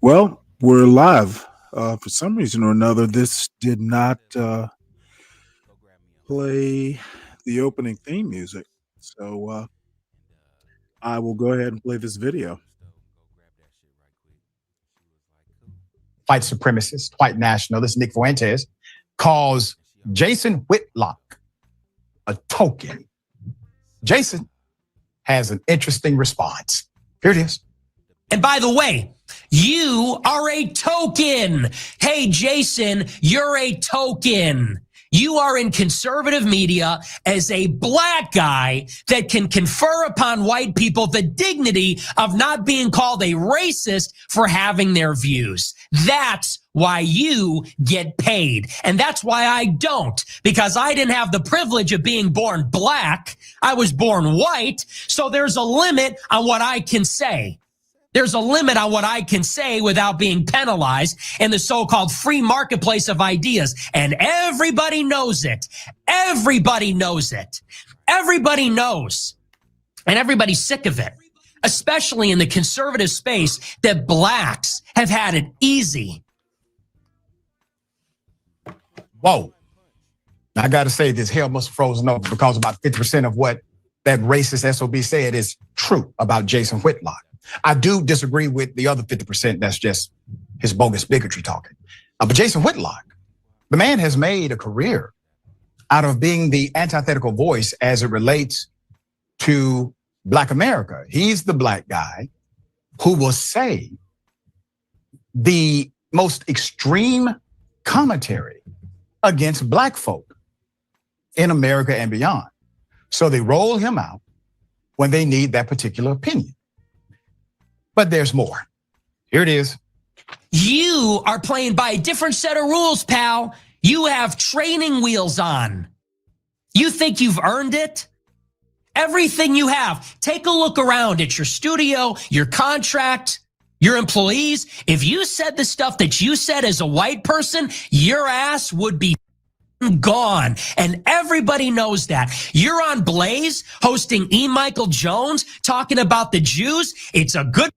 Well, we're live. For some reason or another, this did not play the opening theme music. So I will go ahead and play this video. White supremacist, white nationalist Nick Fuentes calls Jason Whitlock a token. Jason has an interesting response. Here it is. And by the way, you are a token. Hey, Jason, you're a token. You are in conservative media as a black guy that can confer upon white people the dignity of not being called a racist for having their views. That's why you get paid. And that's why I don't, because I didn't have the privilege of being born black. I was born white. So there's a limit on what I can say. There's a limit on what I can say without being penalized in the so-called free marketplace of ideas. And everybody knows it. Everybody knows it. Everybody knows. And everybody's sick of it, especially in the conservative space, that blacks have had it easy. Whoa. I got to say, this hell must have frozen over, because about 50% of what that racist SOB said is true about Jason Whitlock. I do disagree with the other 50%. That's just his bogus bigotry talking. But Jason Whitlock, the man has made a career out of being the antithetical voice as it relates to Black America. He's the black guy who will say the most extreme commentary against black folk in America and beyond. So they roll him out when they need that particular opinion. But there's more. Here it is. You are playing by a different set of rules, pal. You have training wheels on. You think you've earned it? Everything you have. Take a look around at your studio, your contract, your employees. If you said the stuff that you said as a white person, your ass would be gone. And everybody knows that. You're on Blaze hosting E. Michael Jones talking about the Jews. It's a good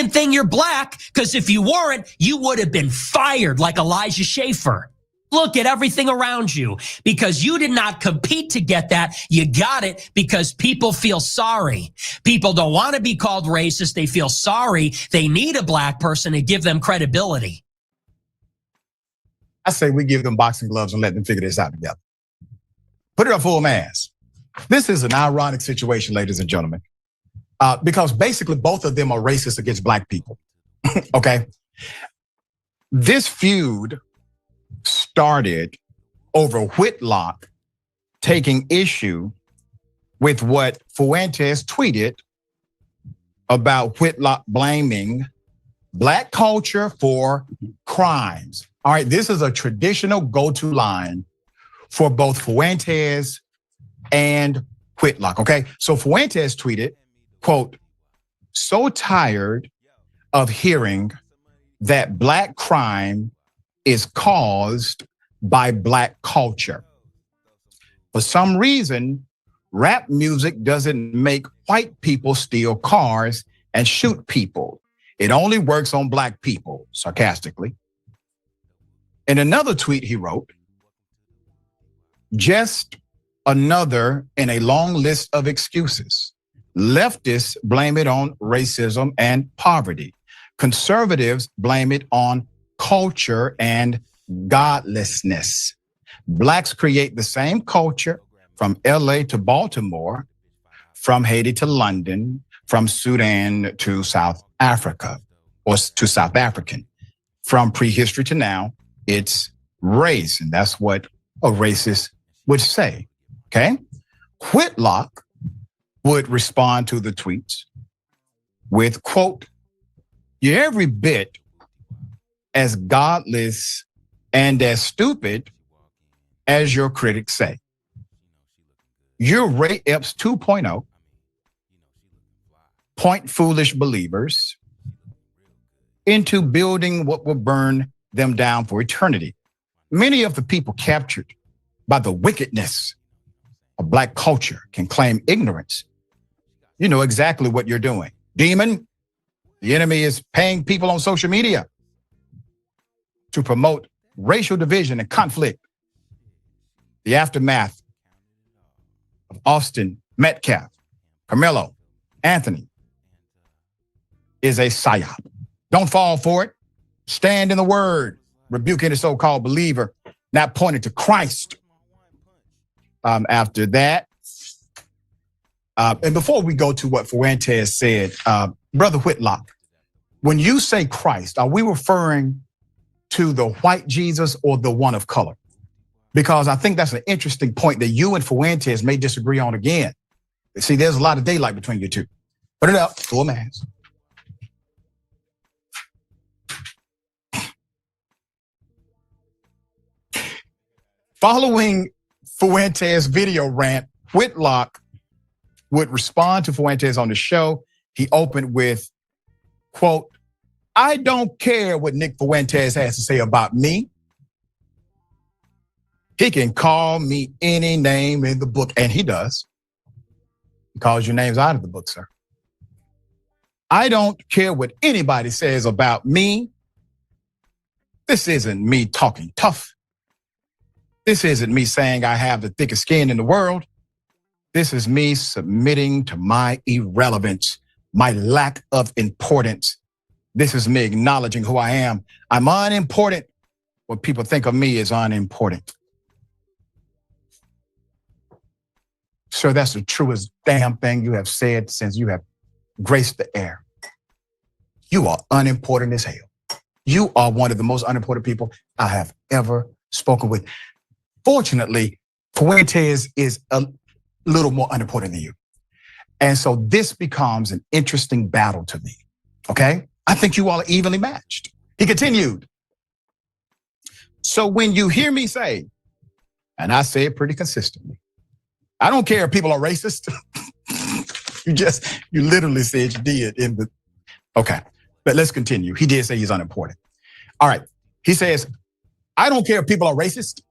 thing you're black, because if you weren't, you would have been fired like Elijah Schaffer. Look at everything around you, because you did not compete to get that. You got it because people feel sorry. People don't want to be called racist. They feel sorry. They need a black person to give them credibility. I say we give them boxing gloves and let them figure this out together. Put it up full mass. This is an ironic situation, ladies and gentlemen, because basically both of them are racist against black people, okay? This feud started over Whitlock taking issue with what Fuentes tweeted about Whitlock blaming black culture for crimes. All right, this is a traditional go-to line for both Fuentes and Whitlock, okay? So Fuentes tweeted, quote, "So tired of hearing that black crime is caused by black culture. For some reason, rap music doesn't make white people steal cars and shoot people. It only works on black people," sarcastically. In another tweet he wrote, "Just another in a long list of excuses. Leftists blame it on racism and poverty. Conservatives blame it on culture and godlessness. Blacks create the same culture from LA to Baltimore, from Haiti to London, from Sudan to South Africa, or to South African. From prehistory to now, it's race." And that's what a racist would say, okay? Whitlock would respond to the tweets with, quote, "You're every bit as godless and as stupid as your critics say. You're Ray Epps 2.0, point foolish believers into building what will burn them down for eternity. Many of the people captured by the wickedness of black culture can claim ignorance. You know exactly what you're doing. Demon, the enemy is paying people on social media to promote racial division and conflict. The aftermath of Austin, Metcalf, Carmelo, Anthony is a psyop. Don't fall for it. Stand in the word. Rebuke any so-called believer not pointing to Christ. After that, and before we go to what Fuentes said, Brother Whitlock, when you say Christ, are we referring to the white Jesus or the one of color? Because I think that's an interesting point that you and Fuentes may disagree on again. See, there's a lot of daylight between you two. Put it up, full mass. Following Fuentes' video rant, Whitlock would respond to Fuentes on the show. He opened with, quote, "I don't care what Nick Fuentes has to say about me. He can call me any name in the book," and he does. He calls your names out of the book, sir. "I don't care what anybody says about me. This isn't me talking tough. This isn't me saying I have the thickest skin in the world. This is me submitting to my irrelevance, my lack of importance. This is me acknowledging who I am. I'm unimportant. What people think of me is unimportant." Sir, that's the truest damn thing you have said since you have graced the air. You are unimportant as hell. You are one of the most unimportant people I have ever spoken with. Fortunately, Fuentes is a little more unimportant than you. And so this becomes an interesting battle to me, okay? I think you all are evenly matched. He continued. "So when you hear me say, and I say it pretty consistently, I don't care if people are racist." you literally said you did in the, okay, but let's continue. He did say he's unimportant. All right, he says, "I don't care if people are racist.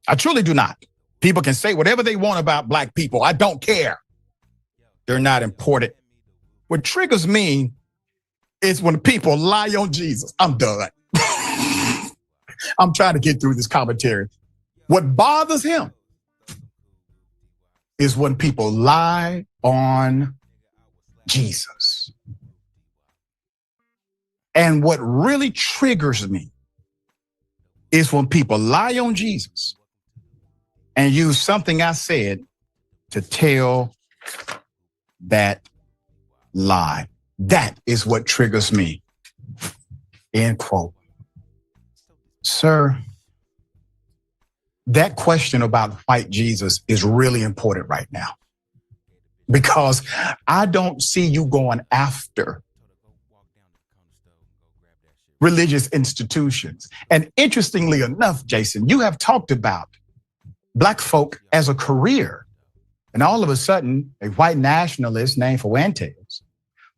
I truly do not. People can say whatever they want about black people. I don't care. They're not important. What triggers me is when people lie on Jesus." I'm done. I'm trying to get through this commentary. What bothers him is when people lie on Jesus. And what really triggers me is when people lie on Jesus and use something I said to tell that lie. That is what triggers me. End quote. Sir, that question about white Jesus is really important right now, because I don't see you going after religious institutions. And interestingly enough, Jason, you have talked about black folk as a career. And all of a sudden, a white nationalist named Fuentes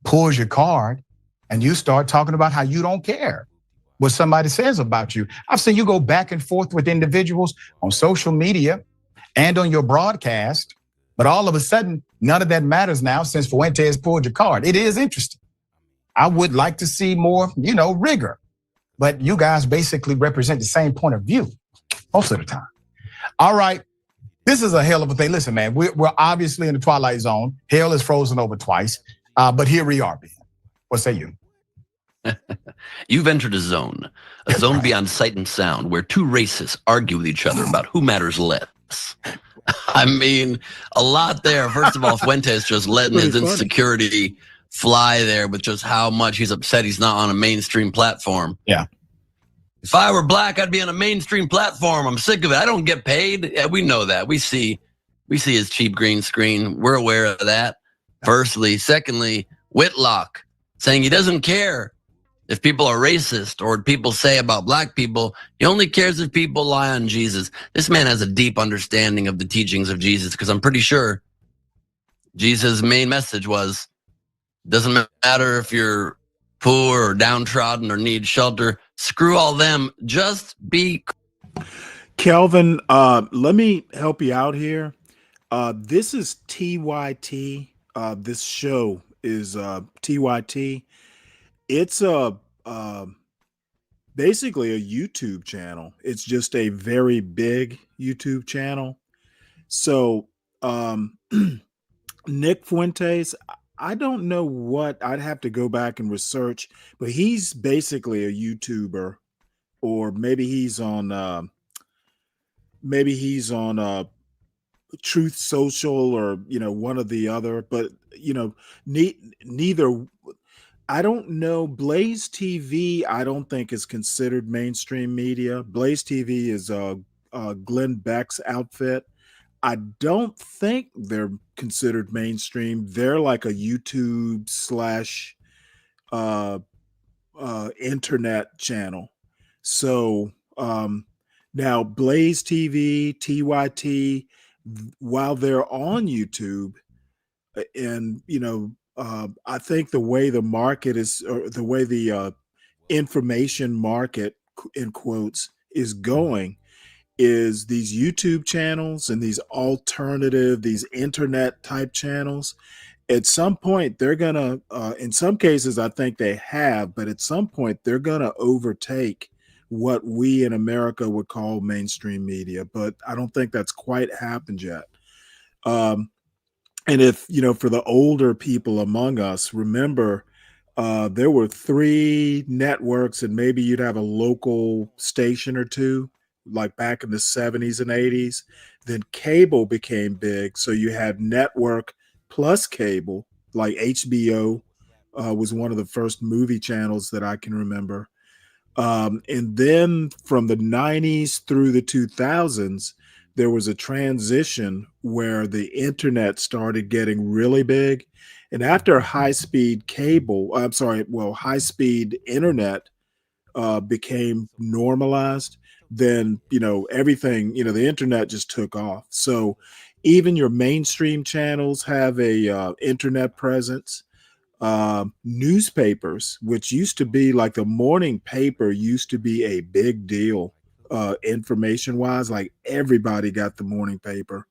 pulls your card and you start talking about how you don't care what somebody says about you. I've seen you go back and forth with individuals on social media and on your broadcast, but all of a sudden, none of that matters now since Fuentes pulled your card. It is interesting. I would like to see more, rigor, but you guys basically represent the same point of view most of the time. All right, this is a hell of a thing. Listen, man, we're obviously in the twilight zone. Hell is frozen over twice, but here we are, Ben. What say you? You've entered a zone beyond sight and sound, where two racists argue with each other about who matters less. I mean, a lot there. First of all, Fuentes just letting his insecurity fly there with just how much he's upset he's not on a mainstream platform. Yeah. If I were black, I'd be on a mainstream platform. I'm sick of it. I don't get paid. Yeah, we know that. We see his cheap green screen. We're aware of that. Firstly. Secondly, Whitlock saying he doesn't care if people are racist or what people say about black people. He only cares if people lie on Jesus. This man has a deep understanding of the teachings of Jesus, because I'm pretty sure Jesus' main message was, doesn't matter if you're poor or downtrodden or need shelter. Screw all them. Just be. Kelvin, let me help you out here. This is TYT. This show is TYT. It's a basically a YouTube channel. It's just a very big YouTube channel. So Nick Fuentes, I don't know what, I'd have to go back and research, but he's basically a YouTuber, or maybe he's on Truth Social, or one of the other, but neither. I don't know. Blaze TV, I don't think is considered mainstream media. Blaze TV is Glenn Beck's outfit. I don't think they're considered mainstream. They're like a YouTube slash uh, internet channel. So now Blaze TV, TYT, while they're on YouTube, and I think the way the market is, or the way the information market in quotes is going, is these YouTube channels and these alternative, these internet type channels. At some point, they're gonna, in some cases, I think they have, but at some point, they're gonna overtake what we in America would call mainstream media. But I don't think that's quite happened yet. Um, and if, for the older people among us, remember, there were three networks, and maybe you'd have a local station or two, like back in the 70s and 80s. Then cable became big. So you had network plus cable, like HBO was one of the first movie channels that I can remember. And then from the 90s through the 2000s, there was a transition where the internet started getting really big. And after high speed internet became normalized, then, everything, the internet just took off. So even your mainstream channels have a internet presence. Newspapers, which used to be like the morning paper, used to be a big deal, information wise. Like everybody got the morning paper.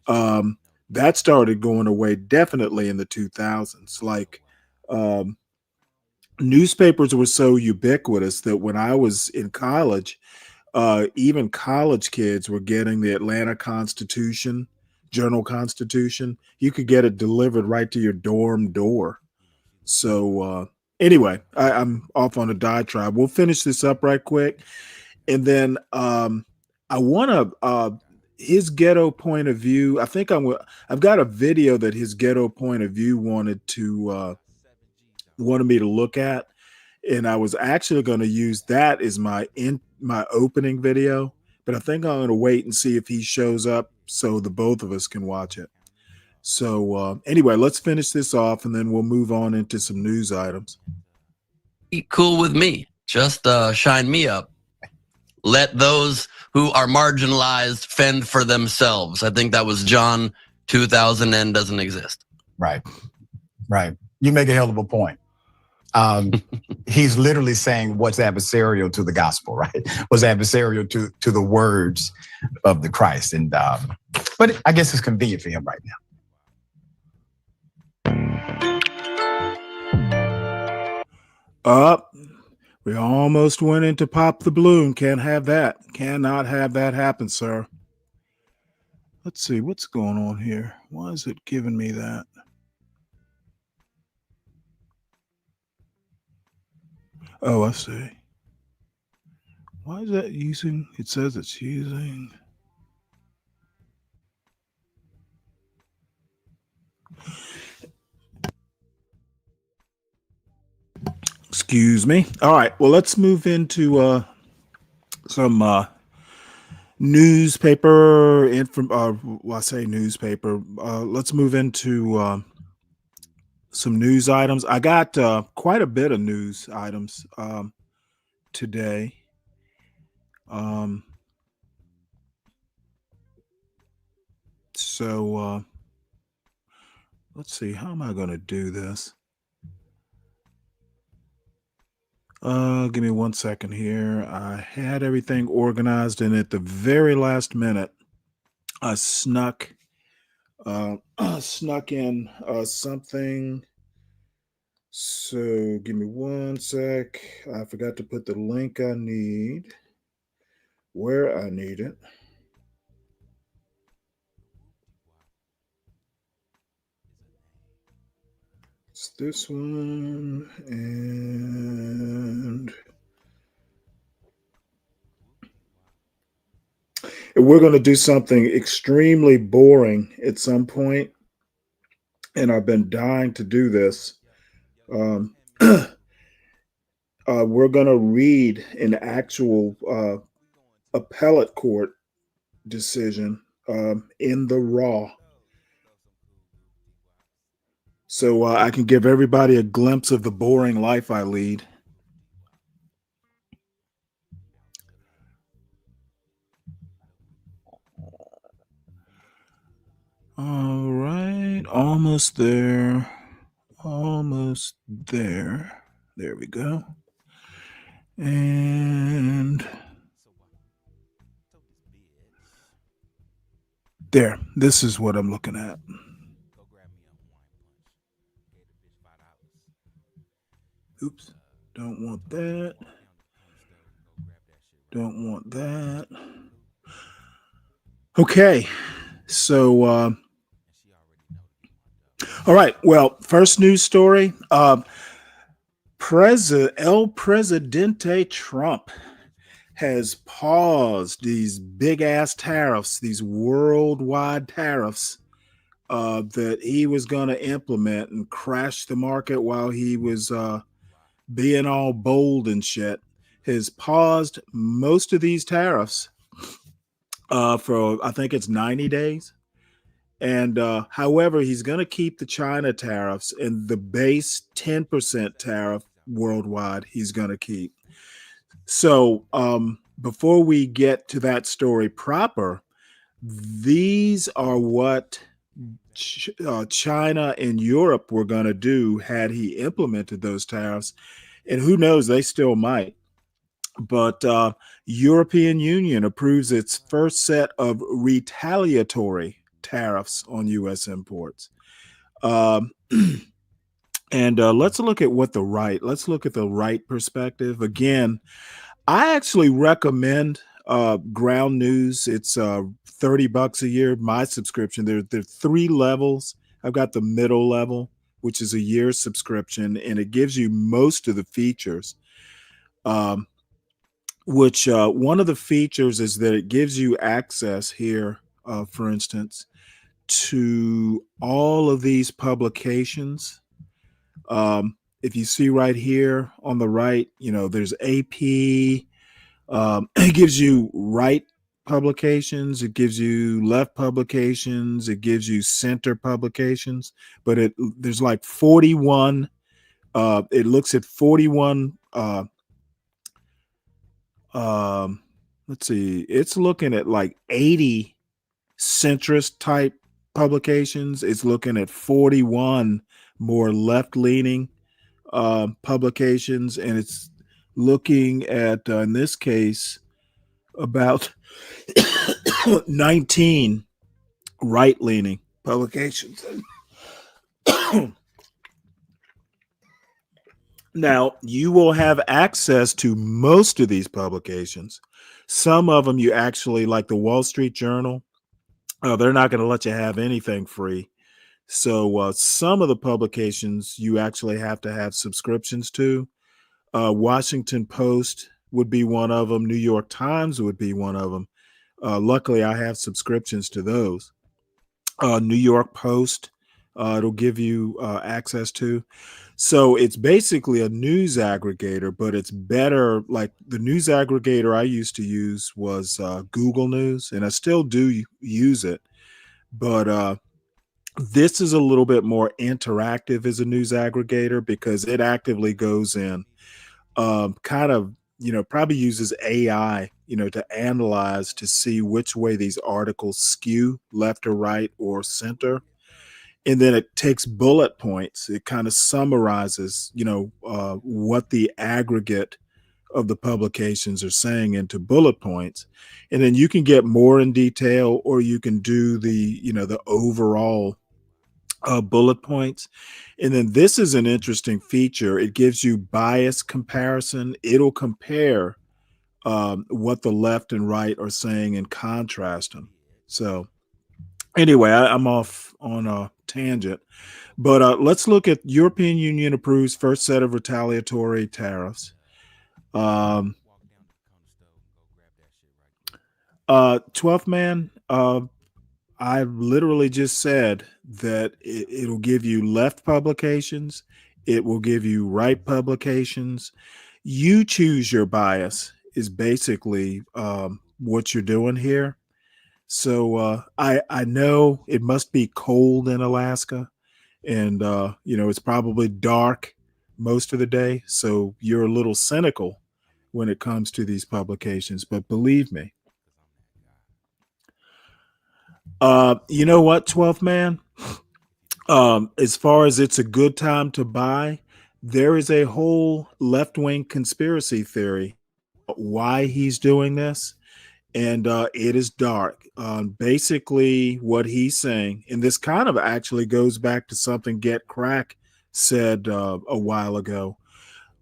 That started going away definitely in the 2000s. Like, um, newspapers were so ubiquitous that when I was in college, even college kids were getting the Atlanta Constitution, Journal Constitution. You could get it delivered right to your dorm door. So anyway, I'm off on a diatribe. We'll finish this up right quick, and then I want to his ghetto point of view. I've got a video that his ghetto point of view wanted me to look at, and I was actually going to use that as my opening video. But I think I'm going to wait and see if he shows up so the both of us can watch it. So anyway, let's finish this off, and then we'll move on into some news items. Cool with me. Just shine me up. Let those who are marginalized fend for themselves. I think that was John 2000 and doesn't exist. Right. You make a hell of a point. He's literally saying what's adversarial to the gospel, right? What's adversarial to the words of the Christ. And but I guess it's convenient for him right now. Up. We almost went into pop the balloon. Can't have that. Cannot have that happen, sir. Let's see what's going on here. Why is it giving me that? Oh, I see. Why is that using? It says it's using. Excuse me. All right. Well, let's move into some newspaper I say newspaper. Let's move into some news items. I got quite a bit of news items today. So let's see. How am I going to do this? Give me 1 second here. I had everything organized, and at the very last minute, I snuck in something So give me one sec. I forgot to put the link I need where I need it. It's this one, and we're going to do something extremely boring at some point, and I've been dying to do this. We're going to read an actual appellate court decision in the raw. So I can give everybody a glimpse of the boring life I lead. All right, almost there. Almost there. There we go. And there, this is what I'm looking at. Oops, don't want that. Don't want that. Okay, so, all right, well, first news story. El Presidente Trump has paused these big ass tariffs, these worldwide tariffs that he was going to implement and crash the market while he was being all bold and shit. Has paused most of these tariffs for I think it's 90 days. And however, he's going to keep the China tariffs and the base 10% tariff worldwide, he's going to keep. So before we get to that story proper, these are what China and Europe were going to do had he implemented those tariffs. And who knows, they still might. But European Union approves its first set of retaliatory tariffs on U.S. imports. And let's look at let's look at the right perspective. Again, I actually recommend Ground News. It's $30 a year, my subscription. There are 3 levels. I've got the middle level, which is a year subscription, and it gives you most of the features. Which one of the features is that it gives you access here, for instance, to all of these publications. If you see right here on the right, there's AP. It gives you right publications. It gives you left publications. It gives you center publications. But there's like 41. It looks at 41. Let's see. It's looking at like 80 centrist type publications. It's looking at 41 more left leaning publications, and it's looking at in this case about 19 right leaning publications. Now, you will have access to most of these publications. Some of them you actually, like the Wall Street Journal, they're not going to let you have anything free. So some of the publications you actually have to have subscriptions to. Washington Post would be one of them. New York Times would be one of them. Luckily, I have subscriptions to those. New York Post, it'll give you access to. So it's basically a news aggregator, but it's better. Like the news aggregator I used to use was Google News, and I still do use it. But this is a little bit more interactive as a news aggregator because it actively goes in, kind of, probably uses AI, to analyze to see which way these articles skew, left or right or center. And then it takes bullet points. It kind of summarizes, what the aggregate of the publications are saying into bullet points. And then you can get more in detail, or you can do the overall bullet points. And then this is an interesting feature. It gives you bias comparison. It'll compare what the left and right are saying and contrast them. So anyway, I'm off on a tangent, but let's look at European Union approves first set of retaliatory tariffs. Um, 12th man, I literally just said that it'll give you left publications, it will give you right publications. You choose your bias is basically what you're doing here. So I know it must be cold in Alaska, and it's probably dark most of the day. So you're a little cynical when it comes to these publications. But believe me, you know what, 12th man? As far as it's a good time to buy, there is a whole left wing conspiracy theory why he's doing this, and it is dark. Basically, what he's saying, and this kind of actually goes back to something Get Crack said a while ago.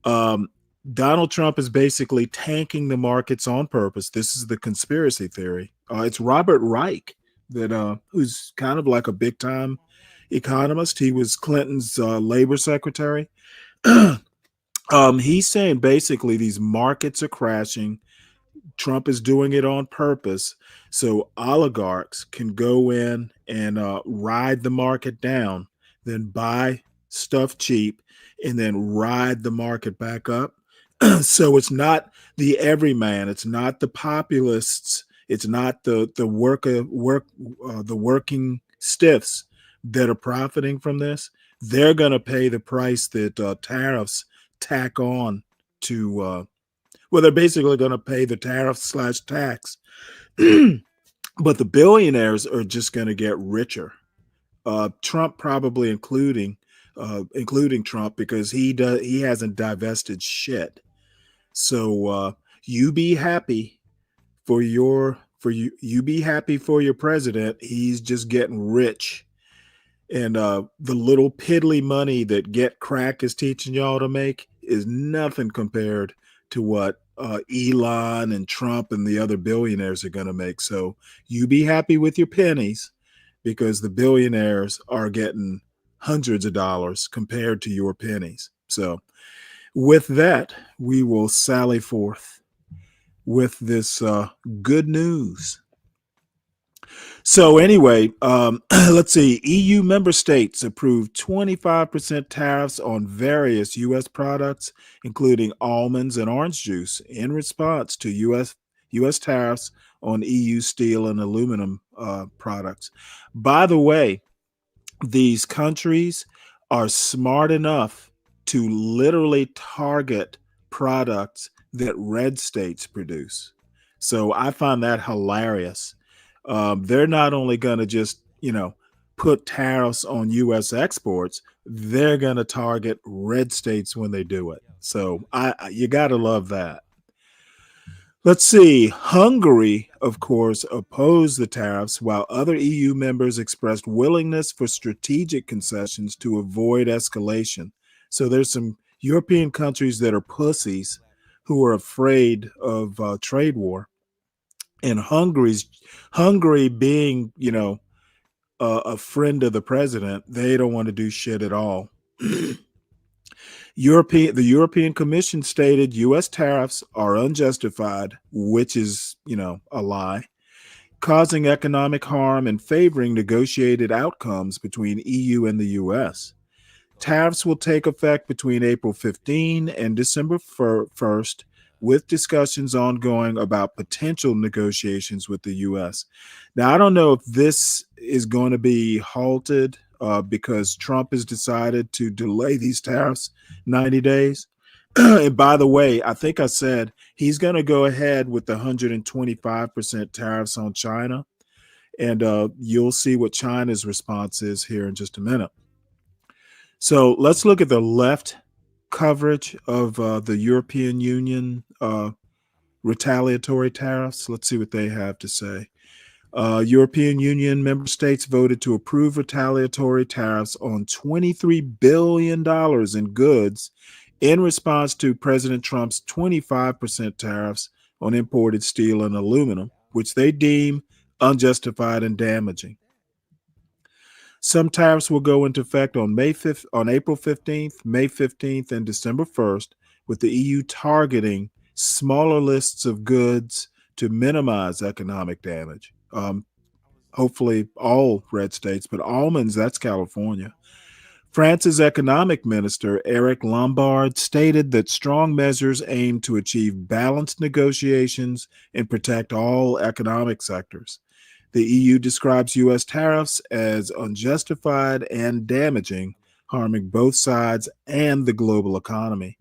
Um, Donald Trump is basically tanking the markets on purpose. This is the conspiracy theory. It's Robert Reich that who's kind of like a big time economist. He was Clinton's labor secretary. He's saying basically these markets are crashing. Trump is doing it on purpose so oligarchs can go in and ride the market down, then buy stuff cheap, and then ride the market back up. So it's not the everyman, it's not the populists, it's not the working stiffs that are profiting from this. They're going to pay the price that tariffs tack on to. Well, they're basically going to pay the tariff / tax, but the billionaires are just going to get richer. Trump probably including Trump because he hasn't divested shit. So you be happy you be happy for your president. He's just getting rich. And the little piddly money that Get Crack is teaching y'all to make is nothing compared to what Elon and Trump and the other billionaires are going to make. So you be happy with your pennies because the billionaires are getting hundreds of dollars compared to your pennies. So with that, we will sally forth with this good news. So anyway, let's see. EU member states approved 25% tariffs on various U.S. products, including almonds and orange juice, in response to U.S. tariffs on EU steel and aluminum products. By the way, these countries are smart enough to literally target products that red states produce. So I find that hilarious. They're not only going to just, put tariffs on U.S. exports, they're going to target red states when they do it. So you got to love that. Let's see. Hungary, of course, opposed the tariffs while other EU members expressed willingness for strategic concessions to avoid escalation. So there's some European countries that are pussies who are afraid of trade war. And Hungary being, a friend of the president, they don't want to do shit at all. The European Commission stated U.S. tariffs are unjustified, which is, a lie, causing economic harm and favoring negotiated outcomes between EU and the U.S. Tariffs will take effect between April 15 and December 1st, with discussions ongoing about potential negotiations with the U.S. Now, I don't know if this is going to be halted because Trump has decided to delay these tariffs 90 days. And by the way, I think I said he's going to go ahead with the 125% tariffs on China. And you'll see what China's response is here in just a minute. So let's look at the left coverage of the European Union retaliatory tariffs. Let's see what they have to say. European Union member states voted to approve retaliatory tariffs on $23 billion in goods in response to President Trump's 25% tariffs on imported steel and aluminum, which they deem unjustified and damaging. Some tariffs will go into effect on April 15th, May 15th, and December 1st, with the EU targeting smaller lists of goods to minimize economic damage. Hopefully all red states, but almonds, that's California. France's economic minister, Eric Lombard, stated that strong measures aim to achieve balanced negotiations and protect all economic sectors. The EU describes U.S. tariffs as unjustified and damaging, harming both sides and the global economy.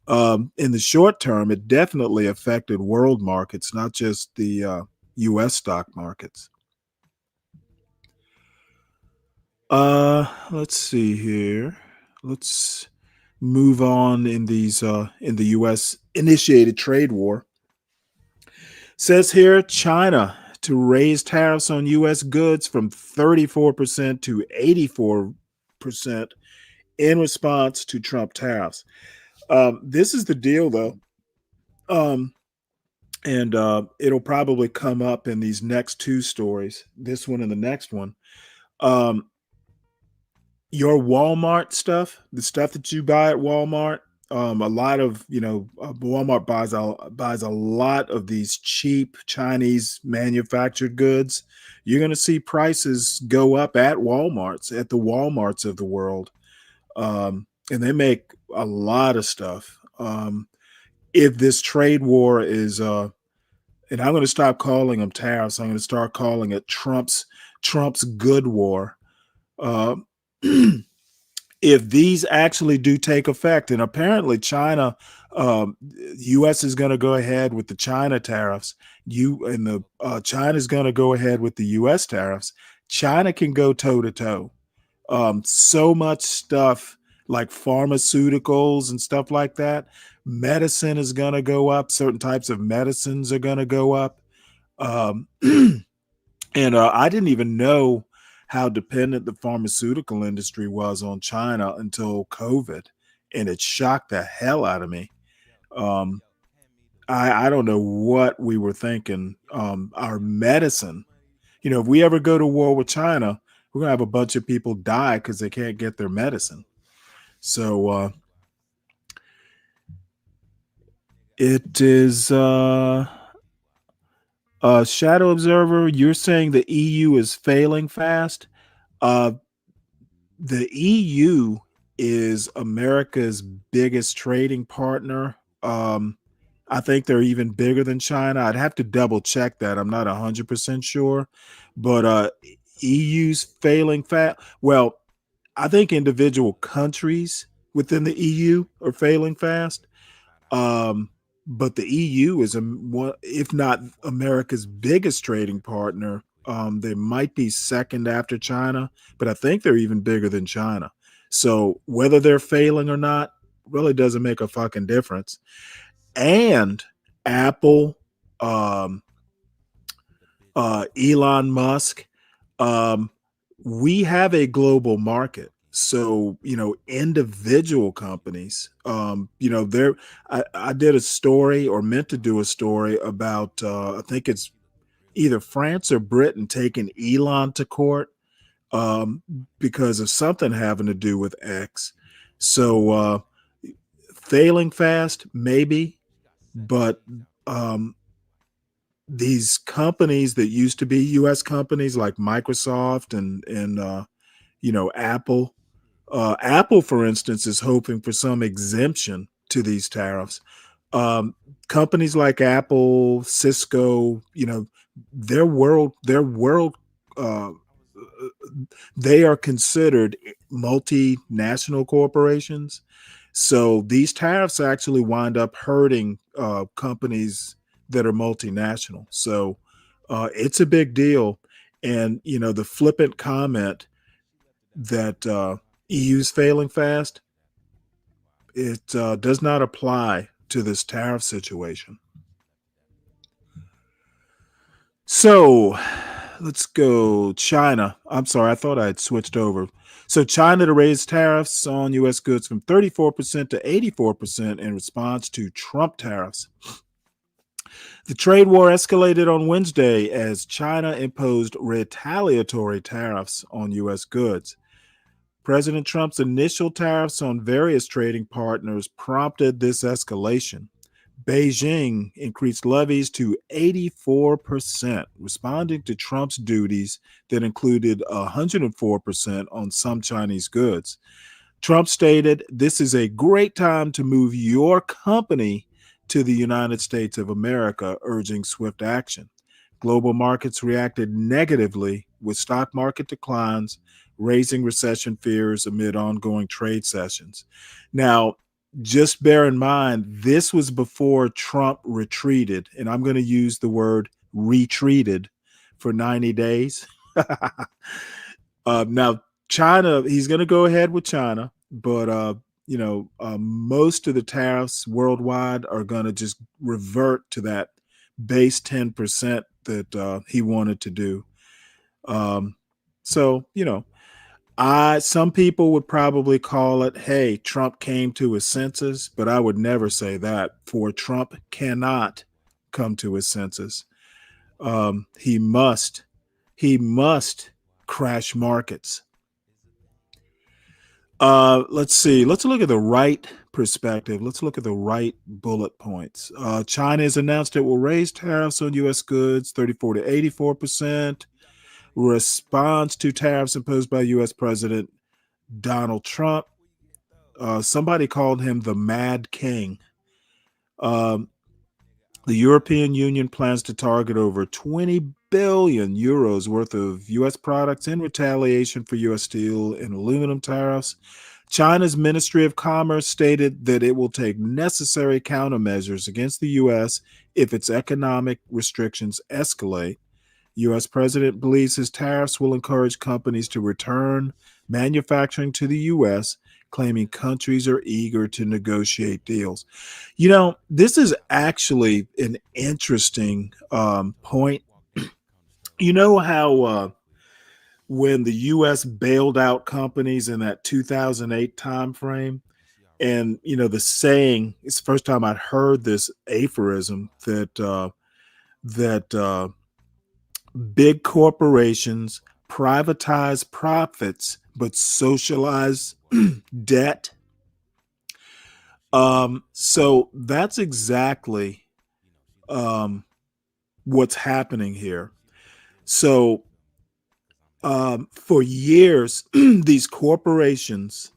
In the short term, it definitely affected world markets, not just the U.S. stock markets. Let's see here. Let's move on in the U.S. initiated trade war. Says here, China to raise tariffs on U.S. goods from 34% to 84% in response to Trump tariffs. This is the deal, though. And it'll probably come up in these next two stories, this one and the next one. Your Walmart stuff, the stuff that you buy at Walmart, a lot of, Walmart buys a lot of these cheap Chinese manufactured goods. You're going to see prices go up at Walmarts, at the Walmarts of the world. And they make a lot of stuff. If this trade war is, and I'm going to stop calling them tariffs. I'm going to start calling it Trump's good war. If these actually do take effect, and apparently China, U.S. is going to go ahead with the China tariffs. China is going to go ahead with the U.S. tariffs. China can go toe to toe. So much stuff like pharmaceuticals and stuff like that. Medicine is going to go up. Certain types of medicines are going to go up. And I didn't even know how dependent the pharmaceutical industry was on China until COVID, and it shocked the hell out of me. I don't know what we were thinking. Our medicine, if we ever go to war with China, we're gonna have a bunch of people die because they can't get their medicine. So it is Shadow Observer. You're saying the EU is failing fast. The EU is America's biggest trading partner. I think they're even bigger than China. I'd have to double check that. I'm not 100% sure, but EU's failing fast. Well, I think individual countries within the EU are failing fast. But the EU is, if not America's biggest trading partner. They might be second after China, but I think they're even bigger than China. So whether they're failing or not really doesn't make a fucking difference. And Apple, Elon Musk, we have a global market. So, individual companies, I did a story or meant to do a story about, I think it's either France or Britain taking Elon to court because of something having to do with X. So failing fast, maybe, but these companies that used to be U.S. companies like Microsoft and Apple, Apple, for instance, is hoping for some exemption to these tariffs. Companies like Apple, Cisco, their world, they are considered multinational corporations. So these tariffs actually wind up hurting companies that are multinational. So it's a big deal. And, the flippant comment that EU's failing fast, it does not apply to this tariff situation. So Let's go China. I'm sorry, I thought I had switched over. So China to raise tariffs on U.S. goods from 34% to 84% in response to Trump tariffs. The trade war escalated on Wednesday as China imposed retaliatory tariffs on U.S. goods. President Trump's initial tariffs on various trading partners prompted this escalation. Beijing increased levies to 84%, responding to Trump's duties that included 104% on some Chinese goods. Trump stated, "This is a great time to move your company to the United States of America," urging swift action. Global markets reacted negatively with stock market declines, raising recession fears amid ongoing trade sessions. Now, just bear in mind, this was before Trump retreated, and I'm going to use the word retreated for 90 days. Now, China, he's going to go ahead with China, but most of the tariffs worldwide are going to just revert to that base 10% that he wanted to do. So, some people would probably call it, hey, Trump came to his senses, but I would never say that, for Trump cannot come to his senses. He must crash markets. Let's see. Let's look at the right perspective. Let's look at the right bullet points. China has announced it will raise tariffs on U.S. goods 34 to 84%. Response to tariffs imposed by U.S. President Donald Trump. Somebody called him the Mad King. The European Union plans to target over 20 billion euros worth of U.S. products in retaliation for U.S. steel and aluminum tariffs. China's Ministry of Commerce stated that it will take necessary countermeasures against the U.S. if its economic restrictions escalate. U.S. President believes his tariffs will encourage companies to return manufacturing to the U.S., claiming countries are eager to negotiate deals. This is actually an interesting point. You know how when the U.S. bailed out companies in that 2008 timeframe, and the saying, it's the first time I'd heard this aphorism that big corporations privatize profits but socialize debt. So that's exactly what's happening here. So for years, these corporations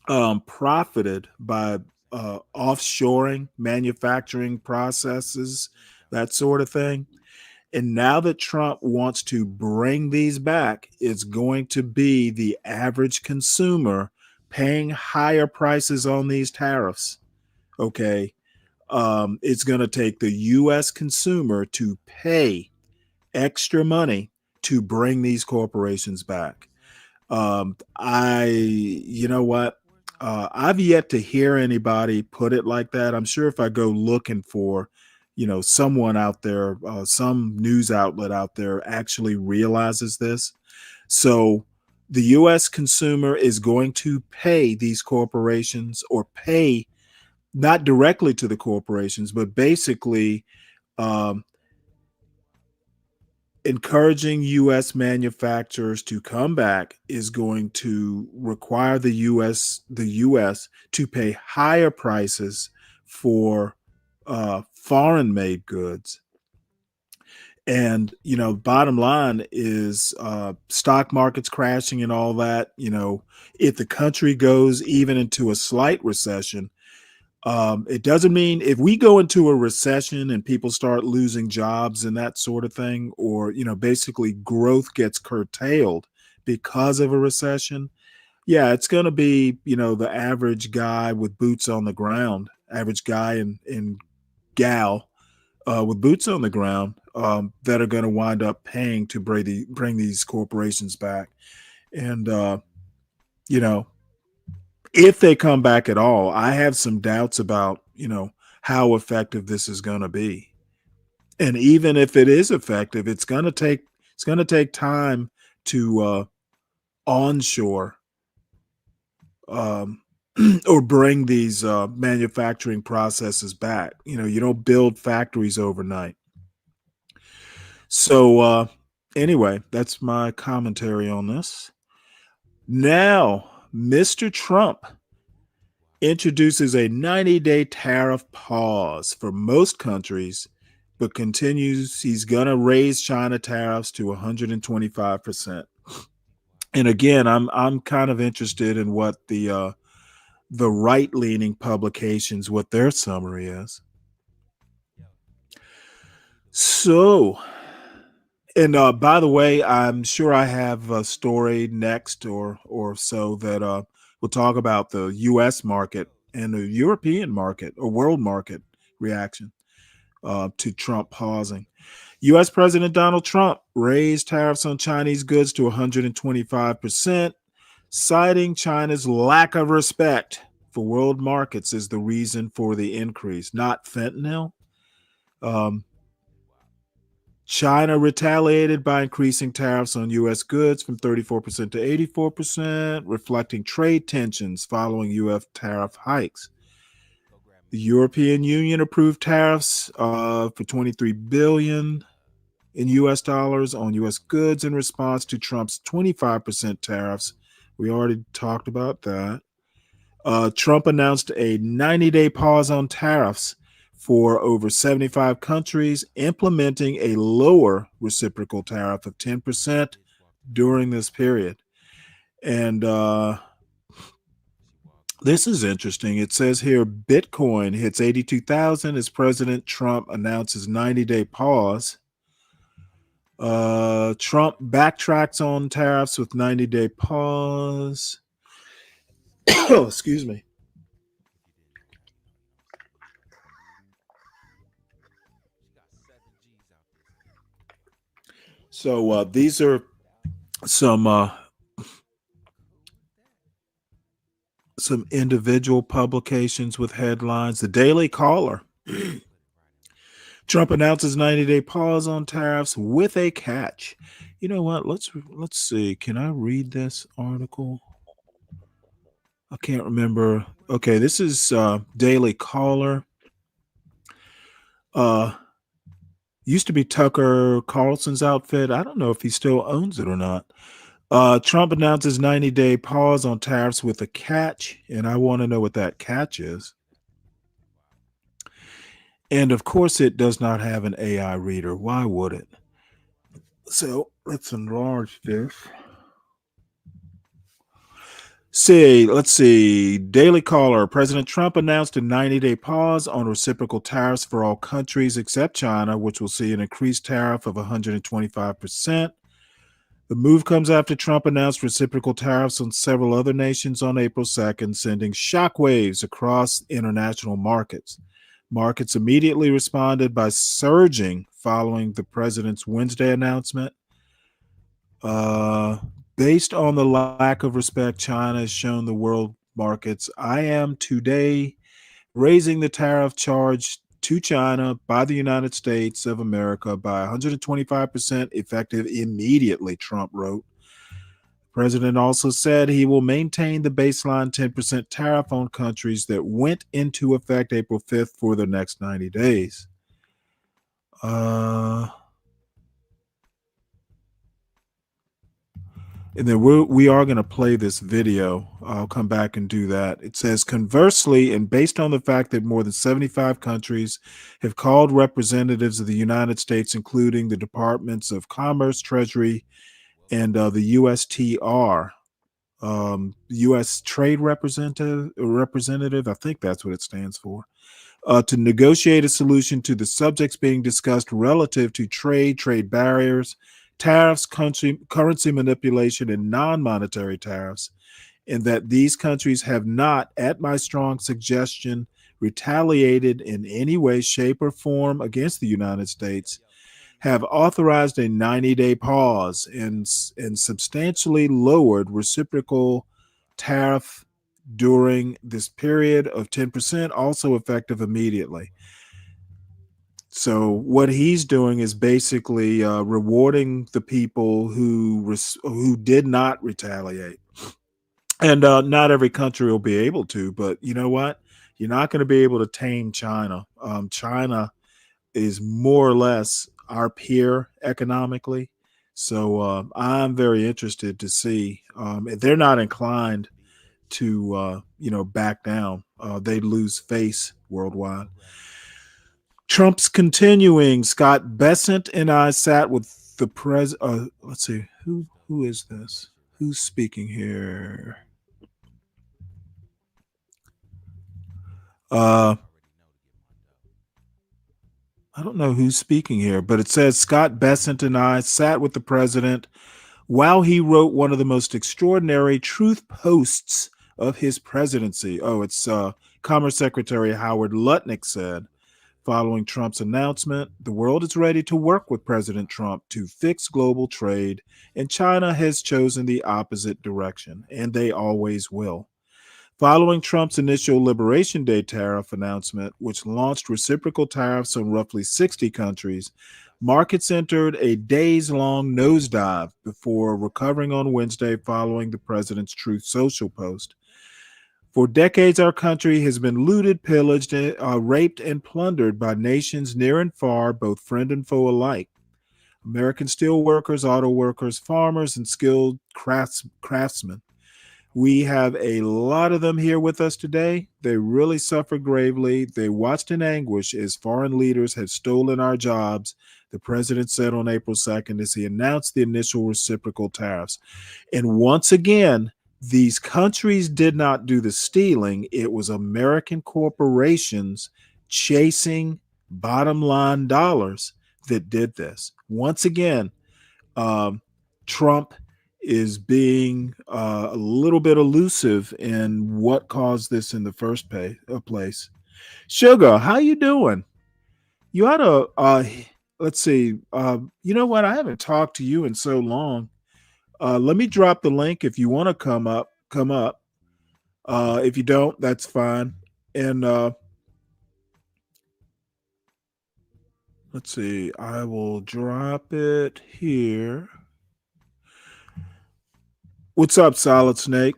profited by offshoring manufacturing processes, that sort of thing. And now that Trump wants to bring these back, it's going to be the average consumer paying higher prices on these tariffs. Okay. It's going to take the U.S. consumer to pay extra money to bring these corporations back. You know what? I've yet to hear anybody put it like that. I'm sure if I go looking for someone out there, some news outlet out there actually realizes this. So the U.S. consumer is going to pay these corporations, or pay not directly to the corporations, but basically encouraging U.S. manufacturers to come back is going to require the U.S. to pay higher prices for foreign-made goods. And bottom line is stock markets crashing and all that. If the country goes even into a slight recession, it doesn't mean, if we go into a recession and people start losing jobs and that sort of thing, or basically growth gets curtailed because of a recession, yeah, it's going to be the average guy with boots on the ground, average guy and gal with boots on the ground that are going to wind up paying to bring these corporations back. And if they come back at all, I have some doubts about how effective this is going to be. And even if it is effective, it's going to take It's going to take time to onshore um, or bring these manufacturing processes back. You don't build factories overnight. So anyway, that's my commentary on this. Now, Mr. Trump introduces a 90-day tariff pause for most countries, but continues he's going to raise China tariffs to 125%. And again, I'm kind of interested in what the right-leaning publications, what their summary is. So, and by the way, I'm sure I have a story next or so that we'll talk about the U.S. market and the European market or world market reaction to Trump pausing. U.S. President Donald Trump raised tariffs on Chinese goods to 125%, citing China's lack of respect for world markets as the reason for the increase, not fentanyl. China retaliated by increasing tariffs on U.S. goods from 34% to 84%, reflecting trade tensions following U.S. tariff hikes. The European Union approved tariffs for $23 billion in U.S. dollars on U.S. goods in response to Trump's 25% tariffs. We already talked about that. Trump announced a 90-day pause on tariffs for over 75 countries, implementing a lower reciprocal tariff of 10% during this period. And this is interesting. It says here Bitcoin hits 82,000 as President Trump announces 90-day pause. Trump backtracks on tariffs with 90-day pause. Oh, excuse me. So these are some individual publications with headlines. The Daily Caller. Trump announces 90-day pause on tariffs with a catch. You know what? Let's see. Can I read this article? I can't remember. Okay, this is Daily Caller. Used to be Tucker Carlson's outfit. I don't know if he still owns it or not. Trump announces 90-day pause on tariffs with a catch, and I want to know what that catch is. And of course, it does not have an AI reader. Why would it? So let's enlarge this. Let's see. Daily Caller. President Trump announced a 90-day pause on reciprocal tariffs for all countries except China, which will see an increased tariff of 125%. The move comes after Trump announced reciprocal tariffs on several other nations on April 2nd, sending shockwaves across international markets. Markets immediately responded by surging following the president's Wednesday announcement. Based on the lack of respect China has shown the world markets, I am today raising the tariff charge to China by the United States of America by 125% effective immediately, Trump wrote. The president also said he will maintain the baseline 10% tariff on countries that went into effect April 5th for the next 90 days. And then we are going to play this video. I'll come back and do that. It says, conversely, and based on the fact that more than 75 countries have called representatives of the United States, including the Departments of Commerce, Treasury, and the USTR, U.S. Trade Representative, I think that's what it stands for, to negotiate a solution to the subjects being discussed relative to trade barriers, tariffs, currency manipulation, and non-monetary tariffs, and that these countries have not, at my strong suggestion, retaliated in any way, shape, or form against the United States, have authorized a 90-day pause and substantially lowered reciprocal tariff during this period of 10%, also effective immediately. So what he's doing is basically rewarding the people who did not retaliate. And not every country will be able to, but you know what? You're not going to be able to tame China. China is more or less our peer economically. So I'm very interested to see. They're not inclined to, back down. They lose face worldwide. Trump's continuing. Scott Bessent and I sat with the pres. Let's see, who is this? Who's speaking here? I don't know who's speaking here, but it says Scott Bessent and I sat with the president while he wrote one of the most extraordinary truth posts of his presidency. Oh, it's Commerce Secretary Howard Lutnick said. Following Trump's announcement, the world is ready to work with President Trump to fix global trade, and China has chosen the opposite direction, and they always will. Following Trump's initial Liberation Day tariff announcement, which launched reciprocal tariffs on roughly 60 countries, markets entered a days-long nosedive before recovering on Wednesday following the president's Truth Social post. For decades, our country has been looted, pillaged, raped, and plundered by nations near and far, both friend and foe alike. American steel workers, auto workers, farmers, and skilled craftsmen. We have a lot of them here with us today. They really suffered gravely. They watched in anguish as foreign leaders had stolen our jobs, the president said on April 2nd as he announced the initial reciprocal tariffs. And once again, these countries did not do the stealing. It was American corporations chasing bottom line dollars that did this. Once again, Trump is being a little bit elusive in what caused this in the first place. Sugar, how you doing? You ought to, let's see, you know what? I haven't talked to you in so long. Let me drop the link if you want to come up. Come up. If you don't, that's fine. And let's see. I will drop it here. What's up, Solid Snake?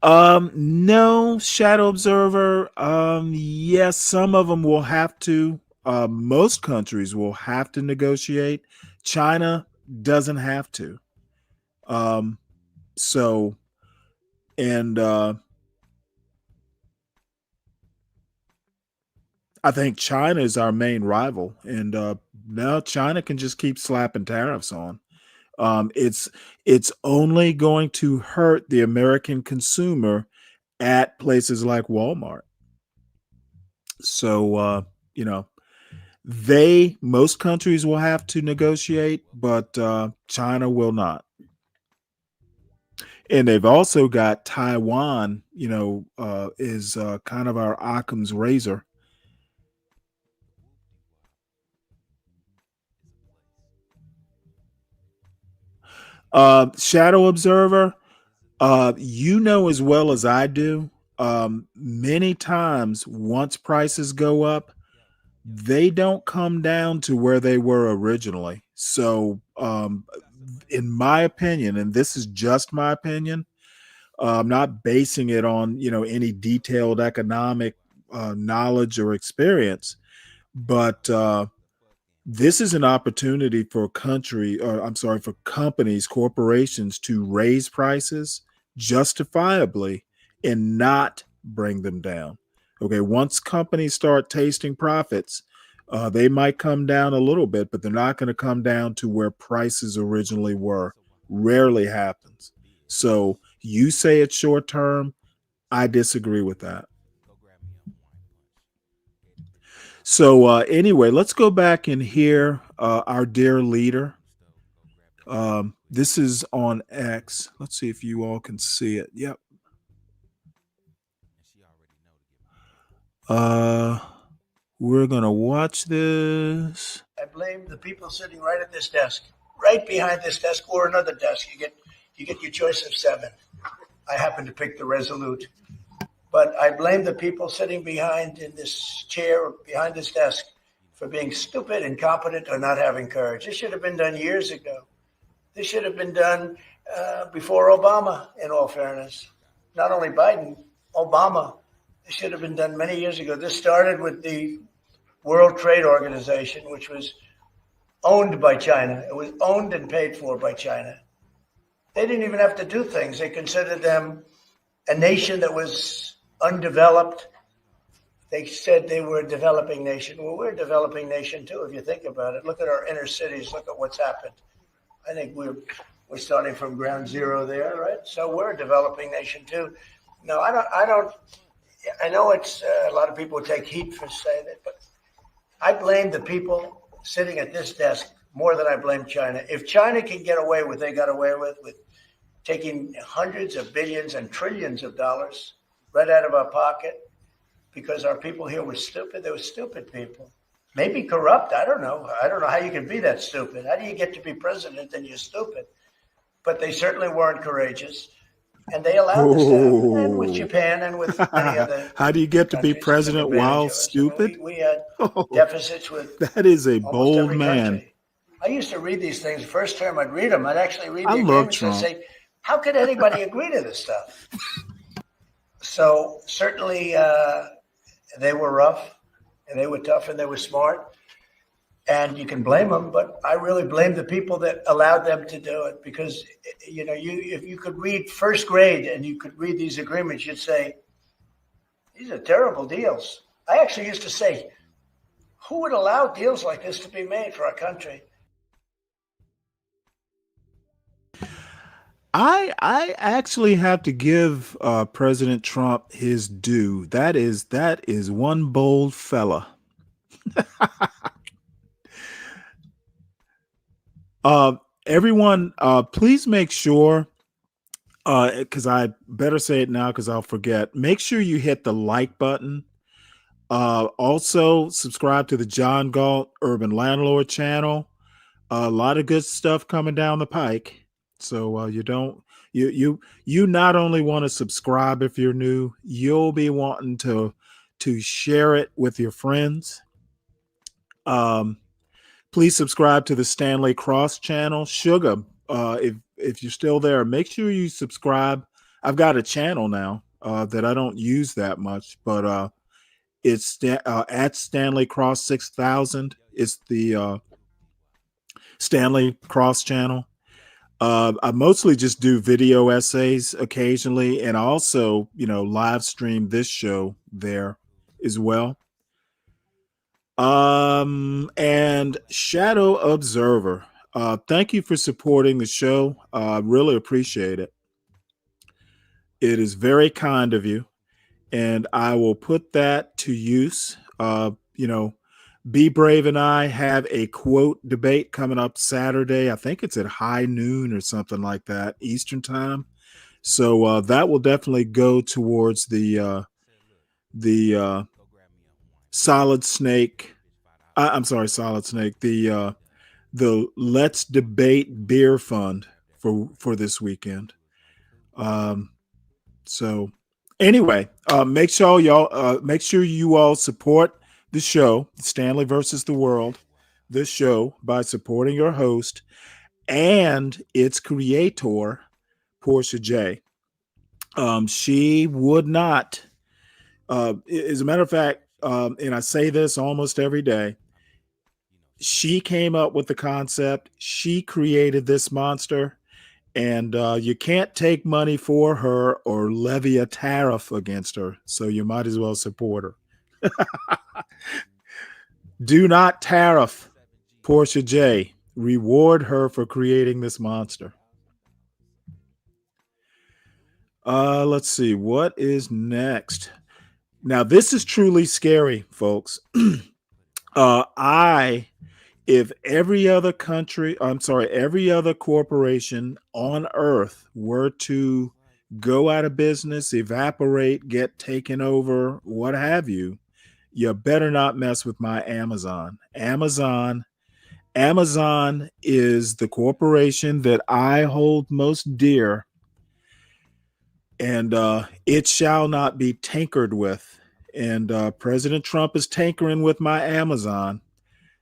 No, Shadow Observer. Yes, some of them will have to. Most countries will have to negotiate. China doesn't have to. So, and I think China is our main rival, and now China can just keep slapping tariffs on. It's only going to hurt the American consumer at places like Walmart. So most countries will have to negotiate, but China will not. And they've also got Taiwan, is kind of our Occam's razor. Shadow Observer, you know as well as I do, many times once prices go up, they don't come down to where they were originally. So, in my opinion, and this is just my opinion, I'm not basing it on any detailed economic knowledge or experience, but this is an opportunity for for companies, corporations to raise prices justifiably and not bring them down. Okay, once companies start tasting profits, they might come down a little bit, but they're not going to come down to where prices originally were. Rarely happens. So you say it's short term. I disagree with that. So anyway, let's go back and hear our dear leader. This is on X. Let's see if you all can see it. Yep. We're gonna watch this. I blame the people sitting right at this desk, right behind this desk, or another desk. You get your choice of 7. I happen to pick the Resolute. But I blame the people sitting in this chair, behind this desk, for being stupid, incompetent, or not having courage. This should have been done years ago. This should have been done before Obama, in all fairness. Not only Biden, Obama. This should have been done many years ago. This started with the World Trade Organization, which was owned by China. It was owned and paid for by China. They didn't even have to do things. They considered them a nation that was undeveloped. They said they were a developing nation. Well, we're a developing nation too, if you think about it. Look at our inner cities. Look at what's happened. I think we're starting from ground zero there, right? So we're a developing nation too. No, I don't. I know it's a lot of people take heat for saying it, but I blame the people sitting at this desk more than I blame China. If China can get away with what they got away with taking hundreds of billions and trillions of dollars right out of our pocket because our people here were stupid. They were stupid people. Maybe corrupt. I don't know. I don't know how you can be that stupid. How do you get to be president and you're stupid? But they certainly weren't courageous. And they allowed this to happen. And with Japan and with many other How do you get to be president while stupid? We had deficits with that is a almost bold every man. country. I used to read these things. The first term I'd read them. I'd actually read the I love agreements Trump. and say, how could anybody agree to this stuff? So certainly they were rough and they were tough and they were smart. And you can blame them, but I really blame the people that allowed them to do it because, if you could read first grade and you could read these agreements, you'd say, these are terrible deals. I actually used to say, who would allow deals like this to be made for our country? I actually have to give President Trump his due. That is one bold fella. Everyone, please make sure, because I better say it now because I'll forget. Make sure you hit the like button. Also, subscribe to the John Galt Urban Landlord channel. A lot of good stuff coming down the pike. So you not only want to subscribe if you're new, you'll be wanting to share it with your friends. Please subscribe to the Stanley Cross channel. Sugar, if you're still there, make sure you subscribe. I've got a channel now that I don't use that much, but it's at Stanley Cross 6000. It's the Stanley Cross channel. I mostly just do video essays occasionally, and also, live stream this show there as well. And Shadow Observer, thank you for supporting the show. Really appreciate it. It is very kind of you, and I will put that to use. Be Brave and I have a quote debate coming up Saturday. I think it's at high noon or something like that, Eastern time. So that will definitely go towards the Solid Snake. I'm sorry, Solid Snake. The Let's Debate Beer Fund for this weekend. So anyway, make sure you all support the show, Stanley versus the World, this show, by supporting your host and its creator, Portia J. She would not, as a matter of fact, and I say this almost every day, she came up with the concept. She created this monster, and you can't take money for her or levy a tariff against her. So you might as well support her. Do not tariff Portia J. Reward her for creating this monster. Let's see. What is next? Now, this is truly scary, folks. If every other corporation on earth were to go out of business, evaporate, get taken over, what have you, you better not mess with my Amazon. Amazon is the corporation that I hold most dear. and it shall not be tinkered with. And President Trump is tinkering with my Amazon.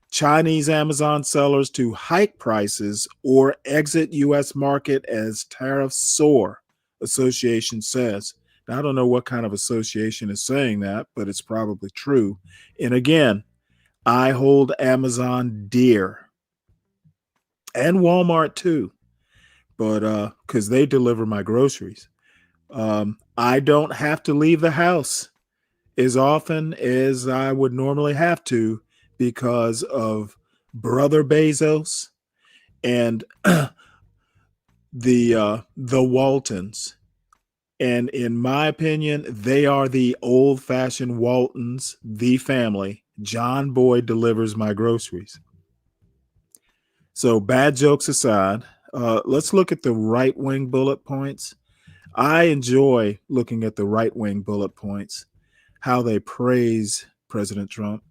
Chinese Amazon sellers to hike prices or exit U.S. market as tariffs soar, association says. Now, I don't know what kind of association is saying that, but it's probably true. And again, I hold Amazon dear, and Walmart too, but because they deliver my groceries. I don't have to leave the house as often as I would normally have to because of Brother Bezos and the Waltons. And in my opinion, they are the old-fashioned Waltons, the family. John Boy delivers my groceries. So bad jokes aside, let's look at the right-wing bullet points. I enjoy looking at the right-wing bullet points, how they praise President Trump.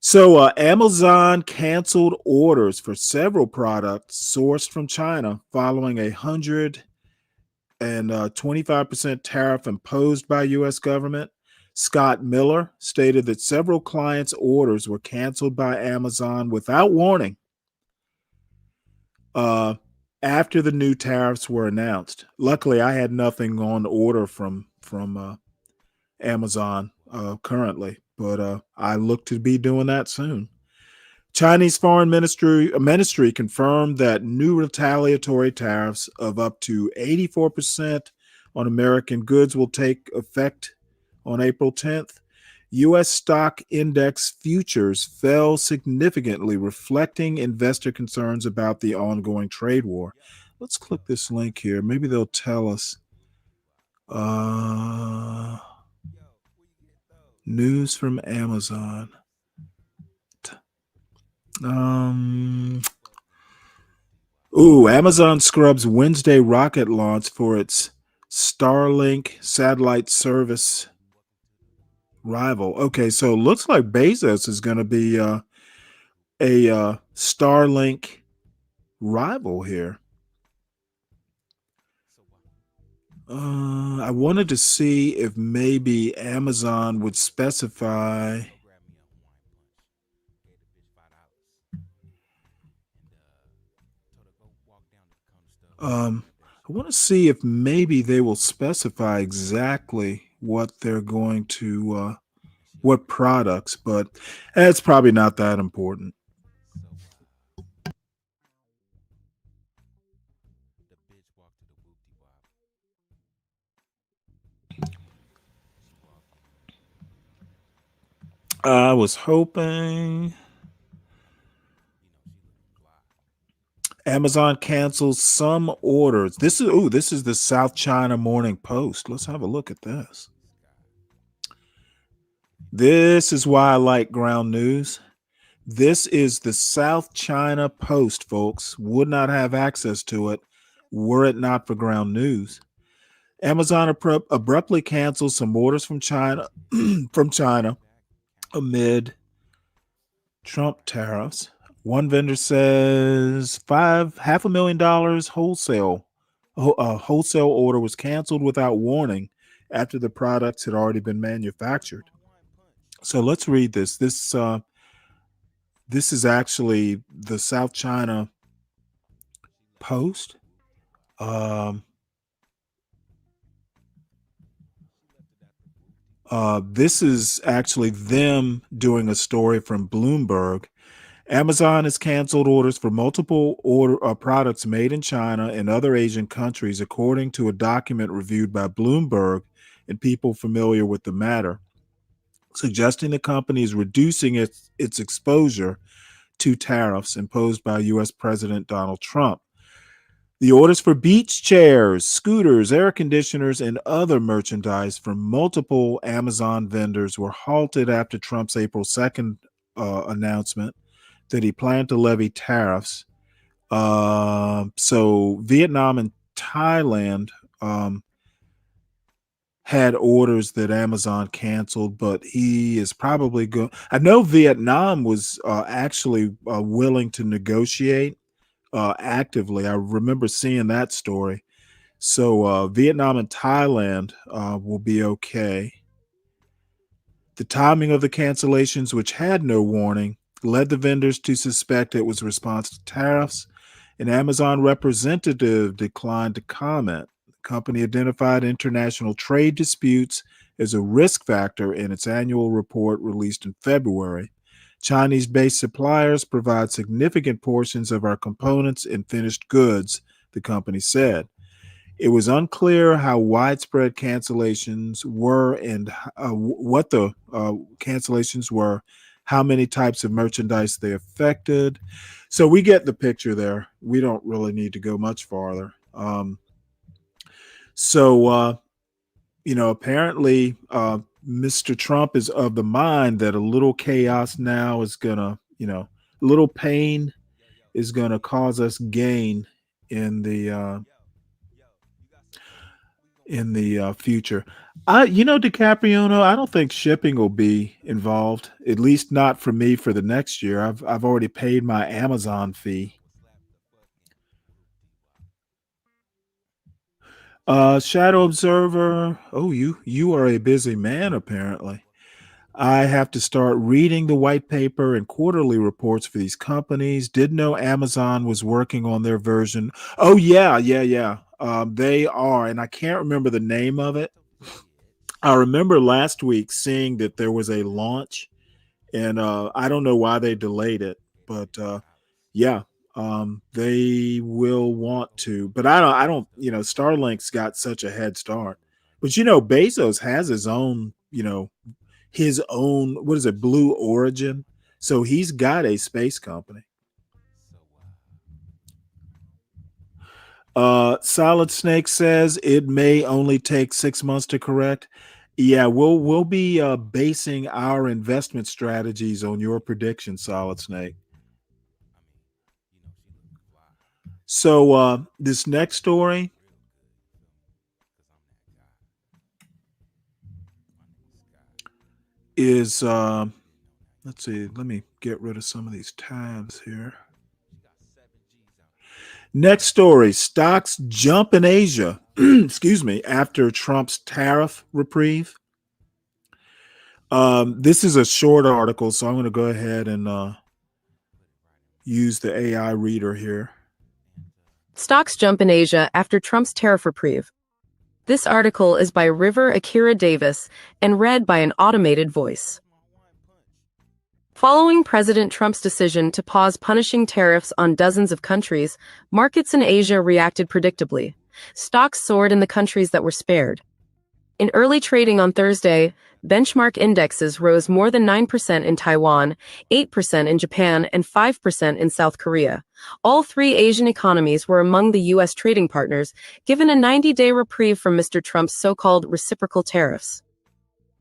So Amazon canceled orders for several products sourced from China following 125% tariff imposed by U.S. government. Scott Miller stated that several clients' orders were canceled by Amazon without warning after the new tariffs were announced. Luckily, I had nothing on order from Amazon currently, but I look to be doing that soon. Chinese Foreign Ministry confirmed that new retaliatory tariffs of up to 84% on American goods will take effect on April 10th. U.S. stock index futures fell significantly, reflecting investor concerns about the ongoing trade war. Let's click this link here. Maybe they'll tell us. News from Amazon. Amazon scrubs Wednesday rocket launch for its Starlink satellite service rival. Okay, so it looks like Bezos is going to be a Starlink rival here. I wanted to see if maybe Amazon would specify. I want to see if maybe they will specify exactly what they're going to, what products, but it's probably not that important. I was hoping. Amazon cancels some orders. This is the South China Morning Post. Let's have a look at this. This is why I like ground news. This is the South China Post, folks. Would not have access to it were it not for ground news. Amazon abruptly canceled some orders from China amid Trump tariffs. One vendor says $500,000 wholesale. A wholesale order was canceled without warning after the products had already been manufactured. So let's read this. This is actually the South China Post. This is actually them doing a story from Bloomberg. Amazon has canceled orders for multiple products made in China and other Asian countries, according to a document reviewed by Bloomberg and people familiar with the matter, suggesting the company is reducing its exposure to tariffs imposed by U.S. President Donald Trump. The orders for beach chairs, scooters, air conditioners, and other merchandise from multiple Amazon vendors were halted after Trump's April 2nd announcement that he planned to levy tariffs. So Vietnam and Thailand had orders that Amazon canceled, but he is probably going. I know Vietnam was actually willing to negotiate actively. I remember seeing that story. So Vietnam and Thailand will be okay. The timing of the cancellations, which had no warning, led the vendors to suspect it was a response to tariffs. An Amazon representative declined to comment. The company identified international trade disputes as a risk factor in its annual report released in February. Chinese based suppliers provide significant portions of our components and finished goods, the company said. It was unclear how widespread cancellations were and what the cancellations were, how many types of merchandise they affected. So we get the picture there. We don't really need to go much farther. Apparently, Mr. Trump is of the mind that a little chaos now is going to, a little pain is going to cause us gain in the future. DiCapriono, I don't think shipping will be involved, at least not for me for the next year. I've already paid my Amazon fee. Shadow Observer. Oh, you are a busy man, apparently. I have to start reading the white paper and quarterly reports for these companies. Didn't know Amazon was working on their version. Oh, yeah. They are, and I can't remember the name of it. I remember last week seeing that there was a launch, and I don't know why they delayed it, but yeah, they will want to. But I don't. Starlink's got such a head start. But Bezos has his own. His own. What is it? Blue Origin. So he's got a space company. Solid Snake says it may only take 6 months to correct. Yeah, we'll be basing our investment strategies on your prediction, Solid Snake. So this next story is let's see, let me get rid of some of these tabs here. Next story, stocks jump in Asia, excuse me, after Trump's tariff reprieve. This is a short article, so I'm going to go ahead and use the AI reader here. Stocks jump in Asia after Trump's tariff reprieve. This article is by River Akira Davis and read by an automated voice. Following President Trump's decision to pause punishing tariffs on dozens of countries, markets in Asia reacted predictably. Stocks soared in the countries that were spared. In early trading on Thursday, benchmark indexes rose more than 9% in Taiwan, 8% in Japan, and 5% in South Korea. All three Asian economies were among the U.S. trading partners, given a 90-day reprieve from Mr. Trump's so-called reciprocal tariffs.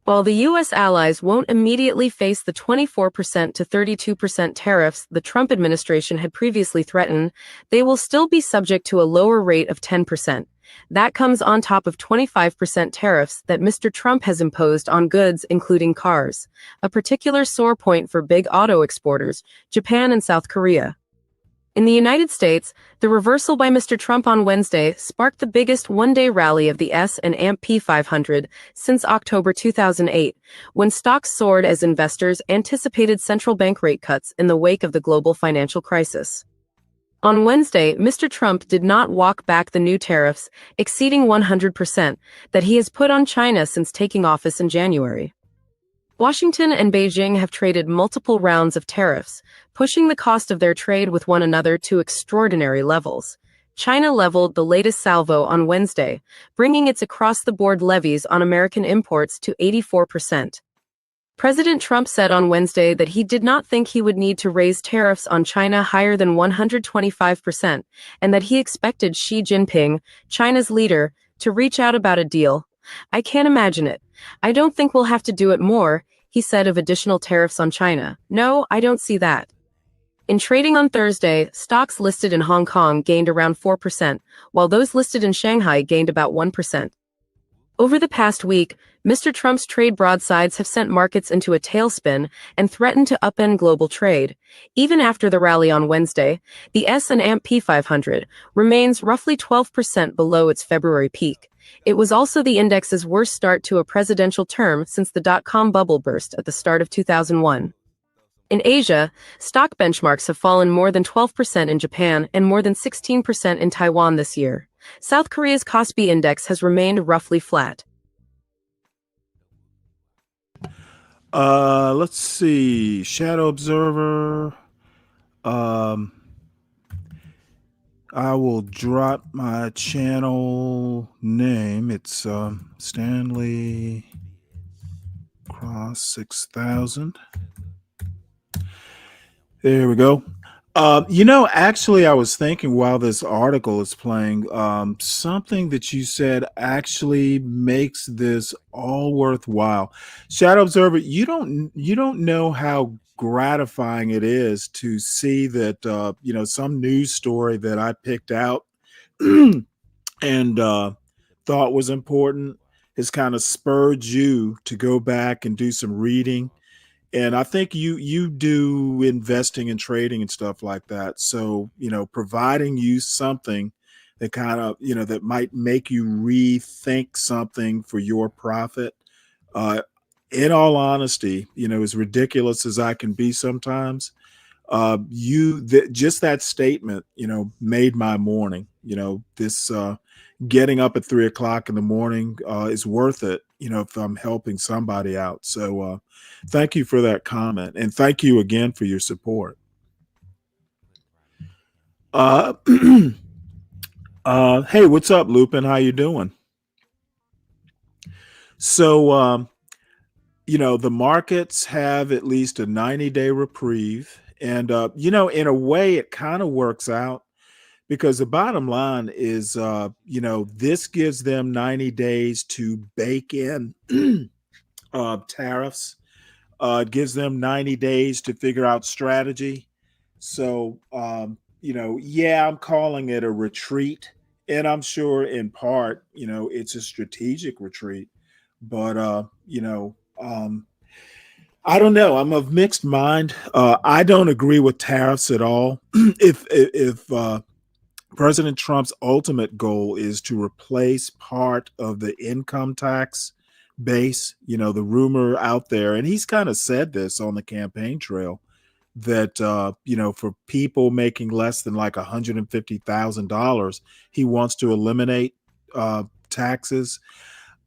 While the U.S. allies won't immediately face the 24% to 32% tariffs the Trump administration had previously threatened, they will still be subject to a lower rate of 10%. That comes on top of 25% tariffs that Mr. Trump has imposed on goods including cars, a particular sore point for big auto exporters, Japan and South Korea. In the United States, the reversal by Mr. Trump on Wednesday sparked the biggest one-day rally of the S&P 500 since October 2008, when stocks soared as investors anticipated central bank rate cuts in the wake of the global financial crisis. On Wednesday, Mr. Trump did not walk back the new tariffs, exceeding 100%, that he has put on China since taking office in January. Washington and Beijing have traded multiple rounds of tariffs, pushing the cost of their trade with one another to extraordinary levels. China leveled the latest salvo on Wednesday, bringing its across-the-board levies on American imports to 84%. President Trump said on Wednesday that he did not think he would need to raise tariffs on China higher than 125%, and that he expected Xi Jinping, China's leader, to reach out about a deal. "I can't imagine it. I don't think we'll have to do it more," he said of additional tariffs on China. "No, I don't see that." In trading on Thursday, stocks listed in Hong Kong gained around 4%, while those listed in Shanghai gained about 1%. Over the past week, Mr. Trump's trade broadsides have sent markets into a tailspin and threatened to upend global trade. Even after the rally on Wednesday, the S&P 500 remains roughly 12% below its February peak. It was also the index's worst start to a presidential term since the dot-com bubble burst at the start of 2001. In Asia, stock benchmarks have fallen more than 12% in Japan and more than 16% in Taiwan this year. South Korea's Kospi index has remained roughly flat. Let's see. Shadow Observer. I will drop my channel name. It's Stanley Cross 6000. There we go. Actually, I was thinking while this article is playing, something that you said actually makes this all worthwhile. Shadow Observer, you don't know how gratifying it is to see that some news story that I picked out and thought was important has kind of spurred you to go back and do some reading, and I think you do investing and trading and stuff like that. So, providing you something that kind of, that might make you rethink something for your profit. Uh, in all honesty, as ridiculous as I can be sometimes, just that statement, made my morning. This getting up at 3 o'clock in the morning is worth it, if I'm helping somebody out. So thank you for that comment. And thank you again for your support. Uh, hey, what's up, Lupin? How you doing? So, the markets have at least a 90-day reprieve. And, in a way, it kind of works out because the bottom line is, this gives them 90 days to bake in tariffs. It gives them 90 days to figure out strategy. So, yeah, I'm calling it a retreat. And I'm sure in part, it's a strategic retreat. But, I don't know. I'm of mixed mind. I don't agree with tariffs at all. If President Trump's ultimate goal is to replace part of the income tax base, the rumor out there, and he's kind of said this on the campaign trail that, for people making less than like $150,000, he wants to eliminate taxes.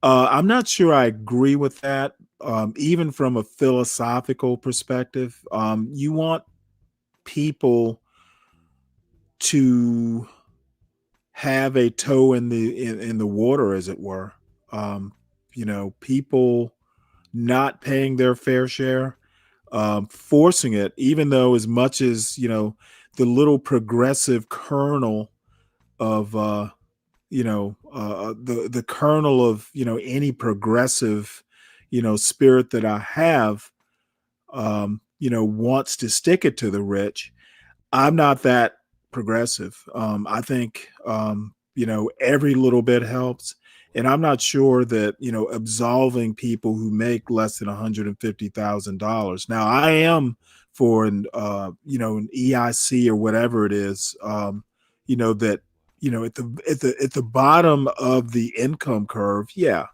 I'm not sure I agree with that, even from a philosophical perspective. You want people to have a toe in the water, as it were. People not paying their fair share, forcing it, even though as much as the little progressive kernel of the kernel of any progressive spirit that I have, wants to stick it to the rich. I'm not that progressive. I think, every little bit helps. And I'm not sure that, absolving people who make less than $150,000. Now, I am for an EIC or whatever it is, that, at the bottom of the income curve. Yeah.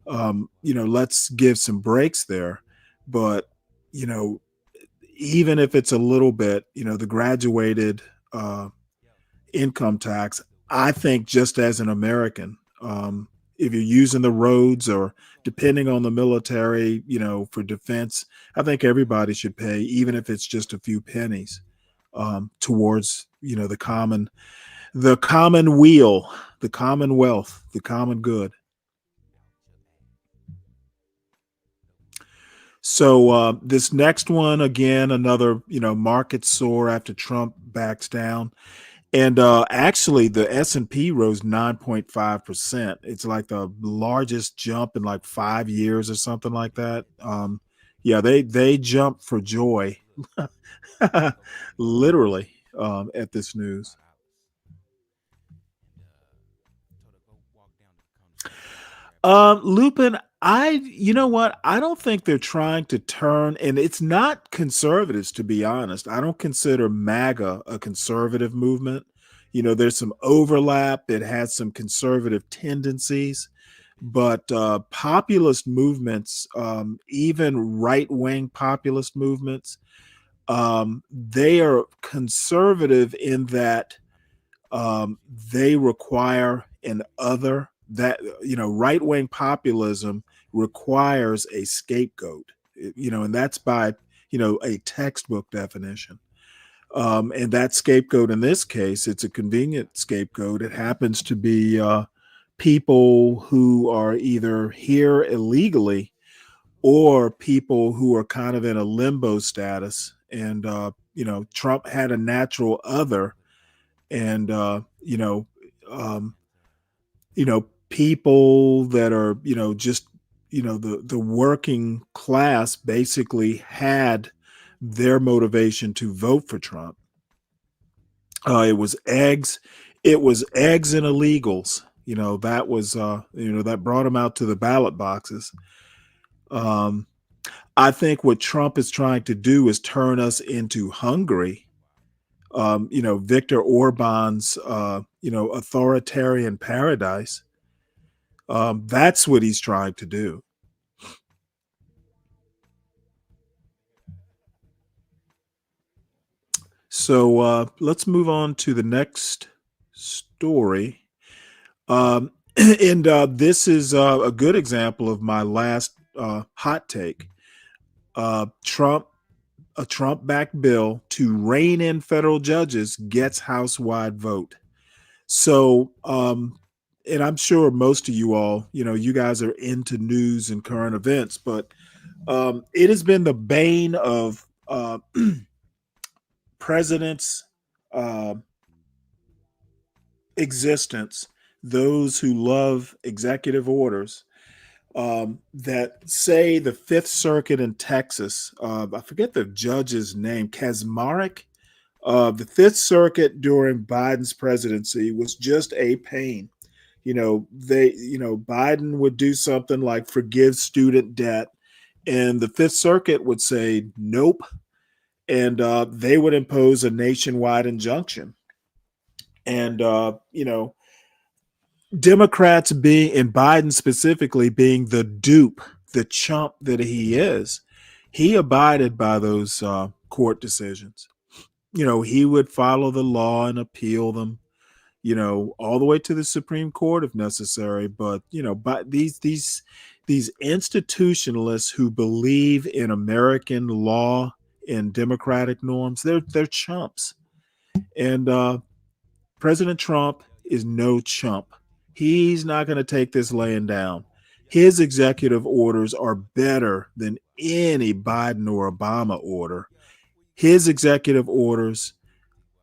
Let's give some breaks there. But, even if it's a little bit, the graduated income tax, I think just as an American, if you're using the roads or depending on the military, for defense, I think everybody should pay, even if it's just a few pennies, towards, the common weal, the commonwealth, the common good. So this next one, again, another, market soar after Trump backs down. And actually, the S&P rose 9.5%. It's like the largest jump in like 5 years or something like that. Yeah, they jumped for joy, literally, at this news. Lupin, you know what? I don't think they're trying to turn, and it's not conservatives, to be honest. I don't consider MAGA a conservative movement. There's some overlap. It has some conservative tendencies, but populist movements, even right-wing populist movements, they are conservative in that they require an other that right-wing populism requires a scapegoat, and that's by a textbook definition. And that scapegoat in this case, it's a convenient scapegoat. It happens to be people who are either here illegally or people who are kind of in a limbo status. And Trump had a natural other, and um, people that are just the working class basically had their motivation to vote for Trump. It was eggs and illegals. That was that brought them out to the ballot boxes. I think what Trump is trying to do is turn us into Hungary. Viktor Orban's authoritarian paradise. That's what he's trying to do. So let's move on to the next story. And this is a good example of my last hot take. A Trump-backed bill to rein in federal judges gets House-wide vote. So, and I'm sure most of you all, you guys are into news and current events, but it has been the bane of presidents' existence, those who love executive orders, that say the Fifth Circuit in Texas, I forget the judge's name, Kaczmarek. The Fifth Circuit during Biden's presidency was just a pain. Biden would do something like forgive student debt, and the Fifth Circuit would say nope, and they would impose a nationwide injunction. And Democrats and Biden specifically being the dupe, the chump that he is, he abided by those court decisions. He would follow the law and appeal them, all the way to the Supreme Court if necessary. But but these institutionalists who believe in American law and democratic norms, they're chumps. And President Trump is no chump. He's not going to take this laying down. His executive orders are better than any Biden or Obama order. His executive orders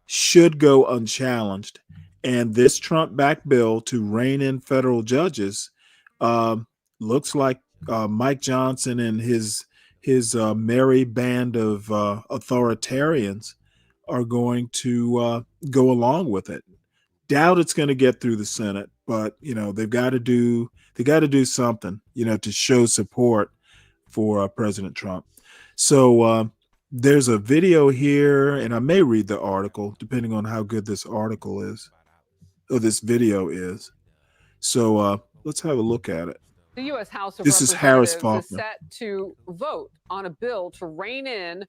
should go unchallenged. And this Trump-backed bill to rein in federal judges looks like Mike Johnson and his merry band of authoritarians are going to go along with it. Doubt it's going to get through the Senate, but they've got to do something to show support for President Trump. So there's a video here, and I may read the article depending on how good this article is, or this video is. So let's have a look at it. The U.S. House of This is Harris Representatives is Faulkner. set to vote on a bill to rein in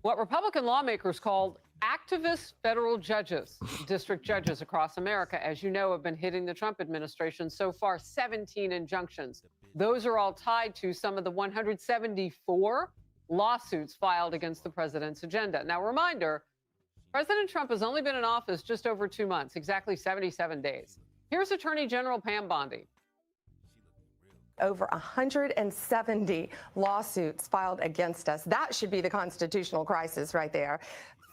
what Republican lawmakers called activist federal judges. District judges across America, as you know, have been hitting the Trump administration. So far, 17 injunctions. Those are all tied to some of the 174 lawsuits filed against the president's agenda. Now, reminder, President Trump has only been in office just over 2 months, exactly 77 days. Here's Attorney General Pam Bondi. Over 170 lawsuits filed against us. That should be the constitutional crisis right there.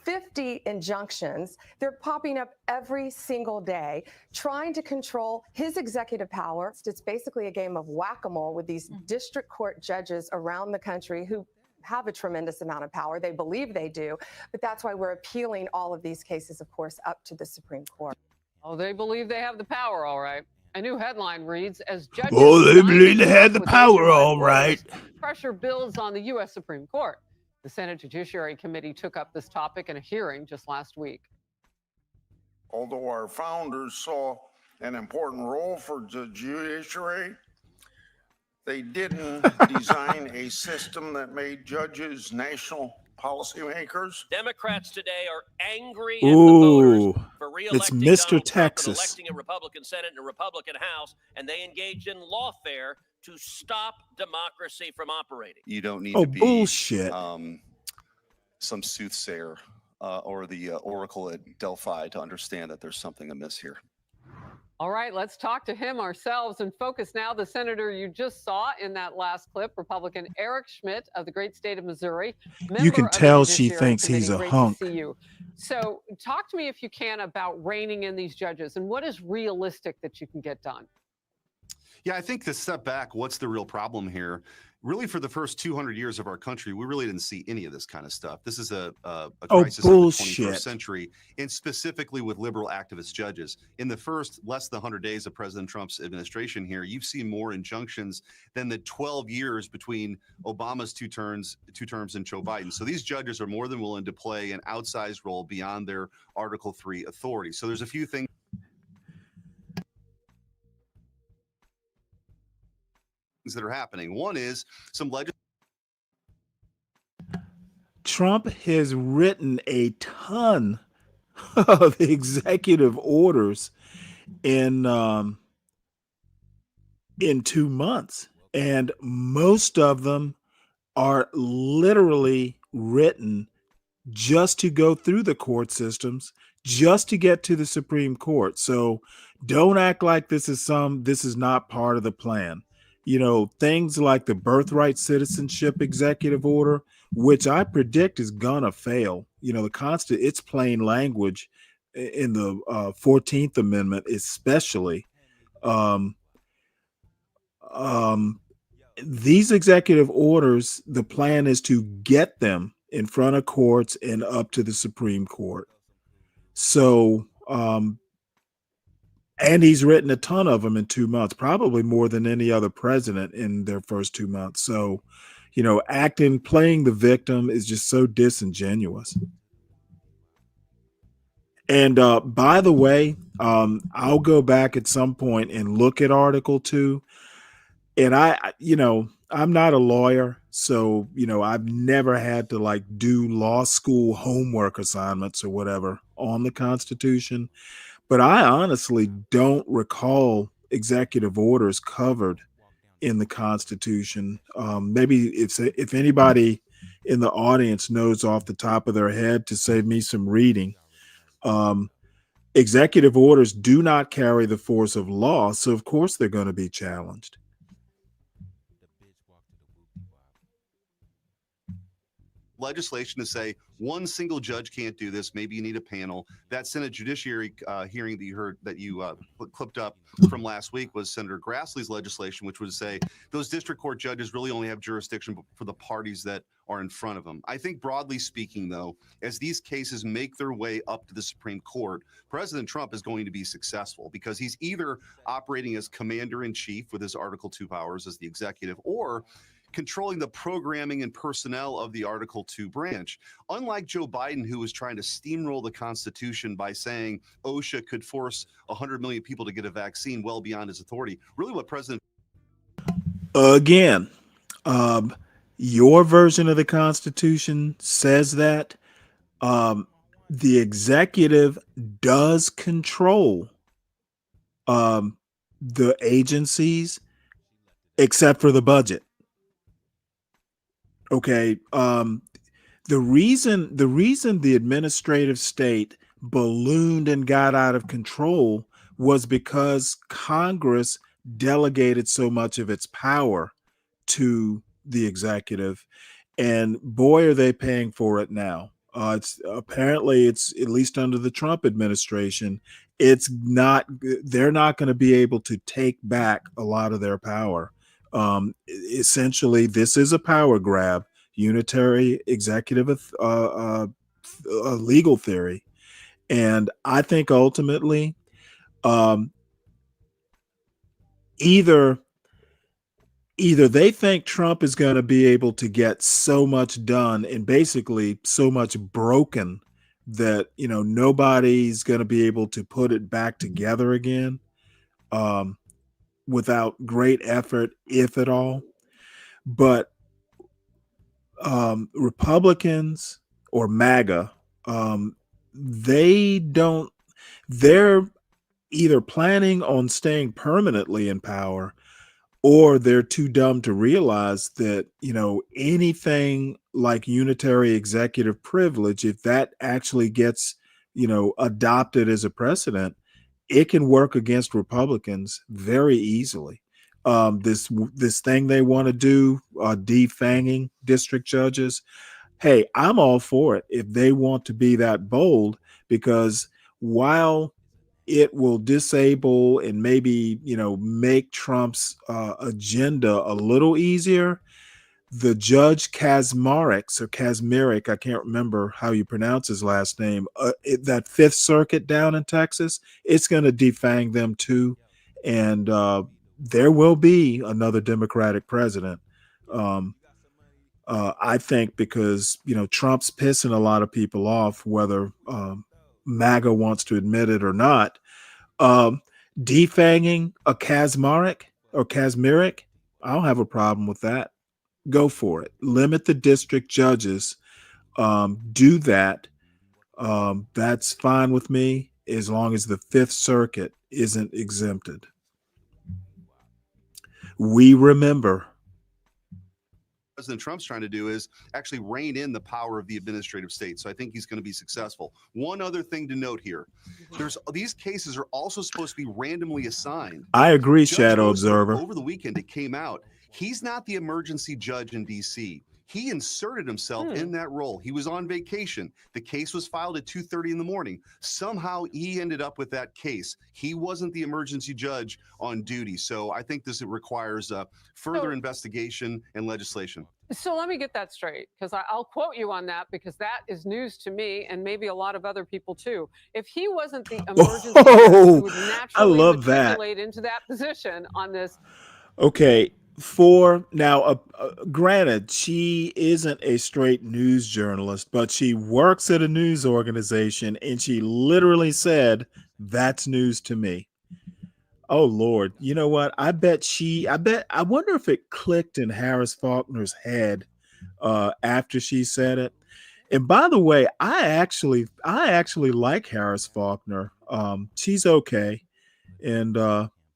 50 injunctions. They're popping up every single day, trying to control his executive power. It's basically a game of whack-a-mole with these district court judges around the country who have a tremendous amount of power. They believe they do, but that's why we're appealing all of these cases, of course, up to the Supreme Court. Oh, they believe they have the power, all right. A new headline reads, as judges Oh, they sign believe they to had work the with power, Asian-led all right. lawyers, pressure builds on the U.S. Supreme Court. The Senate Judiciary Committee took up this topic in a hearing just last week. Although our founders saw an important role for the judiciary, they didn't design a system that made judges national policymakers. Democrats today are angry at the Ooh, voters for it's re-electing Mr. Donald Trump and Texas. electing a Republican Senate and a Republican House, and they engaged in lawfare to stop democracy from operating. You don't need Oh, to be bullshit. some soothsayer or the oracle at Delphi to understand that there's something amiss here. All right, let's talk to him ourselves and focus now. The senator you just saw in that last clip, Republican Eric Schmidt of the great state of Missouri. You can member of the tell she Judiciary thinks he's Committee. a Great hunk. to see you. So talk to me, if you can, about reining in these judges and what is realistic that you can get done. Yeah, I think to step back, what's the real problem here? Really, for the first 200 years of our country, we really didn't see any of this kind of stuff. This is a crisis of the 21st century, and specifically with liberal activist judges. In the first less than 100 days of President Trump's administration here, you've seen more injunctions than the 12 years between Obama's two terms and Joe Biden. So these judges are more than willing to play an outsized role beyond their Article III authority. So there's a few things that are happening. One is some Trump has written a ton of executive orders in 2 months, and most of them are literally written just to go through the court systems, just to get to the Supreme Court. So don't act like this is not part of the plan. You know, things like the birthright citizenship executive order, which I predict is gonna fail. You know, it's plain language in the 14th Amendment, especially. These executive orders, the plan is to get them in front of courts and up to the Supreme Court. So, and he's written a ton of them in 2 months, probably more than any other president in their first 2 months. So, you know, playing the victim is just so disingenuous. And by the way, I'll go back at some point and look at Article 2. And I'm not a lawyer, so, I've never had to like do law school homework assignments or whatever on the Constitution. But I honestly don't recall executive orders covered in the Constitution. Maybe if anybody in the audience knows off the top of their head to save me some reading. Executive orders do not carry the force of law, so of course they're going to be challenged. Legislation to say one single judge can't do this. Maybe you need a panel. That Senate Judiciary hearing that you heard, that you clipped up from last week, was Senator Grassley's legislation, which would say those district court judges really only have jurisdiction for the parties that are in front of them. I think broadly speaking, though, as these cases make their way up to the Supreme Court, President Trump is going to be successful because he's either operating as commander in chief with his Article 2 powers as the executive, or controlling the programming and personnel of the Article 2 branch. Unlike Joe Biden, who was trying to steamroll the Constitution by saying OSHA could force 100 million people to get a vaccine well beyond his authority, really what President... Again, your version of the Constitution says that the executive does control the agencies except for the budget. Okay. The reason the administrative state ballooned and got out of control was because Congress delegated so much of its power to the executive, and boy, are they paying for it now. It's at least under the Trump administration, they're not going to be able to take back a lot of their power. Essentially, this is a power grab, unitary executive legal theory. And I think ultimately, either they think Trump is going to be able to get so much done and basically so much broken that, you know, nobody's going to be able to put it back together again without great effort, if at all. But Republicans or MAGA, they're either planning on staying permanently in power, or they're too dumb to realize that, you know, anything like unitary executive privilege, if that actually gets, you know, adopted as a precedent, it can work against Republicans very easily. This thing they want to do, defanging district judges. Hey, I'm all for it if they want to be that bold, because while it will disable and maybe, you know, make Trump's agenda a little easier, the Judge Kazmarek, I can't remember how you pronounce his last name, that Fifth Circuit down in Texas, it's going to defang them too. And there will be another Democratic president. I think because, you know, Trump's pissing a lot of people off, whether MAGA wants to admit it or not. Defanging a Kazmarek, I don't have a problem with that. Go for it. Limit the district judges. Do that. That's fine with me, as long as the Fifth Circuit isn't exempted. We remember. President Trump's trying to do is actually rein in the power of the administrative state. So I think he's going to be successful. One other thing to note here, these cases are also supposed to be randomly assigned. I agree, Judge Shadow Ossoff, Observer. Over the weekend, it came out. He's not the emergency judge in D.C. He inserted himself in that role. He was on vacation. The case was filed at 2:30 in the morning. Somehow he ended up with that case. He wasn't the emergency judge on duty. So I think this requires further investigation and legislation. So let me get that straight, because I'll quote you on that, because that is news to me and maybe a lot of other people too. If he wasn't the emergency judge who would naturally matriculate into that position on this. Okay. Granted, she isn't a straight news journalist, but she works at a news organization, and she literally said, "That's news to me." Oh Lord, you know what? I wonder if it clicked in Harris Faulkner's head after she said it. And by the way, I actually like Harris Faulkner. She's okay, and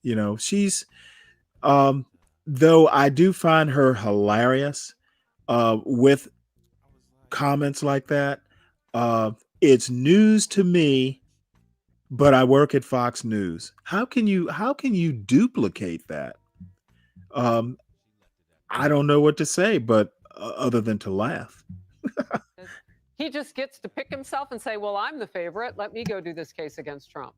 you know, she's though I do find her hilarious with comments like that. It's news to me, but I work at Fox News. How can you duplicate that? I don't know what to say, but other than to laugh. He just gets to pick himself and say, well, I'm the favorite. Let me go do this case against Trump.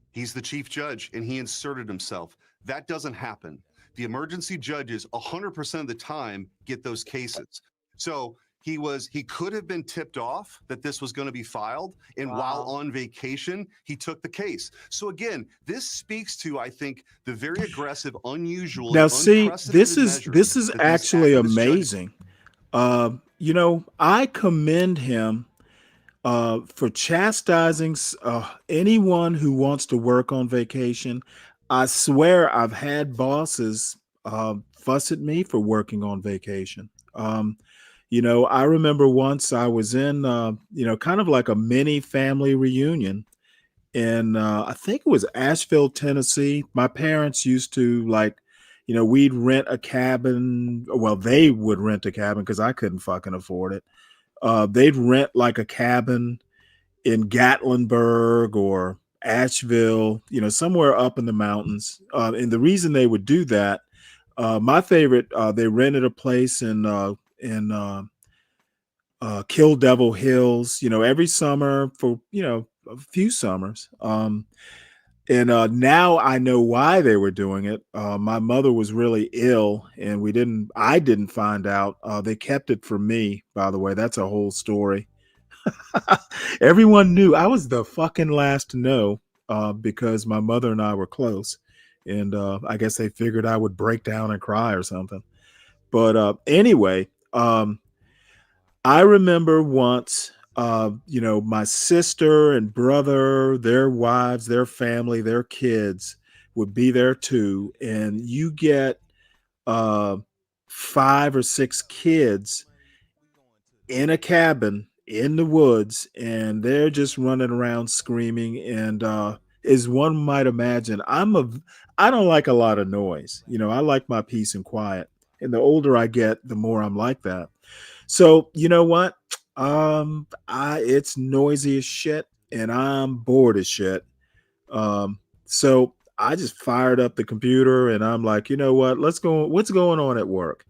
He's the chief judge, and he inserted himself. That doesn't happen. The emergency judges 100% of the time get those cases. So he could have been tipped off that this was going to be filed, and while on vacation, he took the case. So again, this speaks to, I think, the very aggressive, unusual. Now, see, this is actually amazing. You know, I commend him for chastising anyone who wants to work on vacation. I swear I've had bosses fuss at me for working on vacation. You know, I remember once I was in, you know, kind of like a mini family reunion in, I think it was Asheville, Tennessee. My parents used to, like, you know, we'd rent a cabin. Well, they would rent a cabin because I couldn't fucking afford it. They'd rent like a cabin in Gatlinburg or Asheville, you know, somewhere up in the mountains. And the reason they would do that, my favorite, they rented a place in Kill Devil Hills, you know, every summer for, you know, a few summers. And now I know why they were doing it. My mother was really ill, and I didn't find out. They kept it from me, by the way. That's a whole story. Everyone knew. I was the fucking last to know because my mother and I were close. And I guess they figured I would break down and cry or something. But anyway, I remember once, my sister and brother, their wives, their family, their kids would be there too. And you get 5 or 6 kids in a cabin in the woods, and they're just running around screaming. And as one might imagine, I don't like a lot of noise. I like my peace and quiet. And the older I get, the more I'm like that. So you know what? It's noisy as shit, and I'm bored as shit. So I just fired up the computer, and I'm like, you know what? Let's go. What's going on at work?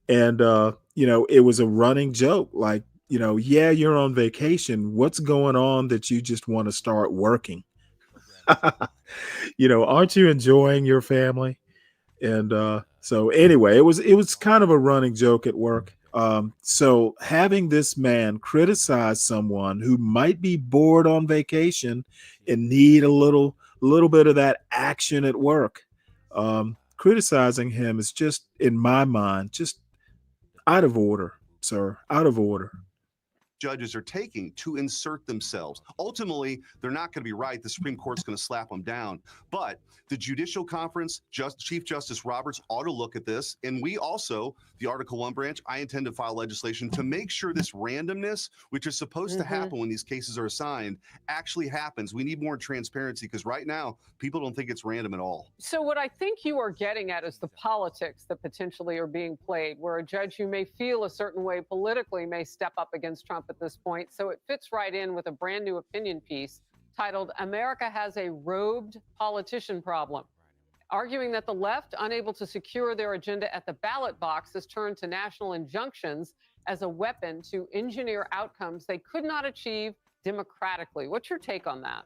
And it was a running joke, like, yeah, you're on vacation. What's going on that you just want to start working? Aren't you enjoying your family? And so anyway, it was kind of a running joke at work. So having this man criticize someone who might be bored on vacation and need a little bit of that action at work, criticizing him is just, in my mind, just out of order, sir, out of order. Judges are taking to insert themselves. Ultimately, they're not going to be right. The Supreme Court's going to slap them down. But the Judicial Conference, Chief Justice Roberts ought to look at this. And we also, the Article 1 branch, I intend to file legislation to make sure this randomness, which is supposed to happen when these cases are assigned, actually happens. We need more transparency because right now, people don't think it's random at all. So what I think you are getting at is the politics that potentially are being played, where a judge who may feel a certain way politically may step up against Trump at this point. So it fits right in with a brand new opinion piece titled "America Has a Robed Politician Problem," arguing that the left, unable to secure their agenda at the ballot box, has turned to national injunctions as a weapon to engineer outcomes they could not achieve democratically. What's your take on that?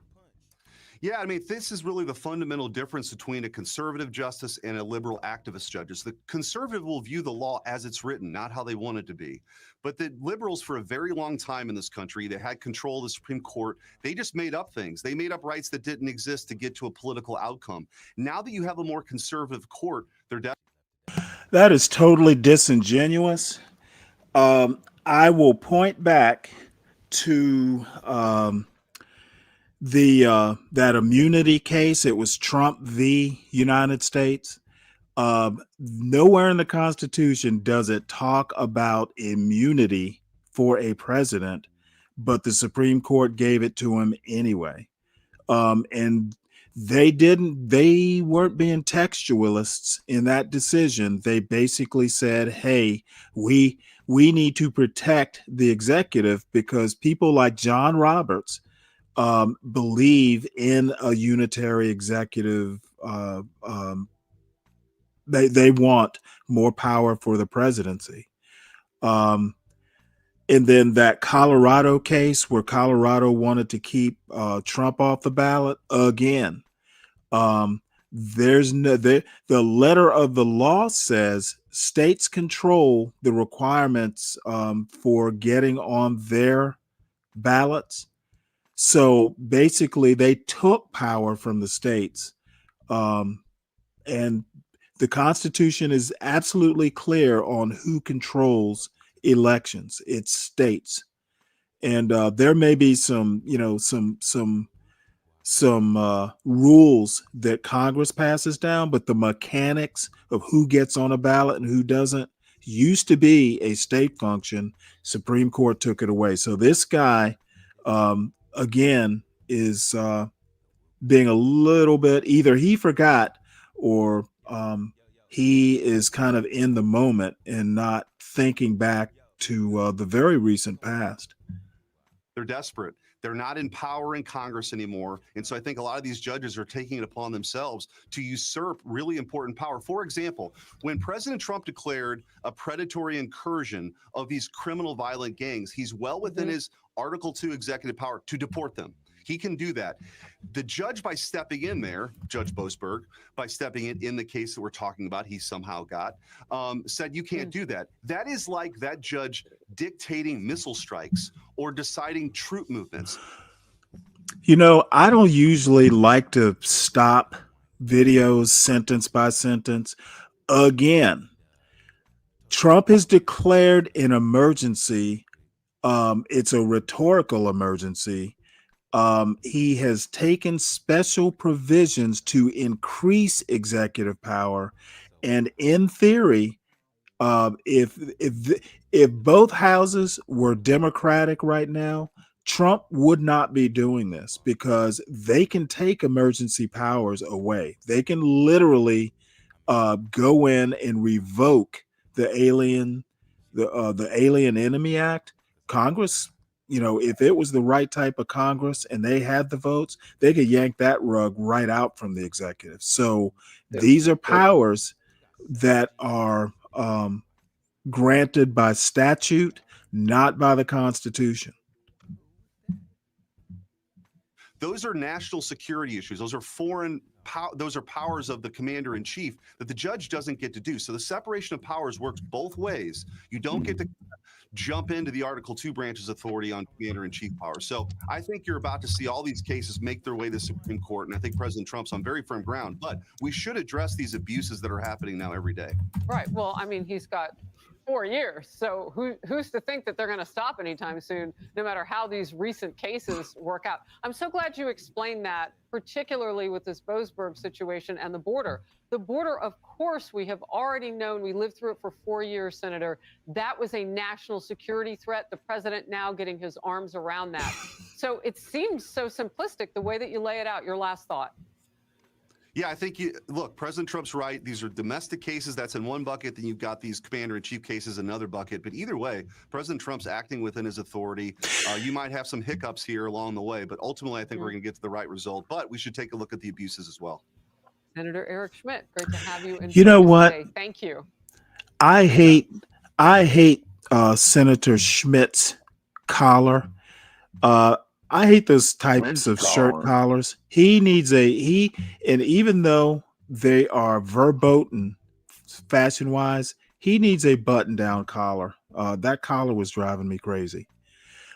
Yeah, I mean, this is really the fundamental difference between a conservative justice and a liberal activist judge. The conservative will view the law as it's written, not how they want it to be. But the liberals, for a very long time in this country, they had control of the Supreme Court. They just made up things. They made up rights that didn't exist to get to a political outcome. Now that you have a more conservative court, they're That is totally disingenuous. I will point back to that immunity case. It was Trump v. United States. Nowhere in the Constitution does it talk about immunity for a president, but the Supreme Court gave it to him anyway. And they weren't being textualists in that decision. They basically said, hey, we need to protect the executive because people like John Roberts believe in a unitary executive. They want more power for the presidency. And then that Colorado case where Colorado wanted to keep Trump off the ballot again. The letter of the law says states control the requirements for getting on their ballots. So basically, they took power from the states, and the Constitution is absolutely clear on who controls elections. It's states, and there may be some rules that Congress passes down, but the mechanics of who gets on a ballot and who doesn't used to be a state function. Supreme Court took it away. So this guy, again, is being a little bit, either he forgot or he is kind of in the moment and not thinking back to the very recent past. They're desperate. They're not in power in Congress anymore. And so I think a lot of these judges are taking it upon themselves to usurp really important power. For example, when President Trump declared a predatory incursion of these criminal violent gangs, he's well within his Article 2 executive power to deport them. He can do that. The judge, by stepping in there, Judge Boasberg, by stepping in the case that we're talking about, he somehow got, said you can't do that. That is like that judge dictating missile strikes or deciding troop movements. You know, I don't usually like to stop videos, sentence by sentence. Again, Trump has declared an emergency. It's a rhetorical emergency. He has taken special provisions to increase executive power, and in theory, if both houses were Democratic right now, Trump would not be doing this because they can take emergency powers away. They can literally go in and revoke the Alien Enemy Act. Congress, if it was the right type of Congress and they had the votes, they could yank that rug right out from the executive. So these are powers that are granted by statute, not by the Constitution. Those are national security issues. Those are those are powers of the commander in chief that the judge doesn't get to do. So the separation of powers works both ways. You don't get to jump into the Article 2 branch's authority on commander in chief power. So I think you're about to see all these cases make their way to the Supreme Court. And I think President Trump's on very firm ground. But we should address these abuses that are happening now every day. Right. Well, I mean, he's got 4 years. So who's to think that they're going to stop anytime soon, no matter how these recent cases work out? I'm so glad you explained that, particularly with this Boasberg situation and the border. The border, of course, we have already known. We lived through it for 4 years, Senator. That was a national security threat. The president now getting his arms around that. So it seems so simplistic the way that you lay it out. Your last thought. Yeah, I think look, President Trump's right. These are domestic cases. That's in one bucket. Then you've got these commander-in-chief cases in another bucket. But either way, President Trump's acting within his authority. You might have some hiccups here along the way, but ultimately I think we're going to get to the right result. But we should take a look at the abuses as well. Senator Eric Schmidt, great to have you in. You know what? Today. Thank you. I hate Senator Schmidt's collar. I hate those types of shirt collars. He needs and even though they are verboten fashion wise, he needs a button down collar. That collar was driving me crazy.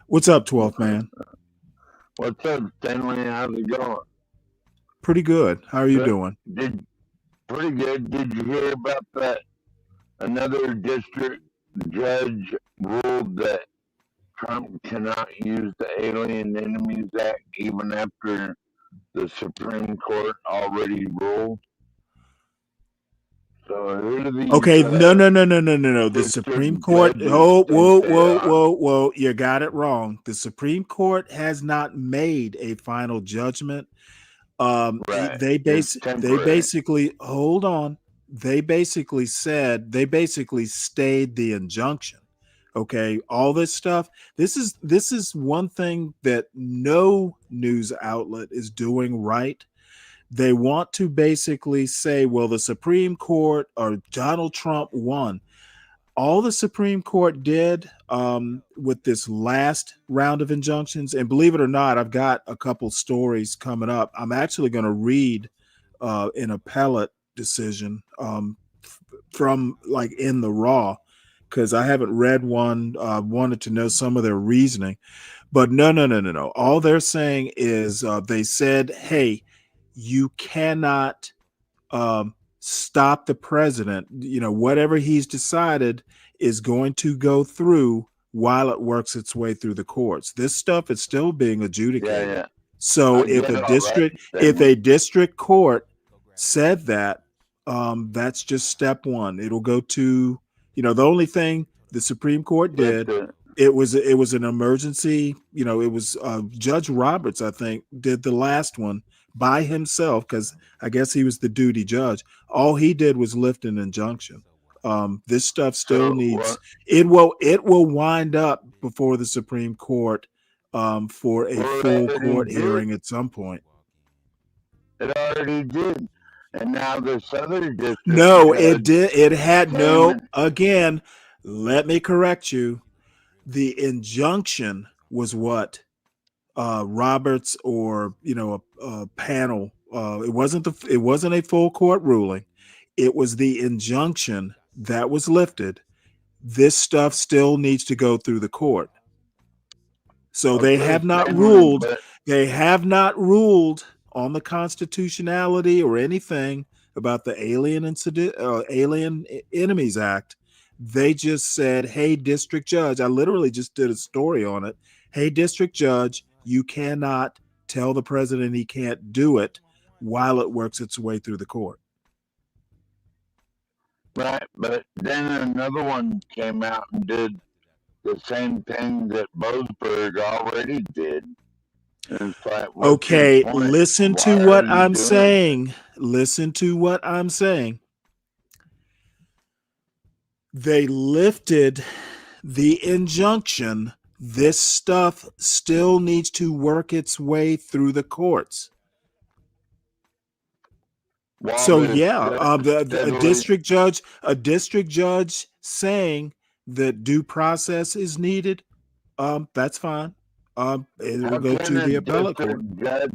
What's up, 12th man? What's up, Stanley? How's it going? Pretty good. How are you doing? Pretty good. Did you hear about that? Another district judge ruled that Trump cannot use the Alien Enemies Act even after the Supreme Court already ruled. So who do these okay, no. The Supreme Court. Whoa. You got it wrong. The Supreme Court has not made a final judgment. Right. They basically hold on. They basically stayed the injunction. Okay, all this stuff. This is one thing that no news outlet is doing right. They want to basically say, well, the Supreme Court or Donald Trump won. All the Supreme Court did with this last round of injunctions, and believe it or not, I've got a couple stories coming up. I'm actually going to read an appellate decision from like in the raw, because I haven't read one. Wanted to know some of their reasoning, but no. All they're saying is they said, hey, you cannot stop the president. Whatever he's decided is going to go through while it works its way through the courts. This stuff is still being adjudicated. Yeah. So if a district court said that, that's just step one. It'll go to, the only thing the Supreme Court did, it was an emergency. It was Judge Roberts, I think, did the last one by himself because I guess he was the duty judge. All he did was lift an injunction. This stuff still needs. It will wind up before the Supreme Court for a full court hearing at some point. It already did. And now this other district. No, it did. It had no. Again, let me correct you. The injunction was what Roberts or a panel. It wasn't a full court ruling. It was the injunction that was lifted. This stuff still needs to go through the court. So they have not ruled. They have not ruled on the constitutionality or anything about the Alien Enemies Act. They just said, hey, district judge, I literally just did a story on it. Hey, district judge, you cannot tell the president he can't do it while it works its way through the court. Right, but then another one came out and did the same thing that Boasberg already did. And it's like, what's your Okay, point? listen Why to are what you I'm doing it? saying. Listen to what I'm saying. They lifted the injunction. This stuff still needs to work its way through the courts. While So they're yeah, a steadily district judge saying that due process is needed. That's fine. It will How go can to a the appellate court. district judge?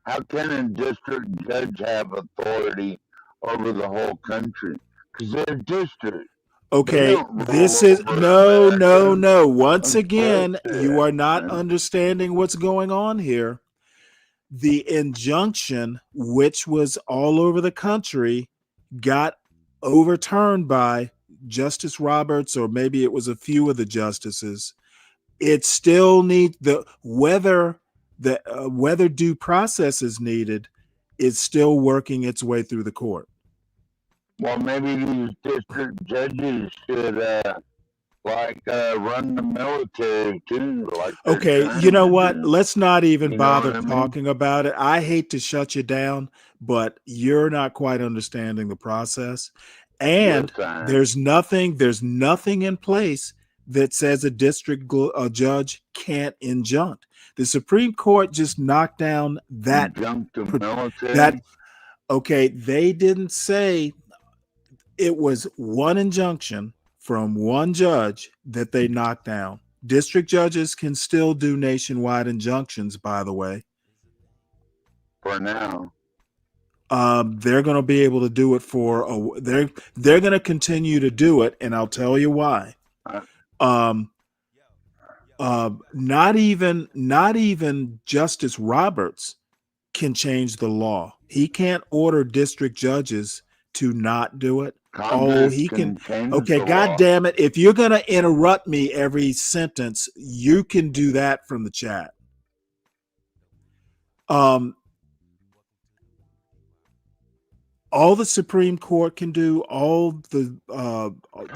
How can a district judge have authority over the whole country? Because they're district. They Okay, don't this rule is over no. America. Once Of course again, they you are not are. understanding what's going on here. The injunction, which was all over the country, got overturned by Justice Roberts, or maybe it was a few of the justices. It still needs whether due process is needed is still working its way through the court. Well, maybe these district judges should run the military too. Like Okay, trying you know to what? do. Let's not even You know bother what I mean? talking about it. I hate to shut you down, but you're not quite understanding the process. And Yes, I am. there's nothing in place that says a judge can't injunct. The Supreme Court just knocked down that. Injunct the military. That okay, they didn't say it was one injunction from one judge that they knocked down. District judges can still do nationwide injunctions, by the way. For now. They're going to be able to do it they're going to continue to do it, and I'll tell you why. Not even Justice Roberts can change the law. He can't order district judges to not do it. Congress He can. change Okay, the God law. damn it. If you're going to interrupt me every sentence, you can do that from the chat. All the Supreme Court can do, all the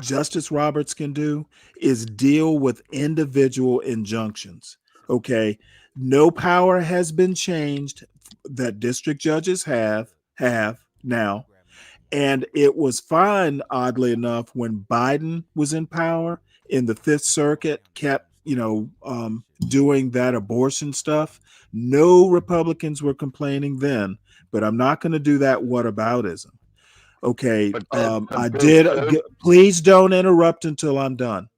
Justice Roberts can do is deal with individual injunctions. Okay, no power has been changed that district judges have now. And it was fine, oddly enough, when Biden was in power and the Fifth Circuit kept, doing that abortion stuff. No Republicans were complaining then, but I'm not going to do that whataboutism. Okay, please don't interrupt until I'm done.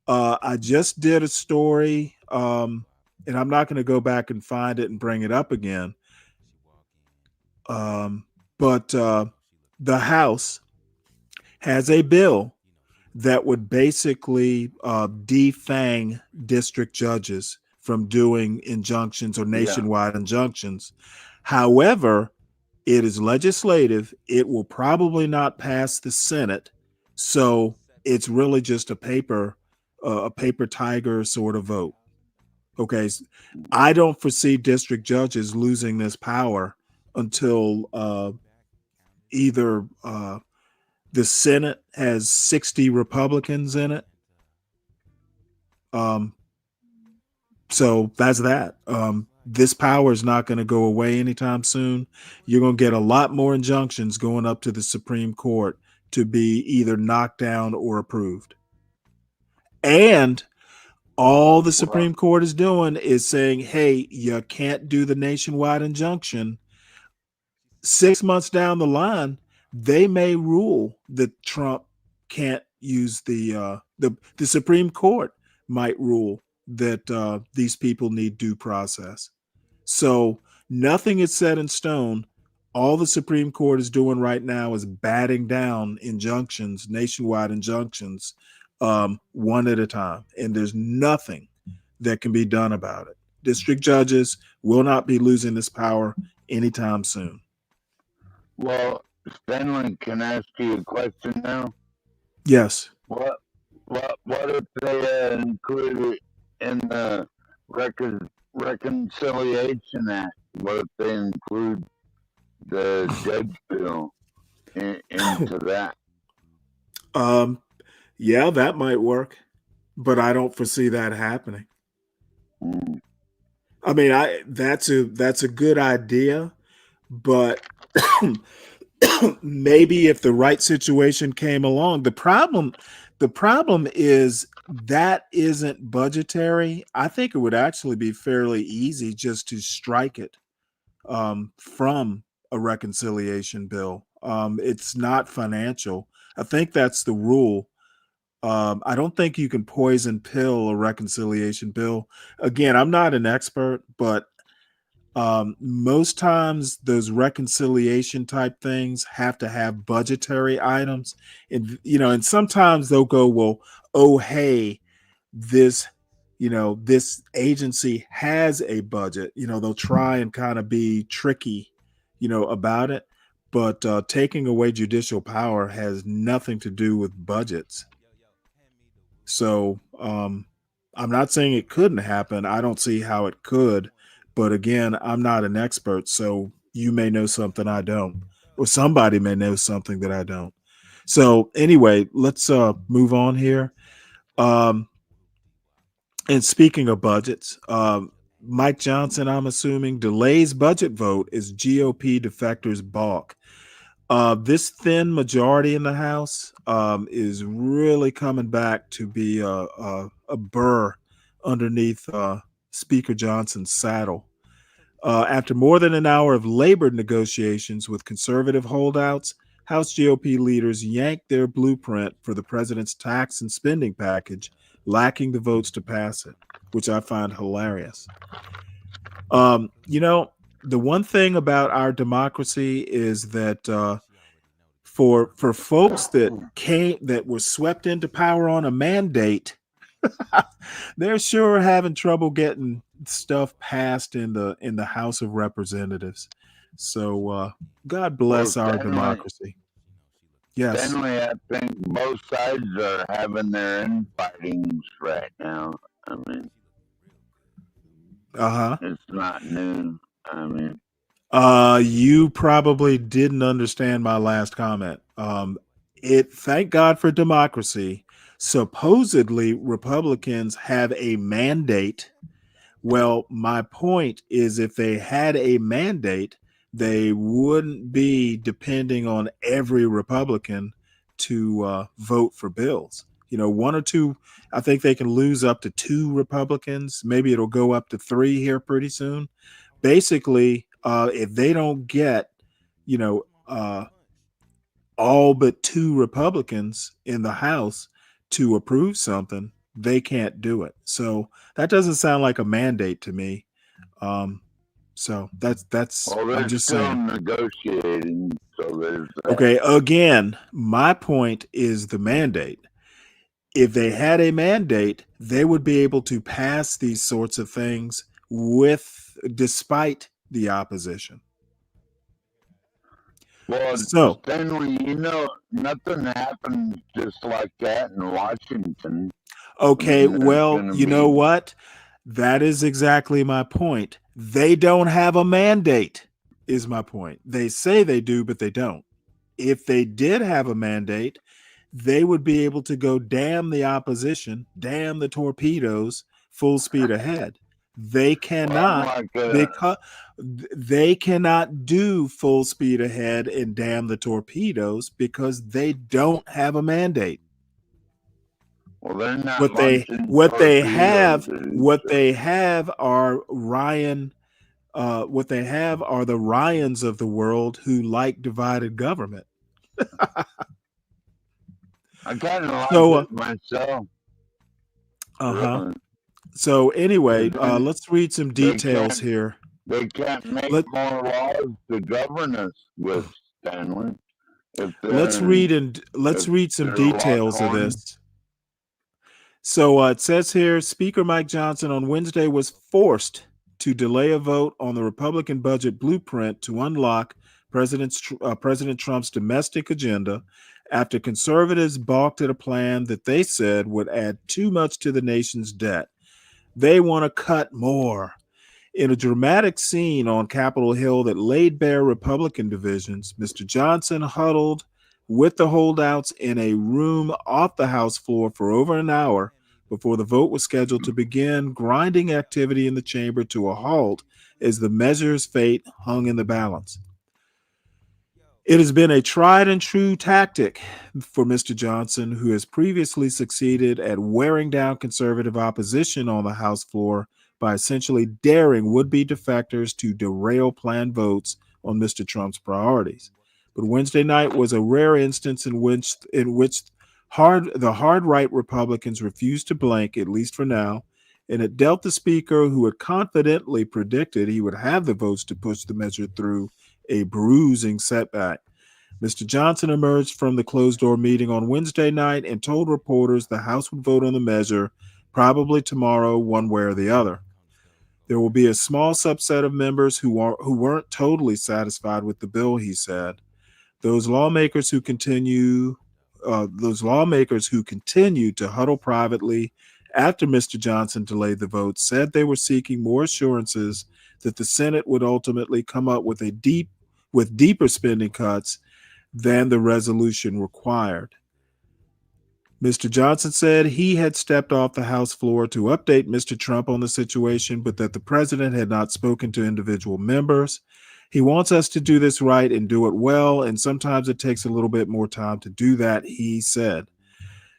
I just did a story, and I'm not going to go back and find it and bring it up again. But the House has a bill that would basically defang district judges from doing injunctions or nationwide injunctions. However, it is legislative. It will probably not pass the Senate. So it's really just a paper tiger sort of vote. Okay. I don't foresee district judges losing this power until either the Senate has 60 Republicans in it. So that's that. This power is not going to go away anytime soon. You're going to get a lot more injunctions going up to the Supreme Court to be either knocked down or approved. And all the Supreme Court is doing is saying, hey, you can't do the nationwide injunction. 6 months down the line, they may rule that Trump can't use the Supreme Court might rule that these people need due process. So nothing is set in stone. All the Supreme Court is doing right now is batting down injunctions, nationwide injunctions, one at a time. And there's nothing that can be done about it. District judges will not be losing this power anytime soon. Well, Stanley, can I ask you a question now? Yes. What if they include it in the Reconciliation Act? What if they include the judge bill into that? Yeah, that might work, but I don't foresee that happening. I mean, that's a good idea, but maybe if the right situation came along. The problem is that isn't budgetary. I think it would actually be fairly easy just to strike it from a reconciliation bill. It's not financial. I think that's the rule. I don't think you can poison pill a reconciliation bill. Again, I'm not an expert, but most times those reconciliation type things have to have budgetary items, and sometimes they'll go, well, oh hey, this this agency has a budget. They'll try and kind of be tricky about it, but taking away judicial power has nothing to do with budgets. So I'm not saying it couldn't happen. I don't see how it could. But again, I'm not an expert. So you may know something I don't, or somebody may know something that I don't. So anyway, let's move on here. And speaking of budgets, Mike Johnson, I'm assuming, delays budget vote as GOP defectors balk. This thin majority in the House is really coming back to be a burr underneath Speaker Johnson's saddle. After more than an hour of labored negotiations with conservative holdouts, House GOP leaders yanked their blueprint for the president's tax and spending package, lacking the votes to pass it, which I find hilarious. The one thing about our democracy is that for folks that were swept into power on a mandate, they're sure having trouble getting stuff passed in the House of Representatives. So God bless our democracy. Yes. Stanley, I think both sides are having their infightings right now. I mean, it's not new. I mean, you probably didn't understand my last comment. Thank God for democracy. Supposedly Republicans have a mandate. Well, my point is, if they had a mandate, they wouldn't be depending on every Republican to vote for bills. One or two, I think they can lose up to 2 Republicans. Maybe it'll go up to 3 here pretty soon. Basically, if they don't get, all but 2 Republicans in the House to approve something, they can't do it. So that doesn't sound like a mandate to me. So that's well, I'm just saying. Negotiating, so there's that. Okay, again, my point is the mandate. If they had a mandate, they would be able to pass these sorts of things despite the opposition. Well, so Stanley, nothing happens just like that in Washington. Okay, well, you know what? That is exactly my point. They don't have a mandate, is my point. They say they do, but they don't. If they did have a mandate, they would be able to go damn the opposition, damn the torpedoes, full speed ahead. They cannot, because they cannot do full speed ahead and damn the torpedoes because they don't have a mandate. Well, they're not what they have are the Ryans of the world who like divided government. I kind of like it myself. Really. So anyway, let's read some details here. They can't make more laws to govern us with, Stanley. Let's read some details of this. So it says here, Speaker Mike Johnson on Wednesday was forced to delay a vote on the Republican budget blueprint to unlock President Trump's domestic agenda after conservatives balked at a plan that they said would add too much to the nation's debt. They want to cut more. In a dramatic scene on Capitol Hill that laid bare Republican divisions, Mr. Johnson huddled with the holdouts in a room off the House floor for over an hour before the vote was scheduled to begin, grinding activity in the chamber to a halt as the measure's fate hung in the balance. It has been a tried and true tactic for Mr. Johnson, who has previously succeeded at wearing down conservative opposition on the House floor by essentially daring would-be defectors to derail planned votes on Mr. Trump's priorities. But Wednesday night was a rare instance in which the hard right Republicans refused to blink, at least for now, and it dealt the speaker, who had confidently predicted he would have the votes to push the measure through, a bruising setback. Mr. Johnson emerged from the closed-door meeting on Wednesday night and told reporters the House would vote on the measure probably tomorrow, one way or the other. There will be a small subset of members who weren't totally satisfied with the bill, he said. Those lawmakers who continue to huddle privately after Mr. Johnson delayed the vote said they were seeking more assurances that the Senate would ultimately come up with deeper spending cuts than the resolution required. Mr. Johnson said he had stepped off the House floor to update Mr. Trump on the situation, but that the president had not spoken to individual members. He wants us to do this right and do it well, and sometimes it takes a little bit more time to do that, he said.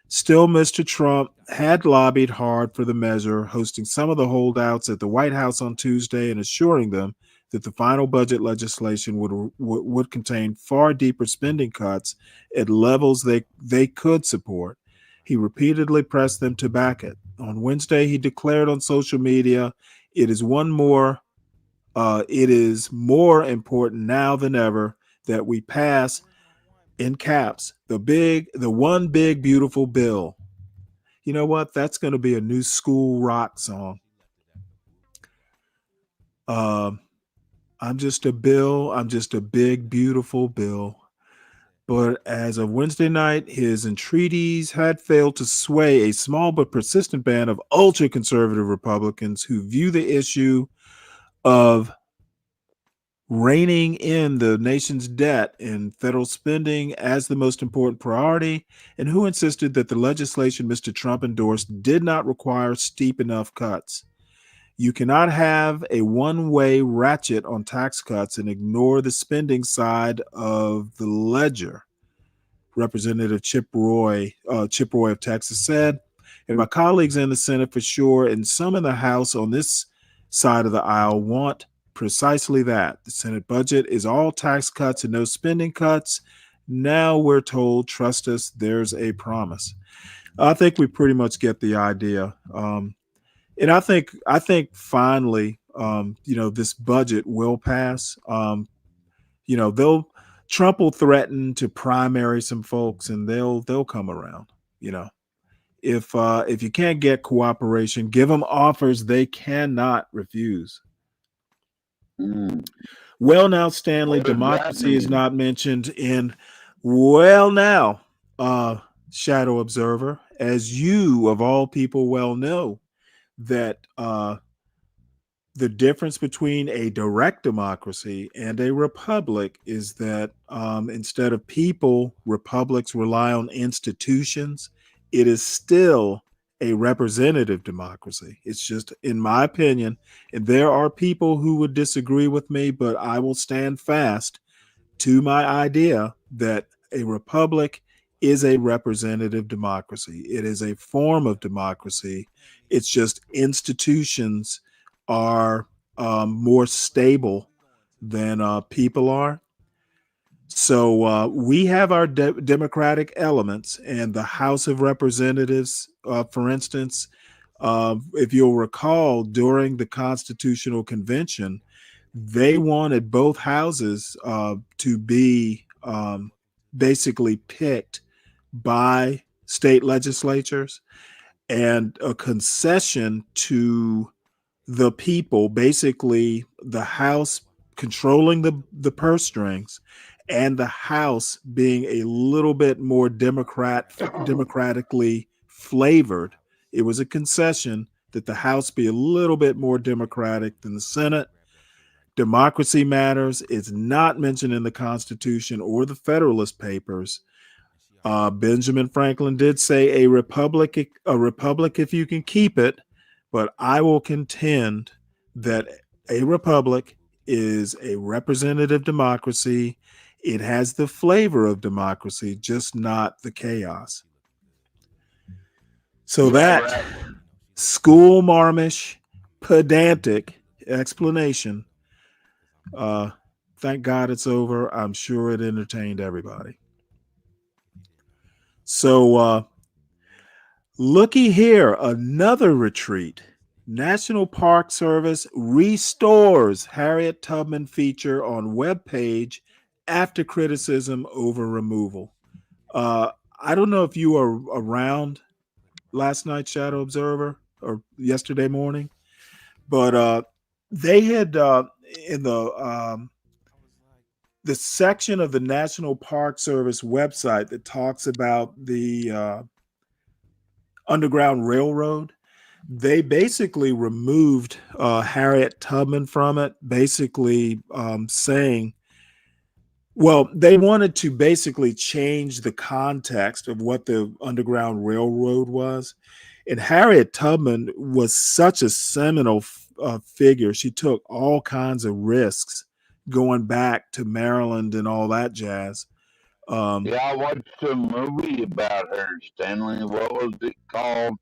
Still, Mr. Trump had lobbied hard for the measure, hosting some of the holdouts at the White House on Tuesday and assuring them that the final budget legislation would contain far deeper spending cuts at levels they could support. He repeatedly pressed them to back it. On Wednesday, he declared on social media, it is more important now than ever that we pass, in caps, the one big beautiful bill. You know what? That's going to be a new school rock song. I'm just a bill. I'm just a big beautiful bill. But as of Wednesday night, his entreaties had failed to sway a small but persistent band of ultra-conservative Republicans who view the issue of reining in the nation's debt and federal spending as the most important priority, and who insisted that the legislation Mr. Trump endorsed did not require steep enough cuts. You cannot have a one-way ratchet on tax cuts and ignore the spending side of the ledger, Representative Chip Roy of Texas said. And my colleagues in the Senate for sure, and some in the House on this side of the aisle, want precisely that. The Senate budget is all tax cuts and no spending cuts. Now we're told, trust us, there's a promise. I think we pretty much get the idea. And I think finally, this budget will pass. Trump will threaten to primary some folks, and they'll come around. If you can't get cooperation, give them offers they cannot refuse. Well, now, Stanley, democracy is not mentioned in Shadow Observer, as you of all people well know, that the difference between a direct democracy and a republic is that instead of people, republics rely on institutions. It is still a representative democracy. It's just, in my opinion, and there are people who would disagree with me, but I will stand fast to my idea that a republic is a representative democracy. It is a form of democracy. It's just institutions are more stable than people are. So we have our democratic elements, and the House of Representatives, for instance, if you'll recall, during the Constitutional Convention, they wanted both houses to be basically picked by state legislatures, and a concession to the people, basically the House controlling the purse strings, and the House being a little bit more democratically flavored. It was a concession that the House be a little bit more democratic than the Senate. Democracy matters. It's not mentioned in the Constitution or the Federalist Papers. Benjamin Franklin did say a republic if you can keep it, but I will contend that a republic is a representative democracy. It has the flavor of democracy, just not the chaos. So that school marmish, pedantic explanation, thank God it's over. I'm sure it entertained everybody. So looky here, another retreat. National Park Service restores Harriet Tubman feature on webpage after criticism over removal. I don't know if you were around last night, Shadow Observer, or yesterday morning, but they had in the section of the National Park Service website that talks about the Underground Railroad, they basically removed Harriet Tubman from it, basically saying, well, they wanted to basically change the context of what the Underground Railroad was. And Harriet Tubman was such a seminal figure. She took all kinds of risks going back to Maryland and all that jazz. Yeah, I watched a movie about her, Stanley. What was it called?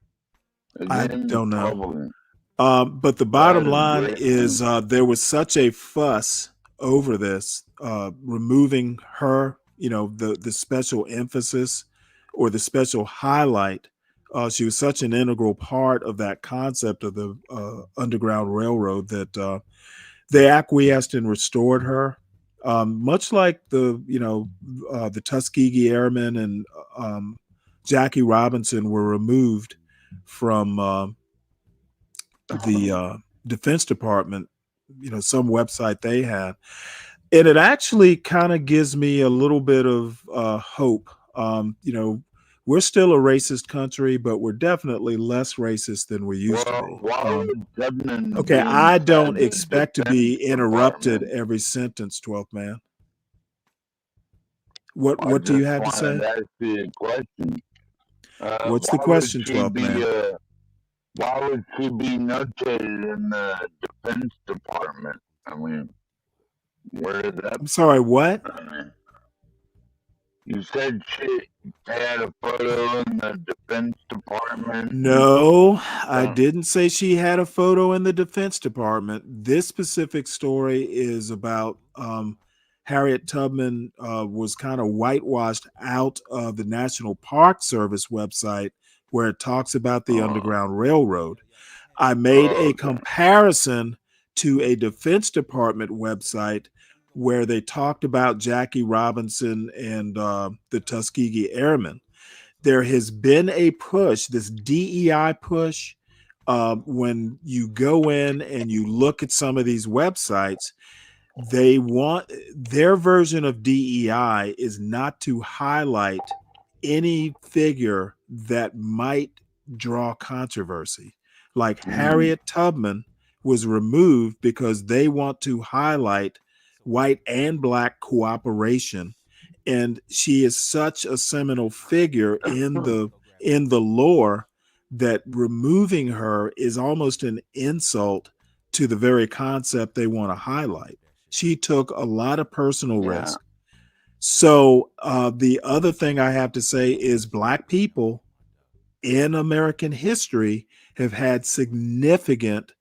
I Again, don't know. Trouble. But the bottom That is line great is there was such a fuss over this, removing her, the special emphasis or the special highlight. She was such an integral part of that concept of the Underground Railroad that they acquiesced and restored her. Much like the Tuskegee Airmen and Jackie Robinson were removed from the Defense Department, some website they had. And it actually kind of gives me a little bit of hope. We're still a racist country, but we're definitely less racist than we used to be. Okay, I don't expect to be interrupted every sentence, 12th man. What do you have to say? Ask you a question. What's the question, 12th man? Why would she be notated in the Defense Department? I mean, where is that? I'm sorry, what? You said she had a photo in the Defense Department. No, I didn't say she had a photo in the Defense Department. This specific story is about Harriet Tubman was kind of whitewashed out of the National Park Service website where it talks about the Underground Railroad. I made a comparison to a Defense Department website where they talked about Jackie Robinson and the Tuskegee Airmen. There has been a push, this DEI push. When you go in and you look at some of these websites, they want their version of DEI is not to highlight any figure that might draw controversy. Like Harriet Tubman was removed because they want to highlight white and black cooperation, and she is such a seminal figure in the lore that removing her is almost an insult to the very concept they want to highlight. She took a lot of personal risk. So the other thing I have to say is black people in American history have had significant,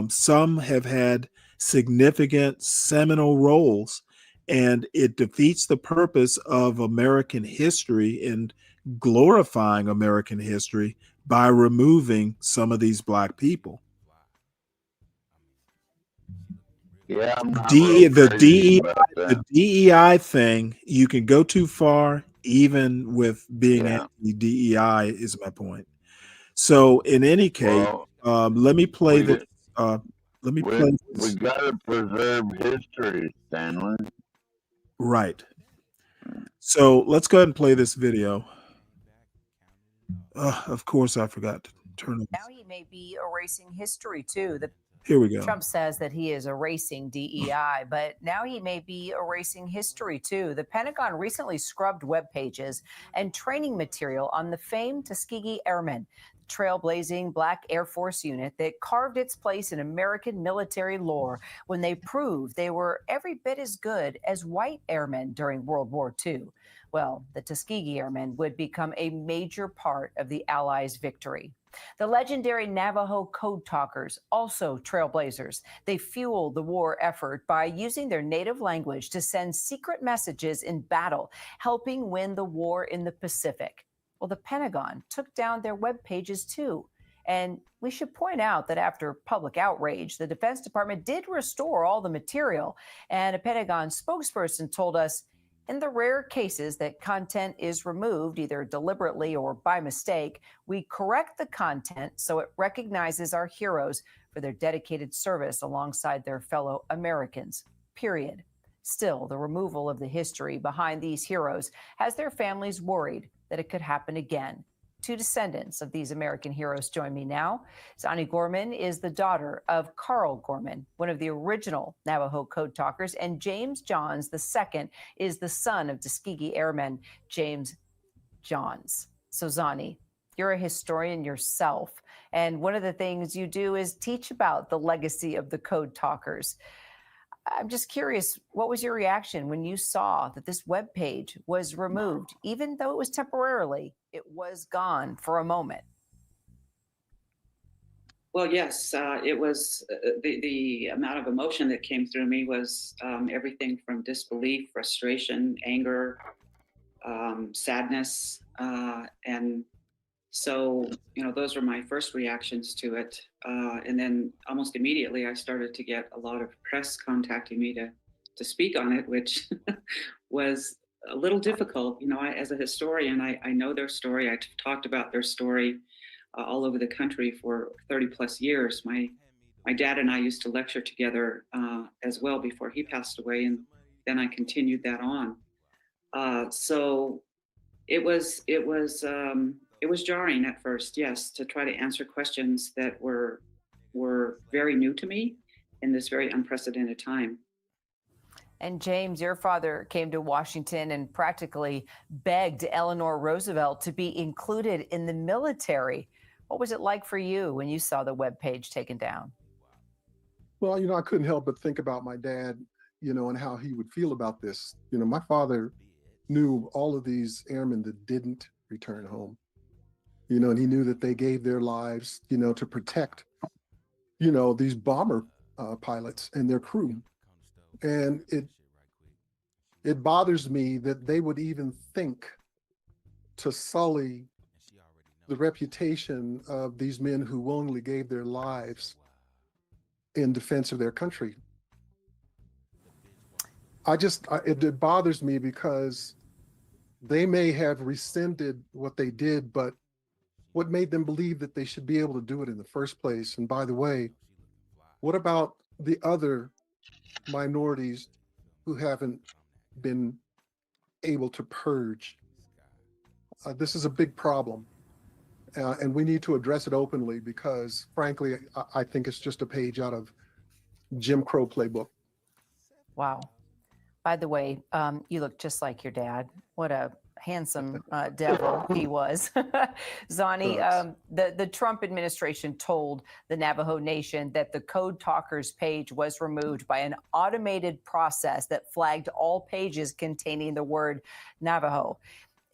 some have had significant seminal roles, and it defeats the purpose of American history and glorifying American history by removing some of these black people. Yeah, the DEI thing, you can go too far even with being anti-DEI is my point. So in any case, let me play this. Let me We, play we this. gotta preserve history, Stanley. Right. So let's go ahead and play this video. Of course, I forgot to turn it. Now he may be erasing history too. Here we go. Trump says that he is erasing DEI, but now he may be erasing history too. The Pentagon recently scrubbed web pages and training material on the famed Tuskegee Airmen, the trailblazing Black Air Force unit that carved its place in American military lore when they proved they were every bit as good as white airmen during World War II. Well, the Tuskegee Airmen would become a major part of the Allies' victory. The legendary Navajo code talkers, also trailblazers. They fueled the war effort by using their native language to send secret messages in battle, helping win the war in the Pacific. Well, the Pentagon took down their web pages too. And we should point out that after public outrage, the Defense Department did restore all the material. And a Pentagon spokesperson told us, in the rare cases that content is removed, either deliberately or by mistake, we correct the content so it recognizes our heroes for their dedicated service alongside their fellow Americans, period. Still, the removal of the history behind these heroes has their families worried that it could happen again. Two descendants of these American heroes join me now. Zani Gorman is the daughter of Carl Gorman, one of the original Navajo code talkers, and James Johns II is the son of Tuskegee Airman James Johns. So Zani, you're a historian yourself, and one of the things you do is teach about the legacy of the code talkers. I'm just curious, what was your reaction when you saw that this webpage was removed, even though it was temporarily, it was gone for a moment? Well, yes, it was the amount of emotion that came through me was everything from disbelief, frustration, anger, sadness, and so, those were my first reactions to it. And then almost immediately, I started to get a lot of press contacting me to speak on it, which was a little difficult. As a historian, I know their story. I talked about their story all over the country for 30 plus years. My dad and I used to lecture together as well before he passed away, and then I continued that on. So it was jarring at first, yes, to try to answer questions that were very new to me in this very unprecedented time. And James, your father came to Washington and practically begged Eleanor Roosevelt to be included in the military. What was it like for you when you saw the webpage taken down? Well, I couldn't help but think about my dad, and how he would feel about this. My father knew all of these airmen that didn't return home. And he knew that they gave their lives, to protect, these bomber pilots and their crew. And it bothers me that they would even think to sully the reputation of these men who willingly gave their lives in defense of their country. It bothers me because they may have rescinded what they did, but what made them believe that they should be able to do it in the first place? And by the way, what about the other minorities who haven't been able to purge? This is a big problem, and we need to address it openly because, frankly, I think it's just a page out of Jim Crow playbook. Wow. By the way, you look just like your dad. What a handsome devil he was. Zani, the Trump administration told the Navajo Nation that the Code Talkers page was removed by an automated process that flagged all pages containing the word Navajo.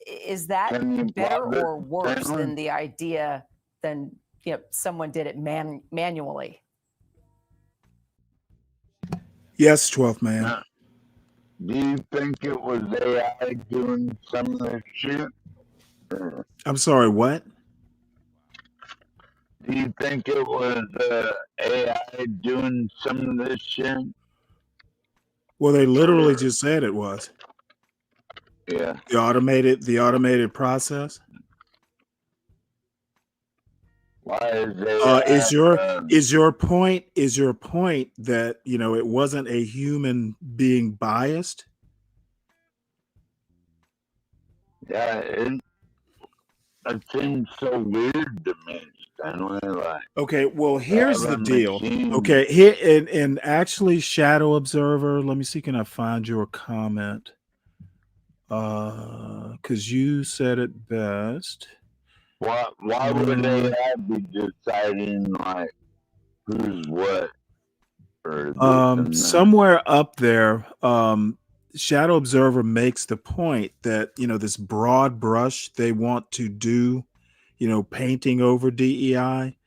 Is that better or worse than the idea than someone did it manually? Yes, 12th man. Do you think it was AI doing some of this shit? I'm sorry, what? Do you think it was AI doing some of this shit? Well, they literally just said it was. Yeah. The automated process. Why is they Is your point that it wasn't a human being biased? yeah, it seems so weird to me, Stanley. Like, Okay, well, they have here's the a deal. machine. Okay, here and actually, Shadow Observer. Let me see. Can I find your comment? Because you said it best. Why would AI be deciding like who's what or this and that? Somewhere up there, Shadow Observer makes the point that this broad brush they want to do, painting over DEI,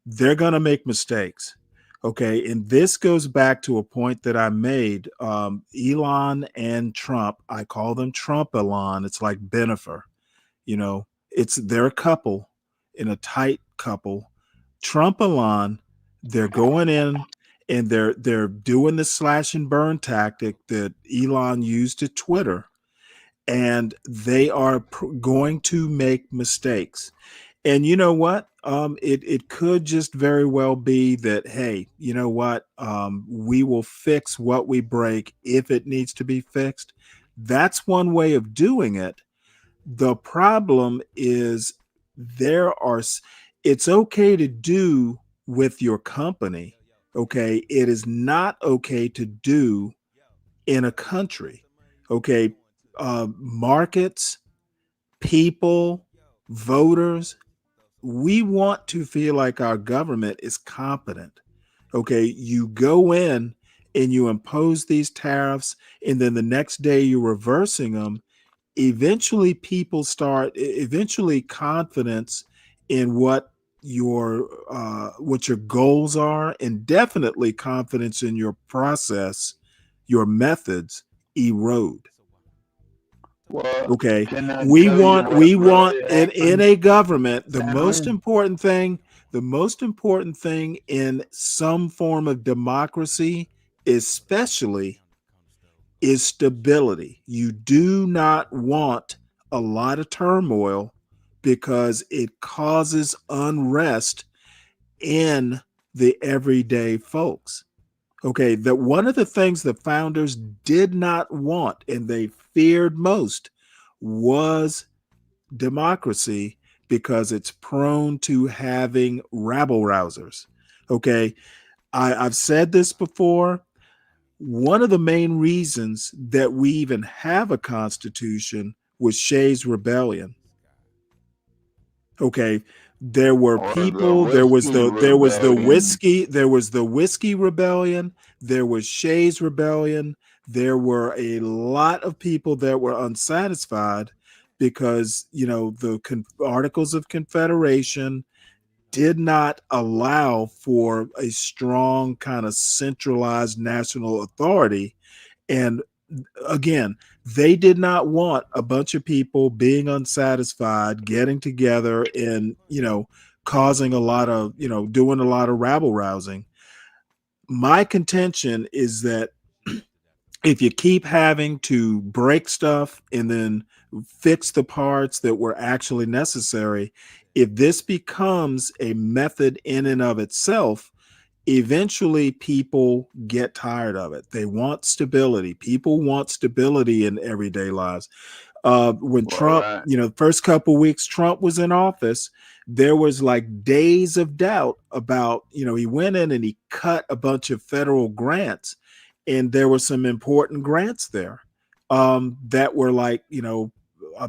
they're gonna make mistakes. Okay, and this goes back to a point that I made. Elon and Trump, I call them Trump Elon. It's like Benifer, it's their couple in a tight couple. Trump Elon, they're going in and they're doing the slash and burn tactic that Elon used to Twitter, and they are going to make mistakes. And you know what? It could just very well be that, hey, you know what? We will fix what we break if it needs to be fixed. That's one way of doing it. The problem is it's okay to do with your company. Okay. It is not okay to do in a country. Okay. Markets, people, voters, we want to feel like our government is competent. Okay. You go in and you impose these tariffs, and then the next day you're reversing them. Eventually eventually confidence in what your goals are, and definitely confidence in your process, your methods, erode. Well, Okay, can I we tell you want what really in happened, a government, the most Stanley? important thing in some form of democracy, especially, is stability. You do not want a lot of turmoil because it causes unrest in the everyday folks. Okay, that one of the things the founders did not want and they feared most was democracy, because it's prone to having rabble rousers. Okay, I've said this before. One of the main reasons that we even have a constitution was Shays' Rebellion. Okay, there were Or the people. whiskey rebellion? There was the whiskey rebellion. There was Shays' Rebellion. There were a lot of people that were unsatisfied because the Articles of Confederation did not allow for a strong kind of centralized national authority. And again, they did not want a bunch of people being unsatisfied, getting together and, causing a lot of, doing a lot of rabble rousing. My contention is that if you keep having to break stuff and then fix the parts that were actually necessary, if this becomes a method in and of itself, eventually people get tired of it. They want stability. People want stability in everyday lives. When Trump, Right. first couple weeks Trump was in office, there was like days of doubt about, he went in and he cut a bunch of federal grants, and there were some important grants there that were like,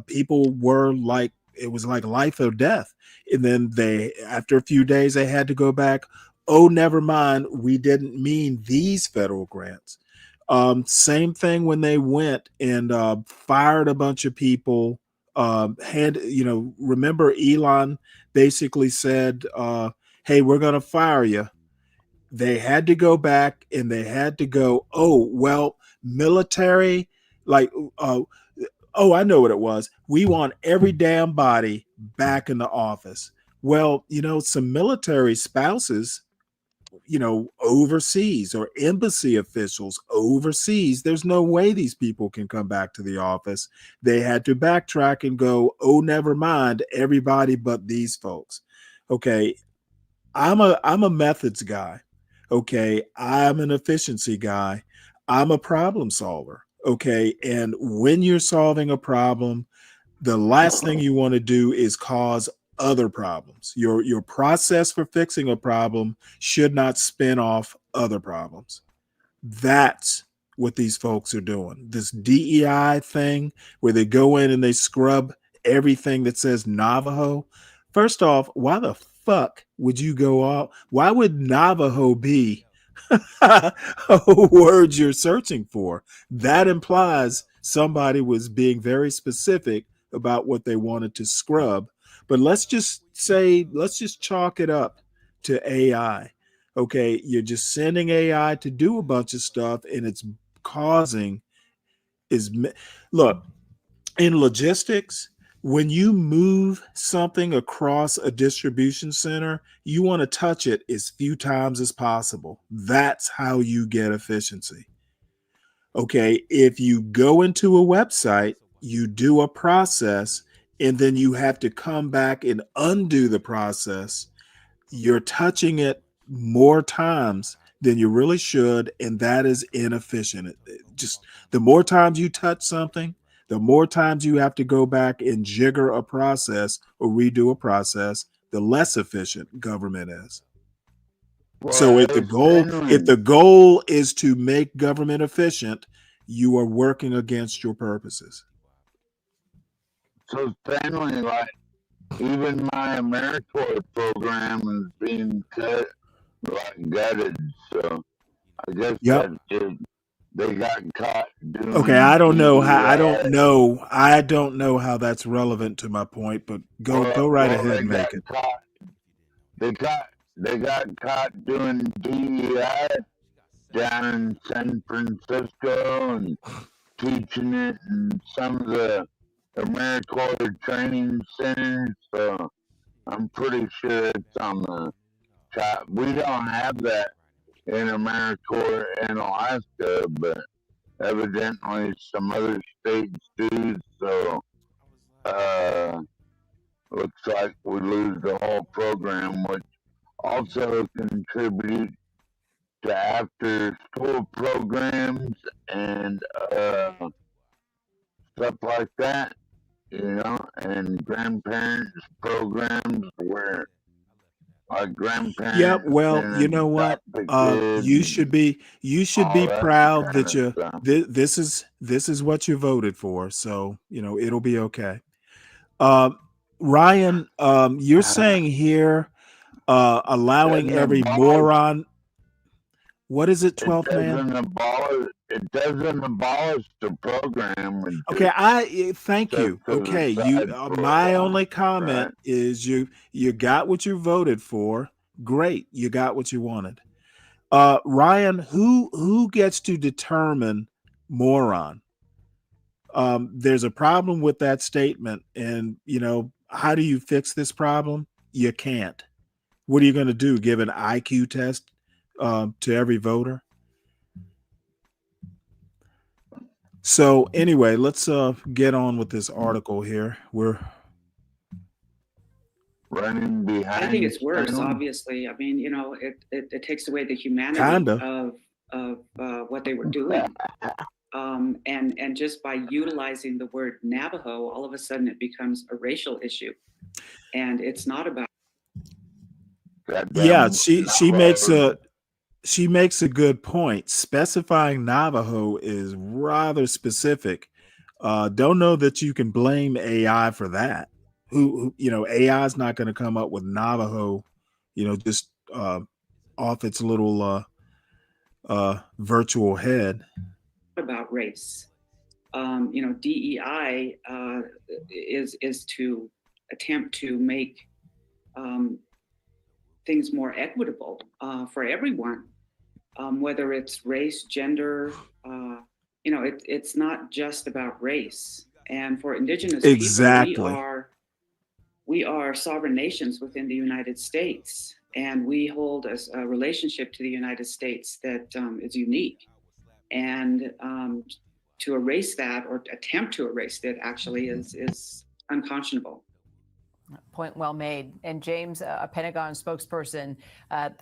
people were like, it was like life or death. And then after a few days, they had to go back. Oh, never mind. We didn't mean these federal grants. Same thing when they went and fired a bunch of people. Remember Elon basically said, hey, we're going to fire you. They had to go back and they had to go, oh, well, military, like, oh, I know what it was. We want every damn body back in the office. Well, some military spouses, overseas, or embassy officials overseas, there's no way these people can come back to the office. They had to backtrack and go, oh, never mind, everybody but these folks. Okay. I'm a methods guy. Okay. I'm an efficiency guy. I'm a problem solver. Okay. And when you're solving a problem, the last thing you want to do is cause other problems. Your process for fixing a problem should not spin off other problems. That's what these folks are doing. This DEI thing where they go in and they scrub everything that says Navajo. First off, why the fuck would you go off? Why would Navajo be a word you're searching for? That implies somebody was being very specific about what they wanted to scrub. But let's just chalk it up to AI. Okay, you're just sending AI to do a bunch of stuff, and it's causing is look in logistics. When you move something across a distribution center, you want to touch it as few times as possible. That's how you get efficiency. Okay, if you go into a website, you do a process, and then you have to come back and undo the process, you're touching it more times than you really should, and that is inefficient. Just the more times you touch something, the more times you have to go back and jigger a process or redo a process, the less efficient government is. So Well, hey, if Stanley, the goal is to make government efficient, you are working against your purposes. so Stanley, like, even my AmeriCorps program is being cut, like gutted. So I guess Yep. that is, they got caught Okay, doing DEI. I don't know how that's relevant to my point, but go right Well, ahead they and got make it. caught. They got caught doing DEI down in San Francisco and teaching it in some of the AmeriCorps training centers. So I'm pretty sure it's on the top. We don't have that in AmeriCorps in Alaska, but evidently some other states do. So looks like we lose the whole program, which also contributes to after school programs and stuff like that, and grandparents programs where our Yep. grandparents Well, can you know what? adopt a kid and You should all be that proud kind that of stuff. this is what you voted for. So it'll be okay. Ryan, you're saying here allowing Doesn't every abolish moron. What is it, it 12th man? doesn't abolish the program. It Okay, just thank sets you. to the Okay, you side for a my while, only comment right? is you got what you voted for. Great, you got what you wanted. Ryan, who gets to determine moron? There's a problem with that statement, and how do you fix this problem? You can't. What are you going to do? Give an IQ test to every voter? So anyway, let's get on with this article here. We're running behind. I think it's worse. Stanley. Obviously, I mean, it takes away the humanity kinda. of what they were doing. And just by utilizing the word Navajo, all of a sudden it becomes a racial issue, and it's not about. Yeah, she makes a good point. Specifying Navajo is rather specific. Don't know that you can blame AI for that. AI is not going to come up with Navajo, just off its little virtual head. About race. DEI is to attempt to make things more equitable for everyone, whether it's race, gender. It's not just about race. And for Indigenous people, we are sovereign nations within the United States, and we hold a relationship to the United States that is unique. And to erase that or attempt to erase it actually is unconscionable. Point well made. And James, a Pentagon spokesperson,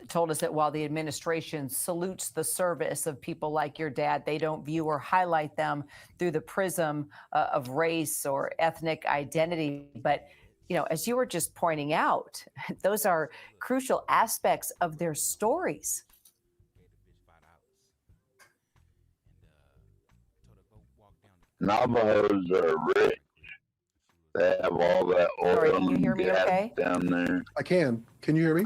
told us that while the administration salutes the service of people like your dad, they don't view or highlight them through the prism of race or ethnic identity. But, as you were just pointing out, those are crucial aspects of their stories. Navajos are rich. They have all that oil. Sorry, can you hear me okay? Down there. I can. Can you hear me?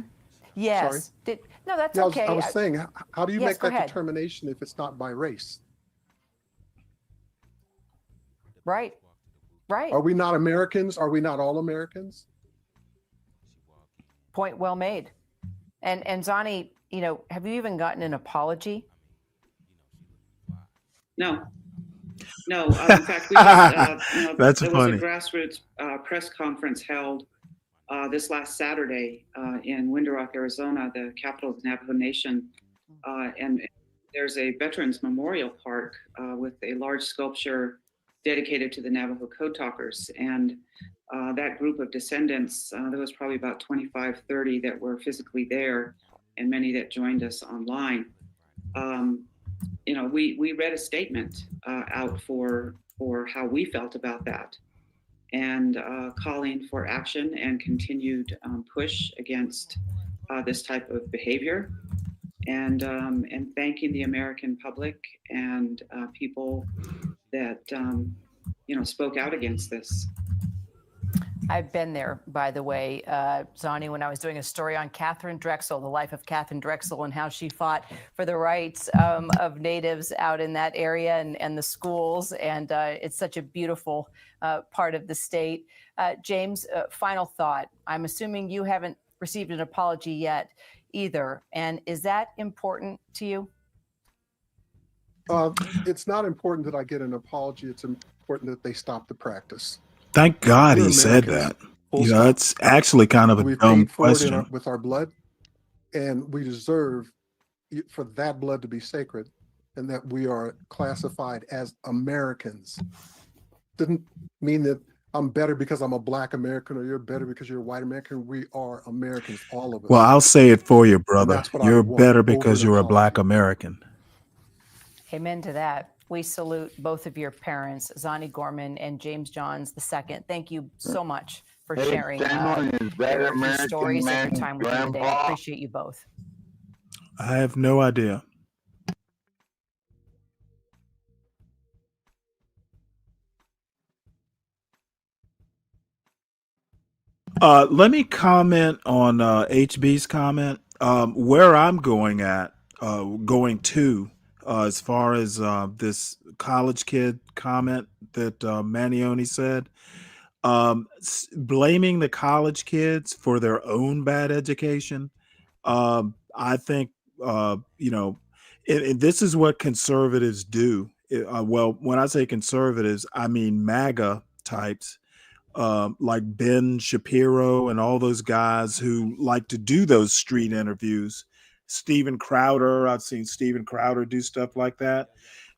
Yes. Sorry. No, that's Yeah, okay. I was saying, how do you Yes, make go that ahead. determination if it's not by race? Right. Right. Are we not Americans? Are we not all Americans? Point well made. And Zani, have you even gotten an apology? No. No, in fact, we just, That's there funny. was a grassroots press conference held this last Saturday in Window Rock, Arizona, the capital of the Navajo Nation. And there's a Veterans Memorial Park with a large sculpture dedicated to the Navajo Code Talkers. And that group of descendants, there was probably about 25, 30 that were physically there, and many that joined us online. We read a statement out for how we felt about that, and calling for action and continued push against this type of behavior, and thanking the American public and people that spoke out against this. I've been there, by the way, Zani, when I was doing a story on Catherine Drexel, the life of Catherine Drexel, and how she fought for the rights of natives out in that area and the schools. And it's such a beautiful part of the state. James, final thought. I'm assuming you haven't received an apology yet either. And is that important to you? It's not important that I get an apology. It's important that they stop the practice. Thank God We're he said Americans, that. full stop. It's actually kind of a We've dumb paid for it question. with our blood, and we deserve for that blood to be sacred, and that we are classified as Americans. Didn't mean that I'm better because I'm a Black American or you're better because you're a white American. We are Americans, all of us. Well, I'll say it for you, brother. that's what I You're want, better over because an you're a apology. Black American. Amen to that. We salute both of your parents, Zani Gorman and James Johns II. Thank you so much for Hey, sharing Stanley, is that your American stories and your man time with me today. I grandpa? appreciate you both. I have no idea. Let me comment on HB's comment. Where I'm going to, as far as this college kid comment that Manioni said, blaming the college kids for their own bad education. I think, and this is what conservatives do. Well, when I say conservatives, I mean MAGA types. Like Ben Shapiro and all those guys who like to do those street interviews. Steven Crowder, I've seen Steven Crowder do stuff like that.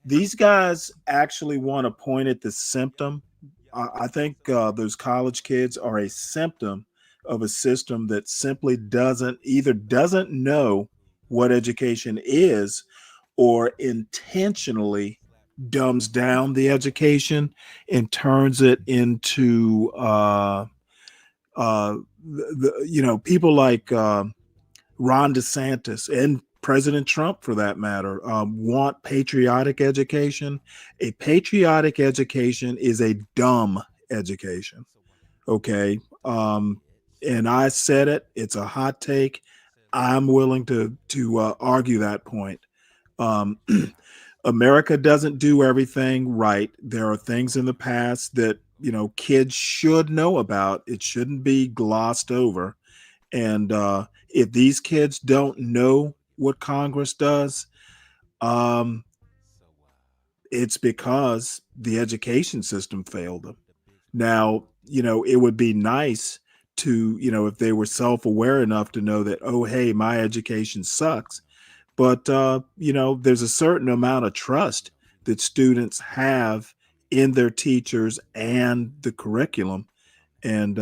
These guys actually want to point at the symptom. I think those college kids are a symptom of a system that simply doesn't know what education is, or intentionally dumbs down the education and turns it into people like Ron DeSantis and President Trump, for that matter, want patriotic education. A patriotic education is a dumb education. Okay. And I said it, it's a hot take. I'm willing to argue that point. America doesn't do everything right. There are things in the past that, kids should know about. It shouldn't be glossed over. And if these kids don't know what Congress does, it's because the education system failed them. Now, it would be nice to, if they were self-aware enough to know that, oh, hey, my education sucks. But, there's a certain amount of trust that students have in their teachers and the curriculum. And,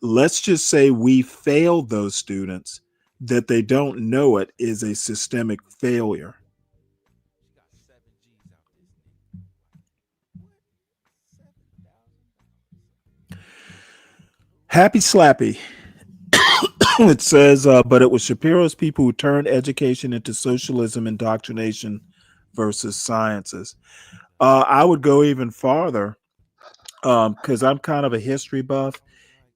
let's just say we failed those students, that they don't know it is a systemic failure. Happy Slappy. It says, but it was Shapiro's people who turned education into socialism indoctrination versus sciences. I would go even farther because I'm kind of a history buff.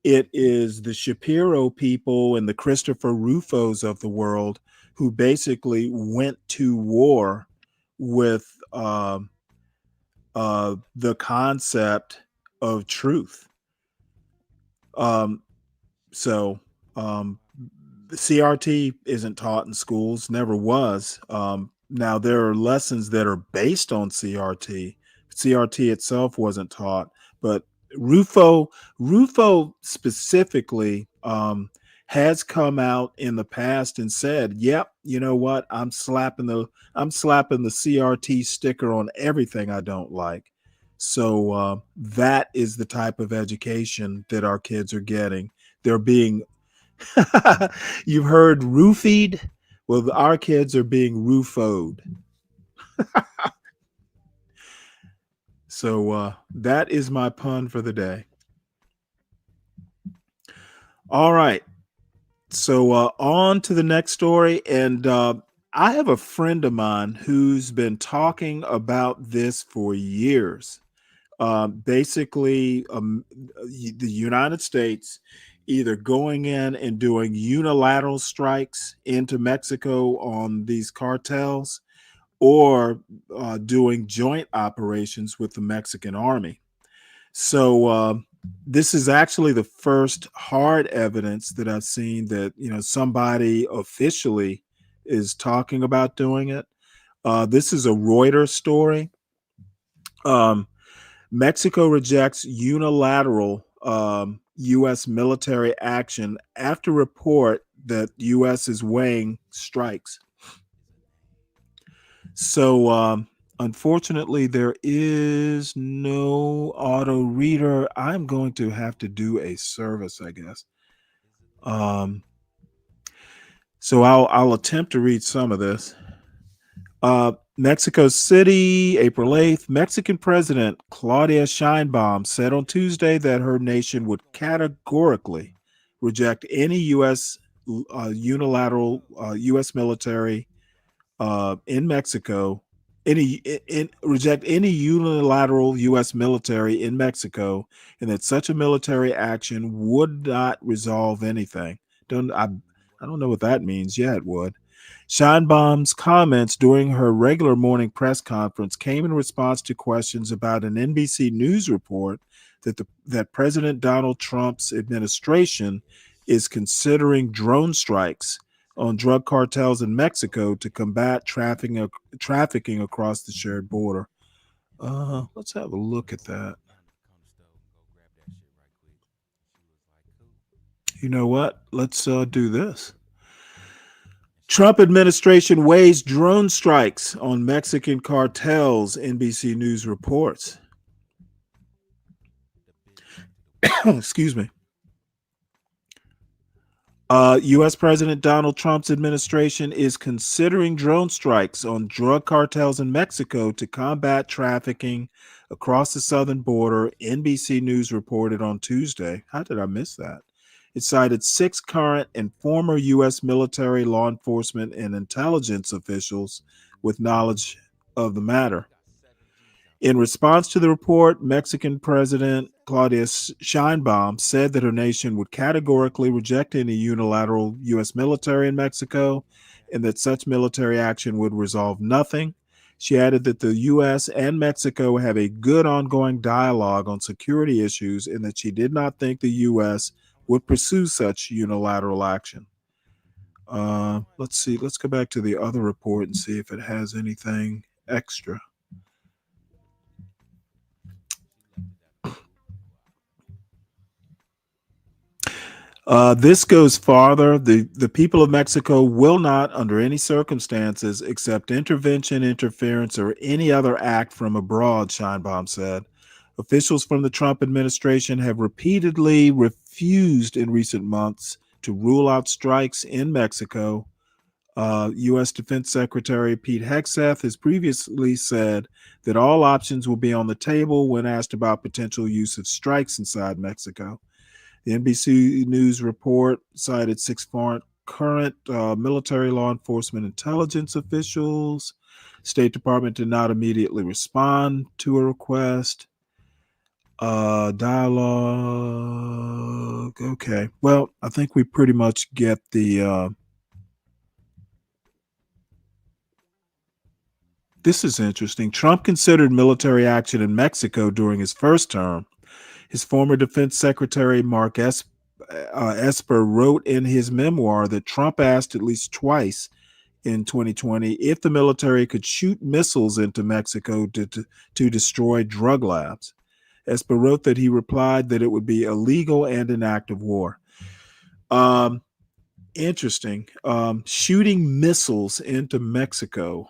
It is the Shapiro people and the Christopher Rufos of the world who basically went to war with the concept of truth. So the CRT isn't taught in schools, never was. Now there are lessons that are based on CRT. CRT itself wasn't taught, but Rufo specifically has come out in the past and said, "Yep, you know what? I'm slapping the CRT sticker on everything I don't like." So that is the type of education that our kids are getting. They're being you've heard roofied. Well, our kids are being roofoed. So that is my pun for the day. All right. So on to the next story. And I have a friend of mine who's been talking about this for years. Basically, the United States either going in and doing unilateral strikes into Mexico on these cartels, or doing joint operations with the Mexican army. So this is actually the first hard evidence that I've seen that somebody officially is talking about doing it. This is a Reuters story. Mexico rejects unilateral U.S. military action after report that U.S. is weighing strikes. So unfortunately, there is no auto reader. I'm going to have to do a service, I guess. So I'll attempt to read some of this. Mexico City, April 8th. Mexican President Claudia Sheinbaum said on Tuesday that her nation would categorically reject any U.S. Unilateral U.S. military in Mexico, reject any unilateral U.S. military in Mexico, and that such a military action would not resolve anything. I don't know what that means. Yeah, it would. Scheinbaum's comments during her regular morning press conference came in response to questions about an NBC News report that President Donald Trump's administration is considering drone strikes on drug cartels in Mexico to combat trafficking across the shared border. Let's have a look at that. You know what? Let's do this. Trump administration weighs drone strikes on Mexican cartels, NBC News reports. Excuse me. U.S. President Donald Trump's administration is considering drone strikes on drug cartels in Mexico to combat trafficking across the southern border, NBC News reported on Tuesday. How did I miss that? It cited 6 current and former U.S. military, law enforcement, and intelligence officials with knowledge of the matter. In response to the report, Mexican President Claudia Sheinbaum said that her nation would categorically reject any unilateral U.S. military in Mexico and that such military action would resolve nothing. She added that the U.S. and Mexico have a good ongoing dialogue on security issues and that she did not think the U.S. would pursue such unilateral action. Let's see. Let's go back to the other report and see if it has anything extra. This goes farther. The people of Mexico will not, under any circumstances, accept intervention, interference, or any other act from abroad, Sheinbaum said. Officials from the Trump administration have repeatedly refused in recent months to rule out strikes in Mexico. U.S. Defense Secretary Pete Hegseth has previously said that all options will be on the table when asked about potential use of strikes inside Mexico. The NBC News report cited six current military law enforcement intelligence officials. State Department did not immediately respond to a request. Dialogue. Okay. Well, I think we pretty much get the. This is interesting. Trump considered military action in Mexico during his first term. His former defense secretary, Mark Esper, wrote in his memoir that Trump asked at least twice in 2020 if the military could shoot missiles into Mexico to destroy drug labs. Esper wrote that he replied that it would be illegal and an act of war. Interesting. Shooting missiles into Mexico.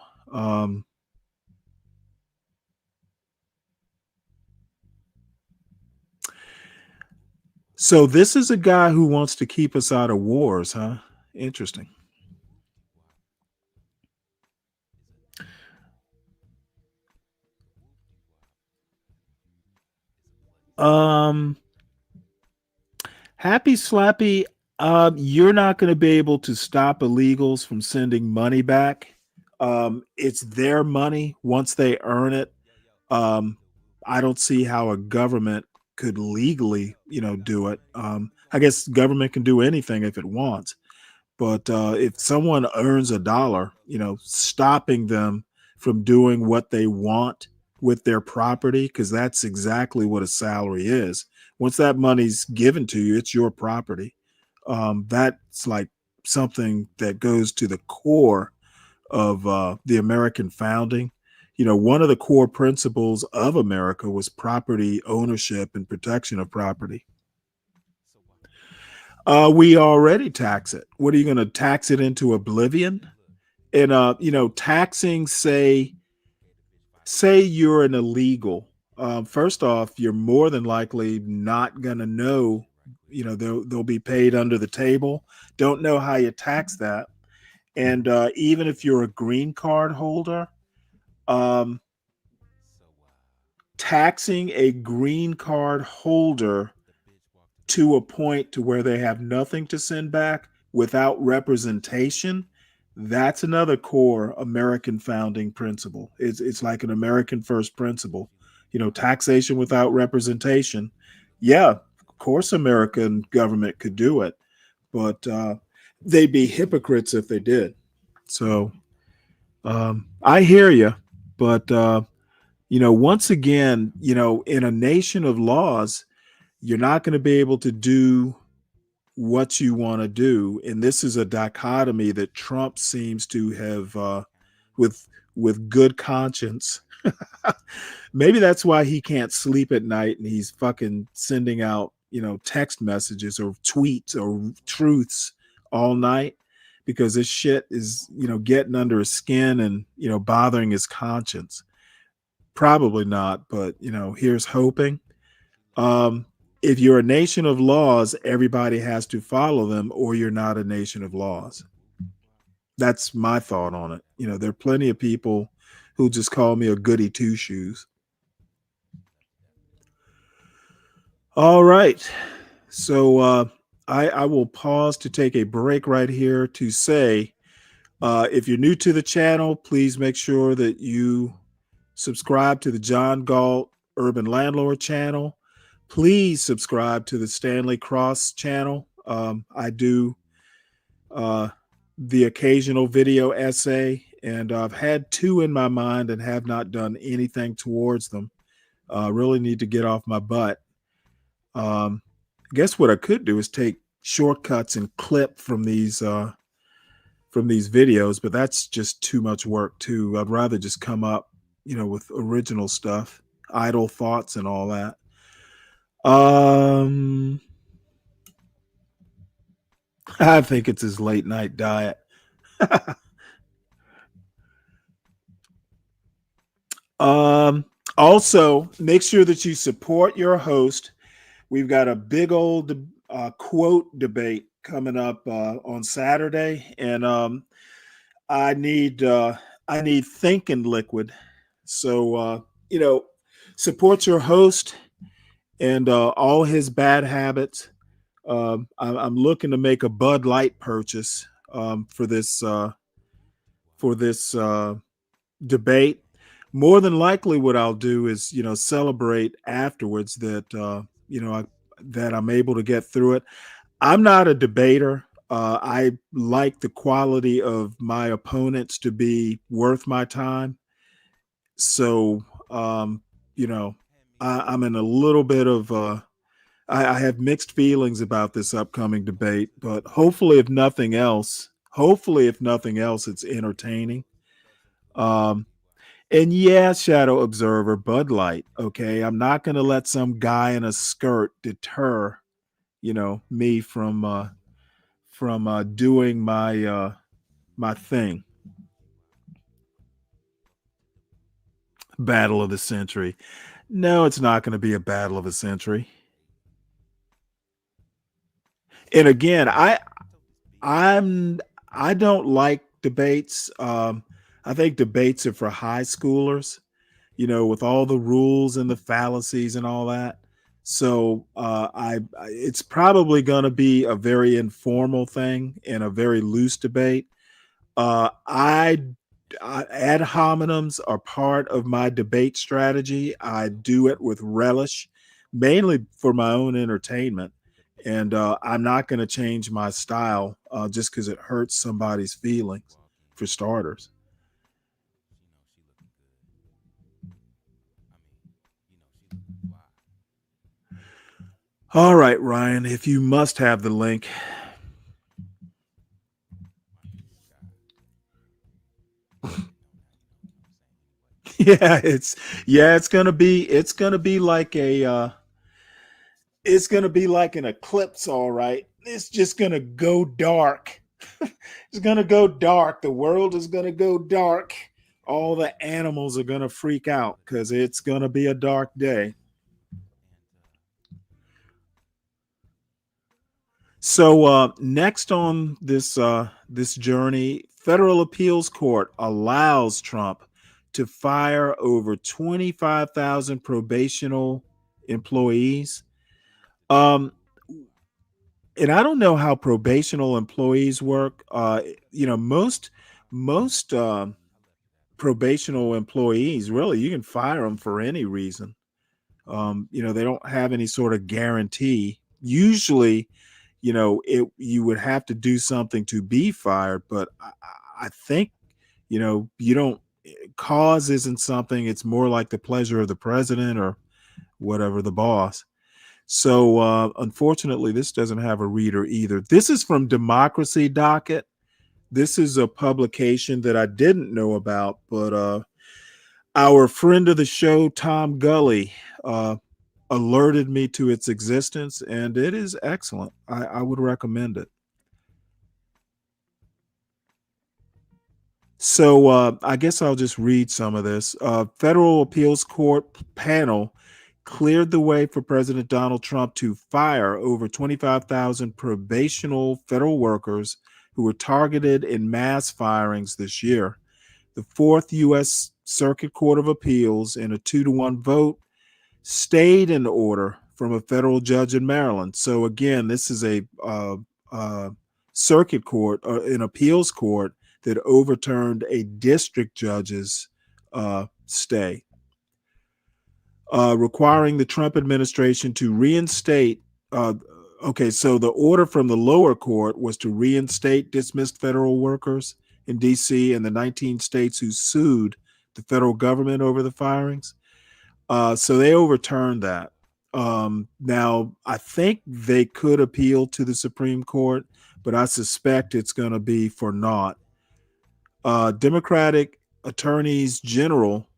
So this is a guy who wants to keep us out of wars, huh? Interesting. Happy Slappy, you're not going to be able to stop illegals from sending money back. It's their money once they earn it. I don't see how a government could legally, do it. I guess government can do anything if it wants. But if someone earns $1, stopping them from doing what they want with their property, because that's exactly what a salary is. Once that money's given to you, it's your property. That's like something that goes to the core of the American founding. One of the core principles of America was property ownership and protection of property. We already tax it. What are you going to tax it into oblivion? And taxing, say you're an illegal. First off, you're more than likely not going to know. They'll be paid under the table. Don't know how you tax that. And even if you're a green card holder, taxing a green card holder to a point to where they have nothing to send back without representation, that's another core American founding principle. It's like an American first principle. Taxation without representation. Yeah, of course American government could do it, but they'd be hypocrites if they did. So I hear you, but once again, in a nation of laws, you're not going to be able to do what you want to do. And this is a dichotomy that Trump seems to have with good conscience. Maybe that's why he can't sleep at night and he's fucking sending out, text messages or tweets or truths all night, because this shit is, getting under his skin and, bothering his conscience. Probably not, but, here's hoping. If you're a nation of laws, everybody has to follow them, or you're not a nation of laws. That's my thought on it. There are plenty of people who just call me a goody two shoes. All right. So I will pause to take a break right here to say, if you're new to the channel, please make sure that you subscribe to the John Galt Urban Landlord channel. Please subscribe to the Stanley Cross channel. I do the occasional video essay, and I've had 2 in my mind and have not done anything towards them. Really need to get off my butt. I guess what I could do is take shortcuts and clip from these videos, but that's just too much work too. I'd rather just come up, with original stuff, idle thoughts and all that. I think it's his late night diet. Also, make sure that you support your host. We've got a big old quote debate coming up on Saturday, and I need thinking liquid. So support your host and all his bad habits. I'm looking to make a Bud Light purchase for this debate. More than likely, what I'll do is celebrate afterwards that that I'm able to get through it. I'm not a debater. I like the quality of my opponents to be worth my time. So, I'm in a little bit of, I have mixed feelings about this upcoming debate, but hopefully, if nothing else, it's entertaining. And yeah, Shadow Observer, Bud Light. Okay. I'm not going to let some guy in a skirt deter, me from doing my thing. Battle of the century. No, it's not going to be a battle of a century. And again, I don't like debates. I think debates are for high schoolers, with all the rules and the fallacies and all that. So it's probably going to be a very informal thing and a very loose debate. Ad hominems are part of my debate strategy. I do it with relish, mainly for my own entertainment. And I'm not going to change my style just because it hurts somebody's feelings, for starters. All right, Ryan, if you must have the link. It's gonna be like it's gonna be like an eclipse, all right. It's just gonna go dark. It's gonna go dark. The world is gonna go dark. All the animals are gonna freak out because it's gonna be a dark day. So next on this journey, federal appeals court allows Trump to fire over 25,000 probational employees. And I don't know how probational employees work. Most probational employees, really, you can fire them for any reason. They don't have any sort of guarantee. Usually, you would have to do something to be fired, but I think, you don't, cause isn't something. It's more like the pleasure of the president or whatever, the boss. So unfortunately, this doesn't have a reader either. This is from Democracy Docket. This is a publication that I didn't know about, but our friend of the show, Tom Gulley, alerted me to its existence, and it is excellent. I would recommend it. So I guess I'll just read some of this. Federal Appeals Court panel cleared the way for President Donald Trump to fire over 25,000 probational federal workers who were targeted in mass firings this year. The Fourth U.S. Circuit Court of Appeals, in a 2-1 vote, stayed an order from a federal judge in Maryland. So again, this is a circuit court or an appeals court that overturned a district judge's stay, requiring the Trump administration to reinstate. So the order from the lower court was to reinstate dismissed federal workers in D.C. and the 19 states who sued the federal government over the firings. So they overturned that. Now, I think they could appeal to the Supreme Court, but I suspect it's going to be for naught. Democratic attorneys general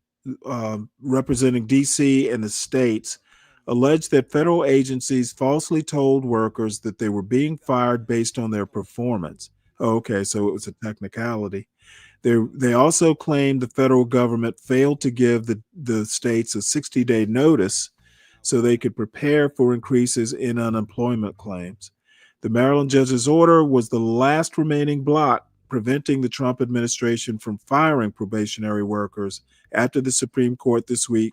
representing D.C. and the states alleged that federal agencies falsely told workers that they were being fired based on their performance. Okay, so it was a technicality. They also claimed the federal government failed to give the states a 60-day notice so they could prepare for increases in unemployment claims. The Maryland judge's order was the last remaining block preventing the Trump administration from firing probationary workers after the Supreme Court this week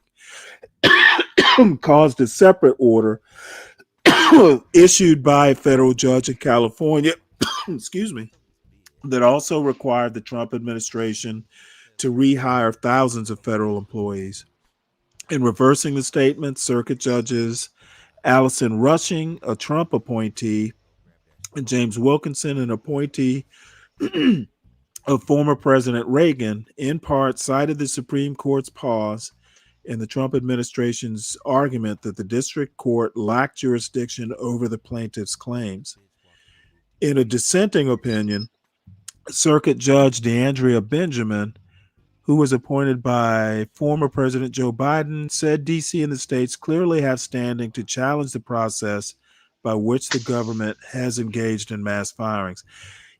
caused a separate order issued by a federal judge in California, excuse me, that also required the Trump administration to rehire thousands of federal employees. In reversing the statement, circuit judges Allison Rushing, a Trump appointee, and James Wilkinson, an appointee of former President Reagan, in part cited the Supreme Court's pause in the Trump administration's argument that the district court lacked jurisdiction over the plaintiff's claims. In a dissenting opinion, Circuit Judge DeAndrea Benjamin, who was appointed by former President Joe Biden, said D.C. and the states clearly have standing to challenge the process by which the government has engaged in mass firings.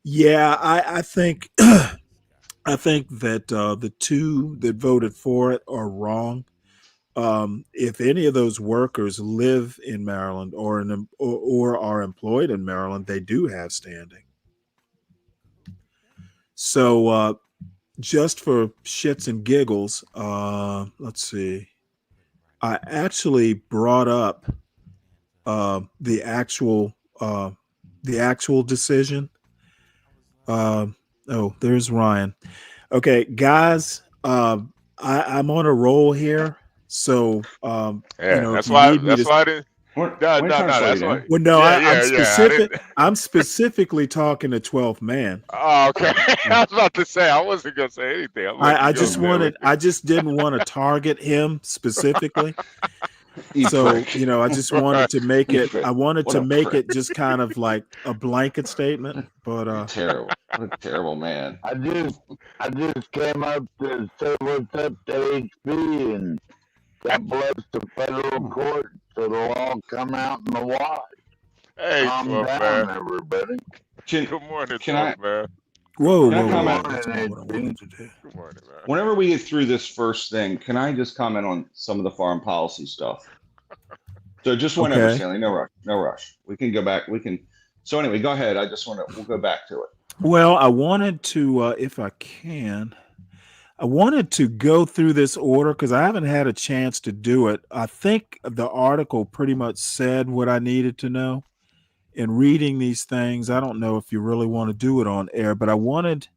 Yeah, I think I think that the two that voted for it are wrong. If any of those workers live in Maryland or are employed in Maryland, they do have standing. So just for shits and giggles, let's see. I actually brought up the actual decision. Oh, there's Ryan. Okay, guys, I'm on a roll here. So, Yeah, if you need me to, I didn't. No, that's why. well, no, Yeah. I'm specifically talking to 12th man. Oh, okay. I was about to say I wasn't gonna say anything. I just didn't want to target him specifically. So, I just wanted to make it. I wanted to make it just kind of like a blanket statement. But terrible, what a terrible man. I just came up to say what's up to HB, and God bless the federal court, so it'll all come out in the wash. Hey, Calm 12th down, man. everybody. Good morning, Can I- 12th man. whoa, Can I whoa, comment? whoa, that's not what I wanted to do. Good morning, man. Whenever we get through this first thing, can I just comment on some of the foreign policy stuff? So just whenever, Okay. Stanley, no rush. We can go back. So anyway, go ahead. We'll go back to it. Well, I wanted to, if I can, I wanted to go through this order because I haven't had a chance to do it. I think the article pretty much said what I needed to know. In reading these things, I don't know if you really want to do it on air, but I wanted,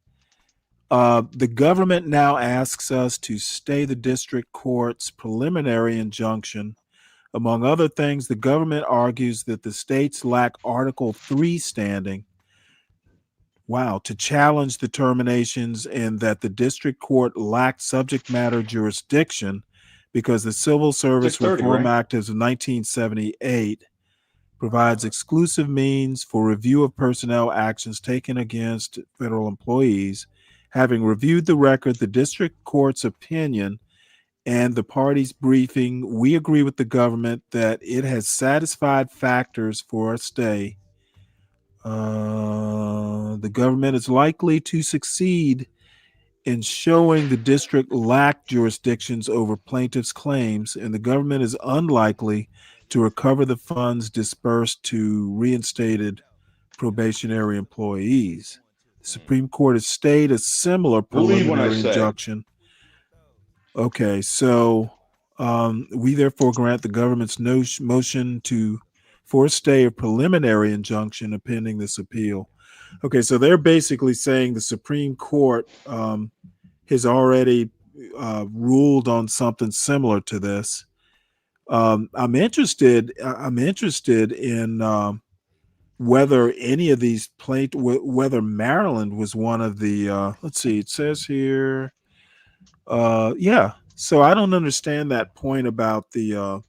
the government now asks us to stay the district court's preliminary injunction. Among other things, the government argues that the states lack Article 3 standing. Wow, to challenge the terminations, and that the district court lacked subject matter jurisdiction because the Civil Service 6:30, Reform right? Act of 1978 provides exclusive means for review of personnel actions taken against federal employees. Having reviewed the record, the district court's opinion, and the parties' briefing, we agree with the government that it has satisfied factors for a stay. The government is likely to succeed in showing the district lacked jurisdictions over plaintiffs' claims, and the government is unlikely to recover the funds dispersed to reinstated probationary employees. The Supreme Court has stayed a similar Believe what I preliminary say. injunction. Okay, so we therefore grant the government's motion for a stay of preliminary injunction pending this appeal. Okay, so they're basically saying the Supreme Court has already ruled on something similar to this. I'm interested in whether any of these whether Maryland was one of the. Let's see, it says here. Yeah. So I don't understand that point about the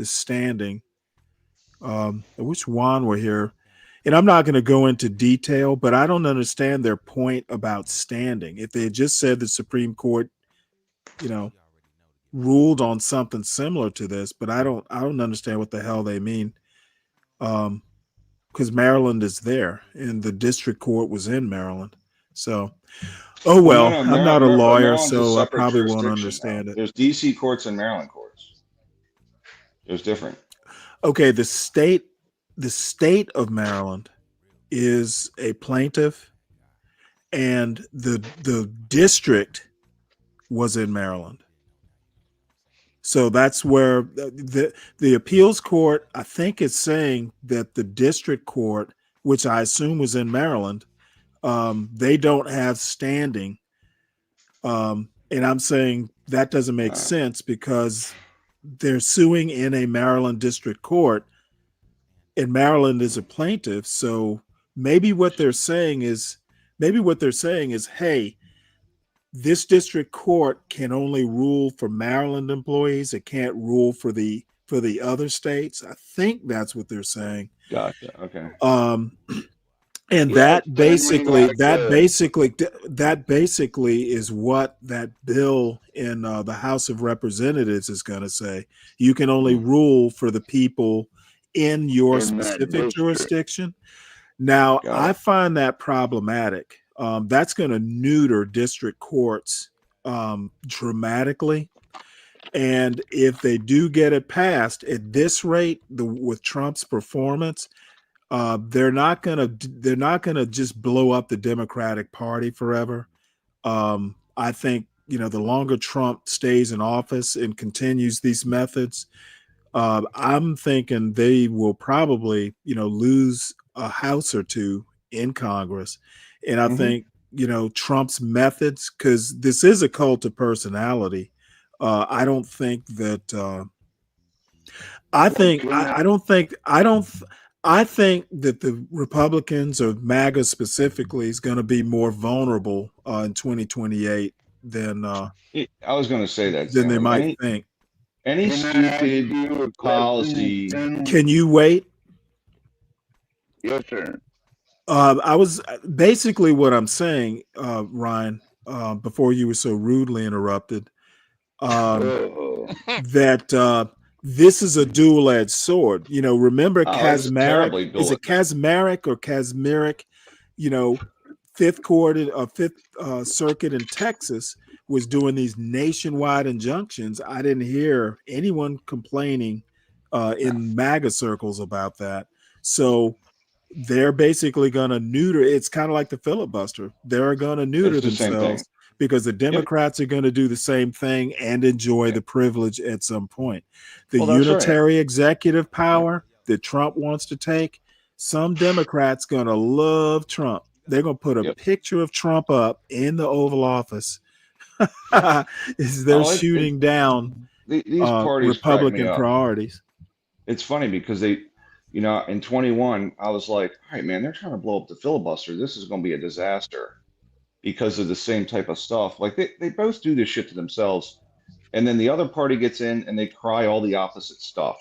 standing. I wish Juan were here. And I'm not going to go into detail, but I don't understand their point about standing. If they had just said the Supreme Court, ruled on something similar to this, but I don't understand what the hell they mean. Because Maryland is there and the district court was in Maryland. So, oh well, No, I'm not a lawyer, Maryland's a so I separate probably won't jurisdiction understand now. it. There's DC courts and Maryland courts. It was different. Okay, the state of Maryland is a plaintiff, and the district was in Maryland. So that's where the appeals court, I think, is saying that the district court, which I assume was in Maryland, they don't have standing. And I'm saying that doesn't make sense because they're suing in a Maryland district court, and Maryland is a plaintiff. So maybe what they're saying is, hey, this district court can only rule for Maryland employees. It can't rule for the other states. I think that's what they're saying. Gotcha. Okay. And Yeah, that basically like is what that bill in the House of Representatives is going to say. You can only rule for the people in your in that specific district. jurisdiction. Now, Got I it. find that problematic. That's going to neuter district courts dramatically. And if they do get it passed at this rate, with Trump's performance, they're not gonna just blow up the Democratic Party forever. I think the longer Trump stays in office and continues these methods, I'm thinking they will probably lose a house or two in Congress. And I think Trump's methods, because this is a cult of personality. I don't think that. I think that the Republicans, or MAGA specifically, is going to be more vulnerable in 2028 than I was going to say that, than they Stanley. might think. Any Can I ask stupid you a question, policy. Stanley? Can you wait? Yes, sir. I was basically what I'm saying, Ryan, before you were so rudely interrupted, that this is a dual-edged sword. Remember Oh, it's Kazmarek? terribly Is it Kazmarek or Kazmarek? Fifth Circuit in Texas was doing these nationwide injunctions. I didn't hear anyone complaining in MAGA circles about that. So they're basically going to neuter. It's kind of like the filibuster. They're going to neuter It's the same themselves thing. because the Democrats are going to do the same thing and enjoy the privilege at some point. The Well, that's right. unitary executive power that Trump wants to take, some Democrats going to love Trump. They're going to put a picture of Trump up in the Oval Office as they're shooting down these parties crack me Republican up. priorities. It's funny because they, in 21, I was like, all right, man, they're trying to blow up the filibuster. This is going to be a disaster because of the same type of stuff. Like they both do this shit to themselves. And then the other party gets in and they cry all the opposite stuff.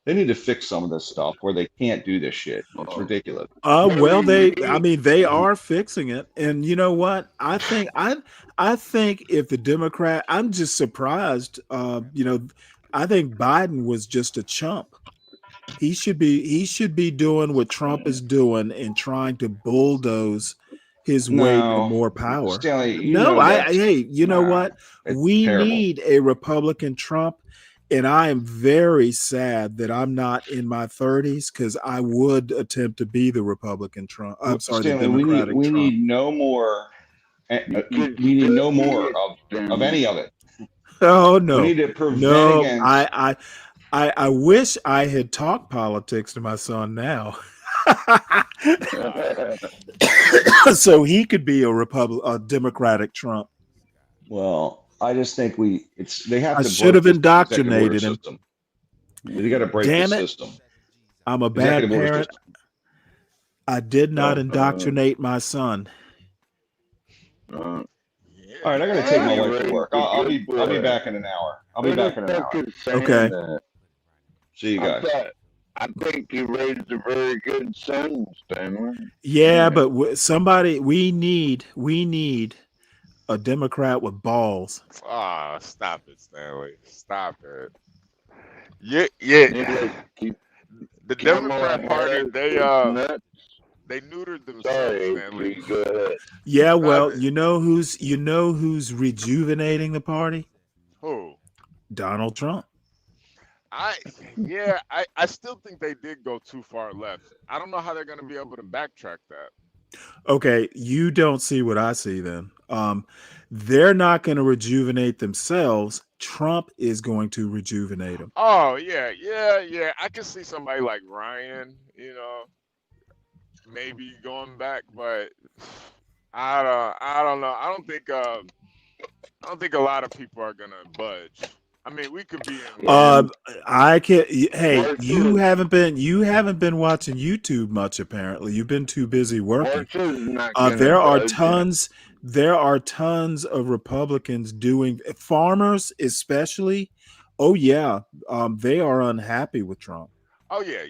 They need to fix some of this stuff where they can't do this shit. It's ridiculous. Well, they are fixing it. And you know what? I think if the Democrat, I'm just surprised. I think Biden was just a chump. He should be doing what Trump is doing and trying to bulldoze his way to more power. Stanley, you know what? We need a Republican Trump. And I am very sad that I'm not in my 30s because I would attempt to be the Republican Trump. I'm sorry, Stanley, the Democratic we Trump. need no more. We need no more of any of it. Oh no! We need to prevent against. I wish I had talked politics to my son now, so he could be a Democratic Trump. Well, I just think they have to. I should have indoctrinated him. System. They got to break Damn the it. system. I'm a bad Executive order parent. system. I did not indoctrinate my son. All right, I got to take my wife to work. I'll be back in an hour. Okay. See you guys. I think you raised a very good son, Stanley. Yeah, but we need a Democrat with balls. Ah, stop it, Stanley. Stop it. Yeah. The Democrat Party, they neutered themselves, Stanley. Go ahead. Yeah, well, you know who's rejuvenating the party? Who? Donald Trump. I still think they did go too far left. I don't know how they're going to be able to backtrack that. Okay, you don't see what I see then. They're not going to rejuvenate themselves. Trump is going to rejuvenate them. Oh yeah. I can see somebody like Ryan, maybe going back, but I don't know. I don't think a lot of people are gonna budge. I mean, we could be in. I can. Hey, you haven't been watching YouTube much. Apparently, you've been too busy working. There are tons. There are tons of Republicans doing farmers, especially. Oh yeah, they are unhappy with Trump. Oh yeah.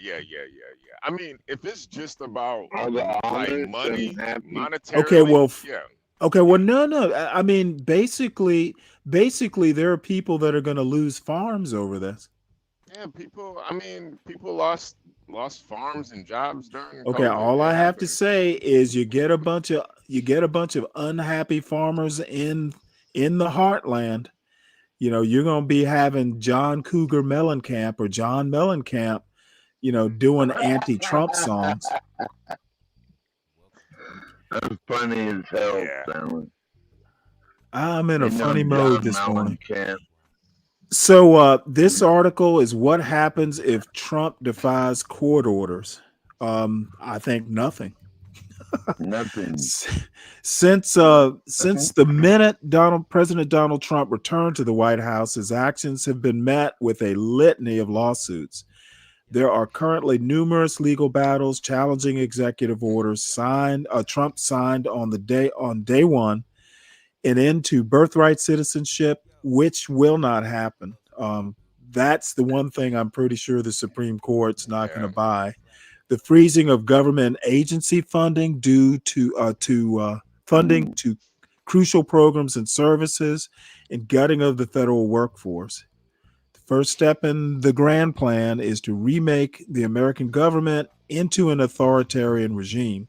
I mean, if it's just about like money, monetary. Okay, well, yeah. okay, well, no. I mean, basically, there are people that are going to lose farms over this. Yeah, people. I mean, people lost farms and jobs during Okay, COVID. all It I have to happened. say is you get a bunch of unhappy farmers in the heartland. You're going to be having John Cougar Mellencamp or John Mellencamp, doing anti-Trump songs. That's funny as hell, Stanley. I'm in a funny mode this morning. Mellencamp. So this article is what happens if Trump defies court orders. I think nothing. Nothing. Since the minute President Donald Trump returned to the White House, his actions have been met with a litany of lawsuits. There are currently numerous legal battles challenging executive orders Trump signed on day one, an end to birthright citizenship, which will not happen. That's the one thing I'm pretty sure the Supreme Court's not going to buy. The freezing of government agency funding due to funding to crucial programs and services, and gutting of the federal workforce. The first step in the grand plan is to remake the American government into an authoritarian regime.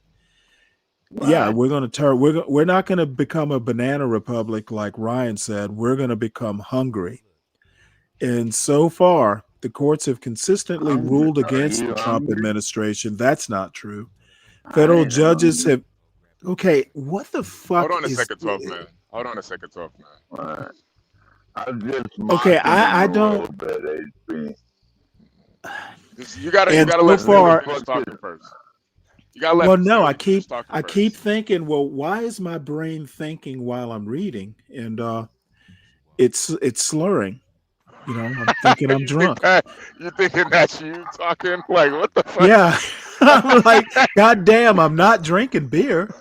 Yeah, we're going to turn. We're not going to become a banana republic like Ryan said. We're going to become hungry. And so far, the courts have consistently ruled against the Trump administration. That's not true. Federal judges have. Okay, what the fuck? Hold on a second, 12 man. Hold on a second, 12 man. Okay, I don't. You gotta let Stanley finish talking first. You gotta let. Well, no, I Stanley keep thinking. Well, why is my brain thinking while I'm reading? And it's slurring. I'm thinking I'm drunk. You thinking that's you talking? Like, what the fuck? Yeah. I'm like, God damn, I'm not drinking beer.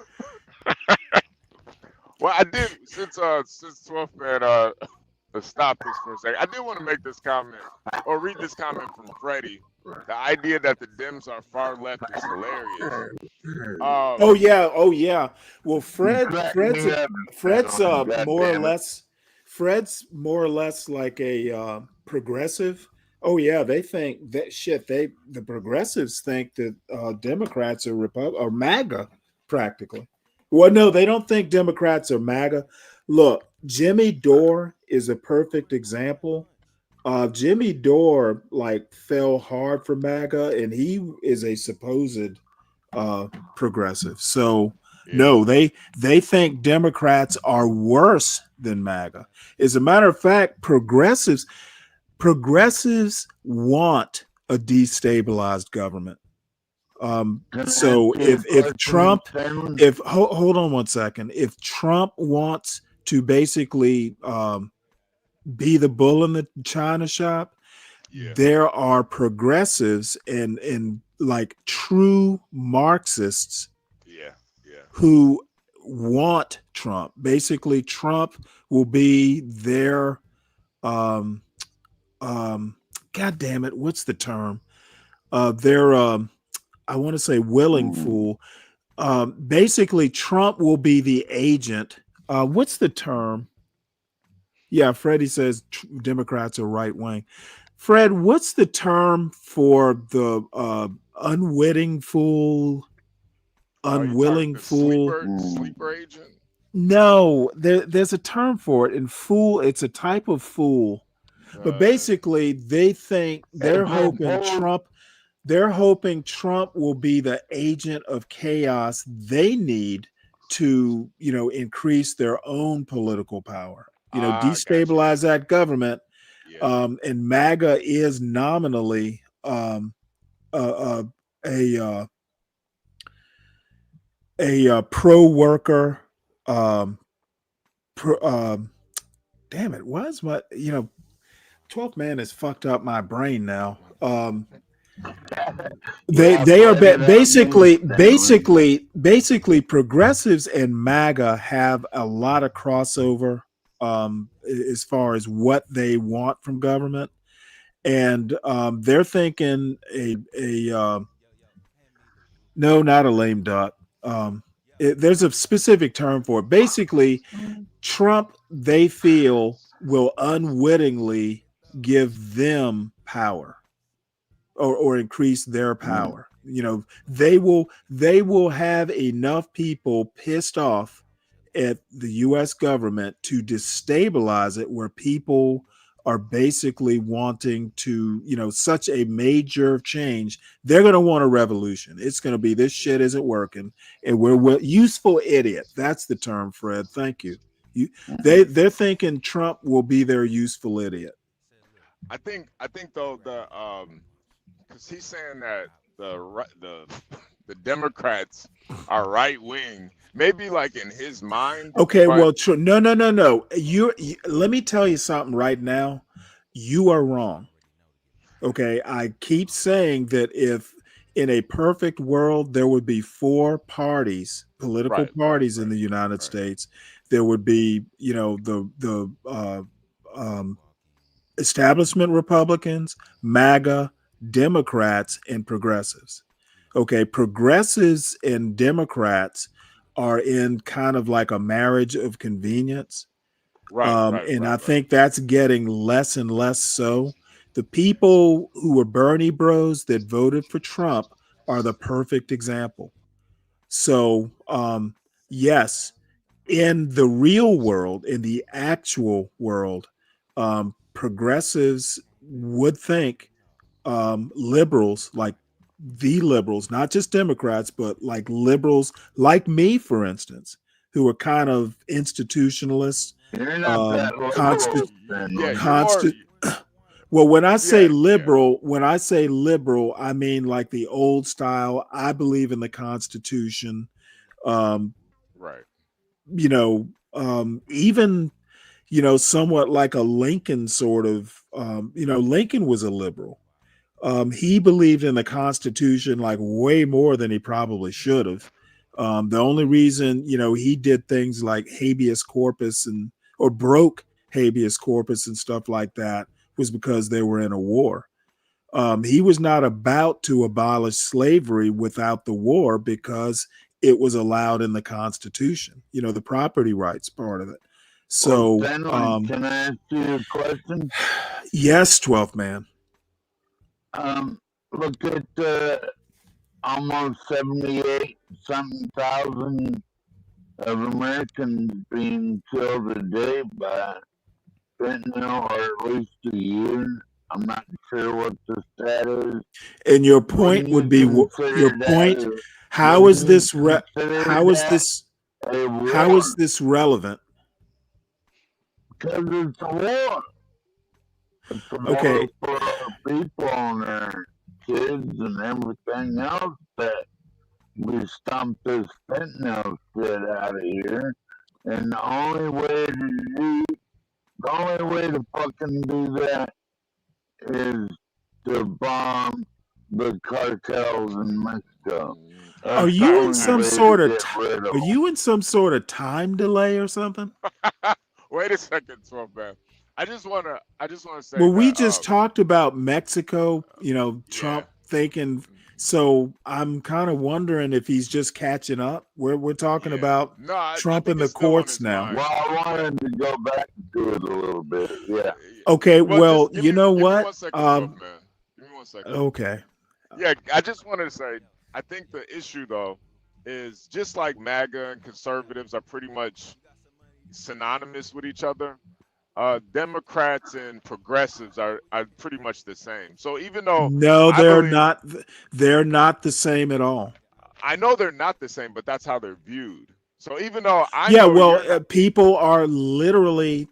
Well, I did, since 12th man stop this for a second. I did want to make this comment, or read this comment from Freddie. The idea that the Dems are far left is hilarious. Oh yeah. Well, Fred's more or less like a progressive. Oh yeah, they think that shit. The progressives think that Democrats are MAGA practically. Well, no, they don't think Democrats are MAGA. Look, Jimmy Dore is a perfect example. Jimmy Dore fell hard for MAGA, and he is a supposed progressive. So no, they think Democrats are worse than MAGA. As a matter of fact, progressives want a destabilized government. So if Trump, hold on one second, if Trump wants to basically be the bull in the china shop, there are progressives and like true Marxists who want Trump. Basically, Trump will be their God damn it, what's the term? Their I want to say willing fool. Basically, Trump will be the agent. What's the term? Yeah, Freddie says Democrats are right wing. Fred, what's the term for the unwitting fool, unwilling fool? Sleeper agent? No, there's a term for it. And fool, it's a type of fool. But basically, they think they're hoping Trump will be the agent of chaos they need to, increase their own political power, destabilize that government. And MAGA is nominally a pro worker. Damn it, was my 12th man has fucked up my brain now. They are basically progressives and MAGA have a lot of crossover as far as what they want from government, and they're thinking no, not a lame duck. There's a specific term for it. Basically, Trump, they feel, will unwittingly give them power or increase their power. They will have enough people pissed off at the US government to destabilize it, where people are basically wanting to, such a major change. They're going to want a revolution. It's going to be, this shit isn't working, and we're useful idiot. That's the term, Fred. Thank you. They're thinking Trump will be their useful idiot. I think though because he's saying that the Democrats are right wing, maybe like in his mind. Okay, well, no. You let me tell you something right now. You are wrong. Okay, I keep saying that if in a perfect world there would be four parties, political parties in the United States, there would be, the establishment Republicans, MAGA, Democrats, and progressives. Okay, progressives and Democrats are in kind of like a marriage of convenience. I think that's getting less and less so. The people who were Bernie bros that voted for Trump are the perfect example. So, yes, in the real world, in the actual world, progressives would think liberals, like the liberals, not just Democrats, but like liberals like me, for instance, who are kind of institutionalists. You're not that Well, when I say liberal, I mean like the old style. I believe in the Constitution. Even somewhat like a Lincoln sort of. Lincoln was a liberal. He believed in the Constitution like way more than he probably should have. The only reason, he did things like habeas corpus or broke habeas corpus and stuff like that was because they were in a war. He was not about to abolish slavery without the war because it was allowed in the Constitution, the property rights part of it. So, Stanley, can I ask you a question? Yes, 12th man. Look at almost 78-something thousand of Americans being killed a day by fentanyl, or at least a year. I'm not sure what the stat is. And your point would be how is this relevant? Because it's a war. It's a Okay. war for people and their kids and everything else, that we stomp this fentanyl shit out of here. And the only way to fucking do that is to bomb the cartels in Mexico. Are you in some sort of time delay or something? Wait a second, 12 man. I just wanna say. Well, we just talked about Mexico, Trump thinking. So I'm kind of wondering if he's just catching up. We're talking about Trump in the courts now. Well, I wanted to go back to it a little bit. Yeah. Okay. Well, you know what? Give me 1 second. Okay. Yeah, I just wanted to say, I think the issue though is just like MAGA and conservatives are pretty much synonymous with each other. Democrats and progressives are pretty much the same. So even though No, I they're believe, not. They're not the same at all. I know they're not the same, but that's how they're viewed. So even though I Yeah, know well, you're not, people are literally.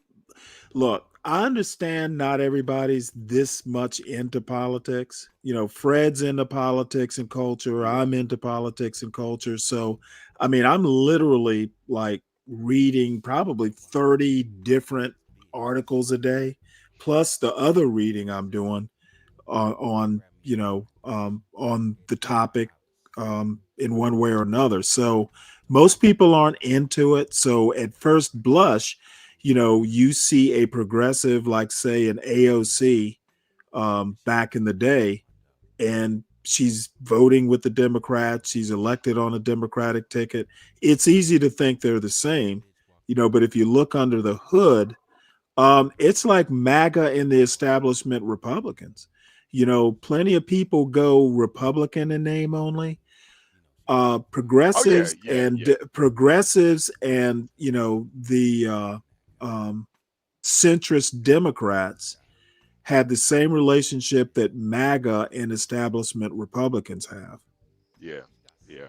Look, I understand not everybody's this much into politics. You know, Fred's into politics and culture. I'm into politics and culture. So, I mean, I'm literally like reading probably 30 different articles a day, plus the other reading I'm doing on on the topic in one way or another. So most people aren't into it. So at first blush, you see a progressive like say an AOC back in the day, and she's voting with the Democrats. She's elected on a Democratic ticket. It's easy to think they're the same, but if you look under the hood, it's like MAGA in the establishment Republicans. Plenty of people go Republican in name only. oh yeah, Progressives yeah, and yeah, progressives and the centrist Democrats had the same relationship that MAGA and establishment Republicans have. yeah, yeah.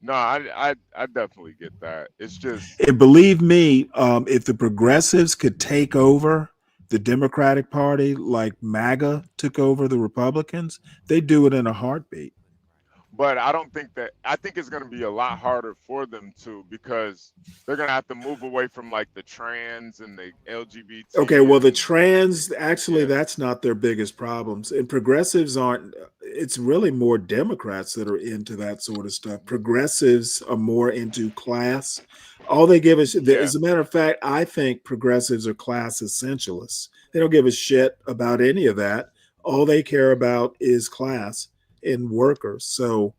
No, I definitely get that. It's just And believe me, if the progressives could take over the Democratic Party like MAGA took over the Republicans, they do it in a heartbeat. but I don't think that I think it's going to be a lot harder for them to because they're going to have to move away from like the trans and the Okay, LGBT well, the and trans, actually, yeah, that's not their biggest problems. And progressives aren't, it's really more Democrats that are into that sort of stuff. Progressives are more into class. All they give us, yeah, as a matter of fact, I think progressives are class essentialists. They don't give a shit about any of that. All they care about is class and workers. So,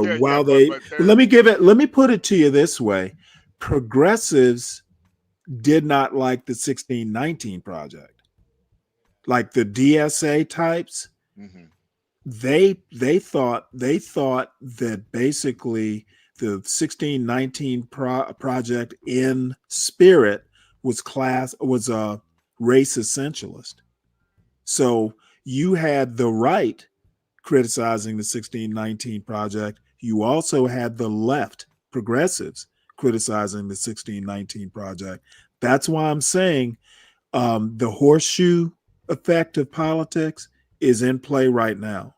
yeah, yeah. while But they, but let they're me give it, let me put it to you this way. Progressives did not like the 1619 project. Like the DSA types, mhm. they thought that basically the 1619 project in spirit was a race essentialist. So you had the right criticizing the 1619 project. You also had the left progressives criticizing the 1619 project. That's why I'm saying the horseshoe effect of politics is in play right now.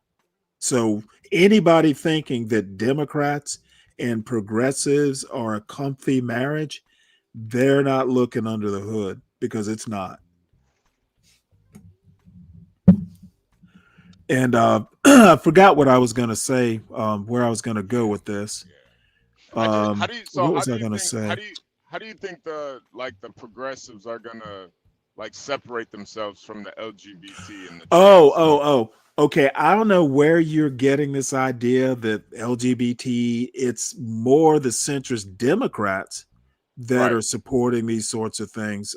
So anybody thinking that Democrats and progressives are a comfy marriage, they're not looking under the hood because it's not. And I forgot what I was going to say, where I was going to go with this. I just how do you so What how was do I you going to think say? how do you think the progressives are gonna like separate themselves from the LGBT and the Oh, trans oh, stuff? oh. Okay, I don't know where you're getting this idea that LGBT, it's more the centrist Democrats that Right, are supporting these sorts of things.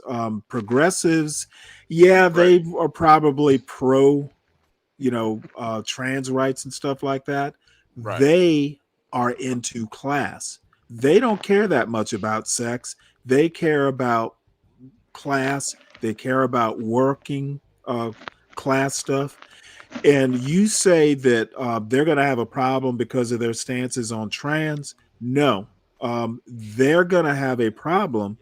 Progressives, yeah, right, they are probably pro, trans rights and stuff like that. right. They are into class. They don't care that much about sex. They care about class. They care about working class stuff. And you say that they're going to have a problem because of their stances on trans. No, they're going to have a problem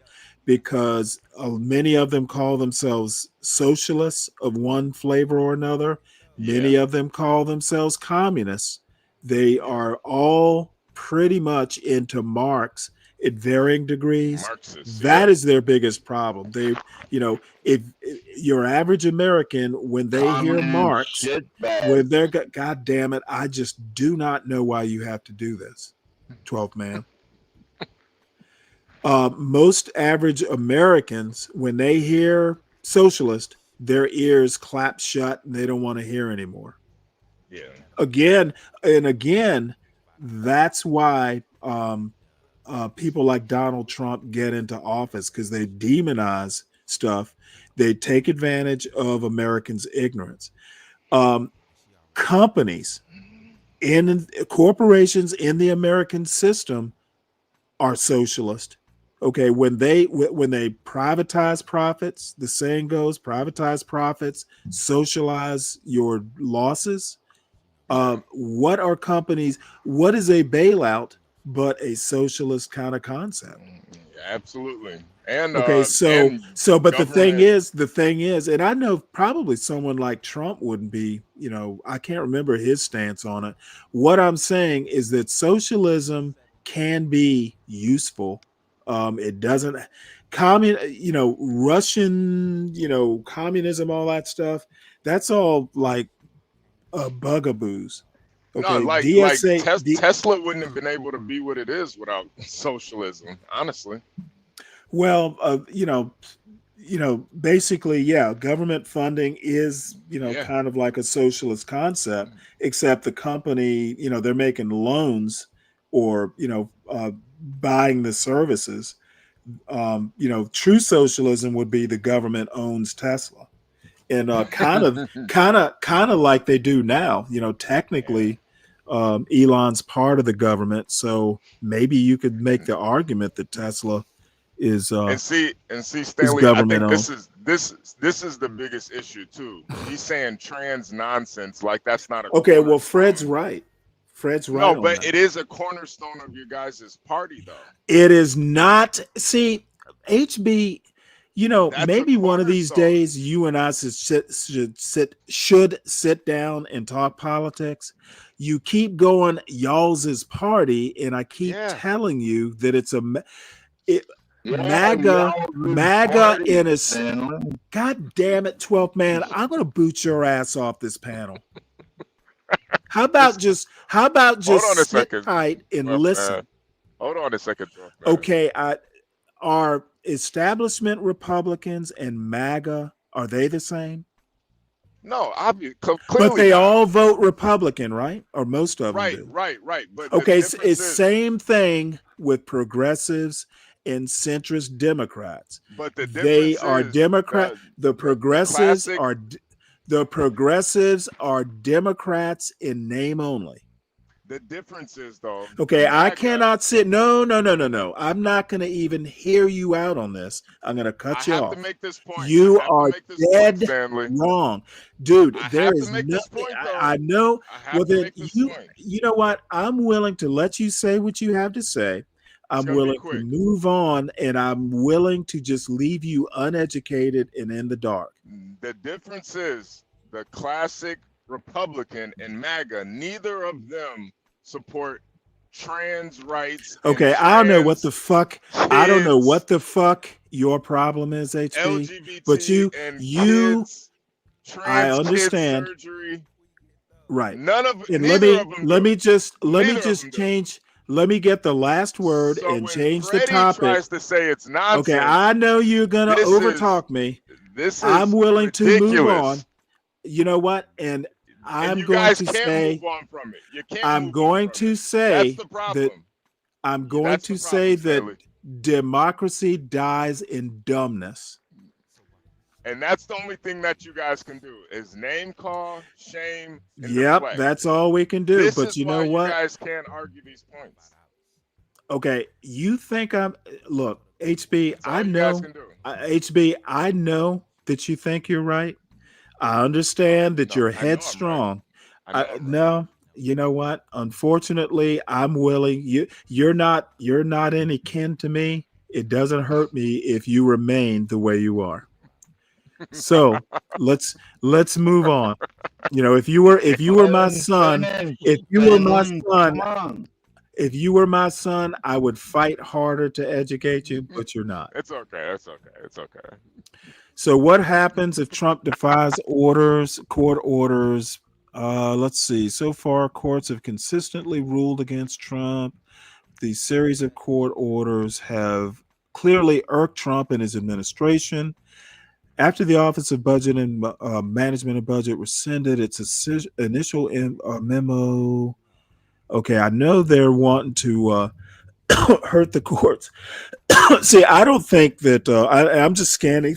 because many of them call themselves socialists of one flavor or another. Yeah, Many of them call themselves communists. They yeah. are all pretty much into Marx at varying degrees. Marxists, That yeah. is their biggest problem. If your average American, when they hear Communist Marx, when shitbags. they're God damn it, I just do not know why you have to do this, 12th man. Most average Americans, when they hear socialist, their ears clap shut and they don't want to hear anymore. Yeah. Again and again, that's why people like Donald Trump get into office, because they demonize stuff. They take advantage of Americans' ignorance. Um, Companies in corporations in the American system are socialist. Okay, when they privatize profits, the saying goes, privatize profits, socialize your losses. What are companies? What is a bailout but a socialist kind of concept? Absolutely. And Okay, and but the thing government. is, and I know probably someone like Trump wouldn't be, I can't remember his stance on it. What I'm saying is that socialism can be useful. It doesn't Russian, communism, all that stuff. That's all like bugaboos. No, Okay, like Tesla wouldn't have been able to be what it is without socialism, honestly. Well, basically, yeah, government funding is, Yeah. kind of like a socialist concept, except the company, they're making loans or, buying the services. True socialism would be the government owns Tesla, and kind of like they do now. Technically, Elon's part of the government, so maybe you could make the argument that Tesla is And see, is Stanley, I government think owned. this is the biggest issue too. He's saying trans nonsense like that's not a Okay, well, cornerstone. Fred's right. Fred's right No, on but that. it is a cornerstone of your guys' party, though. It is not. See, HB, That's maybe a one of these cornerstone. days you and I should sit down and talk politics. You keep going, y'all's is party, and I keep Yeah. telling you that it's MAGA party, in a Stanley. God damn it, 12th man, I'm gonna boot your ass off this panel. How about just Hold on a sit second. tight and 12th listen? man. Hold on a second, 12th man. Okay, are establishment Republicans and MAGA, are they the same? No, clearly But they not. all vote Republican, right? Or most of them Right, do. right. But Okay, the difference it's is, same thing with progressives and centrist Democrats. but the They difference are is Democrat. The progressives classic. are Democrats in name only. The difference is though. Okay, I MAGA, cannot sit. No. I'm not going to even hear you out on this. I'm going to cut you I have off. to make this point. You I have are to make this point, dead Stanley. wrong, dude. I There have is to make no. this point, though. I know. I have Well, to then make this point. you know what? I'm willing to let you say what you have to say. I'm gonna be willing to quick. move on, and I'm willing to just leave you uneducated and in the dark. The difference is the classic Republican and MAGA. Neither of them support trans rights. Okay, I don't know what the fuck. I don't know what the fuck your problem is, HB. LGBT But you, kids, I trans understand. kid surgery. Right. None of And neither of them. let me just Neither of them do. change. Let me get the last word So and when change the Freddie topic. tries to say it's nonsense, Okay, I know you're gonna this overtalk me. This is I'm willing to move ridiculous. on. You know what? And I'm you going guys to can't say move on from it. You can't. I'm move going on from to it. say That's the problem. that I'm going That's to the say problem, that Stanley. democracy dies in dumbness. And that's the only thing that you guys can do is name call, shame, and Yep, deflect. that's all we can do. This But is you why know what? you guys can't argue these points. Okay, you think look, HB, That's all I you know guys can do. HB, I know that you think you're right. I understand that you're I know I'm right. headstrong. I know I'm right. No, you know what? Unfortunately, I'm willing. You're not any kin to me. It doesn't hurt me if you remain the way you are. So let's move on. If you were my son, if you were my son, I would fight harder to educate you, but you're not. It's okay. It's okay. It's okay. So what happens if Trump defies court orders? Let's see. So far, courts have consistently ruled against Trump. The series of court orders have clearly irked Trump and his administration. After the Office of Budget and Management and Budget rescinded its initial memo. Okay, I know they're wanting to hurt the courts. See, I don't think that I'm just scanning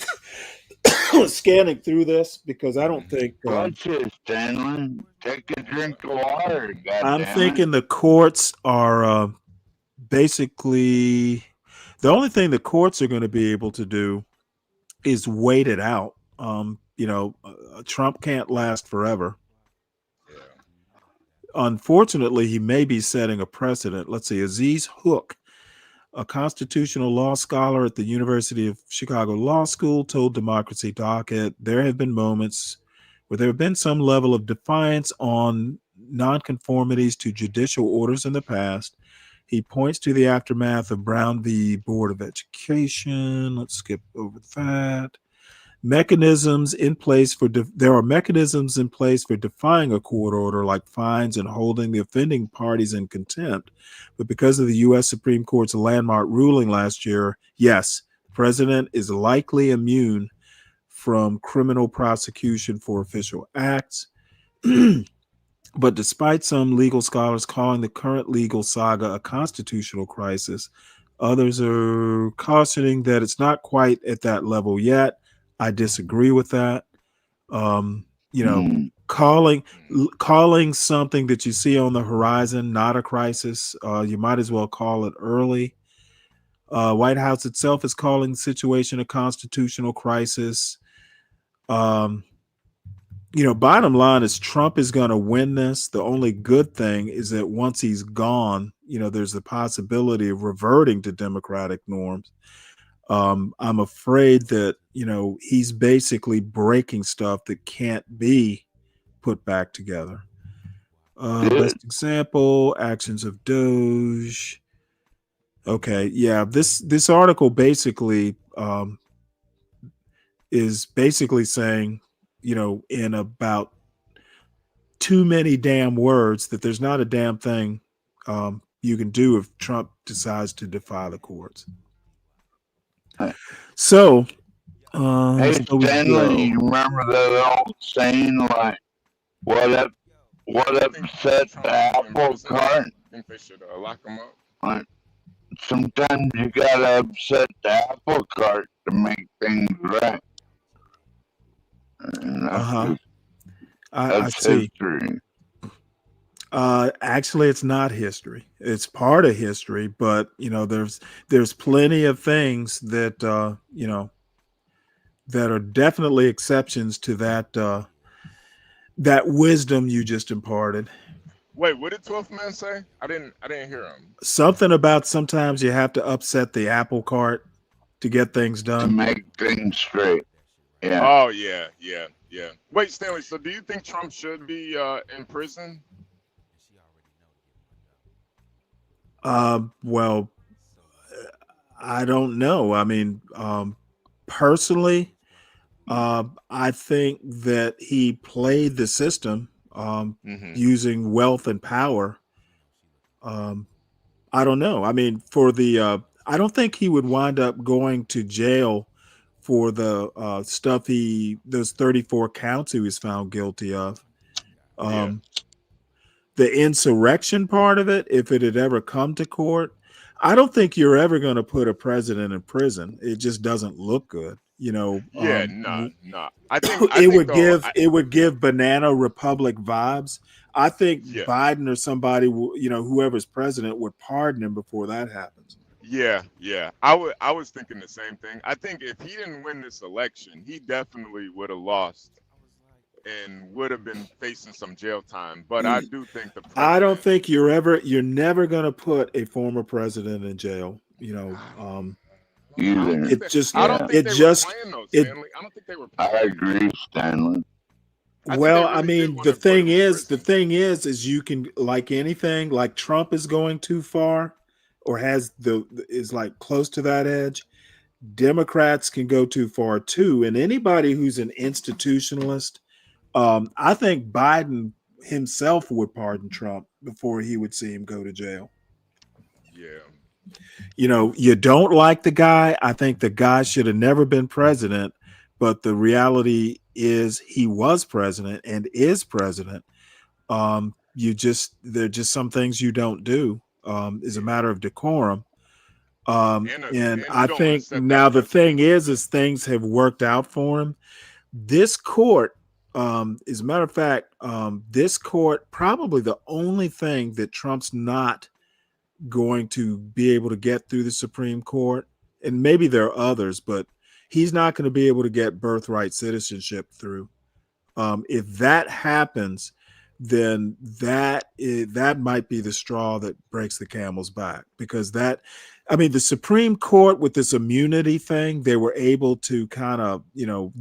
through this because I don't think Watch it, Stanley. Take a drink of water. I'm thinking the courts are basically The only thing the courts are going to be able to do is wait it out. Trump can't last forever. Unfortunately, he may be setting a precedent. Let's see, Aziz Hook, a constitutional law scholar at the University of Chicago Law School, told Democracy Docket, there have been moments where there have been some level of defiance on nonconformities to judicial orders in the past. He points to the aftermath of Brown v. Board of Education. Let's skip over that. Mechanisms in place for there are mechanisms in place for defying a court order, like fines and holding the offending parties in contempt. But because of the U.S. Supreme Court's landmark ruling last year, yes, the president is likely immune from criminal prosecution for official acts. But despite some legal scholars calling the current legal saga a constitutional crisis, others are cautioning that it's not quite at that level yet. I disagree with that. Calling something that you see on the horizon not a crisis, you might as well call it early. White House itself is calling the situation a constitutional crisis. Bottom line is Trump is going to win this. The only good thing is that once he's gone, there's the possibility of reverting to democratic norms. I'm afraid that, he's basically breaking stuff that can't be put back together. Best example, actions of Doge. Okay, yeah, this article basically is basically saying, in about too many damn words, that there's not a damn thing you can do if Trump decides to defy the courts. So, hey, Stanley, you remember that old saying, like, what upset the apple cart? I think they should lock him up. Like, sometimes you gotta upset the apple cart to make things right. And I see. History. Actually, it's not history. It's part of history, but there's plenty of things that that are definitely exceptions to that wisdom you just imparted. Wait, what did 12th Man say? I didn't hear him. Something about sometimes you have to upset the apple cart to get things done. To make things straight. Yeah. Oh yeah. Wait, Stanley, so do you think Trump should be in prison? Well, I don't know. I mean, personally, I think that he played the system using wealth and power. I don't know. I mean, I don't think he would wind up going to jail for the stuff those 34 counts he was found guilty of. The insurrection part of it, if it had ever come to court, I don't think you're ever going to put a president in prison. It just doesn't look good. No. I think it would give Banana Republic vibes. I think Biden or somebody, whoever's president, would pardon him before that happens. Yeah. I was thinking the same thing. I think if he didn't win this election, he definitely would have lost and would have been facing some jail time. But I do think I don't think you're never going to put a former president in jail. I don't think they were playing. I agree, Stanley. Well, I mean, the thing is you can, like anything, like Trump is going too far or is like close to that edge. Democrats can go too far too. And anybody who's an institutionalist, I think Biden himself would pardon Trump before he would see him go to jail. Yeah. You don't like the guy. I think the guy should have never been president, but the reality is he was president and is president. There are just some things you don't do. Is a matter of decorum. And I think now the thing is things have worked out for him. This court, as a matter of fact, this court, probably the only thing that Trump's not going to be able to get through the Supreme Court. And maybe there are others, but he's not going to be able to get birthright citizenship through. If that happens, then that might be the straw that breaks the camel's back, because the Supreme Court with this immunity thing, they were able to kind of,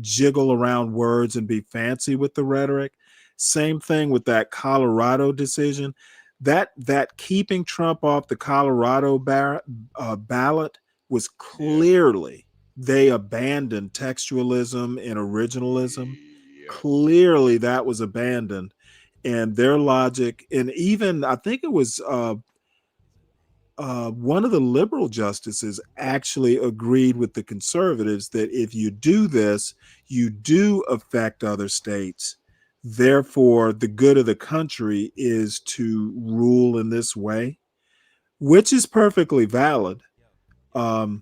jiggle around words and be fancy with the rhetoric. Same thing with that Colorado decision. That keeping Trump off the Colorado ballot was clearly, they abandoned textualism and originalism. Clearly that was abandoned, and their logic, and even I think it was one of the liberal justices actually agreed with the conservatives that if you do this, you do affect other states. Therefore, the good of the country is to rule in this way, which is perfectly valid. But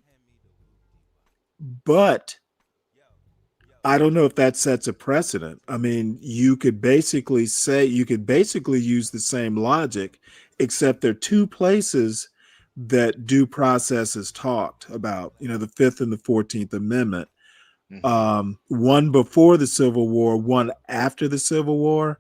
I don't know if that sets a precedent. I mean, you could basically use the same logic, except there are two places that due process is talked about, the Fifth and the 14th Amendment. One before the Civil War, one after the Civil War.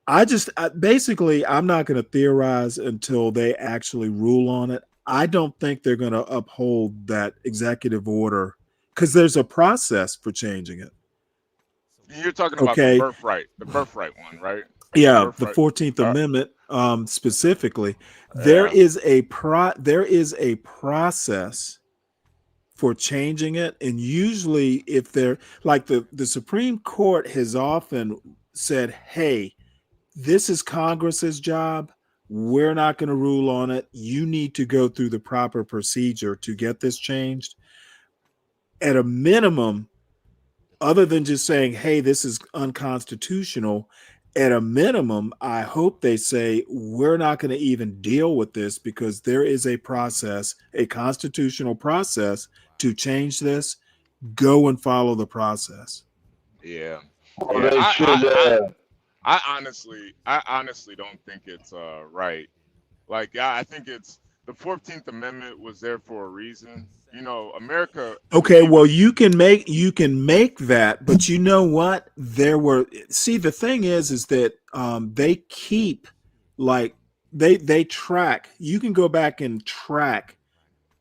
I'm not going to theorize until they actually rule on it. I don't think they're going to uphold that executive order, because there's a process for changing it. You're talking about the birthright one, right? Yeah, the 14th Amendment specifically. There is a process for changing it, and usually if they're like the Supreme Court has often said, "Hey, this is Congress's job. We're not going to rule on it. You need to go through the proper procedure to get this changed." At a minimum, other than just saying, "Hey, this is unconstitutional," at a minimum, I hope they say, "We're not going to even deal with this because there is a process, a constitutional process to change this. Go and follow the process." Yeah. Well, I honestly don't think it's right. Like, I think it's the 14th Amendment was there for a reason. America. Okay, well, you can make that, but you know what? The thing is that they keep, like, they track. You can go back and track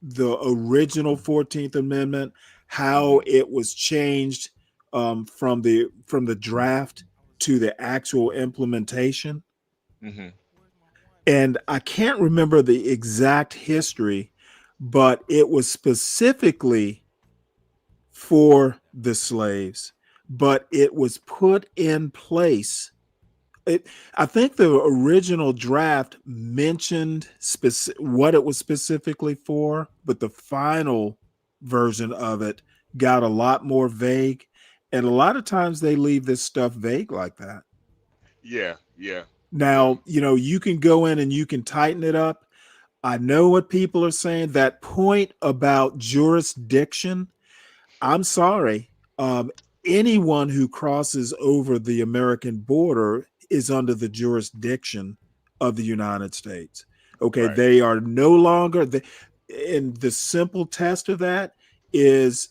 the original 14th Amendment, how it was changed from the draft to the actual implementation. Mm-hmm. And I can't remember the exact history, but it was specifically for the slaves, but it was put in place. I think the original draft mentioned what it was specifically for, but the final version of it got a lot more vague. And a lot of times they leave this stuff vague like that. Yeah. Now, you can go in and you can tighten it up. I know what people are saying. That point about jurisdiction, I'm sorry. Anyone who crosses over the American border is under the jurisdiction of the United States. Okay, right. They are no longer and the simple test of that is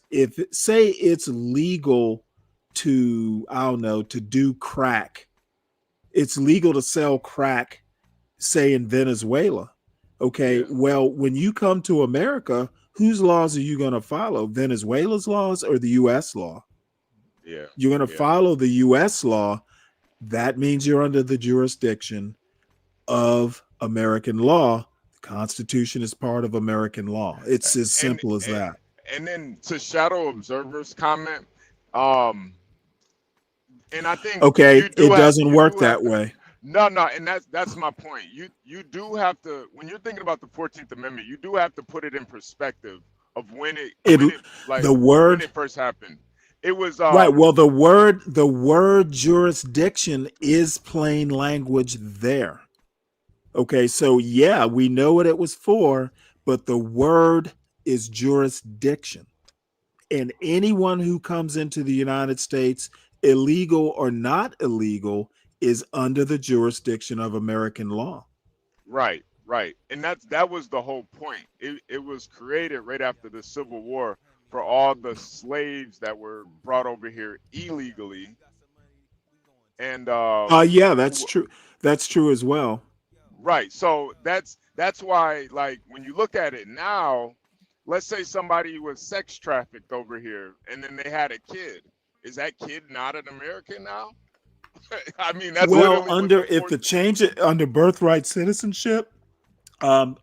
say it's legal to, to do crack. It's legal to sell crack, say in Venezuela. Okay, well, when you come to America, whose laws are you going to follow? Venezuela's laws or the U.S. law? Yeah. You're going to follow the U.S. law. That means you're under the jurisdiction of American law. The Constitution is part of American law. It's as simple as that. And then to Shadow Observer's comment, and I think it doesn't work that way. No, and that's my point. You do have to, when you're thinking about the 14th Amendment, you do have to put it in perspective of when it first happened. It was right. Well, the word jurisdiction is plain language there. Okay, so yeah, we know what it was for, but the word is jurisdiction. And anyone who comes into the United States, illegal or not illegal, is under the jurisdiction of American law. Right. Right. And that was the whole point. It was created right after the Civil War for all the slaves that were brought over here illegally. And Yeah, that's true. That's true as well. right. So that's why, like, when you look at it now, let's say somebody was sex trafficked over here and then they had a kid. Is that kid not an American now? I mean, that's Well, literally what under the if the change it under birthright citizenship,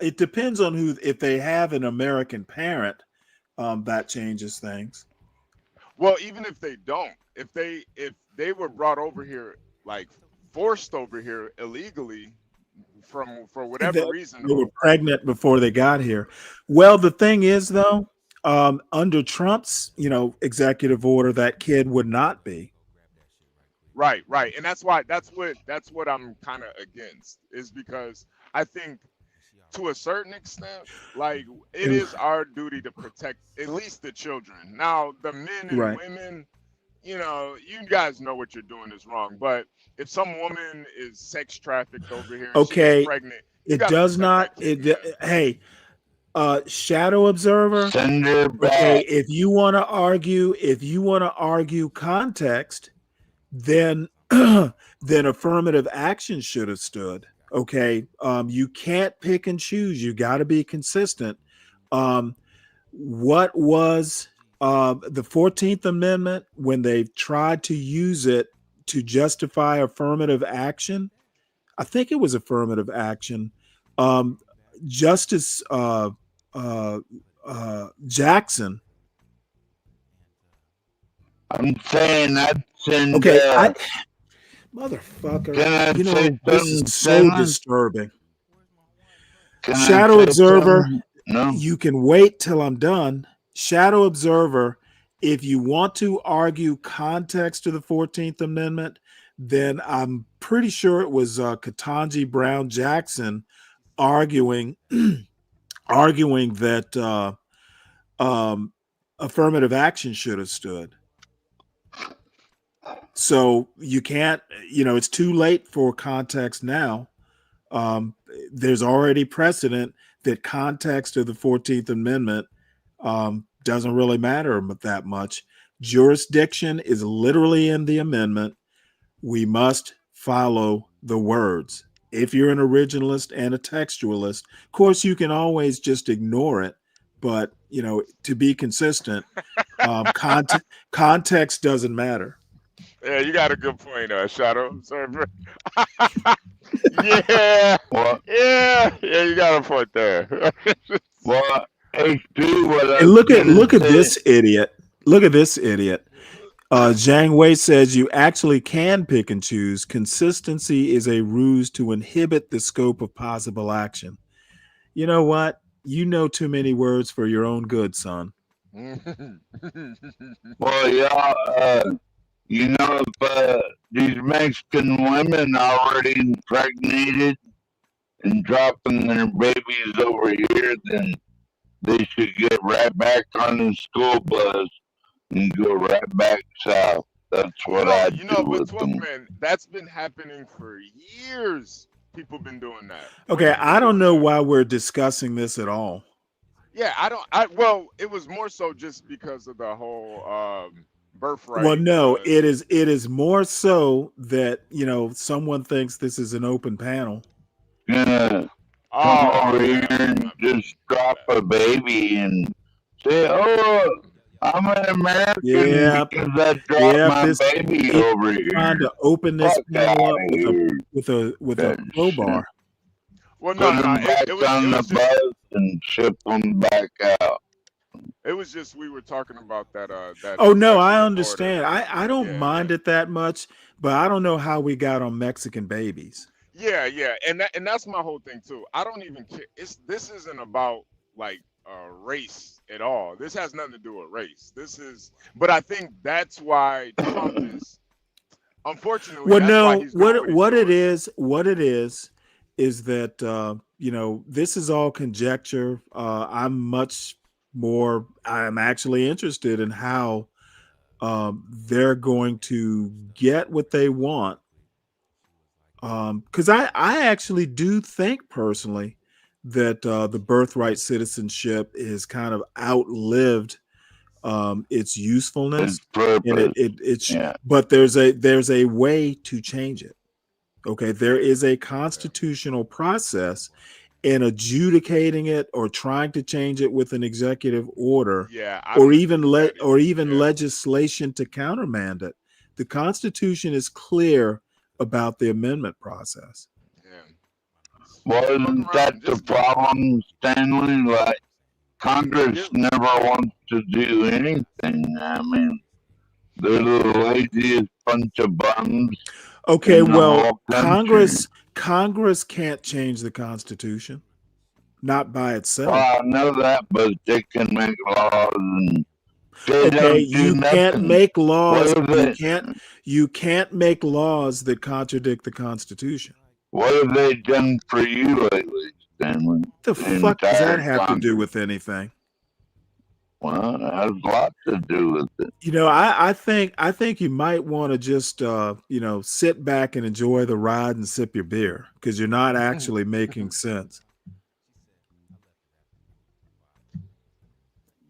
it depends on who. If they have an American parent, that changes things. Well, even if they don't, if they were brought over here, like forced over here illegally for whatever They, reason. they were pregnant before they got here. Well, the thing is, though, under Trump's, executive order, that kid would not be. Right, right. And that's what I'm kind of against, is because I think to a certain extent, like, it is our duty to protect at least the children. Now, the men and Right. women, you guys know what you're doing is wrong. But if some woman is sex trafficked over here and she gets Okay, pregnant, you it got to does protect not. that kid, man. Hey, shadow observer. Send her Okay, back. if you want to argue context, then then affirmative action should have stood. Okay, you can't pick and choose. You got to be consistent. What was the 14th Amendment when they tried to use it to justify affirmative action? I think it was affirmative action. Justice uh, Jackson. I'm saying that's in Okay, the. motherfucker. Can I say This something, is so Stanley? disturbing. Can Shadow I say observer, something? No. you can wait till I'm done. Shadow observer, if you want to argue context to the 14th Amendment, then I'm pretty sure it was Ketanji Brown Jackson arguing arguing that affirmative action should have stood. So you can't, it's too late for context now. There's already precedent that context of the 14th Amendment doesn't really matter that much. Jurisdiction is literally in the amendment. We must follow the words. If you're an originalist and a textualist, of course, you can always just ignore it. But, to be consistent, context doesn't matter. Yeah, you got a good point, Shadow Observer. Yeah, Well, yeah, you got a point there. well, H2, what I And was look at gonna say. this idiot. Look at this idiot. Zhang Wei says you actually can pick and choose. Consistency is a ruse to inhibit the scope of possible action. You know what? You know too many words for your own good, son. Well, yeah, if these Mexican women already impregnated and dropping their babies over here, then they should get right back on the school bus and go right back south. That's what I do but with 12th them. man, that's been happening for years. People been doing that. Okay, I don't know why we're discussing this at all. Yeah, well, it was more so just because of the whole birthright. Well, no, it is more so that, someone thinks this is an open panel. Yeah, come over here and just drop a baby and say, "Oh, I'm an American Yep. because I dropped my baby over here." Trying to open this Fuck panel up outta here. with a crowbar. Well, Put them back on the was bus and ship them back out. It was just we were talking about that. Oh no, I executive understand. order. I don't mind it that much, but I don't know how we got on Mexican babies. Yeah, and that's my whole thing too. I don't even care. This isn't about like race at all. This has nothing to do with race. But I think that's why Trump is. Unfortunately, Well, that's no, why he's doing what it is that this is all conjecture. I'm actually interested in how they're going to get what they want. Because I actually do think personally that the birthright citizenship is kind of outlived its usefulness, and but there's a way to change it. Okay, there is a constitutional process in adjudicating it or trying to change it with an executive order, or even legislation to countermand it. The Constitution is clear about the amendment process. Wasn't that the problem, Stanley? Like, Congress never wants to do anything. I mean, they're the laziest bunch of bums. Okay, in the well, whole country. Congress can't change the Constitution, not by itself. Well, I know that, but they can make laws and they Okay, don't do you nothing. can't make laws. What have You can't make laws that contradict the Constitution. What have they done for you lately, Stanley? The fuck does that have to do with anything? Well, it has a lot to do with it. You know, I think you might want to just sit back and enjoy the ride and sip your beer, because you're not actually making sense.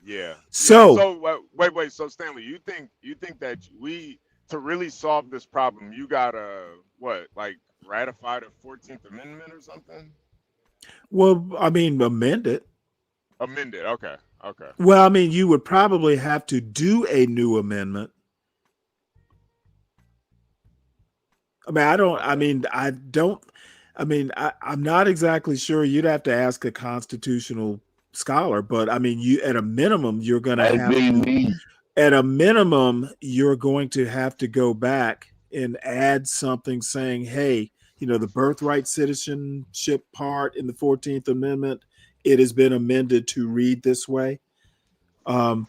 Yeah. So wait. So Stanley, you think that to really solve this problem, you gotta ratify the 14th Amendment or something? Well, I mean, amend it. Amend it. Okay. Well, I mean, you would probably have to do a new amendment. I'm not exactly sure. You'd have to ask a constitutional scholar, but I mean, at a minimum, you're going to have to go back and add something saying, hey, the birthright citizenship part in the 14th Amendment, it has been amended to read this way. They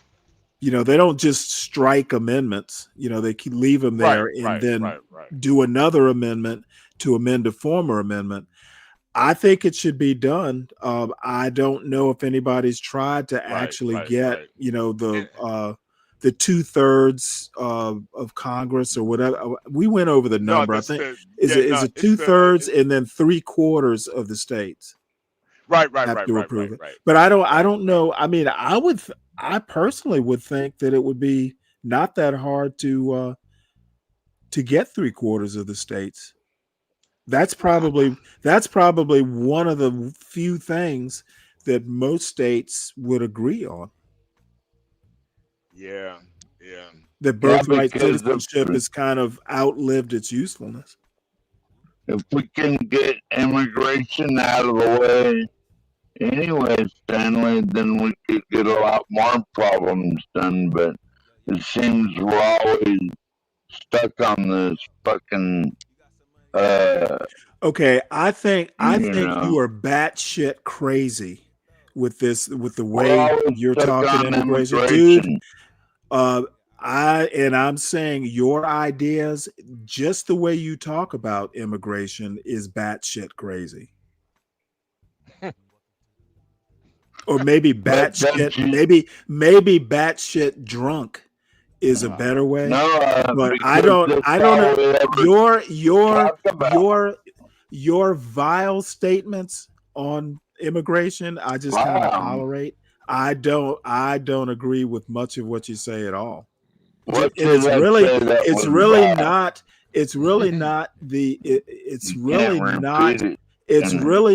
don't just strike amendments. They leave them there and then do another amendment to amend a former amendment. I think it should be done. I don't know if anybody's tried to actually get, the 2/3 of Congress or whatever. We went over the number. I think is it 2/3 and then 3/4 of the states. Right. Approve it. But I don't know. I mean, I personally would think that it would be not that hard to get 3/4 of the states. That's probably one of the few things that most states would agree on. Yeah. The birthright citizenship has kind of outlived its usefulness. If we can get immigration out of the way anyway, Stanley, then we could get a lot more problems done. But it seems we're always stuck on this fucking. Okay, I think you are batshit crazy with the way you're talking immigration, dude. I'm saying your ideas, just the way you talk about immigration, is batshit crazy. Or maybe maybe batshit drunk is a better way. But I don't your vile statements on immigration, I just kind of tolerate. I don't agree with much of what you say at all. It's really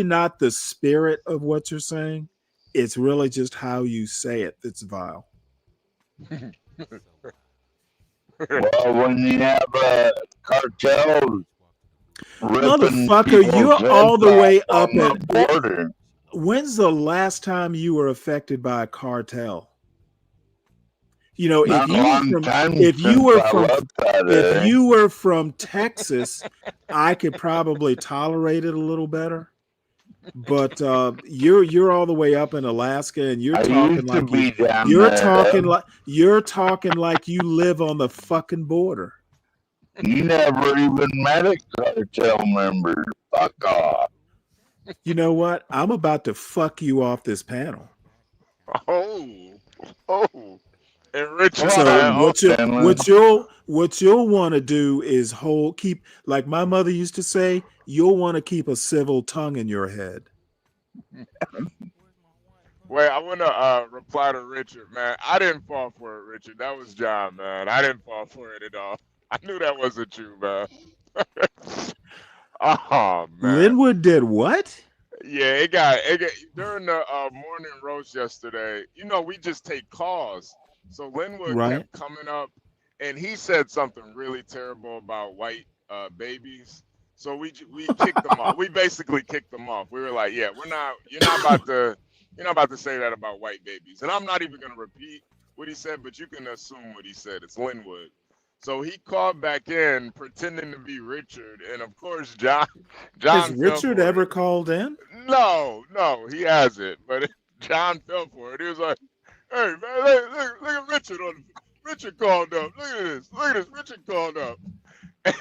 not the spirit of what you're saying. It's really just how you say it that's vile. Well, when you have cartels, motherfucker, you're all the way up at the border. When's the last time you were affected by a cartel? If you were from Texas, I could probably tolerate it a little better. But you're all the way up in Alaska, and you're talking like you live on the fucking border. You never even met a cartel member. Fuck off. You know what? I'm about to fuck you off this panel. So what you'll want to do is keep, like my mother used to say, you'll want to keep a civil tongue in your head. Wait, I want to reply to Richard, man. I didn't fall for it, Richard. That was John, man. I didn't fall for it at all. I knew that wasn't you, man. Oh man. Linwood did what? Yeah, it got during the morning roast yesterday. You know, we just take calls. So Linwood Right. kept coming up, and he said something really terrible about white babies. So we kicked them off. We basically kicked them off. We were like, yeah, you're not about to say that about white babies. And I'm not even gonna repeat what he said, but you can assume what he said. It's Linwood. So he called back in pretending to be Richard, and of course John Has fell Richard for it. ever called in? No, he hasn't. But John fell for it. He was like, "Hey man, look at Richard Richard called up. Look at this. Richard called up."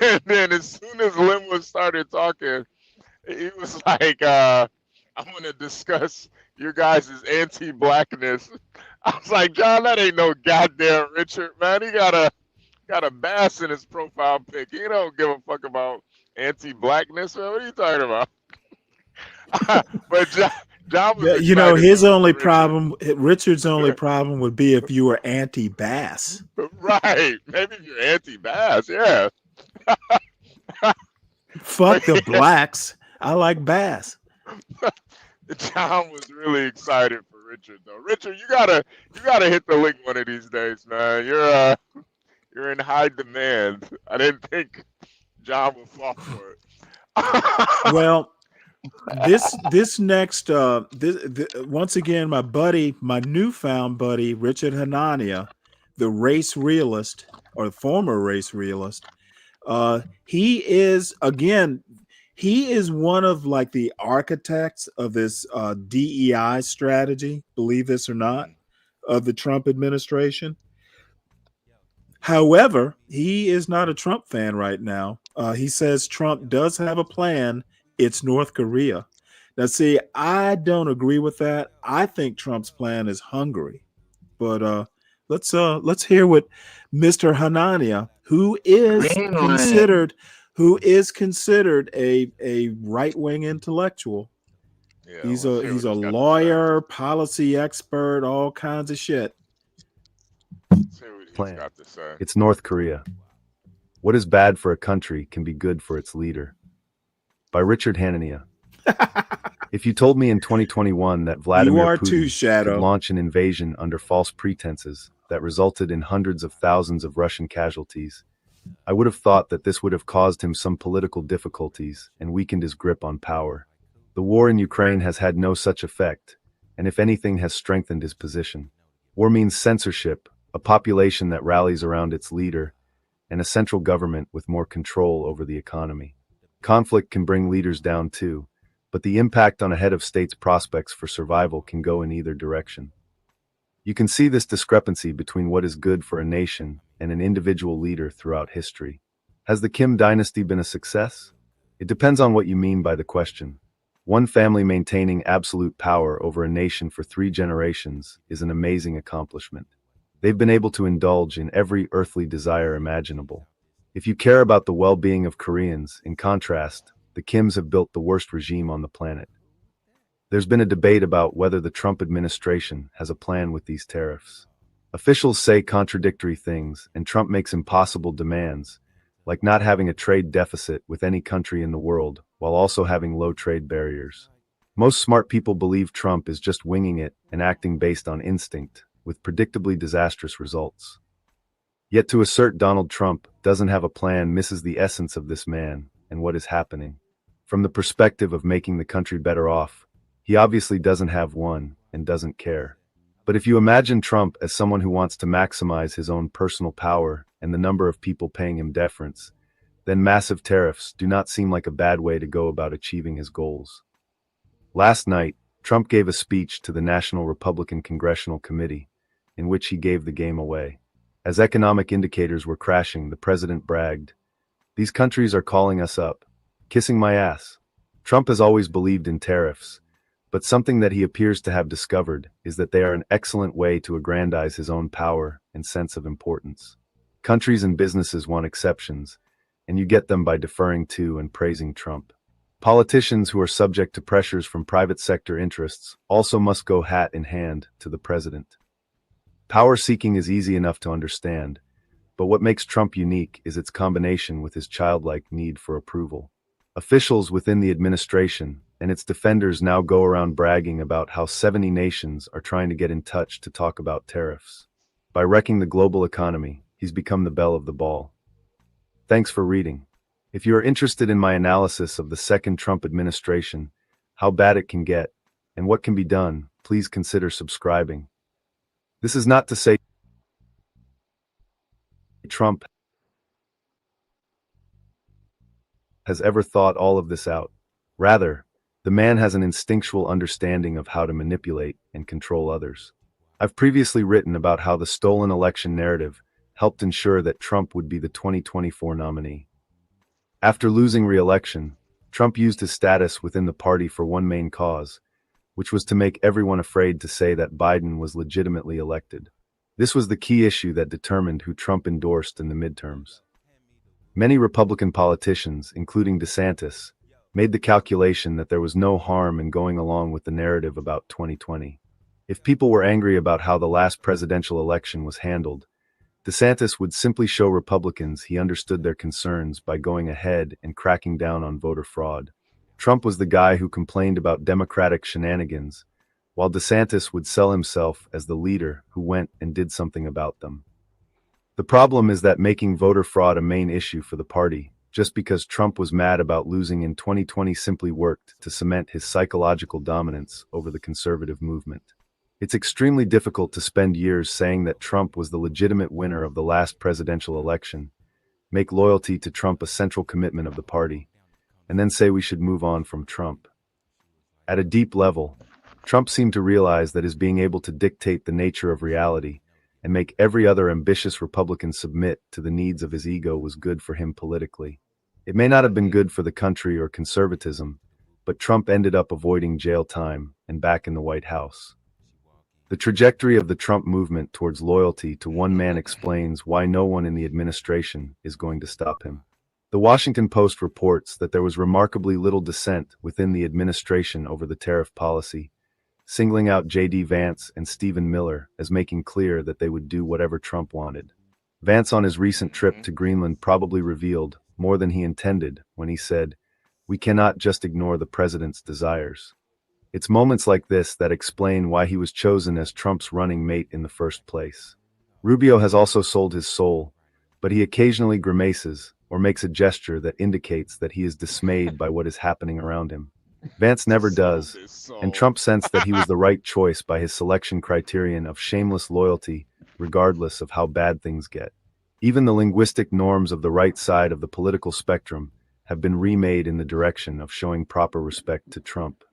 And then as soon as Linwood started talking, he was like, "I want to discuss your guys' anti-blackness." I was like, "John, that ain't no goddamn Richard, man. He got a bass in his profile pic. He don't give a fuck about anti-blackness, man. What are you talking about?" But John was You know, excited, his though, only for problem, Richard's only problem would be if you were anti-bass. Right. Maybe if you're anti-bass, yeah. Fuck the blacks. I like bass. John was really excited for Richard, though. Richard, you gotta hit the link one of these days, man. You're in high demand. I didn't think John would fall for it. Well, this next once again, my newfound buddy Richard Hanania, the race realist or former race realist, he is one of like the architects of this DEI strategy, believe this or not, of the Trump administration. However, he is not a Trump fan right now. He says Trump does have a plan. It's North Korea. Now, see, I don't agree with that. I think Trump's plan is Hungary. But let's hear what Mr. Hanania, who is considered a right-wing intellectual. Yeah, he's a lawyer, policy expert, all kinds of shit. Plan. It's North Korea. What is bad for a country can be good for its leader. By Richard Hanania. If you told me in 2021 that Vladimir Putin could launch an invasion under false pretenses that resulted in hundreds of thousands of Russian casualties, I would have thought that this would have caused him some political difficulties and weakened his grip on power. The war in Ukraine has had no such effect, and if anything has strengthened his position. War means censorship, a population that rallies around its leader, and a central government with more control over the economy. Conflict can bring leaders down too, but the impact on a head of state's prospects for survival can go in either direction. You can see this discrepancy between what is good for a nation and an individual leader throughout history. Has the Kim dynasty been a success? It depends on what you mean by the question. One family maintaining absolute power over a nation for 3 generations is an amazing accomplishment. They've been able to indulge in every earthly desire imaginable. If you care about the well-being of Koreans, in contrast, the Kims have built the worst regime on the planet. There's been a debate about whether the Trump administration has a plan with these tariffs. Officials say contradictory things, and Trump makes impossible demands, like not having a trade deficit with any country in the world, while also having low trade barriers. Most smart people believe Trump is just winging it and acting based on instinct, with predictably disastrous results. Yet to assert Donald Trump doesn't have a plan misses the essence of this man and what is happening. From the perspective of making the country better off, he obviously doesn't have one and doesn't care. But if you imagine Trump as someone who wants to maximize his own personal power and the number of people paying him deference, then massive tariffs do not seem like a bad way to go about achieving his goals. Last night, Trump gave a speech to the National Republican Congressional Committee, in which he gave the game away. As economic indicators were crashing, the president bragged, "These countries are calling us up, kissing my ass." Trump has always believed in tariffs, but something that he appears to have discovered is that they are an excellent way to aggrandize his own power and sense of importance. Countries and businesses want exceptions, and you get them by deferring to and praising Trump. Politicians who are subject to pressures from private sector interests also must go hat in hand to the president. Power seeking is easy enough to understand, but what makes Trump unique is its combination with his childlike need for approval. Officials within the administration and its defenders now go around bragging about how 70 nations are trying to get in touch to talk about tariffs. By wrecking the global economy, he's become the belle of the ball. Thanks for reading. If you are interested in my analysis of the second Trump administration, how bad it can get, and what can be done, please consider subscribing. This is not to say Trump has ever thought all of this out. Rather, the man has an instinctual understanding of how to manipulate and control others. I've previously written about how the stolen election narrative helped ensure that Trump would be the 2024 nominee. After losing re-election, Trump used his status within the party for one main cause, which was to make everyone afraid to say that Biden was legitimately elected. This was the key issue that determined who Trump endorsed in the midterms. Many Republican politicians, including DeSantis, made the calculation that there was no harm in going along with the narrative about 2020. If people were angry about how the last presidential election was handled, DeSantis would simply show Republicans he understood their concerns by going ahead and cracking down on voter fraud. Trump was the guy who complained about Democratic shenanigans, while DeSantis would sell himself as the leader who went and did something about them. The problem is that making voter fraud a main issue for the party, just because Trump was mad about losing in 2020, simply worked to cement his psychological dominance over the conservative movement. It's extremely difficult to spend years saying that Trump was the legitimate winner of the last presidential election, make loyalty to Trump a central commitment of the party, and then say we should move on from Trump. At a deep level, Trump seemed to realize that his being able to dictate the nature of reality and make every other ambitious Republican submit to the needs of his ego was good for him politically. It may not have been good for the country or conservatism, but Trump ended up avoiding jail time and back in the White House. The trajectory of the Trump movement towards loyalty to one man explains why no one in the administration is going to stop him. The Washington Post reports that there was remarkably little dissent within the administration over the tariff policy, singling out J.D. Vance and Stephen Miller as making clear that they would do whatever Trump wanted. Vance on his recent trip to Greenland probably revealed more than he intended when he said, "We cannot just ignore the president's desires." It's moments like this that explain why he was chosen as Trump's running mate in the first place. Rubio has also sold his soul, but he occasionally grimaces or makes a gesture that indicates that he is dismayed by what is happening around him. Vance never does, and Trump sensed that he was the right choice by his selection criterion of shameless loyalty, regardless of how bad things get. Even the linguistic norms of the right side of the political spectrum have been remade in the direction of showing proper respect to Trump.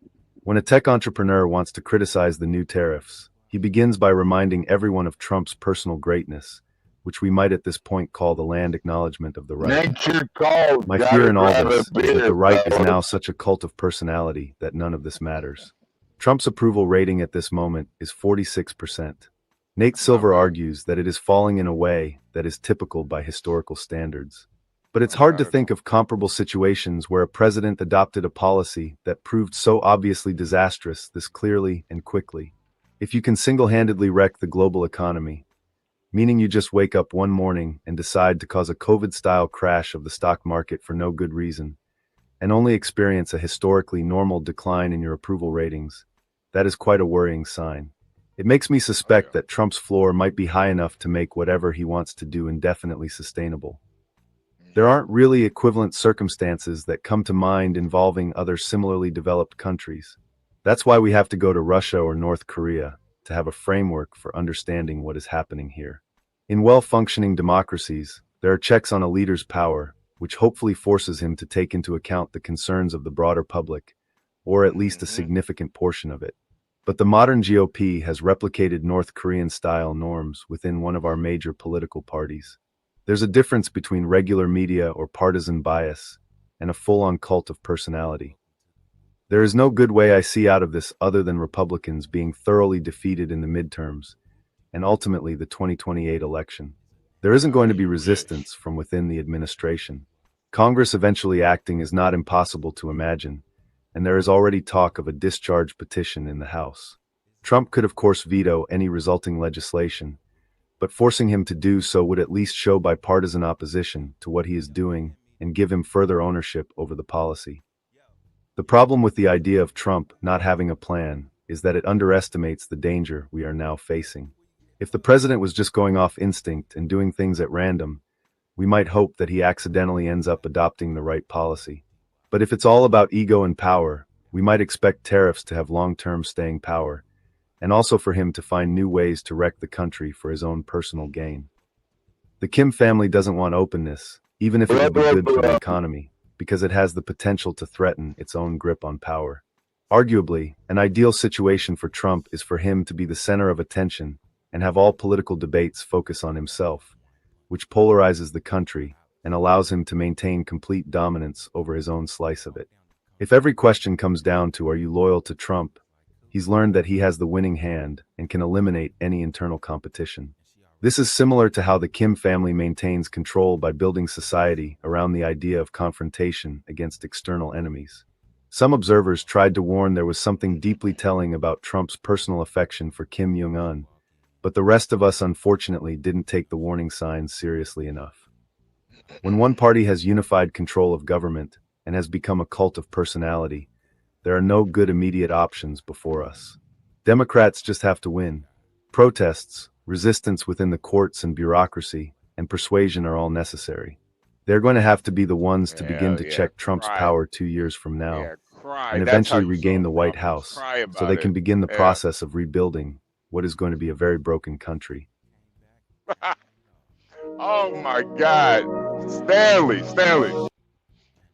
When a tech entrepreneur wants to criticize the new tariffs, he begins by reminding everyone of Trump's personal greatness, which we might at this point call the land acknowledgement of the right. Nature calls. My fear in all this is that the right is now such a cult of personality that none of this matters. Trump's approval rating at this moment is 46%. Nate Silver argues that it is falling in a way that is typical by historical standards. But it's hard to think of comparable situations where a president adopted a policy that proved so obviously disastrous this clearly and quickly. If you can single-handedly wreck the global economy, meaning you just wake up one morning and decide to cause a COVID-style crash of the stock market for no good reason, and only experience a historically normal decline in your approval ratings, that is quite a worrying sign. It makes me suspect that Trump's floor might be high enough to make whatever he wants to do indefinitely sustainable. There aren't really equivalent circumstances that come to mind involving other similarly developed countries. That's why we have to go to Russia or North Korea to have a framework for understanding what is happening here. In well-functioning democracies, there are checks on a leader's power, which hopefully forces him to take into account the concerns of the broader public, or at least a significant portion of it. But the modern GOP has replicated North Korean-style norms within one of our major political parties. There's a difference between regular media or partisan bias and a full-on cult of personality. There is no good way I see out of this other than Republicans being thoroughly defeated in the midterms and ultimately the 2028 election. There isn't going to be resistance from within the administration. Congress eventually acting is not impossible to imagine, and there is already talk of a discharge petition in the House. Trump could of course veto any resulting legislation, but forcing him to do so would at least show bipartisan opposition to what he is doing and give him further ownership over the policy. The problem with the idea of Trump not having a plan is that it underestimates the danger we are now facing. If the president was just going off instinct and doing things at random, we might hope that he accidentally ends up adopting the right policy. But if it's all about ego and power, we might expect tariffs to have long-term staying power, and also for him to find new ways to wreck the country for his own personal gain. The Kim family doesn't want openness, even if it would be good for the economy, because it has the potential to threaten its own grip on power. Arguably, an ideal situation for Trump is for him to be the center of attention and have all political debates focus on himself, which polarizes the country and allows him to maintain complete dominance over his own slice of it. If every question comes down to, are you loyal to Trump, he's learned that he has the winning hand and can eliminate any internal competition. This is similar to how the Kim family maintains control by building society around the idea of confrontation against external enemies. Some observers tried to warn there was something deeply telling about Trump's personal affection for Kim Jong-un, but the rest of us unfortunately didn't take the warning signs seriously enough. When one party has unified control of government and has become a cult of personality, there are no good immediate options before us. Democrats just have to win. Protests, resistance within the courts and bureaucracy, and persuasion are all necessary. They're going to have to be the ones to begin to check Trump's power 2 years from now, and eventually regain the White House, so they can begin the process of rebuilding what is going to be a very broken country. Oh my God, Stanley.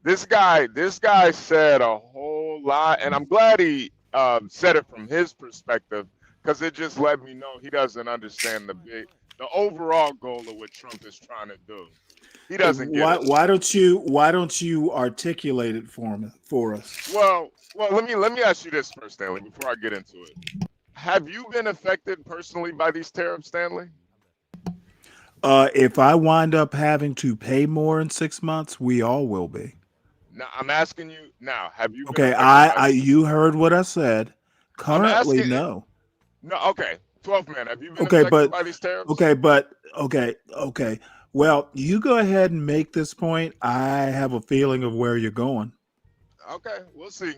This guy said a whole lot, and I'm glad he said it from his perspective, because it just let me know he doesn't understand the overall goal of what Trump is trying to do. He doesn't get it. Why don't you articulate it for us? Well, let me ask you this first, Stanley, before I get into it. Have you been affected personally by these tariffs, Stanley? If I wind up having to pay more in 6 months, we all will be. Now, I'm asking you now, have you been Okay, you heard what I said. Currently, no. No, okay. 12 man, have you been affected by these tariffs? Okay. Well, you go ahead and make this point. I have a feeling of where you're going. Okay, we'll see.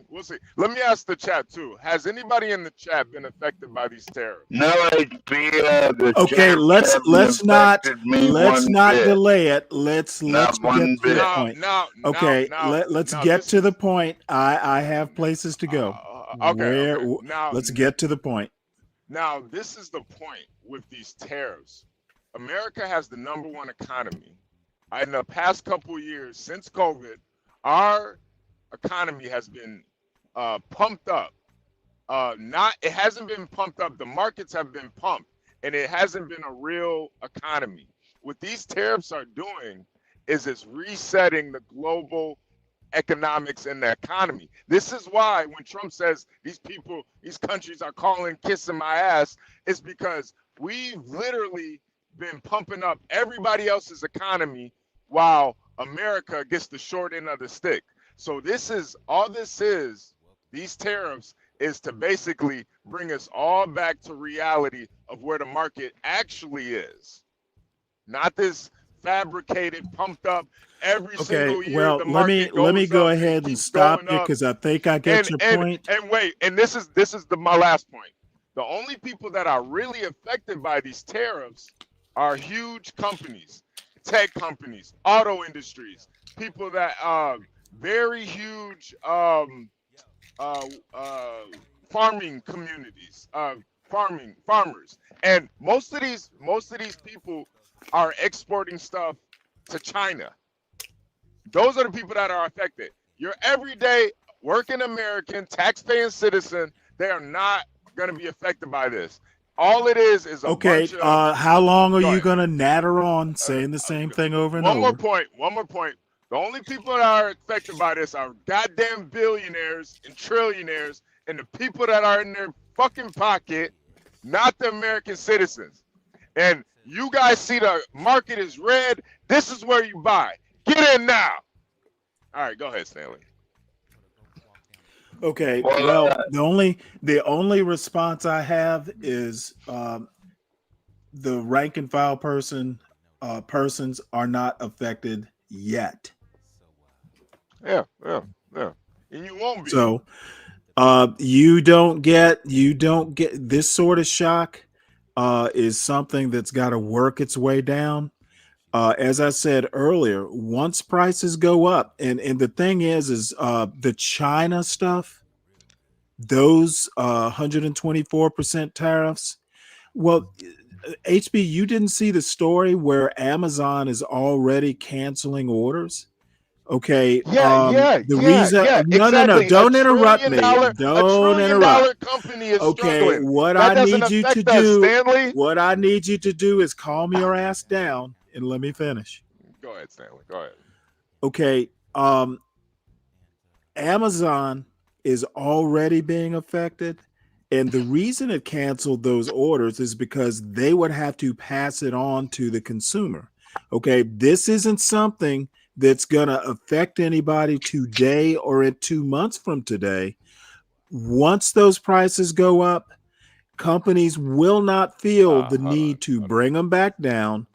Let me ask the chat too. Has anybody in the chat been affected by these tariffs? No idea. Okay, let's not delay it. Let's get to the point. Let's get to the point. I have places to go. Let's get to the point. Now, this is the point with these tariffs. America has the #1 economy. In the past couple of years since COVID, our economy has been pumped up. It hasn't been pumped up. The markets have been pumped, and it hasn't been a real economy. What these tariffs are doing is it's resetting the global economics and the economy. This is why when Trump says these countries are kissing my ass, it's because we've literally been pumping up everybody else's economy while America gets the short end of the stick. So these tariffs is to basically bring us all back to reality of where the market actually is. Not this fabricated, pumped up every single year. Well, let me go ahead and stop you because I think I get your point. And wait, and this is my last point. The only people that are really affected by these tariffs are huge companies, tech companies, auto industries, people that very huge farming communities, farmers, and most of these people are exporting stuff to China. Those are the people that are affected. Your everyday working American, tax-paying citizen, they are not going to be affected by this. All it is a bunch of... how long are you going to natter on saying the same thing over and over? One more point. The only people that are affected by this are goddamn billionaires and trillionaires and the people that are in their fucking pocket, not the American citizens. And you guys see the market is red. This is where you buy. Get in now. All right, go ahead, Stanley. Okay. Well, the only response I have is the rank and file persons are not affected yet. Yeah. And you won't be. So you don't get this sort of shock is something that's got to work its way down. As I said earlier, once prices go up, and the thing is the China stuff, those 124% tariffs. Well, HB, you didn't see the story where Amazon is already canceling orders? Okay. The reason, exactly. don't interrupt me. A Don't $1 interrupt. trillion company is Okay. struggling. What That I doesn't need you to affect us, do, Stanley. what I need you to do is calm your ass down and let me finish. Go ahead, Stanley. Go ahead. Okay. Amazon is already being affected. And the reason it canceled those orders is because they would have to pass it on to the consumer. Okay. This isn't something that's going to affect anybody today or in 2 months from today. Once those prices go up, companies will not feel the need to bring them back down.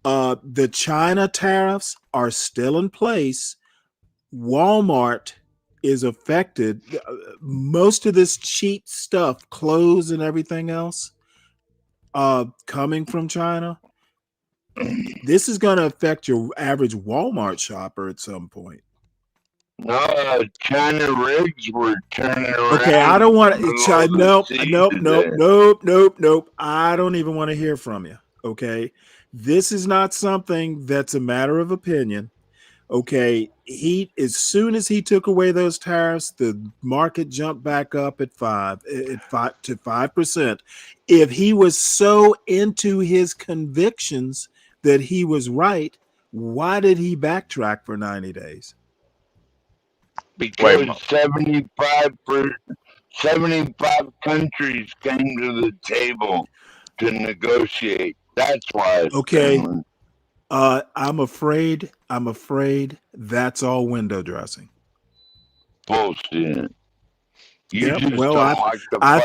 The China tariffs are still in place. Walmart is affected. Most of this cheap stuff, clothes and everything else, coming from China, this is going to affect your average Walmart shopper at some point. No, China rigs were turning around. Okay, I don't want to. Nope. I don't even want to hear from you. Okay, this is not something that's a matter of opinion. Okay, as soon as he took away those tariffs, the market jumped back up at 5%. If he was so into his convictions that he was right, why did he backtrack for 90 days? Because 75 countries came to the table to negotiate. That's why. Okay. I'm afraid that's all window dressing. Bullshit. I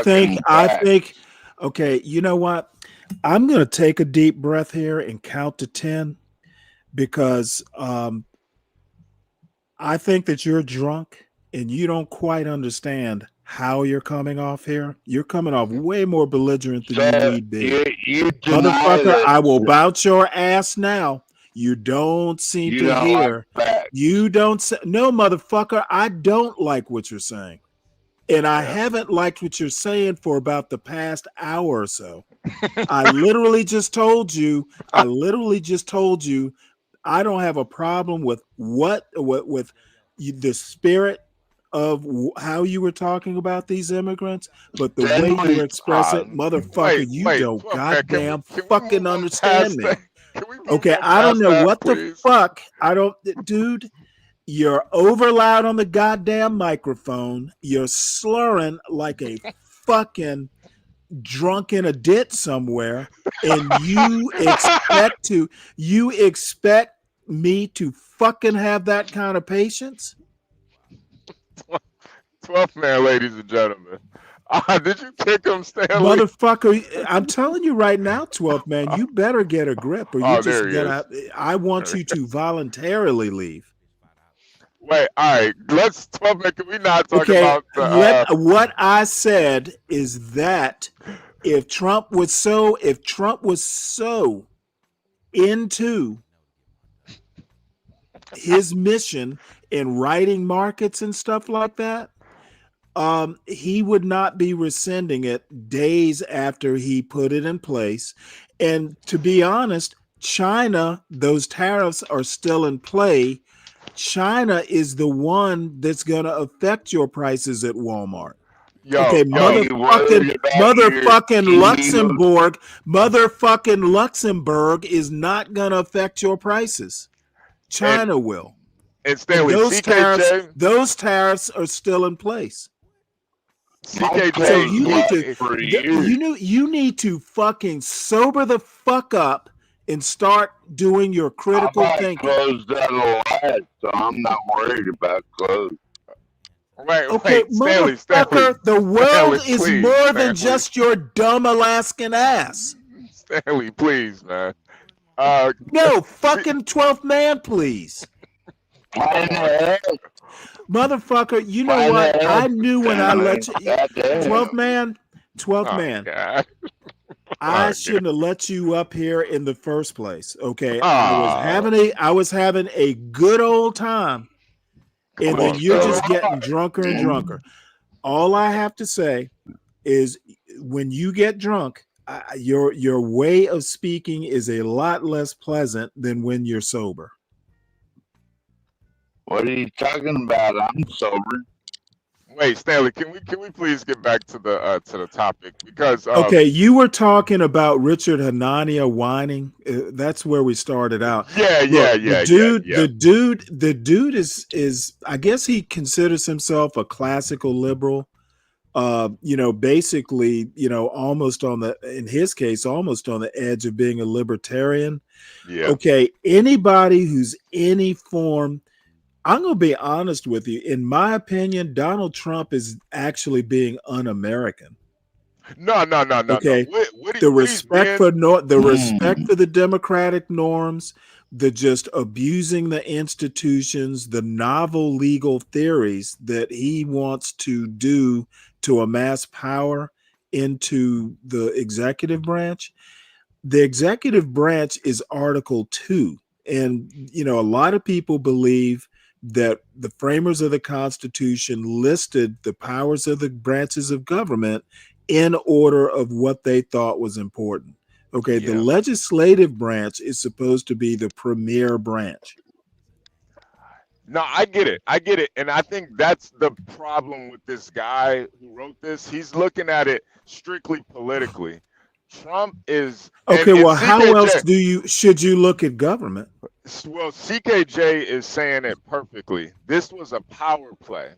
think okay, you know what? I'm going to take a deep breath here and count to 10 because I think that you're drunk and you don't quite understand how you're coming off here. You're coming off way more belligerent than you need be. Motherfucker, I will bounce your ass now. You don't seem to hear. You don't say, no, motherfucker, I don't like what you're saying. And I haven't liked what you're saying for about the past hour or so. I literally just told you, I don't have a problem with with the spirit of how you were talking about these immigrants, but the way you express it, motherfucker, you don't goddamn fucking understand me. Okay, I don't know what the fuck. Dude, you're over loud on the goddamn microphone. You're slurring like a fucking drunk in a ditch somewhere, and you expect me to fucking have that kind of patience? 12th man, ladies and gentlemen. Did you kick him, Stanley? Motherfucker, I'm telling you right now, 12th man, you better get a grip or you just I want you to voluntarily leave. Wait, all right. Let's 12th man. Can we not talk about what I said is that if Trump was so into his mission in writing markets and stuff like that, he would not be rescinding it days after he put it in place. And to be honest, China, those tariffs are still in play. China is the one that's going to affect your prices at Walmart. Motherfucking Luxembourg is not going to affect your prices. China will. And Stanley, those tariffs are still in place. CKJ, So you need to fucking sober the fuck up and start doing your critical I thinking. closed that a lot, so I'm not worried about clothes. Wait, Okay, Stanley, motherfucker, the world is please, more than Stanley. just your dumb Alaskan ass. Stanley, please, man. No, fucking 12th man, please. Motherfucker, you know what? I knew when I let you 12th man. I shouldn't have let you up here in the first place. Okay. I was having a good old time. And then you're just getting drunker and drunker. All I have to say is when you get drunk, your way of speaking is a lot less pleasant than when you're sober. What are you talking about? I'm sober. Wait, Stanley, can we please get back to the topic? Because okay, you were talking about Richard Hanania whining. That's where we started out. The dude is I guess he considers himself a classical liberal. Basically, almost in his case, almost on the edge of being a libertarian. Yeah. Okay, anybody who's any form, I'm going to be honest with you. In my opinion, Donald Trump is actually being un-American. No. Okay, the respect for the democratic norms, the just abusing the institutions, the novel legal theories that he wants to do to amass power into the executive branch. The executive branch is Article 2. And, a lot of people believe that the framers of the Constitution listed the powers of the branches of government in order of what they thought was important. Okay, the legislative branch is supposed to be the premier branch. No, I get it. And I think that's the problem with this guy who wrote this. He's looking at it strictly politically. Trump is okay. Well, how else should you look at government? Well, CKJ is saying it perfectly. This was a power play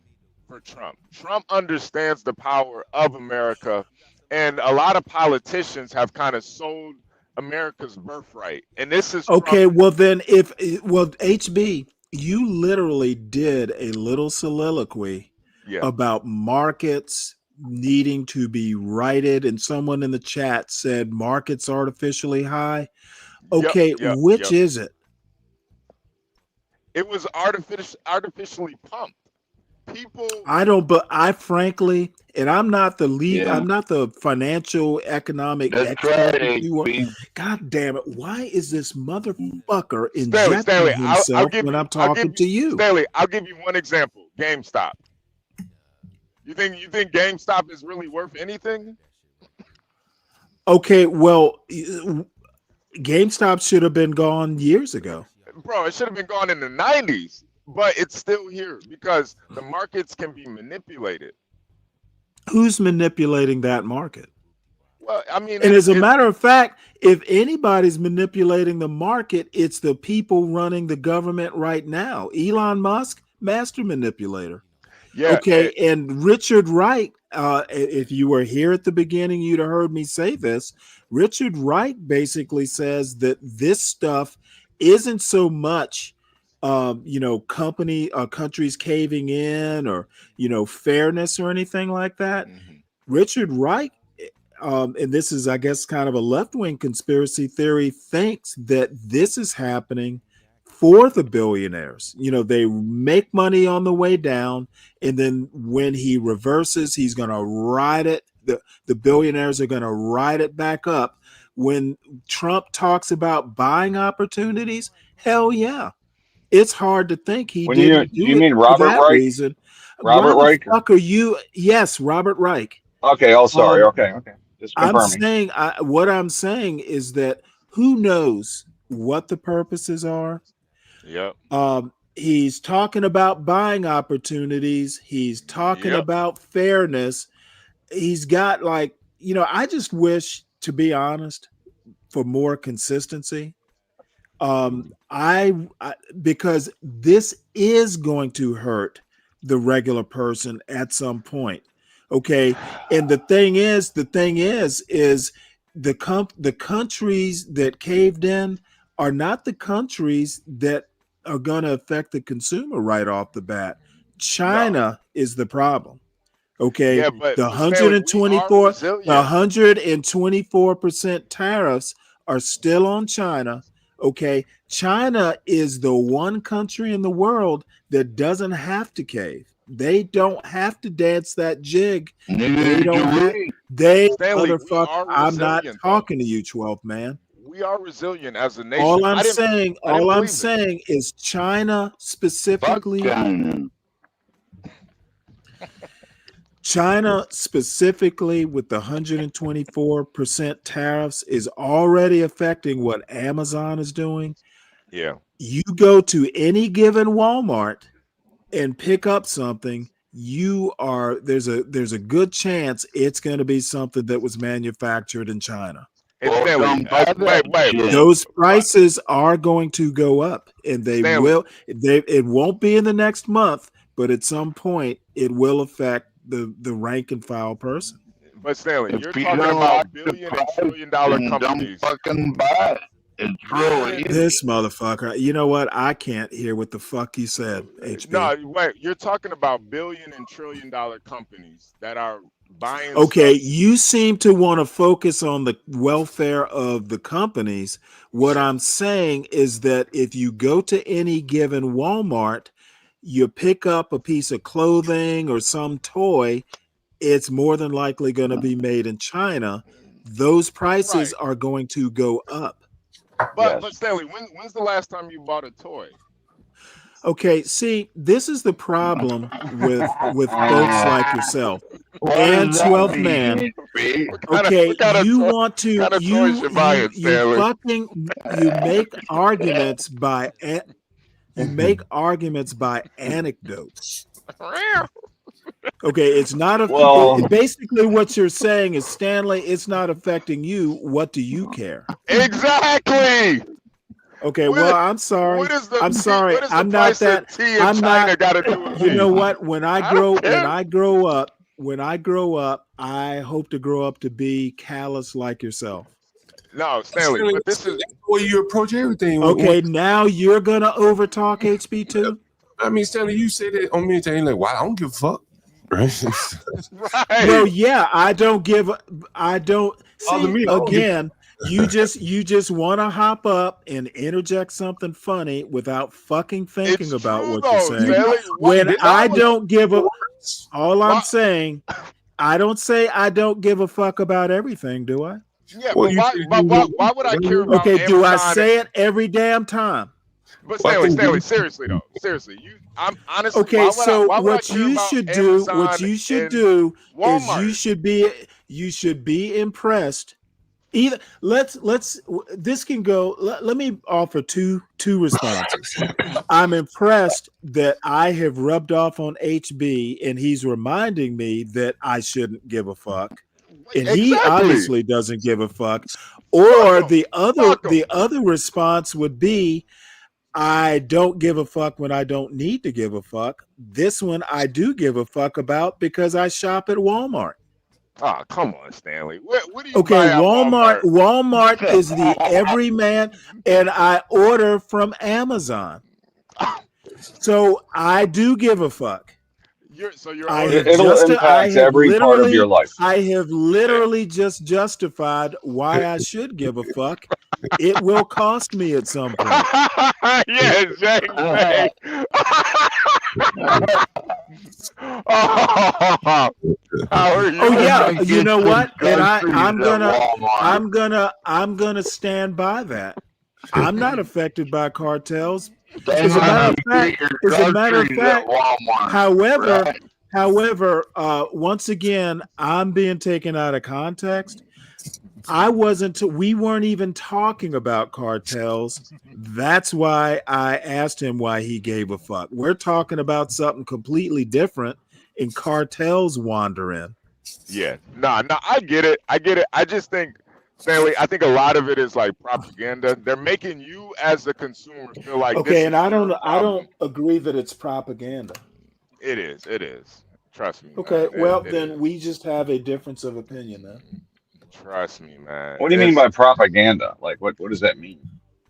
for Trump. Trump understands the power of America, and a lot of politicians have kind of sold America's birthright. And this is okay. Trump. Well, then, HB, you literally did a little soliloquy about markets needing to be righted, and someone in the chat said markets artificially high. Okay, which is it? It was artificially pumped. People, but I frankly, and I'm not the I'm not the financial economic expert. God damn it! Why is this motherfucker injecting himself when I'm talking to you? Stanley, I'll give you one example. GameStop. You think GameStop is really worth anything? Okay, well, GameStop should have been gone years ago. Bro, it should have been gone in the 90s, but it's still here because the markets can be manipulated. Who's manipulating that market? Well, I mean, and as a matter of fact, if anybody's manipulating the market, it's the people running the government right now. Elon Musk, master manipulator. Yeah. Okay. And Richard Wright, if you were here at the beginning, you'd have heard me say this. Richard Wright basically says that this stuff isn't so much, countries caving in or, fairness or anything like that. Mm-hmm. Richard Wright, and this is, I guess, kind of a left-wing conspiracy theory, thinks that this is happening for the billionaires. They make money on the way down, and then when he reverses, he's going to ride it. The billionaires are going to ride it back up. When Trump talks about buying opportunities, hell yeah. It's hard to think he didn't do you it mean for Robert that Reich? reason. Robert Reich? Yes, Robert Reich. Okay, sorry. Okay. Just confirming. What I'm saying is that who knows what the purposes are. Yep. He's talking about buying opportunities. He's talking about fairness. He's got I just wish, to be honest, for more consistency. Because this is going to hurt the regular person at some point. Okay. And the thing is the countries that caved in are not the countries that are going to affect the consumer right off the bat. China is the problem. Okay, Yeah, but the Stanley, we are 124% tariffs are still on China. Okay, China is the one country in the world that doesn't have to cave. They don't have to dance that jig. They don't have, they Stanley, we motherfucker. are I'm not resilient, talking to you, 12th man. We are resilient as a nation. All I'm I didn't believe it. saying is China specifically. China specifically with the 124% tariffs is already affecting what Amazon is doing. Yeah. You go to any given Walmart and pick up something, there's a good chance it's going to be something that was manufactured in China. And Stanley, wait. Those prices are going to go up, and they Stanley. will. It won't be in the next month, but at some point it will affect the rank and file person. But Stanley, you're talking about billion and $1 trillion companies. Fucking buy it. It's really This motherfucker. You know what? I can't hear what the fuck you said, HB. No, wait. You're talking about billion and $1 trillion companies that are buying. Okay, stuff. you seem to want to focus on the welfare of the companies. What I'm saying is that if you go to any given Walmart, you pick up a piece of clothing or some toy, it's more than likely going to be made in China. Those prices are going to go up. But Stanley, when's the last time you bought a toy? Okay, see, this is the problem with folks like yourself and 12th man. Okay, you want to you make arguments by anecdotes. Okay, it's not basically what you're saying is, Stanley, it's not affecting you. What do you care? Exactly. Okay, well, I'm sorry. I'm sorry. I'm not that. I'm not. You know what? When I grow up, I hope to grow up to be callous like yourself. No, Stanley, but this is the way you approach everything. Okay, now you're gonna overtalk HB2. I mean, Stanley, you say that on me, and like, wow, I don't give a fuck. Right? Well, yeah, I don't. See, again, you just want to hop up and interject something funny without fucking thinking about what you're saying. When I don't give a, all I'm saying, I don't say I don't give a fuck about everything, do I? Yeah, but why would I care about Okay, do I Amazon say it every damn time? But Stanley, seriously though, I'm honestly. Okay, so what you should do is you should be impressed. Either this can go. Let me offer two responses. I'm impressed that I have rubbed off on HB and he's reminding me that I shouldn't give a fuck, and he obviously doesn't give a fuck. Or the other response would be, I don't give a fuck when I don't need to give a fuck. This one I do give a fuck about because I shop at Walmart. Oh, come on, Stanley. What do you Okay, buy at Walmart. Walmart is the everyman, and I order from Amazon. So I do give a fuck. It'll impact every part of your life. I have literally just justified why I should give a fuck. It will cost me at some point. Yes, Jack. Oh yeah, you know what? And I'm gonna stand by that. I'm not affected by cartels. As a matter of fact, however, once again, I'm being taken out of context. We weren't even talking about cartels. That's why I asked him why he gave a fuck. We're talking about something completely different, and cartels wander in. Yeah, no, I get it. I just think, Stanley, I think a lot of it is like propaganda. They're making you as the consumer feel like okay, and I don't agree that it's propaganda. It is. Trust me. Okay, then we just have a difference of opinion then. Trust me, man. What do you mean by propaganda? Like, what does that mean?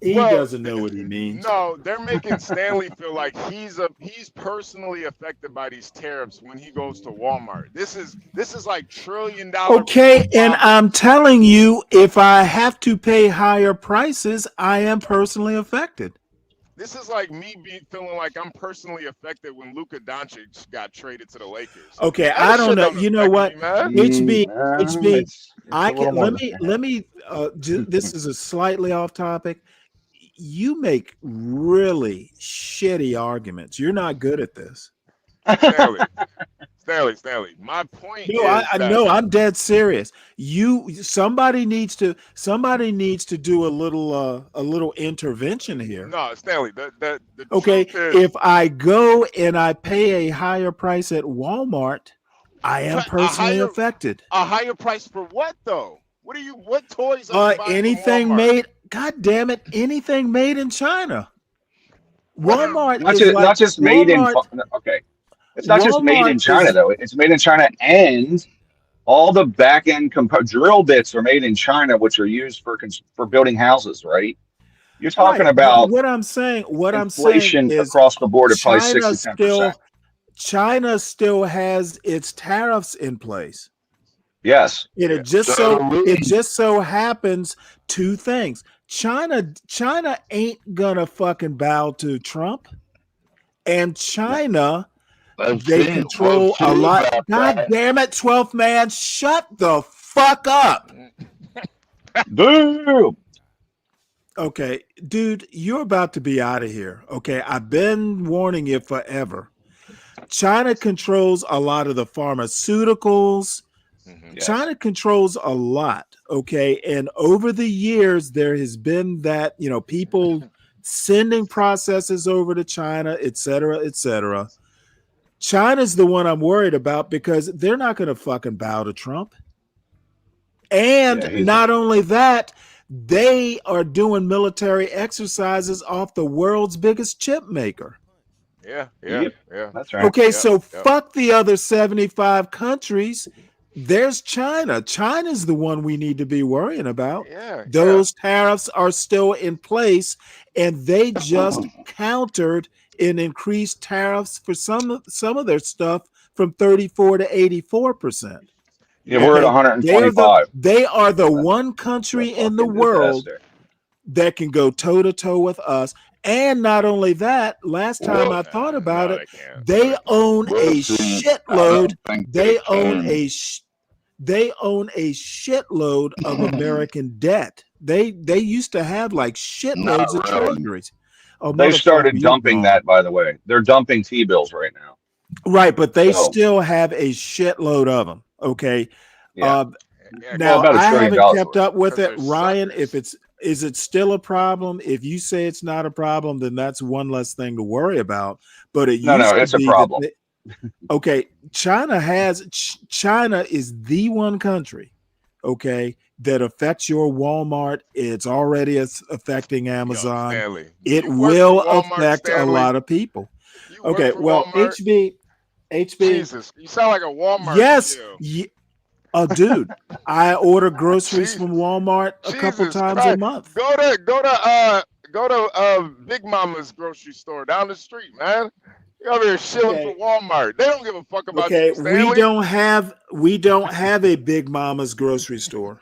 He Well, doesn't know what he means. No, they're making Stanley feel like he's personally affected by these tariffs when he goes to Walmart. This is like $1 trillion. Okay, and I'm telling you, if I have to pay higher prices, I am personally affected. This is like me feeling like I'm personally affected when Luka Doncic got traded to the Lakers. Okay, That I don't shit know. You know what? me, HB, it's I a little can more let me. This is a slightly off topic. You make really shitty arguments. You're not good at this. Stanley. My point No, is I that know. I'm dead serious. Somebody needs to do a little intervention here. No, Stanley. The Okay, truth is, if I go and I pay a higher price at Walmart, I am personally affected. A higher price for what though? What toys are you buying Anything from Walmart? made, God damn it, anything made in China. Walmart not just made in okay. It's not just made in China though. It's made in China, and all the back end drill bits are made in China, which are used for building houses. Right? You're talking about what I'm saying inflation is across the board of probably 6 to 10%. China still has its tariffs in place. Yes. And it just so happens two things. China ain't gonna fucking bow to Trump, and China they control a lot. God damn it, 12th man, shut the fuck up. Boo. Okay, dude, you're about to be out of here. Okay, I've been warning you forever. China controls a lot of the pharmaceuticals. Yes. China controls a lot. Okay, and over the years, there has been that, people sending processes over to China, et cetera, et cetera. China's the one I'm worried about because they're not going to fucking bow to Trump. And not only that, they are doing military exercises off the world's biggest chip maker. Yeah. That's right. Okay, so fuck the other 75 countries. There's China. China's the one we need to be worrying about. Those tariffs are still in place, and they just countered and increased tariffs for some of their stuff from 34 to 84%. Yeah, we're at 125. They are the one country in the world that can go toe to toe with us. And not only that, last time I thought about it, they own a shitload. They own a shitload of American debt. They used to have like shitloads of treasuries. Oh, they started dumping that, by the way. They're dumping T-bills right now. Right, but they still have a shitload of them. Okay. Yeah. Now I haven't kept up with it, Ryan. Is it still a problem? If you say it's not a problem, then that's one less thing to worry about. But it's a problem. Okay, China is the one country, okay, that affects your Walmart. It's already affecting Amazon. It will affect a lot of people. Okay, well, HB, Jesus, you sound like a Walmart. Yes. Dude, I order groceries from Walmart a couple times a month. Go to Big Mama's grocery store down the street, man. You're over here shilling for Walmart. They don't give a fuck about you, Stanley. we don't have a Big Mama's grocery store.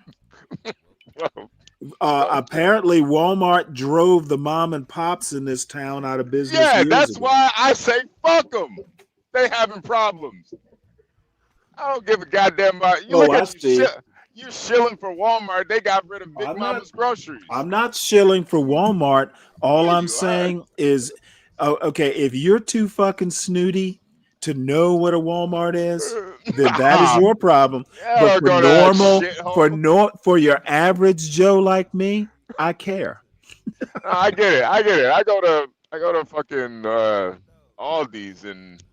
Apparently, Walmart drove the mom and pops in this town out of business. Yeah, that's why I say fuck them. They having problems. I don't give a goddamn about you. You're shilling for Walmart. They got rid of Big Mama's groceries. I'm not shilling for Walmart. All I'm saying is, okay, if you're too fucking snooty to know what a Walmart is, then that is your problem. But for your average Joe like me, I care. I get it. I go to fucking Aldi's and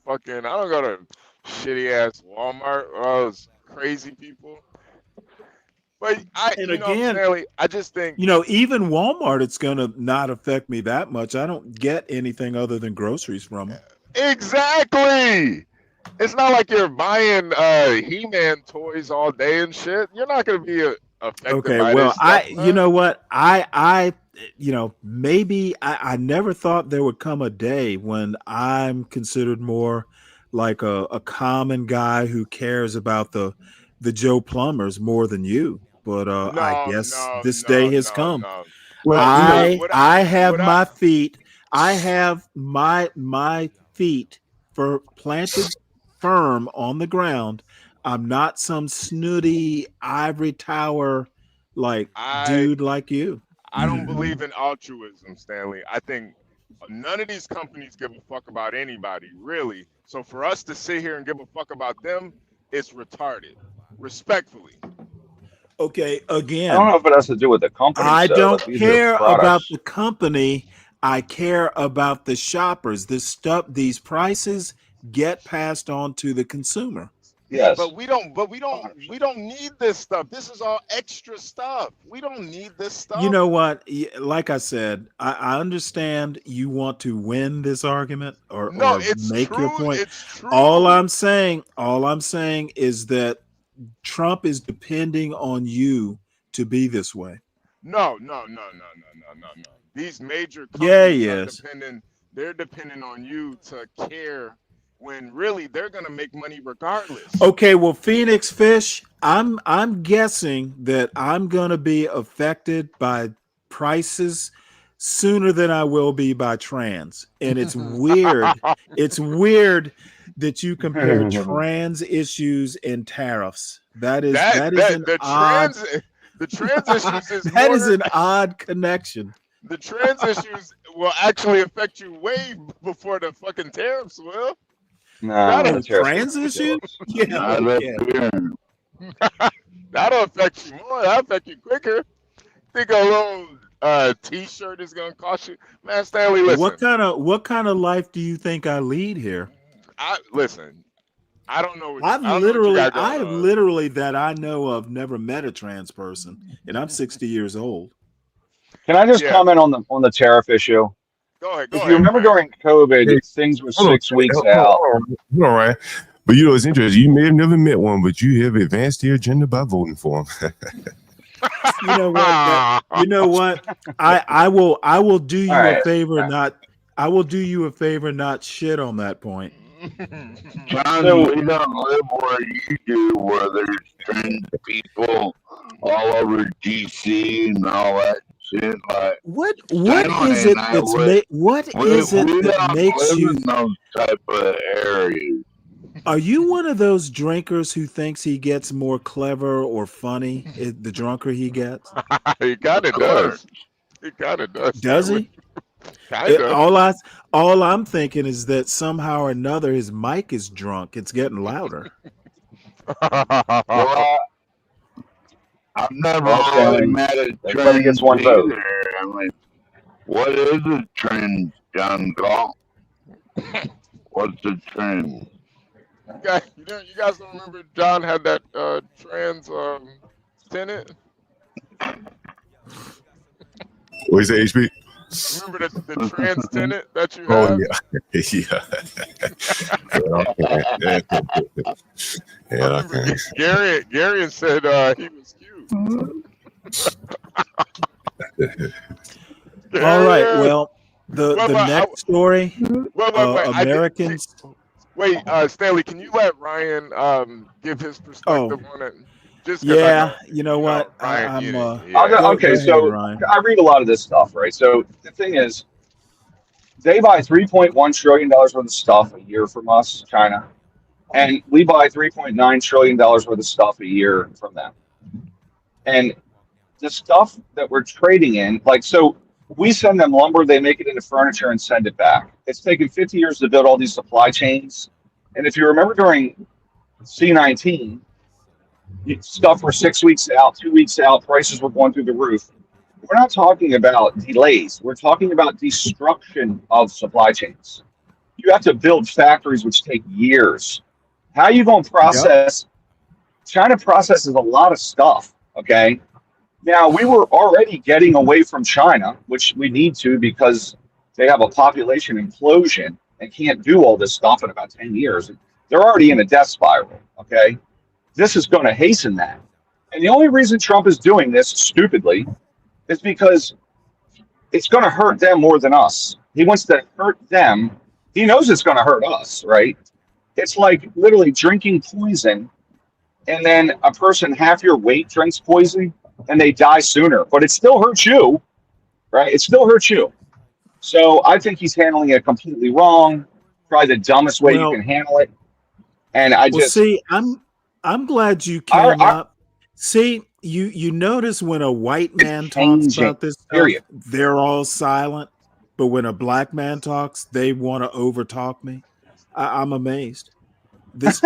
fucking. I don't go to shitty ass Walmart or all those crazy people. But Stanley, I just think even Walmart, it's gonna not affect me that much. I don't get anything other than groceries from them. Exactly. it's not like you're buying He-Man toys all day and shit. You're not gonna be affected Okay, by well, this stuff. you know what, maybe I never thought there would come a day when I'm considered more like a common guy who cares about the Joe Plumbers more than you. But I guess this day has come. Well, I have my feet. I have my feet planted firm on the ground. I'm not some snooty ivory tower like dude like you. I don't believe in altruism, Stanley. I think none of these companies give a fuck about anybody, really. So for us to sit here and give a fuck about them, it's retarded. Respectfully. Okay, again, I don't know if it has to do with the company. I don't These are care about products. the company. I care about the shoppers. These prices get passed on to the consumer. Yes. But we don't need this stuff. This is all extra stuff. We don't need this stuff. You know what? Like I said, I understand you want to win this argument or make your point. It's true. All I'm saying is that Trump is depending on you to be this way. No. These major companies are yes. they're depending on you to care when really they're gonna make money regardless. Okay, well, Phoenix Fish, I'm guessing that I'm gonna be affected by prices sooner than I will be by trans. And it's weird. It's weird that you compare trans issues and tariffs. That is an odd the trans issues is that is an odd connection. The trans issues will actually affect you way before the fucking tariffs will. No, trans issues? Yeah. That'll affect you more. That'll affect you quicker. Think a little T-shirt is gonna cost you, man. Stanley, listen. What kind of life do you think I lead here? Listen. I don't know. I have literally that I know of never met a trans person, and I'm 60 years old. Can I just comment on the tariff issue? Go ahead. If you remember during COVID, things were 6 weeks out. All right. But you know, it's interesting. You may have never met one, but you have advanced their agenda by voting for them. You know what? I will do you a favor, I will do you a favor, not shit on that point. John, we don't live where you do, where there's trans people all over DC and all that shit. Like, what is it that makes you in those type of areas? Are you one of those drinkers who thinks he gets more clever or funny the drunker he gets? He kind of does. He kind of does. Does he? All I'm thinking is that somehow or another his mic is drunk. It's getting louder. Well, I've never really met a trend gets one vote. I mean, what is a trend, John Gall? What's a trend? You guys don't remember John had that trans tenant? What is it, HB? Remember the trans tenant that you have? Yeah. Gary said he was cute. All right. Well, the next story. Americans. Wait, Stanley, can you let Ryan give his perspective on it? Just you know what? Okay, so Ryan. I read a lot of this stuff, right? So the thing is, they buy $3.1 trillion worth of stuff a year from us, China, and we buy $3.9 trillion worth of stuff a year from them. And the stuff that we're trading in, so we send them lumber, they make it into furniture and send it back. It's taken 50 years to build all these supply chains. And if you remember during C-19, stuff were 6 weeks out, 2 weeks out, prices were going through the roof. We're not talking about delays. We're talking about destruction of supply chains. You have to build factories which take years. How are you going to process? Yep. China processes a lot of stuff, okay? Now, we were already getting away from China, which we need to because they have a population implosion and can't do all this stuff in about 10 years. they're already in a death spiral. Okay, this is going to hasten that. And the only reason Trump is doing this stupidly is because it's going to hurt them more than us. He wants to hurt them. He knows it's going to hurt us, right? It's like literally drinking poison, and then a person half your weight drinks poison and they die sooner, but it still hurts you, right? It still hurts you. So I think he's handling it completely wrong, probably the dumbest way you can handle it. And I just see, I'm glad you came up. See, you notice when a white man talks about this stuff, they're all silent, but when a black man talks, they want to overtalk me. I'm amazed. This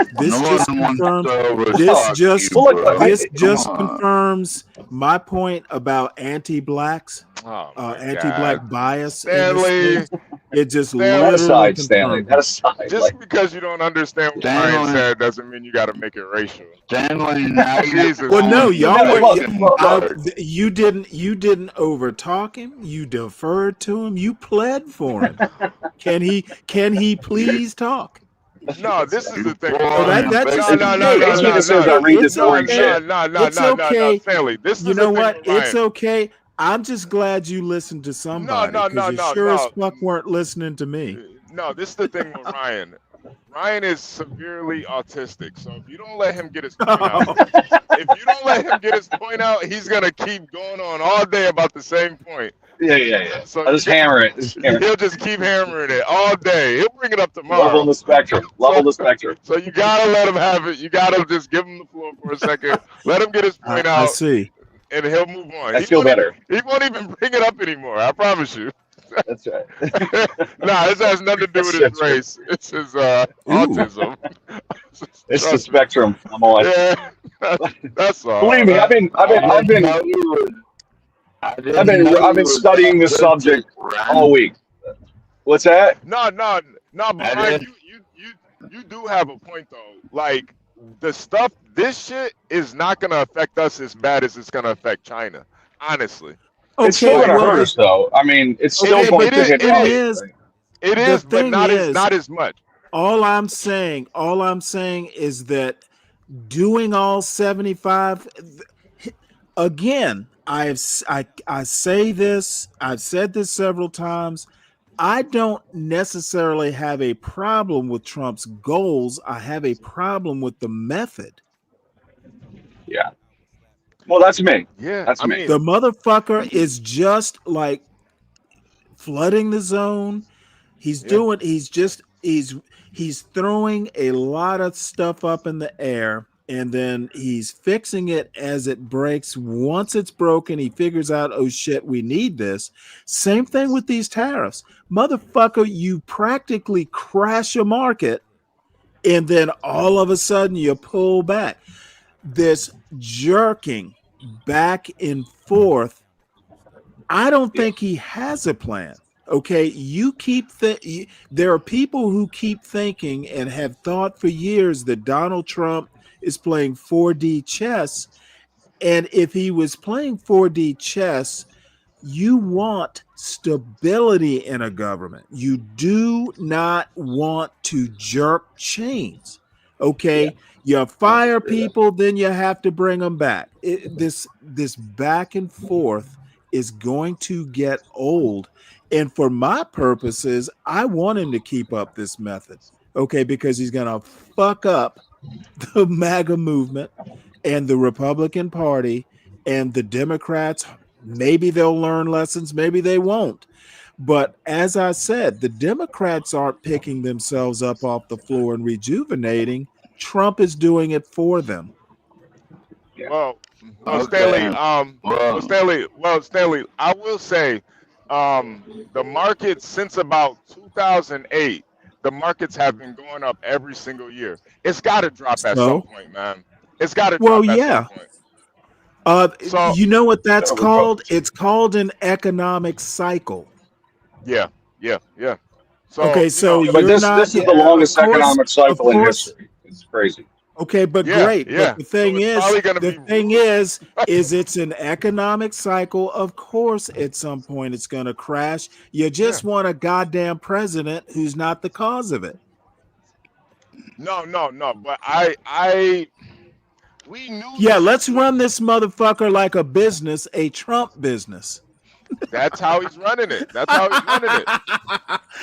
just confirms my point about anti-blacks, anti-black bias. Stanley, it just literally confirms. Just because you don't understand what Ryan said doesn't mean you got to make it racial. Stanley, Jesus. Well, no, you didn't overtalk him. You deferred to him. You pled for him. Can he please talk? No, this is the thing. It's okay. Stanley, this is you know what? It's okay. I'm just glad you listened to somebody. You sure as fuck weren't listening to me. No, this is the thing with Ryan. Ryan is severely autistic, so if you don't let him get his point out, he's gonna keep going on all day about the same point. Yeah. So I'll just hammer it. He'll just keep hammering it all day. He'll bring it up tomorrow. Level the spectrum. So you gotta let him have it. You gotta just give him the floor for a second. Let him get his point out. I see. And he'll move on. I feel better. He won't even bring it up anymore. I promise you. That's right. This has nothing to do with his race. It's his autism. It's the spectrum. I'm on. Yeah, that's all. Believe me, I've been studying this subject all week. What's that? No, but Ryan, you do have a point though. Like the stuff, this shit is not gonna affect us as bad as it's gonna affect China. Honestly. Okay, it's still gonna hurt us though. I mean, it's still going to hit. It is, but not as much. All I'm saying is that doing all 75 again. I say this. I've said this several times. I don't necessarily have a problem with Trump's goals. I have a problem with the method. Yeah. Well, that's me. Yeah, that's me. The motherfucker is just like flooding the zone. He's throwing a lot of stuff up in the air, and then he's fixing it as it breaks. Once it's broken, he figures out, oh shit, we need this. Same thing with these tariffs. Motherfucker, you practically crash a market, and then all of a sudden you pull back. This jerking back and forth, I don't think he has a plan. Okay, you keep there are people who keep thinking and have thought for years that Donald Trump is playing 4D chess, and if he was playing 4D chess, you want stability in a government. You do not want to jerk chains. Okay, you fire people, then you have to bring them back. This back and forth is going to get old. And for my purposes, I want him to keep up this method. Okay, because he's going to fuck up the MAGA movement and the Republican Party and the Democrats. Maybe they'll learn lessons, maybe they won't. But as I said, the Democrats aren't picking themselves up off the floor and rejuvenating. Trump is doing it for them. Well, Stanley, I will say the markets since about 2008, the markets have been going up every single year. It's got to drop at some point, man. It's got to drop at some point. You know what that's called? It's called an economic cycle. Yeah. So, okay, so but this is the longest economic cycle in history. It's crazy. Okay, but great. Yeah. But the thing is, it's an economic cycle. Of course, at some point it's going to crash. You just want a goddamn president who's not the cause of it. No. But we knew. Yeah, let's run this motherfucker like a business, a Trump business. That's how he's running it. That's how he's running it.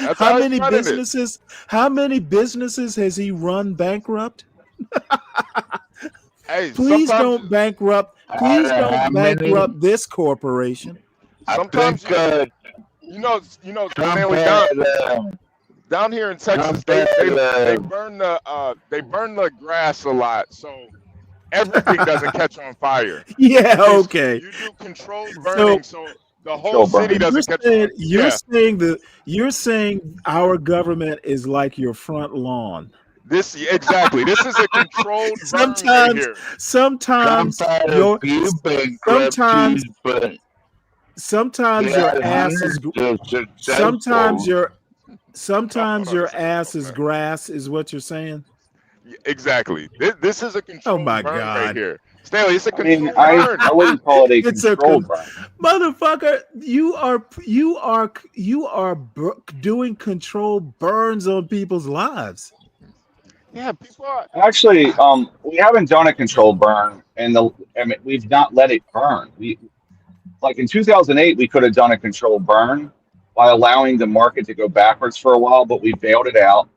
That's How how many he's running businesses? How many businesses has he run bankrupt? Hey, Please sometimes don't bankrupt. Please how don't many? bankrupt this corporation. sometimes think you know Trump Stanley, had, down here in Texas, Trump had, they burn the grass a lot, so everything doesn't catch on fire. Yeah, okay. You do controlled burning, so the whole Controlled city burning. doesn't catch on. You're saying our government is like your front lawn. Exactly. This is a controlled burn right Sometimes, here. sometimes Trump had a your few sometimes bankruptcies, but sometimes he your had ass is hundreds of sometimes successful. sometimes Hold on a your second. ass is grass is what you're saying. Exactly. This is a Oh controlled my burn right God. here. Stanley, it's a I mean, controlled burn. I wouldn't call it a It's a controlled burn. motherfucker. You are doing controlled burns on people's lives. Yeah, people are. Actually, we haven't done a controlled burn, and we've not let it burn. Like in 2008, we could have done a controlled burn by allowing the market to go backwards for a while, but we bailed it out.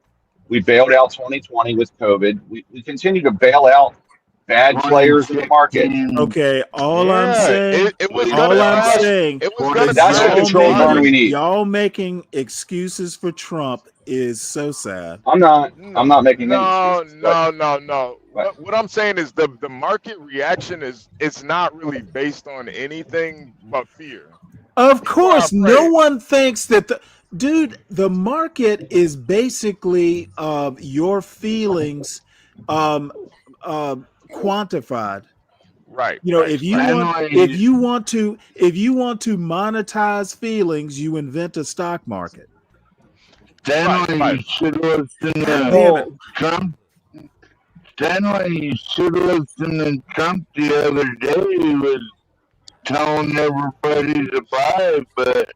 We bailed out 2020 with COVID. We continue to bail out bad players in the market. 2016, Okay, all I'm Yeah, saying, it was all gonna I'm crash. saying It was gonna is That's the crash. controlled burn we need. y'all making excuses for Trump is so sad. I'm not making any No, excuses. But no. What I'm saying is the market reaction is it's not really based on anything but fear. Of People are course, no afraid. one thinks that the market is basically your feelings quantified. Right. You know, Right. if you want to monetize feelings, you invent a stock market. Stanley, you should listen Damn to it. Trump. Stanley, you should listen to Trump the other day. He was telling everybody to buy, but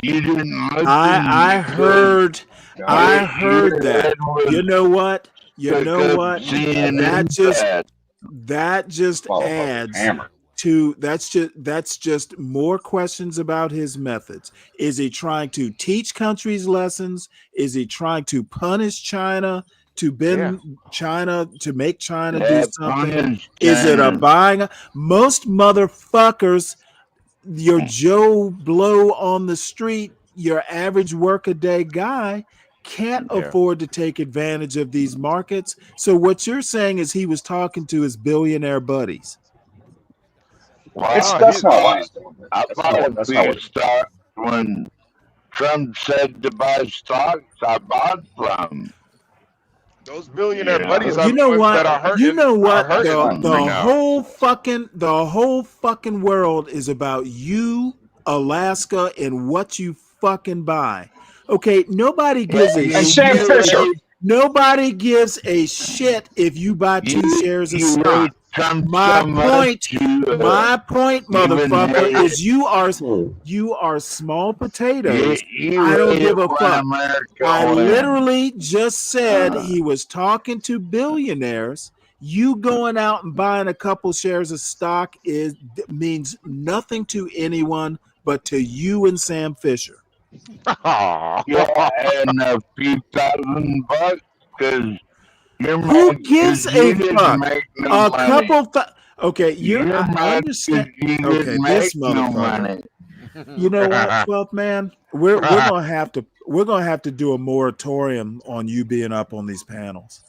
you didn't listen. I heard that. You know what? That just adds to that's just more questions about his methods. Is he trying to teach countries lessons? Is he trying to punish China, to bend China, to make China do something? Is it a buying? Most motherfuckers, your Joe Blow on the street, your average workaday guy, can't afford to take advantage of these markets. So what you're saying is he was talking to his billionaire buddies. That's not what he's doing. I bought a few stocks when Trump said to buy stocks. I bought some. Those billionaire buddies are You know the ones what? that are hurting. You know what? Are hurting right now. The whole fucking world is about you, Alaska, and what you fucking buy. Okay, nobody gives a and Sam Fisher. Nobody gives a shit if you buy 2 shares of stock. My point, motherfucker, is you are small potatoes. I don't give a fuck. I literally just said he was talking to billionaires. You going out and buying a couple shares of stock means nothing to anyone but to you and Sam Fisher. Yeah, and a few $1,000 because who gives a fuck? No a couple. Okay, I understand. You okay, this motherfucker. You know what, 12th man? We're gonna have to do a moratorium on you being up on these panels.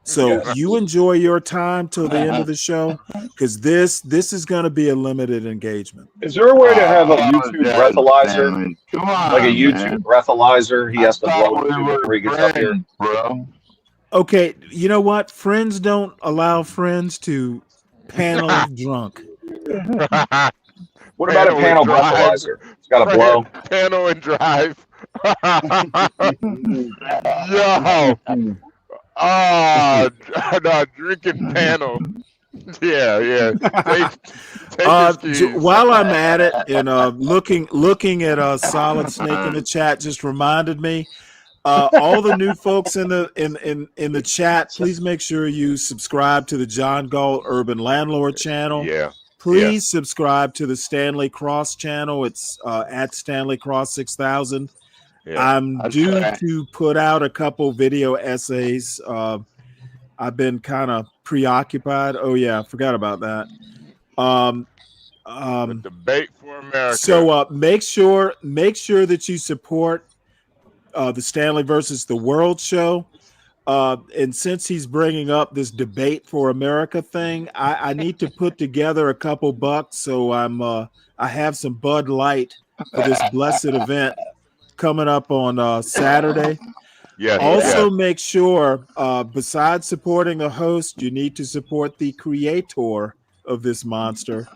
So you enjoy your time till the end of the show, because this is going to be a limited engagement. Is there a way to have a YouTube breathalyzer? Like a YouTube breathalyzer? He has to blow into before he gets up here. Bro. Okay, you know what? Friends don't allow friends to panel drunk. What about a panel breathalyzer? It's got to blow. Panel and drive. Yo. No, drinking panel. Yeah. Take while I'm at it and looking at Solid Snake in the chat just reminded me, All the new folks in the chat, please make sure you subscribe to the John Gall Urban Landlord channel. Yeah. Please subscribe to the Stanley Cross channel. It's at Stanley Cross 6000. Yeah. I'm due to put out a couple video essays. I've been kind of preoccupied. Oh yeah, I forgot about that. The debate for America. So make sure that you support the Stanley versus the World show. And since he's bringing up this debate for America thing, I need to put together a couple bucks. So I have some Bud Light for this blessed event coming up on Saturday. Yes. Also, make sure besides supporting the host, you need to support the creator of this monster,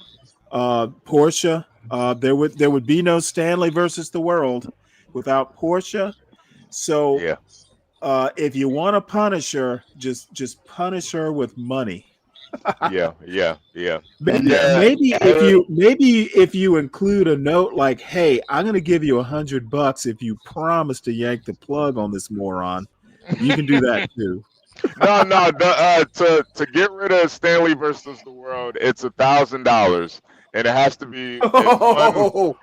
Portia. There would be no Stanley versus the World without Portia. So if you want to punish her, just punish her with money. Yeah. Maybe if you include a note like, "Hey, I'm going to give you $100 if you promise to yank the plug on this moron," you can do that too. No. To get rid of Stanley versus the World, it's $1,000, and it has to be one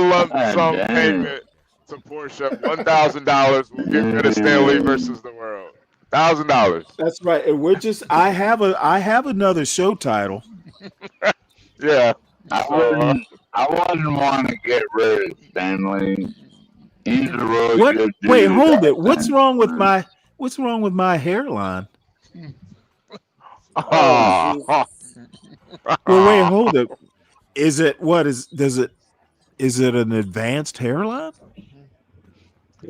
lump sum payment to Portia. $1,000 will get rid of Stanley versus the World. $1,000. That's right. And we're just I have another show title. Yeah. I wouldn't want to get rid of Stanley. He's a really What? good dude. Wait, hold it. What's wrong with my hairline? Oh. Well, wait, hold it. Is it an advanced hairline?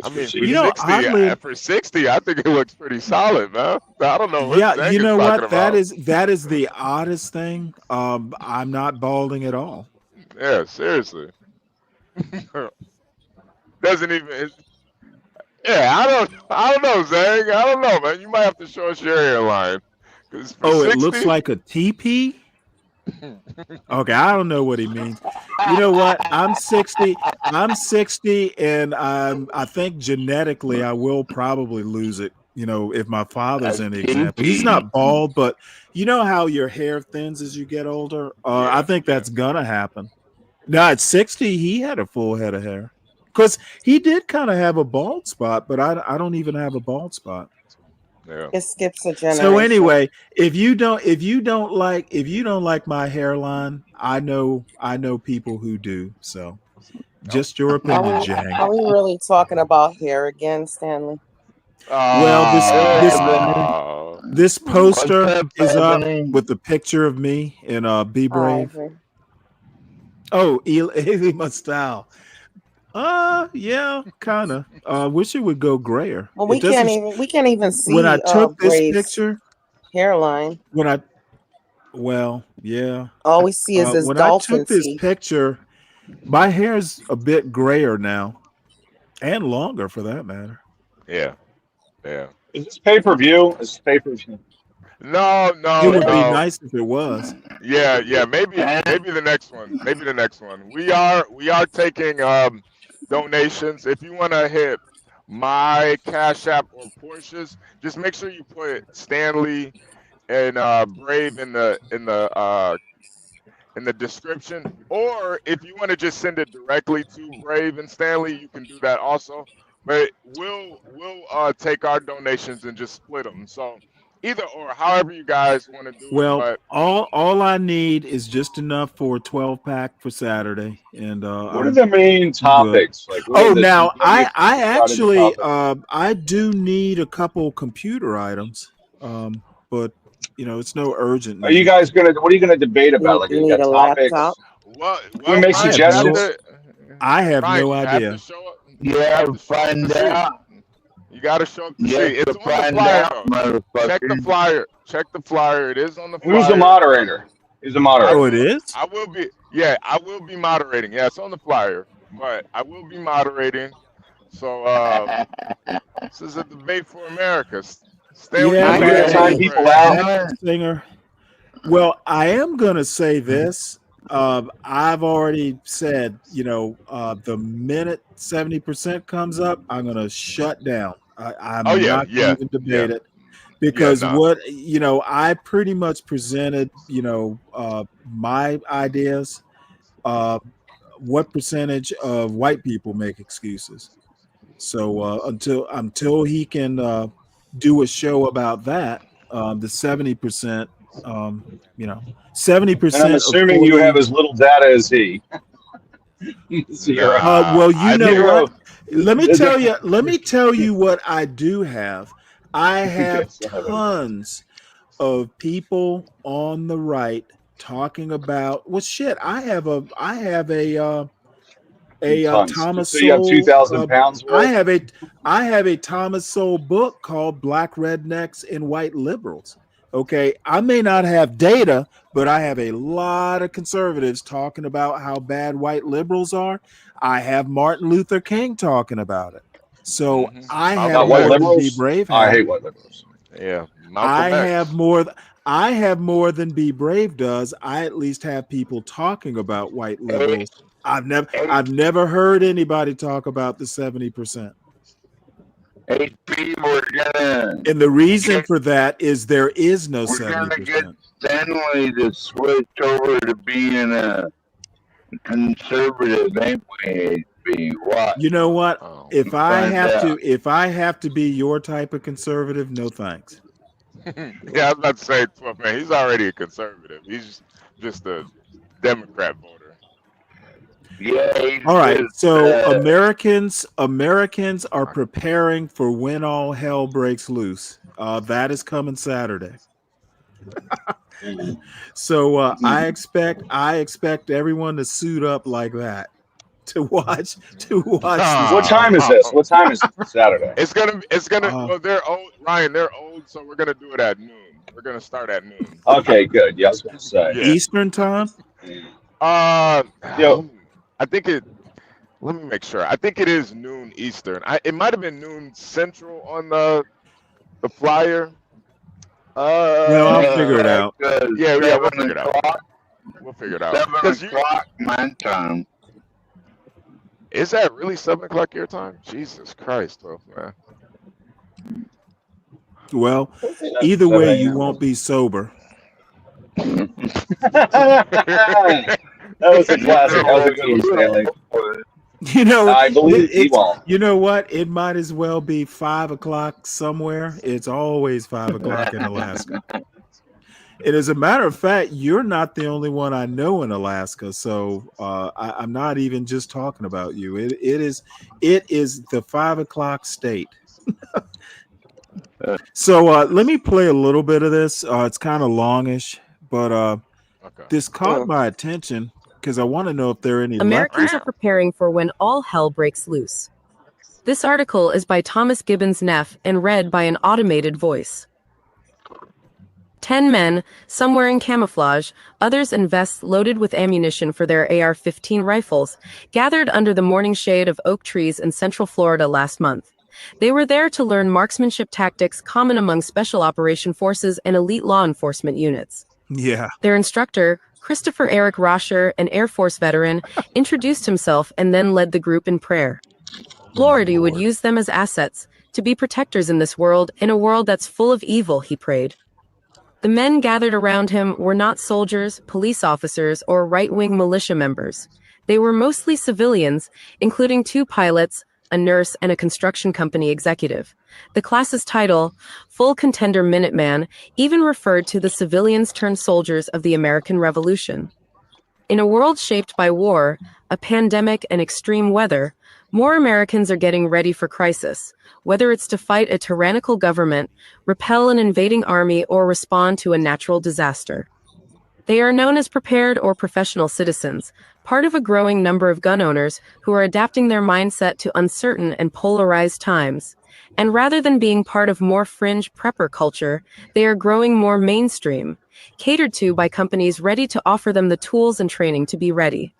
I mean, for You know, 60, oddly- for 60, I think it looks pretty solid, man. I don't know what Yeah, Zach you is know talking what? about. That is the oddest thing. I'm not balding at all. Yeah, seriously. Doesn't even. Yeah, I don't know, Zach. I don't know, man. You might have to show us your hairline. 'Cause for Oh, it 60, looks like a teepee? Okay, I don't know what he means. You know what? I'm 60, and I think genetically I will probably lose it, if my father's any example. He's not bald, but you know how your hair thins as you get older? I think that's gonna happen. Now at 60, he had a full head of hair. Because he did kind of have a bald spot, but I don't even have a bald spot. Yeah. It skips a generation. So anyway, if you don't like my hairline, I know people who do. So just your opinion, Jang. Are we really talking about hair again, Stanley? Well, this poster is up with the picture of me and Be Brave. Oh, Eli style. Yeah, kind of. Wish it would go grayer. Well, we can't even see when I took this Brave's picture hairline. Yeah. All we see is his when dolphin I took this teeth. picture, my hair's a bit grayer now, and longer for that matter. Yeah. Is this pay-per-view? No. It would be nice if it was. Yeah. Maybe the next one. We are taking donations. If you want to hit my Cash App or Porsche's, just make sure you put Stanley and Brave in the description. Or if you want to just send it directly to Brave and Stanley, you can do that also. But we'll take our donations and just split them. So either or, however you guys want to do it. Well, But all I need is just enough for a 12-pack for Saturday, and What are the main topics? Like, what are the- now you gotta get I started actually topics. I do need a couple computer items, but it's no urgent. Are you guys gonna? What are you gonna debate about? Like, you got topics. What makes suggestions? I have Ryan, no you have idea. to show up. Yeah, find out. You got to show up to see. Yes, It's to on the find flyer. out, though. Check the motherfucker. flyer. Check the flyer. It is on the flyer. Who's the moderator? Who's the moderator? Oh, it is? I will be. Yeah, I will be moderating. Yeah, it's on the flyer, but I will be moderating. So this is a debate for America. Stanley, Yeah, Brave. singer. Well, I am gonna say this. I've already said, the minute 70% comes up, I'm going to shut down. Oh I'm yeah, not going to yeah, even yeah, debate it yeah. because No. I pretty much presented, my ideas. What percentage of white people make excuses? So until he can do a show about that, the 70%, And I'm 70% assuming you have according. as little data as he. Zero. Nah, Well, I think what? Zero. Let me tell you. Let me tell you what I do have. I have Yes, go ahead, buddy. tons of people on the right talking about. Well, shit. I have a Tons. Thomas So you have Sowell. 2,000 pounds I worth. have a Thomas Sowell book called Black Rednecks and White Liberals. Okay, I may not have data, but I have a lot of conservatives talking about how bad white liberals are. I have Martin Luther King talking about it. So I have About Malcolm white more than X. B. liberals. Brave I has. hate white liberals. Yeah, I Malcolm have X. more. I have more than Be Brave does. I at least have people talking about white liberals. I've never heard anybody talk about the 70%. HP, And the reason for that is there is no we're gonna get 70%. Stanley to switch over to being a conservative, ain't we? HP? What? You know what? Oh. If I Find have out. to be your type of conservative, no thanks. Yeah, I was about to say, 12 man. He's already a conservative. He's just a Democrat voter. Yeah, he's All right. just, So Americans are preparing for when all hell breaks loose. That is coming Saturday. So I expect everyone to suit up like that to watch What time is this? What time is it? Saturday. It's gonna well, they're old, Ryan, they're old, so we're gonna do it at noon. We're gonna start at noon. Okay, good. Yeah, I was gonna say. Yeah. Eastern time. Yo, I think it. Let me make sure. I think it is noon Eastern. It might have been noon Central on the flyer. Well, I'll figure it out. Yeah, we'll figure it out. We'll figure it out. 7 o'clock my time. Is that really 7 o'clock your time? Jesus Christ, oh man. Well, either way, you won't be sober. That was a classic. That was a good one, Stanley. I believe he won't. You know what? It might as well be 5 o'clock somewhere. It's always 5 o'clock in Alaska. And as a matter of fact, you're not the only one I know in Alaska. So I'm not even just talking about you. It is the 5 o'clock state. So let me play a little bit of this. It's kind of longish, but this caught my attention because I want to know if there are any Americans are preparing for when all hell breaks loose. This article is by Thomas Gibbons Neff and read by an automated voice. 10 men, some wearing camouflage, others in vests loaded with ammunition for their AR-15 rifles, gathered under the morning shade of oak trees in Central Florida last month. They were there to learn marksmanship tactics common among special operation forces and elite law enforcement units. Yeah. Their instructor, Christopher Eric Rosher, an Air Force veteran, introduced himself and then led the group in prayer. Florida would use them as assets, to be protectors in this world, in a world that's full of evil, he prayed. The men gathered around him were not soldiers, police officers, or right-wing militia members. They were mostly civilians, including 2 pilots, a nurse, and a construction company executive. The class's title, Full Contender Minuteman, even referred to the civilians-turned-soldiers of the American Revolution. In a world shaped by war, a pandemic, and extreme weather, more Americans are getting ready for crisis, whether it's to fight a tyrannical government, repel an invading army, or respond to a natural disaster. They are known as prepared or professional citizens, part of a growing number of gun owners who are adapting their mindset to uncertain and polarized times. And rather than being part of more fringe prepper culture, they are growing more mainstream, catered to by companies ready to offer them the tools and training to be ready.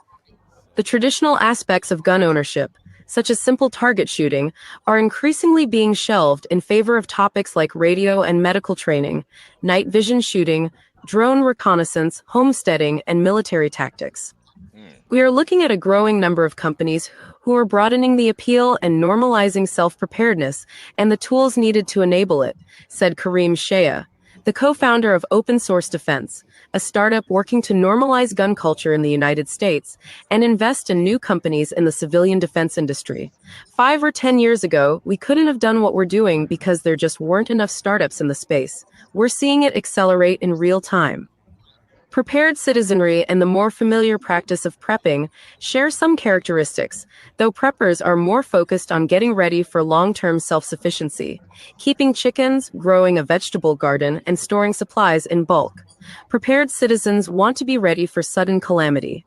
The traditional aspects of gun ownership, such as simple target shooting, are increasingly being shelved in favor of topics like radio and medical training, night vision shooting, drone reconnaissance, homesteading, and military tactics. We are looking at a growing number of companies who are broadening the appeal and normalizing self-preparedness and the tools needed to enable it, said Kareem Shea, the co-founder of Open Source Defense, a startup working to normalize gun culture in the United States and invest in new companies in the civilian defense industry. 5 or 10 years ago, we couldn't have done what we're doing because there just weren't enough startups in the space. We're seeing it accelerate in real time. Prepared citizenry and the more familiar practice of prepping share some characteristics, though preppers are more focused on getting ready for long-term self-sufficiency, keeping chickens, growing a vegetable garden, and storing supplies in bulk. Prepared citizens want to be ready for sudden calamity.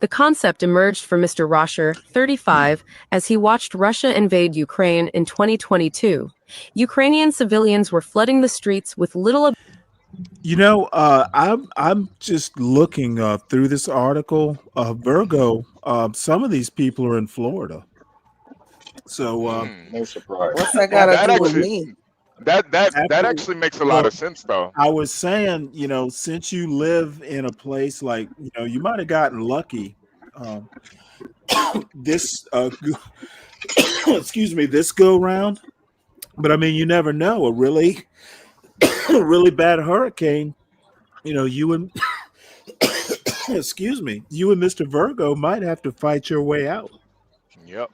The concept emerged for Mr. Rosher, 35, as he watched Russia invade Ukraine in 2022. Ukrainian civilians were flooding the streets with little. I'm just looking through this article. Virgo, some of these people are in Florida. So no surprise. What's that got to do with me? That actually makes a lot of sense, though. I was saying, since you live in a place like, you might have gotten lucky. This, excuse me, this go round. But I mean, you never know. A really bad hurricane, you and excuse me, you and Mr. Virgo might have to fight your way out. Yep.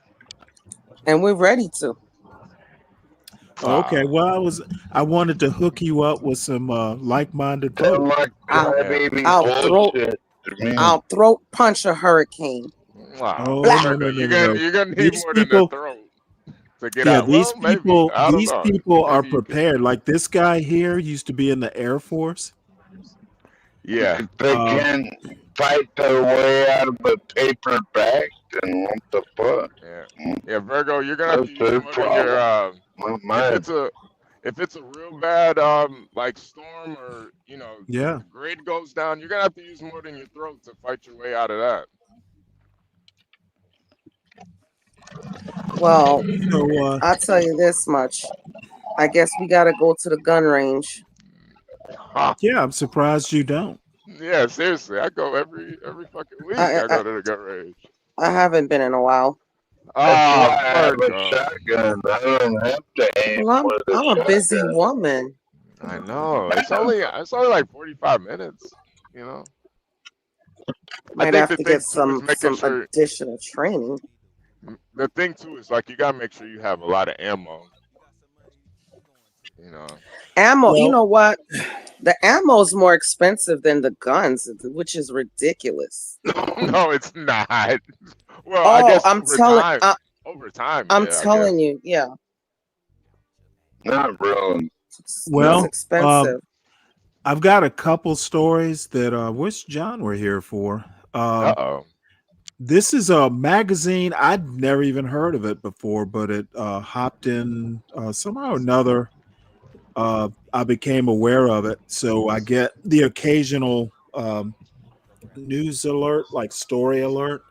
And we're ready to. Okay, well, I wanted to hook you up with some like-minded folks. I'll throat punch a hurricane. Wow. No. You're gonna need These more people, than the throat to get out. these Well, people, maybe. I don't these know. people are Maybe you prepared. Like this guy here used to be in the Air Force. Yeah. They can fight their way out of a paper bag, then what the fuck? Yeah, Virgo, you're gonna have to use more than your if it's a real bad like storm or Yeah. grade goes down, you're gonna have to use more than your throat to fight your way out of that. Well, I'll tell you this much. I guess we got to go to the gun range. Yeah, I'm surprised you don't. Yeah, seriously, I go every fucking week. I go to the gun range. I haven't been in a while. I have a shotgun. I don't have to aim Well, with a I'm a busy shotgun. woman. I know. It's only like 45 minutes. Might have to get some additional training. The thing too is like you gotta make sure you have a lot of ammo. Ammo, Well- you know what? The ammo is more expensive than the guns, which is ridiculous. No, it's not. Well, I guess I'm over time. I'm telling you, yeah. Not really. Well, it's expensive. I've got a couple stories that I wish John were here for. This is a magazine. I'd never even heard of it before, but it hopped in somehow or another. I became aware of it. So I get the occasional news alert, like story alert.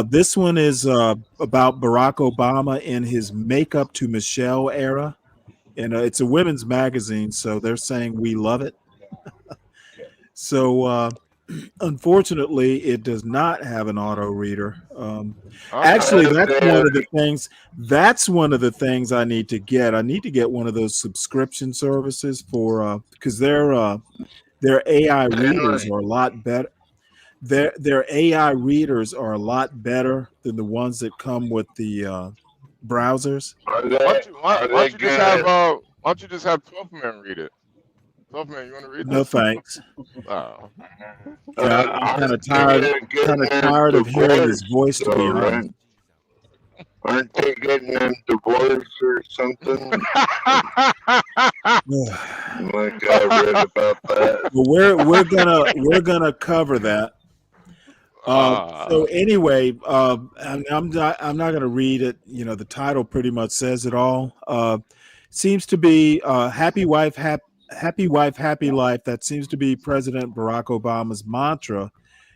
This one is about Barack Obama in his Makeup to Michelle era. And it's a women's magazine, so they're saying we love it. So unfortunately, it does not have an auto reader. Actually, that's one of the things. That's one of the things I need to get. I need to get one of those subscription services for because their AI readers are a lot better. Their AI readers are a lot better than the ones that come with the browsers. Why don't you just have 12 men read it? 12 man, you want to read No this? thanks. Oh. Yeah, I'm kind of tired of hearing his voice, to be honest. Aren't they getting them divorced or something? Like I read about that. Well, we're gonna cover that. So anyway, I'm not gonna read it. The title pretty much says it all. Seems to be happy wife, happy life. That seems to be President Barack Obama's mantra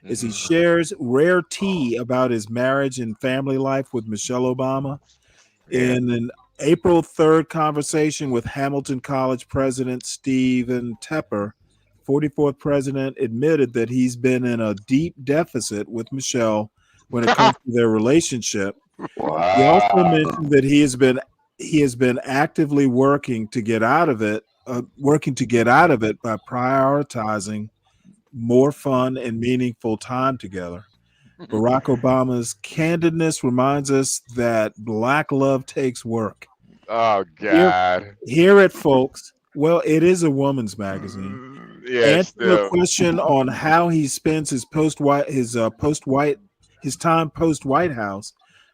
as he shares rare tea about his marriage and family life with Michelle Obama. In an April 3rd conversation with Hamilton College President Stephen Tepper, 44th president, admitted that he's been in a deep deficit with Michelle when it comes to their relationship. Wow. He also mentioned that he has been actively working to get out of it by prioritizing more fun and meaningful time together. Barack Obama's candidness reminds us that Black love takes work. Oh God. Hear it, folks. Well, it is a woman's magazine. Yeah, Answering a still. question on how he spends his time post White House,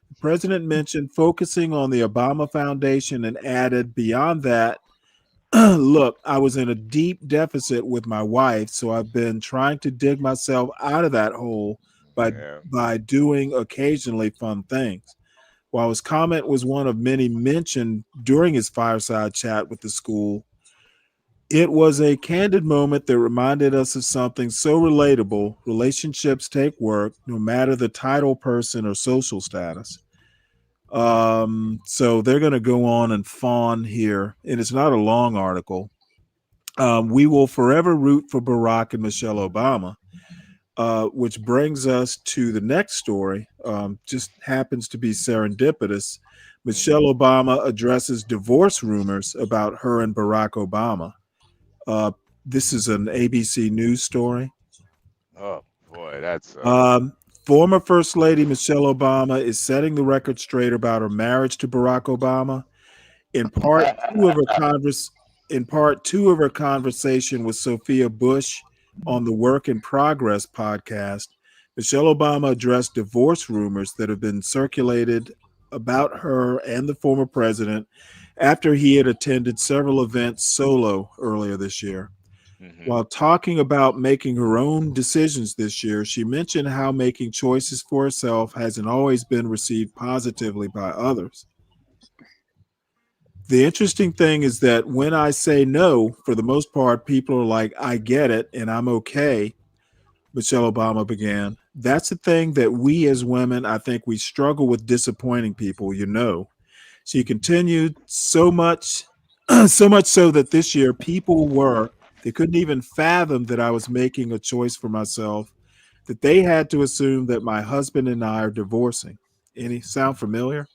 the president mentioned focusing on the Obama Foundation and added, beyond that, look, I was in a deep deficit with my wife, so I've been trying to dig myself out of that hole by doing occasionally fun things. While his comment was one of many mentioned during his fireside chat with the school, it was a candid moment that reminded us of something so relatable. Relationships take work, no matter the title, person, or social status. So they're going to go on and fawn here, and it's not a long article. We will forever root for Barack and Michelle Obama, which brings us to the next story. Just happens to be serendipitous. Michelle Obama addresses divorce rumors about her and Barack Obama. This is an ABC News story. Oh boy, that's Former First Lady Michelle Obama is setting the record straight about her marriage to Barack Obama. In part two of her conversation with Sophia Bush on the Work in Progress podcast, Michelle Obama addressed divorce rumors that have been circulated about her and the former president after he had attended several events solo earlier this year. While talking about making her own decisions this year, she mentioned how making choices for herself hasn't always been received positively by others. The interesting thing is that when I say no, for the most part, people are like, I get it and I'm okay, Michelle Obama began. That's the thing that we as women, I think we struggle with disappointing people, you know. She continued so much so that this year they couldn't even fathom that I was making a choice for myself, that they had to assume that my husband and I are divorcing. Any sound familiar?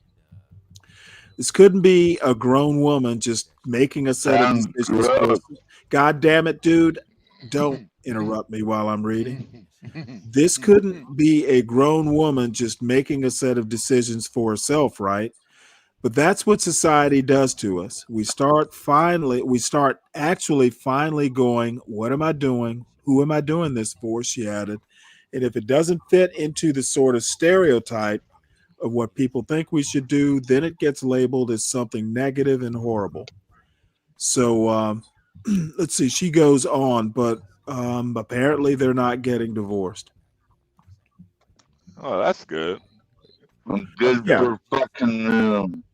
This couldn't be a grown woman just making a set of decisions. God damn it, dude. Don't interrupt me while I'm reading. This couldn't be a grown woman just making a set of decisions for herself, right? But that's what society does to us. We start actually finally going, what am I doing? Who am I doing this for? She added. And if it doesn't fit into the sort of stereotype of what people think we should do, then it gets labeled as something negative and horrible. So let's see, she goes on, but apparently they're not getting divorced. Oh, that's good. Good for fucking them.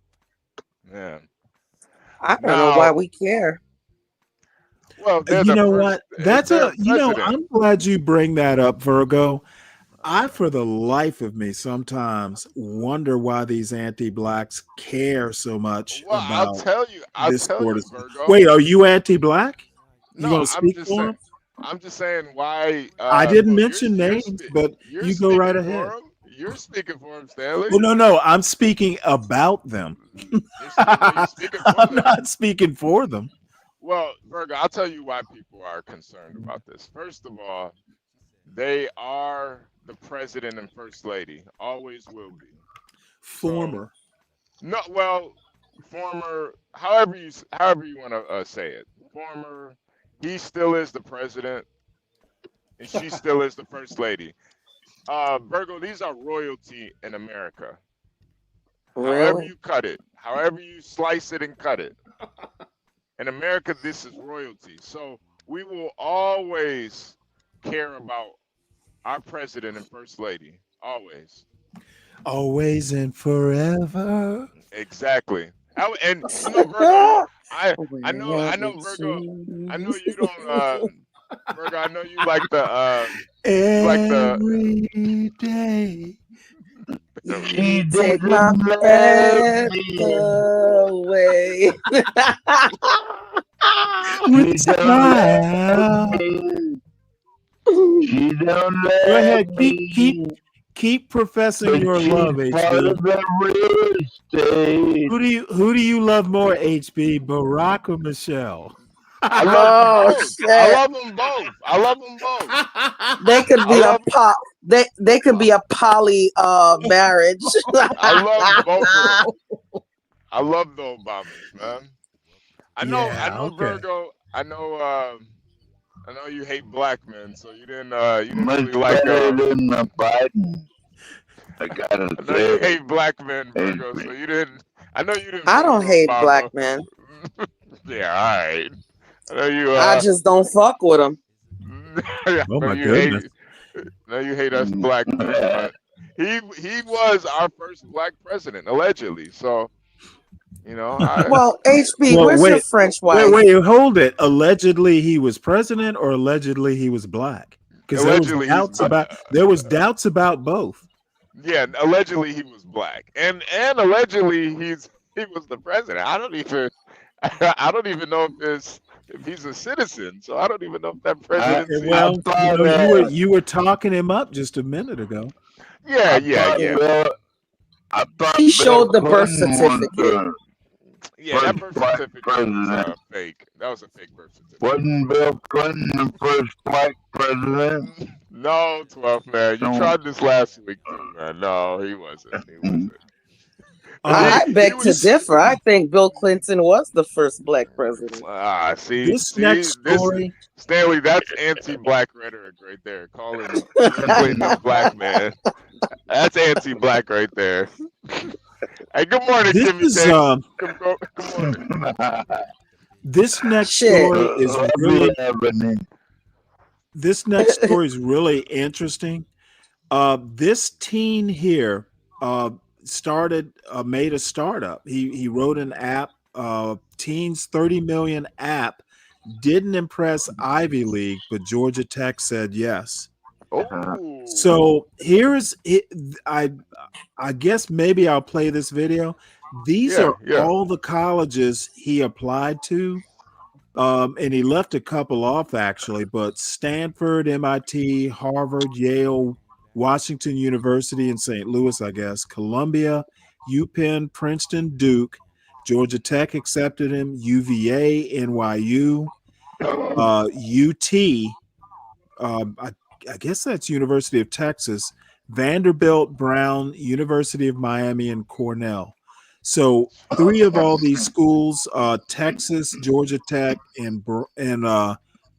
Yeah. I don't know why we care. Well, you know what? I'm glad you bring that up, Virgo. I, for the life of me, sometimes wonder why these anti-blacks care so much about this sort of stuff. Wait, are you anti-black? You gonna speak for him? I'm just saying why. I didn't mention names, but you go right ahead. You're speaking for him, Stanley. Well, no, I'm speaking about them. I'm not speaking for them. Well, Virgo, I'll tell you why people are concerned about this. First of all, they are the president and first lady. Always will be. Former. Former. However you want to say it. Former. He still is the president, and she still is the first lady. Virgo, these are royalty in America. Really? However you cut it, however you slice it and cut it. In America, this is royalty. So we will always care about our president and first lady. Always. Always and forever. Exactly. And you know, Virgo, I know Virgo. I know you don't Virgo, I know you like the every day. You take my breath away. With smile. Go ahead. Keep professing But your she's love, part HB. of the real estate. Who do you love more, HB, Barack or Michelle? I love them Oh both. I shit! love them both. I love them both. They could I be a love they could be a poly marriage. I love both of them. I love the Obamas, man. I Yeah, know okay. Virgo. I know you hate black men, so you didn't Much really like better than the Biden. I gotta I know you say. hate black men, Virgo, so you didn't I know you didn't I vote don't for hate black Obama. men. Yeah, all right. I know you I just don't fuck with them. I Oh know my you goodness. hate us black men, but he was our first black president, allegedly. So, Well, HB, Well, where's your French wife? wait, hold it. Allegedly he was president, or allegedly he was black? Because allegedly there was doubts about both. yeah, allegedly he was black, and allegedly he was the president. I don't even know if he's a citizen. So I don't even know if that presidency. Well, you were talking him up just a minute ago. Yeah. He showed the birth certificate. Yeah, that birth certificate was fake. That was a fake birth certificate. Wasn't Bill Clinton the first black president? No, 12 man. You tried this last week too, man. No, he wasn't. I beg to differ. I think Bill Clinton was the first black president. This next story, Stanley, that's anti-black rhetoric right there. Calling Clinton a black man. That's anti-black right there. Hey, good morning, This Timmy is, James. Good morning. this next story is really this next story is really interesting. This teen here made a startup. He wrote an app, Teens 30 Million app. Didn't impress Ivy League, but Georgia Tech said yes. Oh. So here's it. I guess maybe I'll play this video. These are all the colleges he applied to. And he left a couple off actually, but Stanford, MIT, Harvard, Yale, Washington University in St. Louis, I guess, Columbia, UPenn, Princeton, Duke, Georgia Tech accepted him, UVA, NYU, UT, I guess that's University of Texas, Vanderbilt, Brown, University of Miami, and Cornell. So 3 of all these schools, Texas, Georgia Tech, and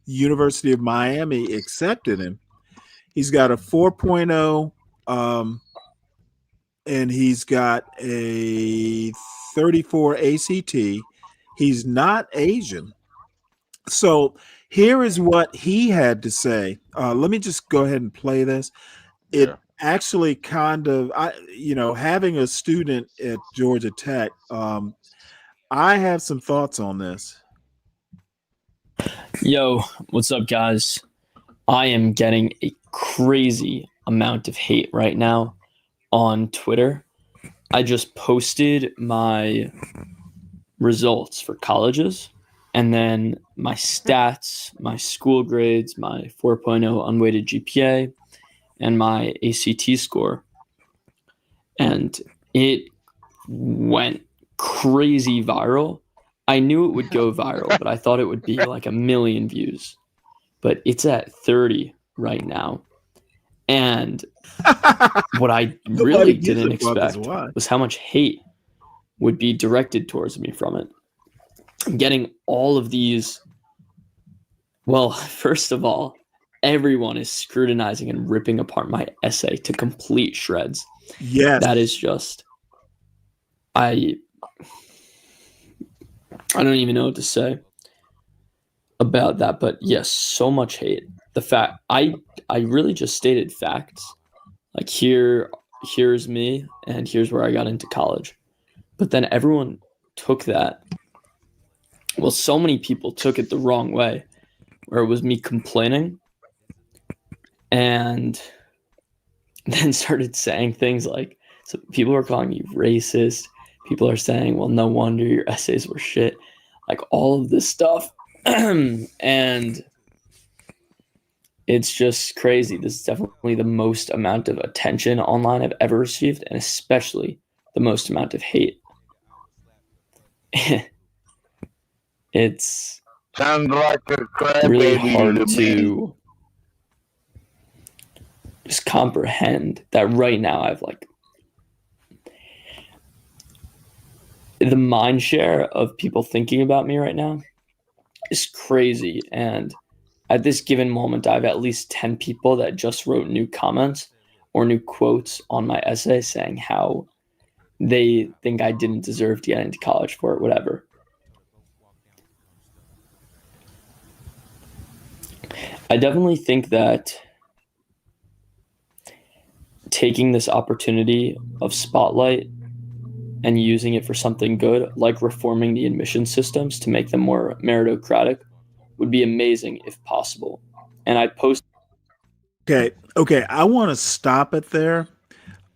University of Miami accepted him. He's got a 4.0, and he's got a 34 ACT. He's not Asian. So here is what he had to say. Let me just go ahead and play this. It actually kind of, having a student at Georgia Tech, I have some thoughts on this. Yo, what's up, guys? I am getting a crazy amount of hate right now on Twitter. I just posted my results for colleges, and then my stats, my school grades, my 4.0 unweighted GPA, and my ACT score. And it went crazy viral. I knew it would go viral, but I thought it would be like 1 million views. But it's at 30 right now. And what I really didn't expect was how much hate would be directed towards me from it. I'm getting all of these. Well, first of all, everyone is scrutinizing and ripping apart my essay to complete shreds. Yes. That is just, I don't even know what to say about that, but yes, so much hate. The fact I really just stated facts. Like here's me and here's where I got into college. But then everyone took that. Well, so many people took it the wrong way, where it was me complaining and then started saying things like, so people are calling me racist. People are saying, well, no wonder your essays were shit. Like all of this stuff. And It's just crazy. This is definitely the most amount of attention online I've ever received, and especially the most amount of hate. It's sounds like a really crybaby hard to to just comprehend that right now I've like the mind share of people thinking about me right now is crazy. And at this given moment, I have at least 10 people that just wrote new comments or new quotes on my essay saying how they think I didn't deserve to get into college for it, whatever. I definitely think that taking this opportunity of Spotlight and using it for something good, like reforming the admission systems to make them more meritocratic, would be amazing if possible. And I post. Okay. I want to stop it there.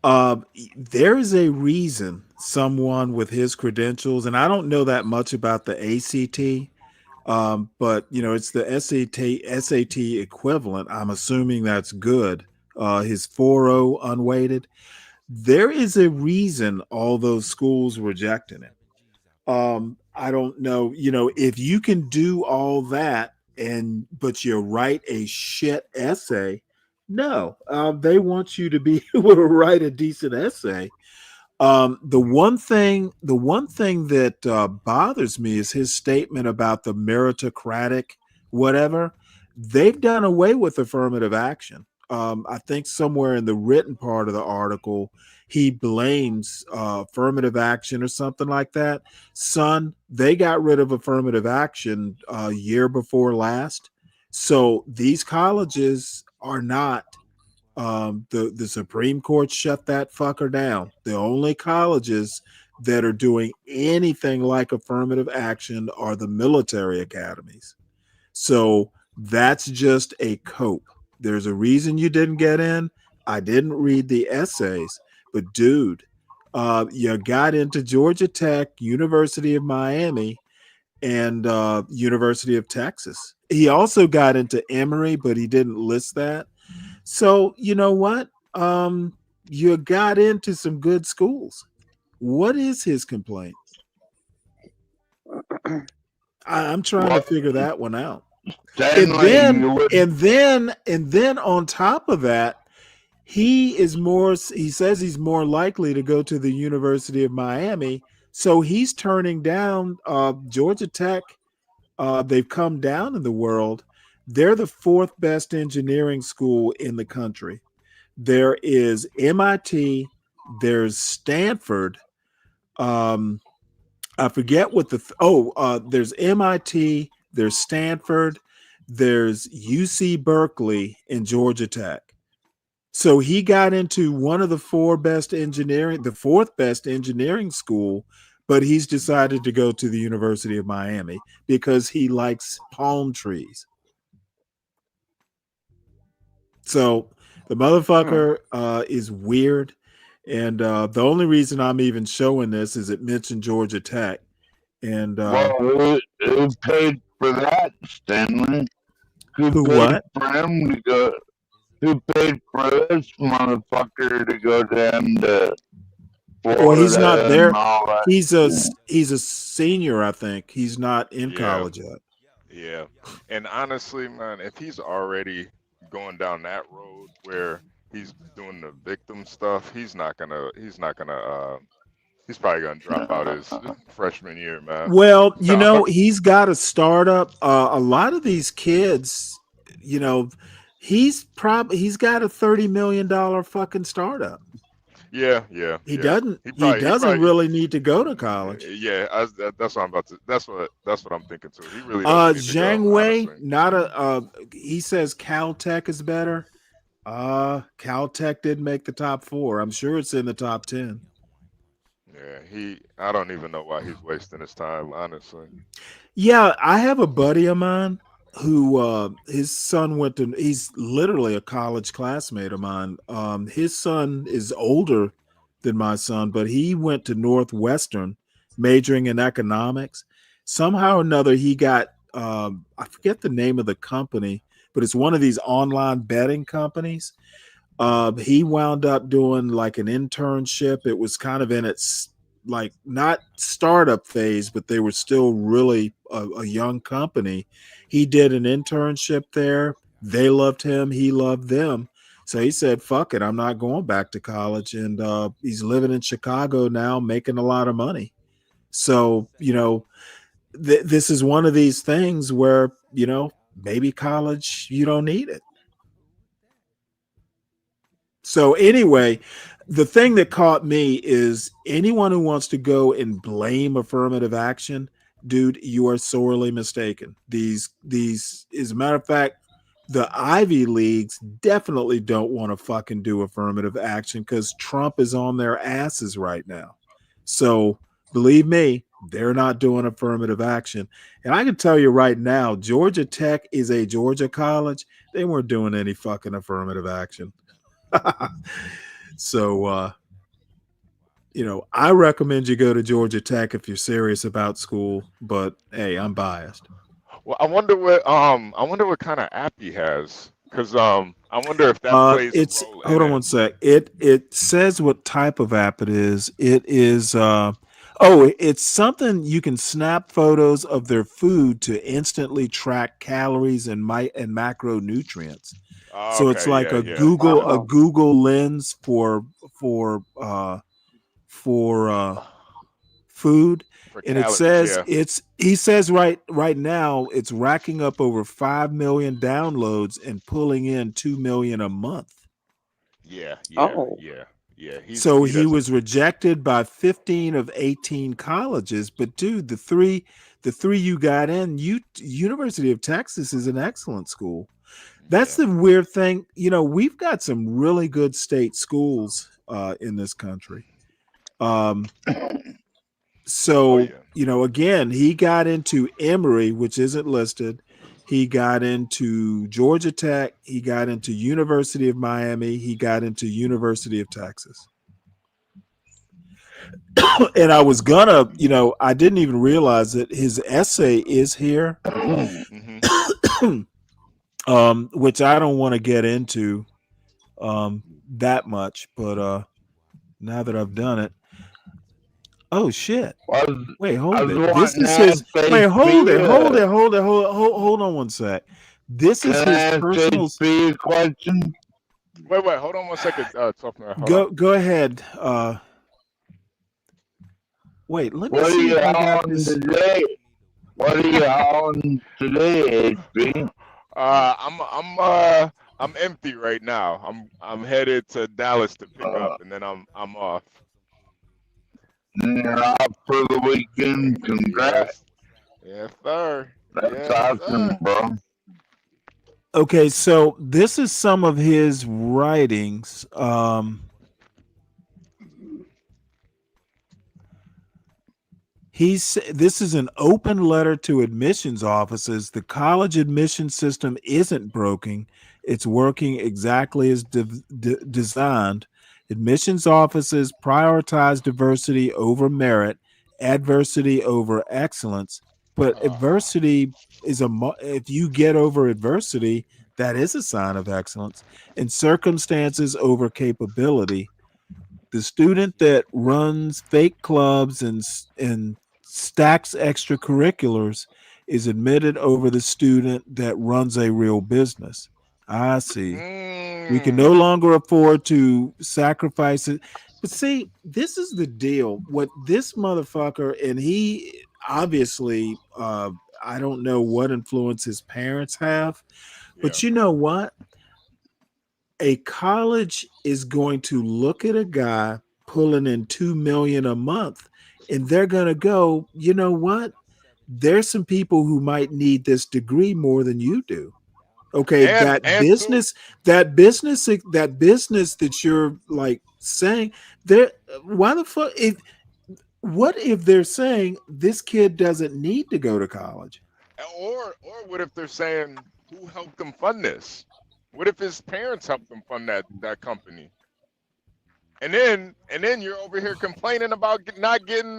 There is a reason someone with his credentials, and I don't know that much about the ACT, but it's the SAT equivalent. I'm assuming that's good. His 4.0 unweighted. There is a reason all those schools rejecting it. I don't know, if you can do all that but you write a shit essay, no, they want you to be able to write a decent essay. The one thing that bothers me is his statement about the meritocratic whatever. They've done away with affirmative action. I think somewhere in the written part of the article, he blames affirmative action or something like that. Son, they got rid of affirmative action year before last. So these colleges are not the Supreme Court shut that fucker down. The only colleges that are doing anything like affirmative action are the military academies. So that's just a cope. There's a reason you didn't get in. I didn't read the essays, but dude, you got into Georgia Tech, University of Miami, and University of Texas. He also got into Emory, but he didn't list that. So you know what? You got into some good schools. What is his complaint? I'm trying to figure that one out. Stanley, And then on top of that, he says he's more likely to go to the University of Miami. So he's turning down Georgia Tech. They've come down in the world. They're the fourth best engineering school in the country. There is MIT, there's Stanford. I forget what there's MIT, there's Stanford, there's UC Berkeley, and Georgia Tech. So he got into one of the fourth best engineering school, but he's decided to go to the University of Miami because he likes palm trees. So the motherfucker is weird. And the only reason I'm even showing this is it mentioned Georgia Tech. And who paid for that, Stanley? Who paid for him to go? Who paid for this motherfucker to go down to Florida? Well, he's not there. He's a senior, I think. He's not in college yet. Yeah. And honestly, man, if he's already going down that road where he's doing the victim stuff, he's probably gonna drop out his freshman year, man. Well, he's got a startup. A lot of these kids, he's got a $30 million fucking startup. Yeah. He doesn't really need to go to college. Yeah, that's what I'm thinking too. He really doesn't need Zhang Wei, he says Caltech is better. Caltech didn't make the top 4. I'm sure it's in the top 10. Yeah, I don't even know why he's wasting his time, honestly. Yeah, I have a buddy of mine who his son he's literally a college classmate of mine. His son is older than my son, but he went to Northwestern majoring in economics. Somehow or another, he got I forget the name of the company. but it's one of these online betting companies. He wound up doing like an internship. It was kind of in its like not startup phase, but they were still really a young company. He did an internship there. They loved him. He loved them. So he said, fuck it, I'm not going back to college. And he's living in Chicago now, making a lot of money. So, this is one of these things where, maybe college, you don't need it. So anyway, the thing that caught me is anyone who wants to go and blame affirmative action, dude, you are sorely mistaken. These, as a matter of fact, the Ivy Leagues definitely don't want to fucking do affirmative action because Trump is on their asses right now. So believe me, they're not doing affirmative action. And I can tell you right now, Georgia Tech is a Georgia college. They weren't doing any fucking affirmative action. So, I recommend you go to Georgia Tech if you're serious about school, but hey, I'm biased. Well, I wonder what kind of app he has, because I wonder if that plays a role. Hold on one sec. It says what type of app it is. It is it's something you can snap photos of their food to instantly track calories and macronutrients. So it's like a Google Lens for food. And it says he says right now it's racking up over 5 million downloads and pulling in 2 million a month. Yeah. So he was rejected by 15 of 18 colleges, but dude, the three you got in, University of Texas is an excellent school. That's the weird thing. We've got some really good state schools in this country. Again, he got into Emory, which isn't listed. He got into Georgia Tech. He got into University of Miami. He got into University of Texas. And I was gonna, I didn't even realize that his essay is here. Which I don't want to get into that much, but now that I've done it, oh shit! Wait, hold it. This is his. Wait, hold it. Hold on one sec. This is his personal question. Wait, hold on one second. Go ahead. Wait, let me What see are if I you got on this. today? What are you on today, HB? I'm empty right now. I'm headed to Dallas to pick up, and then I'm off. You're off for the weekend. Congrats. Yes, sir. That's awesome, bro. Okay, so this is some of his writings. This is an open letter to admissions offices. The college admission system isn't broken. It's working exactly as designed. Admissions offices prioritize diversity over merit, adversity over excellence. But adversity is if you get over adversity, that is a sign of excellence. And circumstances over capability. The student that runs fake clubs and stacks extracurriculars is admitted over the student that runs a real business. I see. We can no longer afford to sacrifice it. But see, this is the deal. What this motherfucker, and he obviously, I don't know what influence his parents have, but you know what? A college is going to look at a guy pulling in 2 million a month, and they're going to go, you know what? There's some people who might need this degree more than you do. Okay, that business that you're like saying there. Why the fuck? What if they're saying this kid doesn't need to go to college? Or what if they're saying who helped them fund this? What if his parents helped him fund that company? And then you're over here complaining about not getting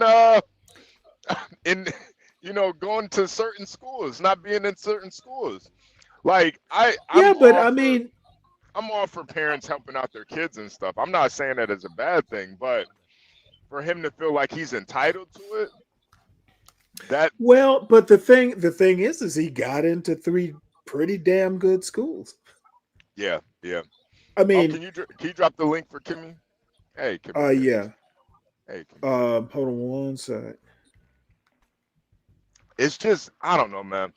going to certain schools, not being in certain schools. Like I'm Yeah, but all I for, mean, I'm all for parents helping out their kids and stuff. I'm not saying that as a bad thing, but for him to feel like he's entitled to it, that well, but the thing is he got into 3 pretty damn good schools. yeah. I Oh, mean, can you drop the link for Kimmy? Hey, Kimmy. yeah. Hey, Kimmy. Hold on one sec. It's just I don't know, man.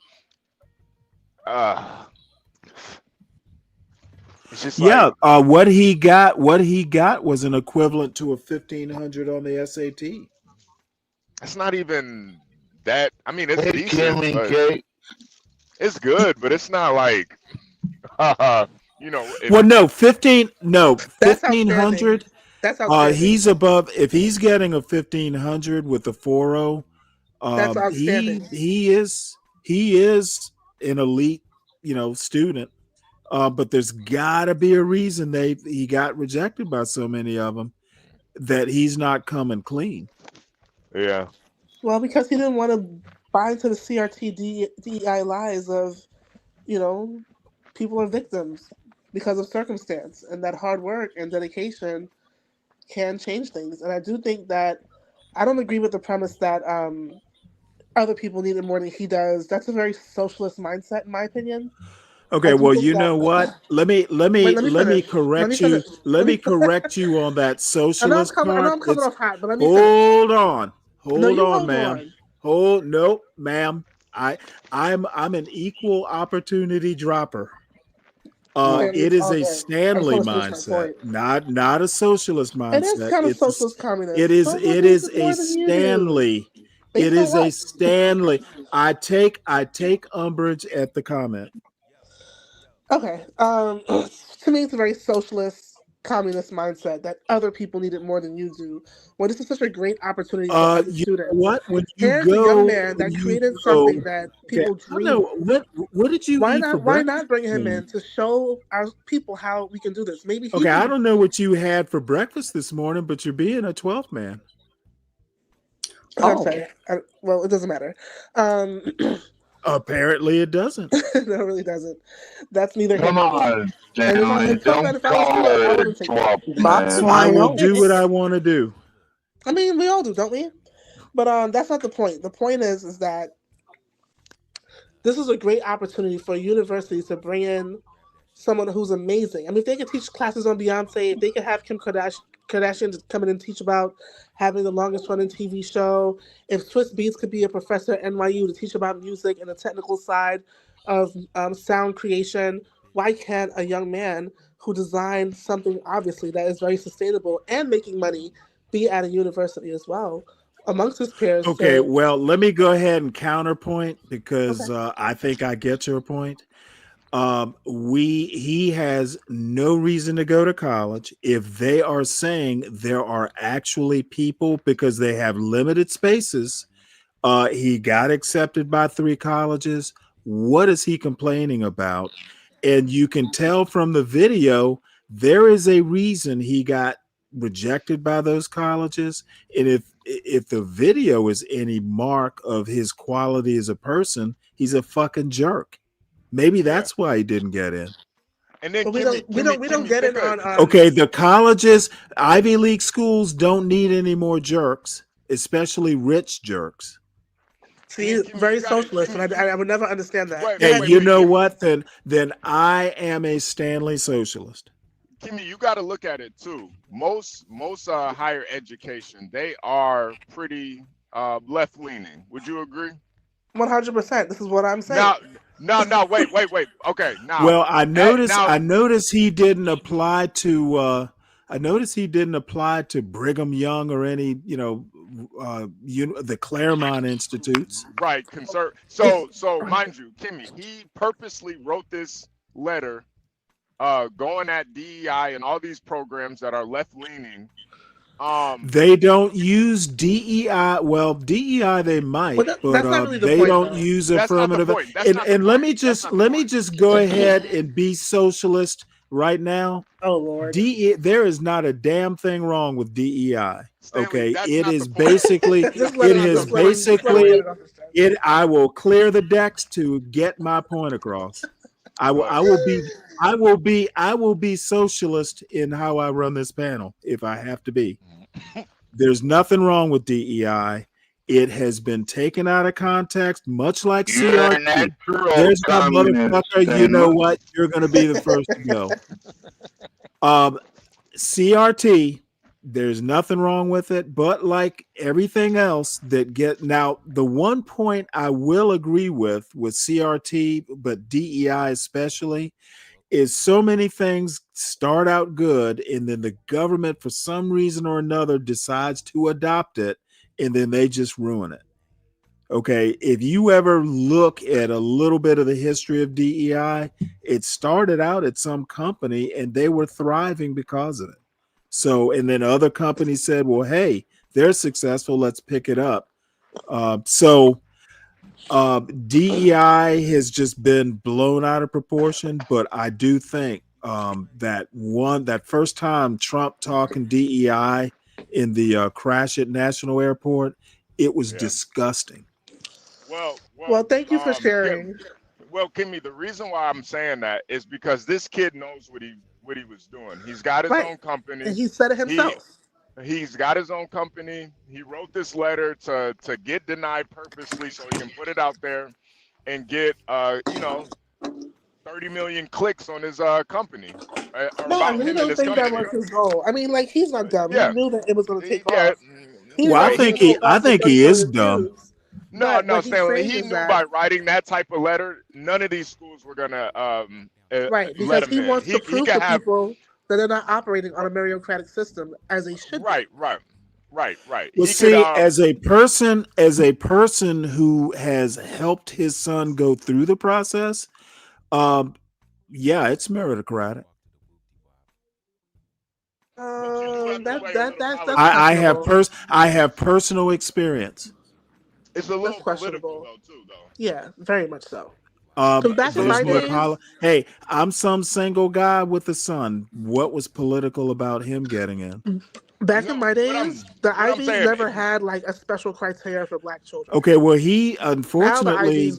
It's just Yeah, like what he got was an equivalent to a 1500 on the SAT. it's not even that. I mean, it's Hey, decent, Kimmy but K. it's good, but it's not like you know. Well, no, 1500. That's outstanding. He's above. If he's getting a 1500 with a 4.0, That's outstanding. he is an elite, student. But there's got to be a reason he got rejected by so many of them that he's not coming clean. Yeah. Well, because he didn't want to buy into the CRT DEI lies of, people are victims because of circumstance, and that hard work and dedication can change things. And I do think that I don't agree with the premise that other people need it more than he does. That's a very socialist mindset, in my opinion. Okay, well, you know what? Let me correct you. Let me correct you on that socialist I know part. I'm coming off hot, but let me finish. Hold on, hold ma'am. on. No, ma'am. I'm an equal opportunity dropper. It is a Stanley mindset, not a socialist mindset. It is kind of socialist communist. It is a Stanley. It is a Stanley. I take umbrage at the comment. Okay. To me, it's a very socialist, communist mindset that other people need it more than you do. When this is such a great opportunity for other students. What? When you Here's go, a young man that created something that people dream. What did you eat for breakfast? Why not bring him in to show our people how we can do this? Maybe he I don't know what you had for breakfast this morning, but you're being a 12th man. I'm sorry. Well, it doesn't matter. Apparently it doesn't. No, it really doesn't. That's neither here Come nor there. on, Stanley. Don't call it a 12th man. I will do what I want to do. I mean, we all do, don't we? But that's not the point. The point is that this is a great opportunity for universities to bring in someone who's amazing. I mean, if they could teach classes on Beyonce, if they could have Kim Kardashian to come in and teach about having the longest running TV show, if Swiss Beats could be a professor at NYU to teach about music and the technical side of sound creation, why can't a young man who designed something obviously that is very sustainable and making money be at a university as well amongst his peers? Okay, well, let me go ahead and counterpoint because I think I get your point. He has no reason to go to college if they are saying there are actually people because they have limited spaces. He got accepted by 3 colleges. What is he complaining about? And you can tell from the video, there is a reason he got rejected by those colleges. And if the video is any mark of his quality as a person, he's a fucking jerk. Maybe that's why he didn't get in. And then we don't get it on. Okay, the colleges, Ivy League schools don't need any more jerks, especially rich jerks. See, very socialist, and I would never understand that. And you know what? Then I am a Stanley socialist. Kimmy, you got to look at it too. Most higher education, they are pretty left leaning. Would you agree? 100%. This is what I'm saying. No, wait. Okay, now. Well, I noticed he didn't apply to. I noticed he didn't apply to Brigham Young or any, the Claremont Institutes. Right, So mind you, Kimmy, he purposely wrote this letter, going at DEI and all these programs that are left leaning. They don't use DEI. Well, DEI they might, but really they don't use affirmative. And let me just go ahead and be socialist right now. Oh Lord, there is not a damn thing wrong with DEI. Okay, it is basically. I will clear the decks to get my point across. I will be socialist in how I run this panel if I have to be. There's nothing wrong with DEI. It has been taken out of context, much like You're a CRT. natural There's my communist, motherfucker. You know Stanley. what? You're going to be the first to go. CRT, there's nothing wrong with it, but like everything else that get now, the one point I will agree with CRT, but DEI especially, is so many things start out good and then the government for some reason or another decides to adopt it and then they just ruin it. Okay, if you ever look at a little bit of the history of DEI, it started out at some company and they were thriving because of it. So, and then other companies said, well, hey, they're successful, let's pick it up. DEI has just been blown out of proportion, but I do think that first time Trump talking DEI in the crash at National Airport, it was disgusting. Well, thank you for sharing. Kimmy, the reason why I'm saying that is because this kid knows what he was doing. He's got his own company. And he said it himself. He's got his own company. He wrote this letter to get denied purposely so he can put it out there and get 30 million clicks on his company. No, I really don't think that was his goal. I mean, like, he's not dumb. Yeah. He knew that it was going to take off. I think he is dumb. No, Stanley. He knew by writing that type of letter, none of these schools were gonna right, because he wants to prove to people that they're not operating on a meritocratic system as they should. Right. Well, see, as a person who has helped his son go through the process, yeah, it's meritocratic. I have personal experience. It's a little questionable too, though. Yeah, very much so. Back in my days, hey, I'm some single guy with a son. What was political about him getting in? Back in my days, the Ivies never had like a special criteria for Black children. Okay, well, he unfortunately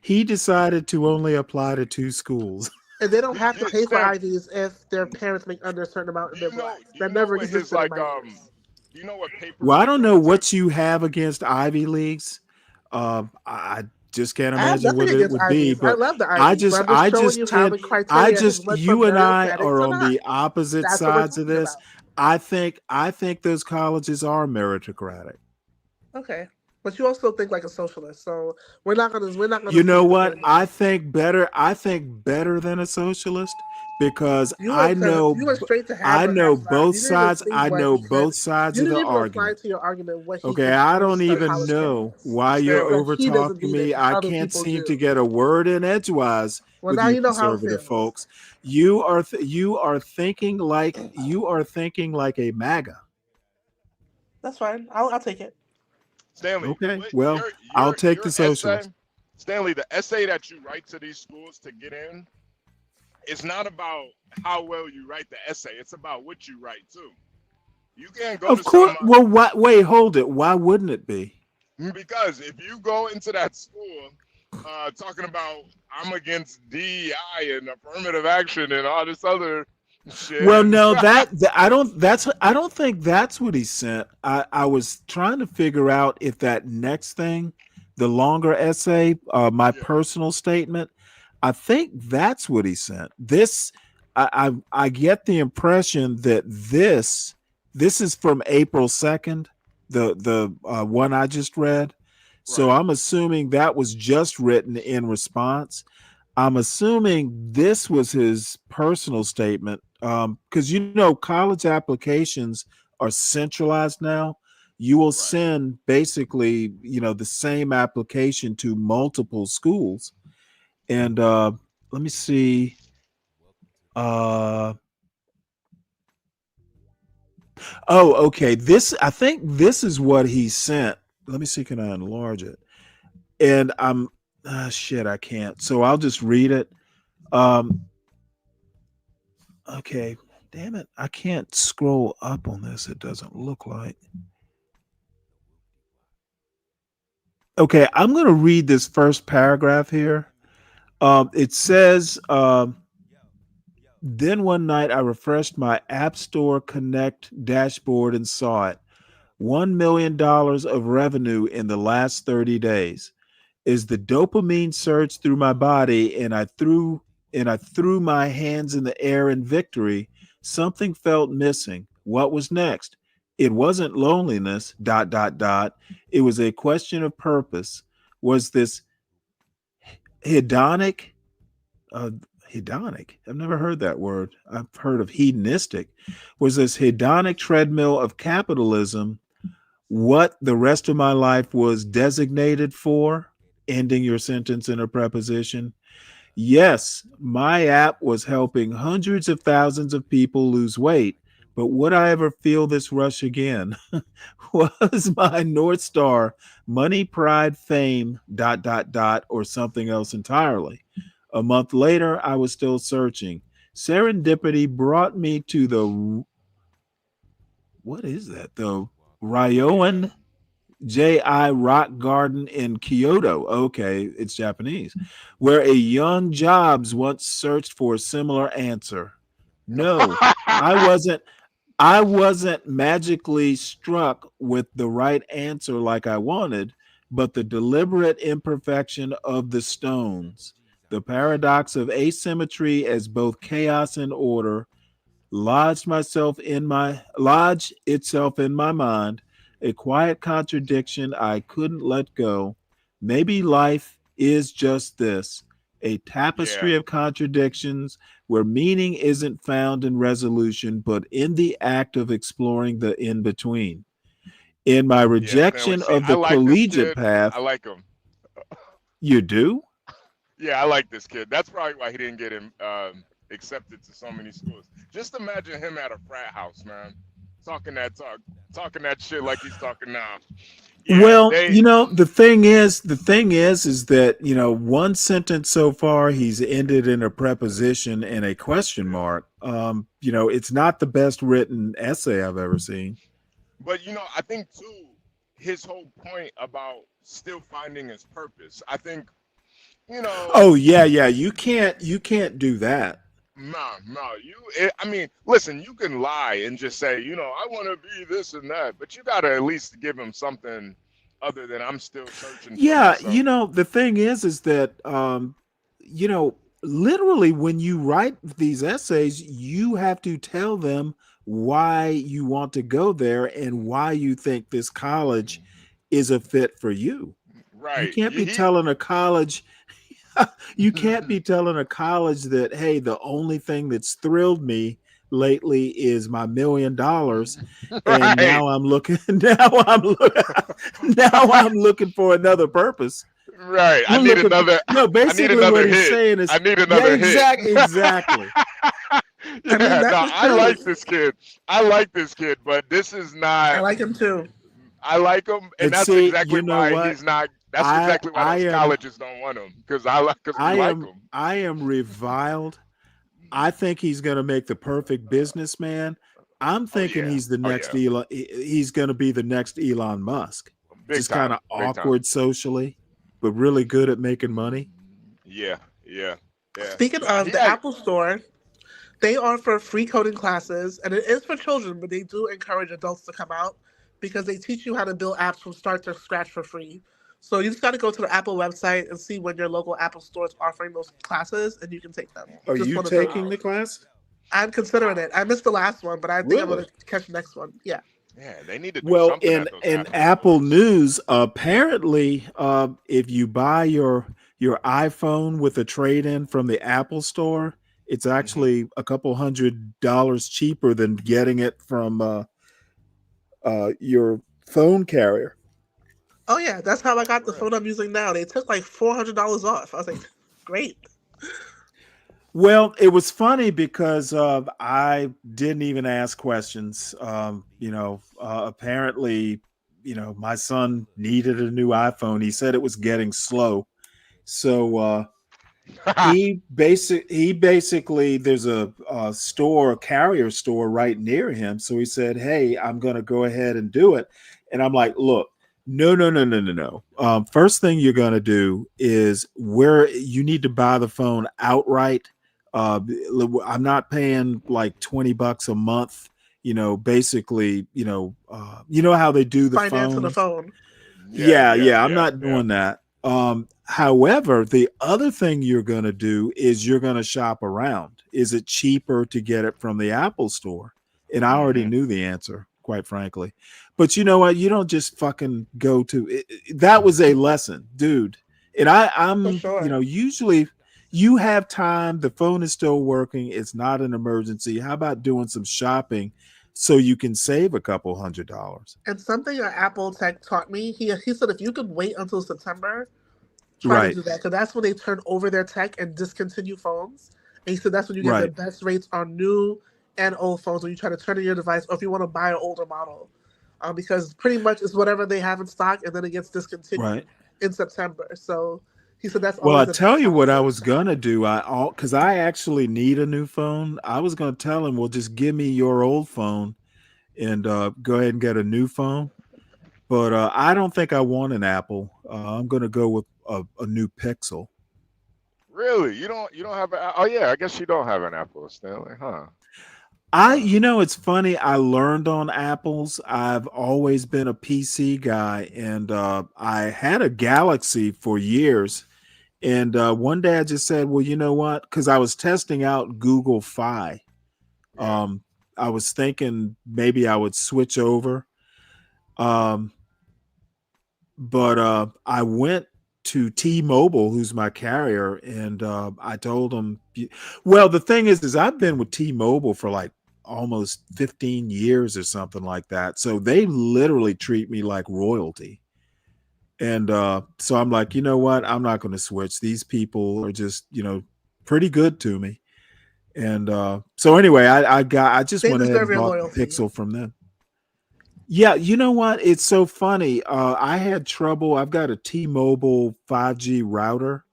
he decided to only apply to 2 schools. And they don't have to pay for Ivies if their parents make under a certain amount and they're Black. That never existed in my days. You know what paper? Well, I don't know what you have against Ivy Leagues. I just can't imagine what it would be. But I love the Ivies. You and I are on the opposite sides of this. I think those colleges are meritocratic. Okay, but you also think like a socialist, so we're not gonna. You know what? I think better than a socialist. Because I know both sides. I know both sides of the argument. Okay, I don't even know why you're over talking me. I can't seem to get a word in edgewise with you conservative folks. You are thinking like a MAGA. That's fine. I'll take it. Stanley. Okay. Well, I'll take the socialist. Stanley, the essay that you write to these schools to get in. It's not about how well you write the essay. It's about what you write too. You can't go. Of course. Well, wait, hold it. Why wouldn't it be? Because if you go into that school talking about I'm against DEI and affirmative action and all this other shit. Well, no, I don't think that's what he sent. I was trying to figure out if that next thing, the longer essay, my personal statement. I think that's what he sent. This, I get the impression that this is from April 2nd, the one I just read. So I'm assuming that was just written in response. I'm assuming this was his personal statement because college applications are centralized now. You will send basically the same application to multiple schools. And let me see. Okay. I think this is what he sent. Let me see. Can I enlarge it? And shit, I can't. So I'll just read it. Okay. Damn it. I can't scroll up on this. It doesn't look like. Okay. I'm going to read this first paragraph here. It says, then one night I refreshed my App Store Connect dashboard and saw it. $1 million of revenue in the last 30 days. Is the dopamine surged through my body and I threw my hands in the air in victory. Something felt missing. What was next? It wasn't loneliness, ... It was a question of purpose. Was this hedonic? Hedonic. I've never heard that word. I've heard of hedonistic. Was this hedonic treadmill of capitalism what the rest of my life was designated for? Ending your sentence in a preposition. Yes, my app was helping hundreds of thousands of people lose weight, but would I ever feel this rush again? Was my North Star money, pride, fame, ... or something else entirely? A month later, I was still searching. Serendipity brought me to the, what is that though? Ryoan J.I. Rock Garden in Kyoto. Okay, it's Japanese. Where a young Jobs once searched for a similar answer. No, I wasn't magically struck with the right answer like I wanted, but the deliberate imperfection of the stones, the paradox of asymmetry as both chaos and order, lodged itself in my mind, a quiet contradiction I couldn't let go. Maybe life is just this, a tapestry of contradictions where meaning isn't found in resolution, but in the act of exploring the in between. In my rejection of the collegiate path, I like him. you do? Yeah, I like this kid. That's probably why he didn't get him accepted to so many schools. Just imagine him at a frat house, man, talking that shit like he's talking now. Yeah, Well, the thing is that, one sentence so far he's ended in a preposition and a question mark. It's not the best written essay I've ever seen. But I think too, his whole point about still finding his purpose. I think, Oh yeah, you can't do that. No. I mean, listen, you can lie and just say, I want to be this and that, but you got to at least give him something other than I'm still searching. Yeah, the thing is that, literally when you write these essays, you have to tell them why you want to go there and why you think this college is a fit for you. Right. You can't be telling a college. You can't be telling a college that, hey, the only thing that's thrilled me lately is my $1 million, and now I'm looking for another purpose. Right. I need another what he's hit. saying is I need another hit. Exactly. I like this kid. But this is not. I like him too. I like him, and that's exactly why he's not. That's exactly why those colleges don't want him, because we like him. I am reviled. I think he's going to make the perfect businessman. I'm thinking he's the next Elon. He's going to be the next Elon Musk. Just kind of awkward socially, but really good at making money. Yeah. Speaking of the Apple Store, they offer free coding classes, and it is for children, but they do encourage adults to come out because they teach you how to build apps from start to scratch for free. So you just got to go to the Apple website and see when your local Apple store is offering those classes, and you can take them. Are you taking the class? I'm considering it. I missed the last one, but I think I'm going to catch the next one. Yeah. Yeah, they need to do something in Apple News, apparently, if you buy your iPhone with a trade-in from the Apple Store, it's actually a couple $100 cheaper than getting it from your phone carrier. Oh yeah, that's how I got the phone I'm using now. They took like $400 off. I was like, great. Well, it was funny because I didn't even ask questions. Apparently, my son needed a new iPhone. He said it was getting slow. So he basically there's a carrier store right near him. So he said, hey, I'm going to go ahead and do it. And I'm like, look, No. First thing you're gonna do is where you need to buy the phone outright. I'm not paying like $20 a month. Basically, you know how they do the Financing the phones. phone. Yeah. I'm not doing that. However, the other thing you're gonna do is you're gonna shop around. Is it cheaper to get it from the Apple store? And I already knew the answer, quite frankly. But you know what? You don't just fucking go to that was a lesson, dude. And I'm, sure. usually you have time, the phone is still working, it's not an emergency. How about doing some shopping so you can save a couple $100? And something that Apple Tech taught me, he said if you could wait until September, try to Right. do that because that's when they turn over their tech and discontinue phones. And he said that's when you get the Right. best rates on new and old phones when you try to turn in your device or if you want to buy an older model. Because pretty much it's whatever they have in stock and then it gets discontinued Right. in September. So he said that's Well, I always the tell best you time to what I save. was gonna do. Because I actually need a new phone. I was gonna tell him, well, just give me your old phone and go ahead and get a new phone. But I don't think I want an Apple. I'm gonna go with a new Pixel. Really? You don't have a? Oh yeah, I guess you don't have an Apple, Stanley, huh? It's funny. I learned on Apples. I've always been a PC guy, and I had a Galaxy for years. And one day I just said, well, you know what? Because I was testing out Google Fi. I was thinking maybe I would switch over. But I went to T-Mobile, who's my carrier, and I told them, well, the thing is I've been with T-Mobile for like almost 15 years or something like that. So they literally treat me like royalty. And so I'm like, you know what? I'm not going to switch. These people are just, pretty good to me. And so anyway, I just They went ahead deserve and your bought the loyalty. Pixel from them. Yeah, you know what? It's so funny. I had trouble. I've got a T-Mobile 5G router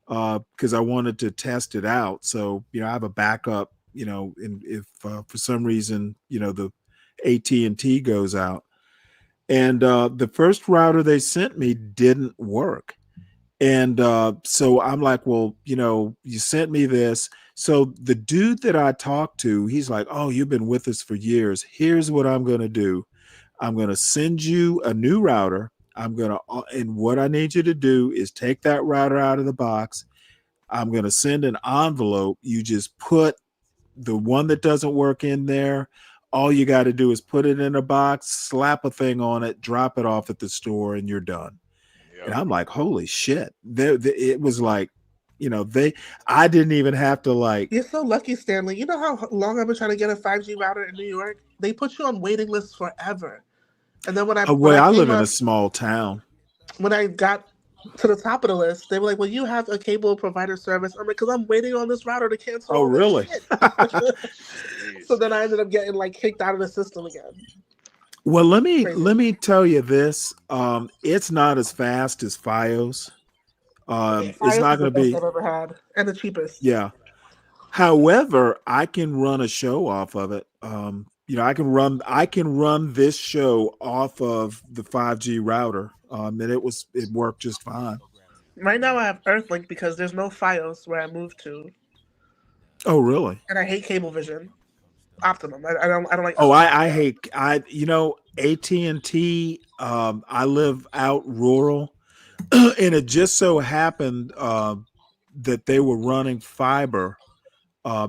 because I wanted to test it out. So, I have a backup, and if for some reason, the AT&T goes out. And the first router they sent me didn't work. And so I'm like, well, you sent me this. So the dude that I talked to, he's like, oh, you've been with us for years. Here's what I'm going to do. I'm going to send you a new router. And what I need you to do is take that router out of the box. I'm going to send an envelope. You just put the one that doesn't work in there. All you got to do is put it in a box, slap a thing on it, drop it off at the store, and you're done. And I'm like, holy shit. It was like, I didn't even have to like. You're so lucky, Stanley. You know how long I've been trying to get a 5G router in New York? They put you on waiting lists forever. And then when I live came in a up, small town. when I got to the top of the list, they were like, well, you have a cable provider service. I'm like, because I'm waiting on this router to cancel Oh, all this really? shit. So then I ended up getting like kicked out of the system again. Well, let me tell you this. It's not as fast as FiOS. It's Fios not is the going to best be. I've ever had and the cheapest. Yeah. However, I can run a show off of it. I can run this show off of the 5G router. And it worked just fine. Right now I have Earthlink because there's no Fios where I moved to. Oh, really? And I hate Cablevision. Optimum. I don't like. Oh, I hate AT&T. I live out rural, and it just so happened that they were running fiber.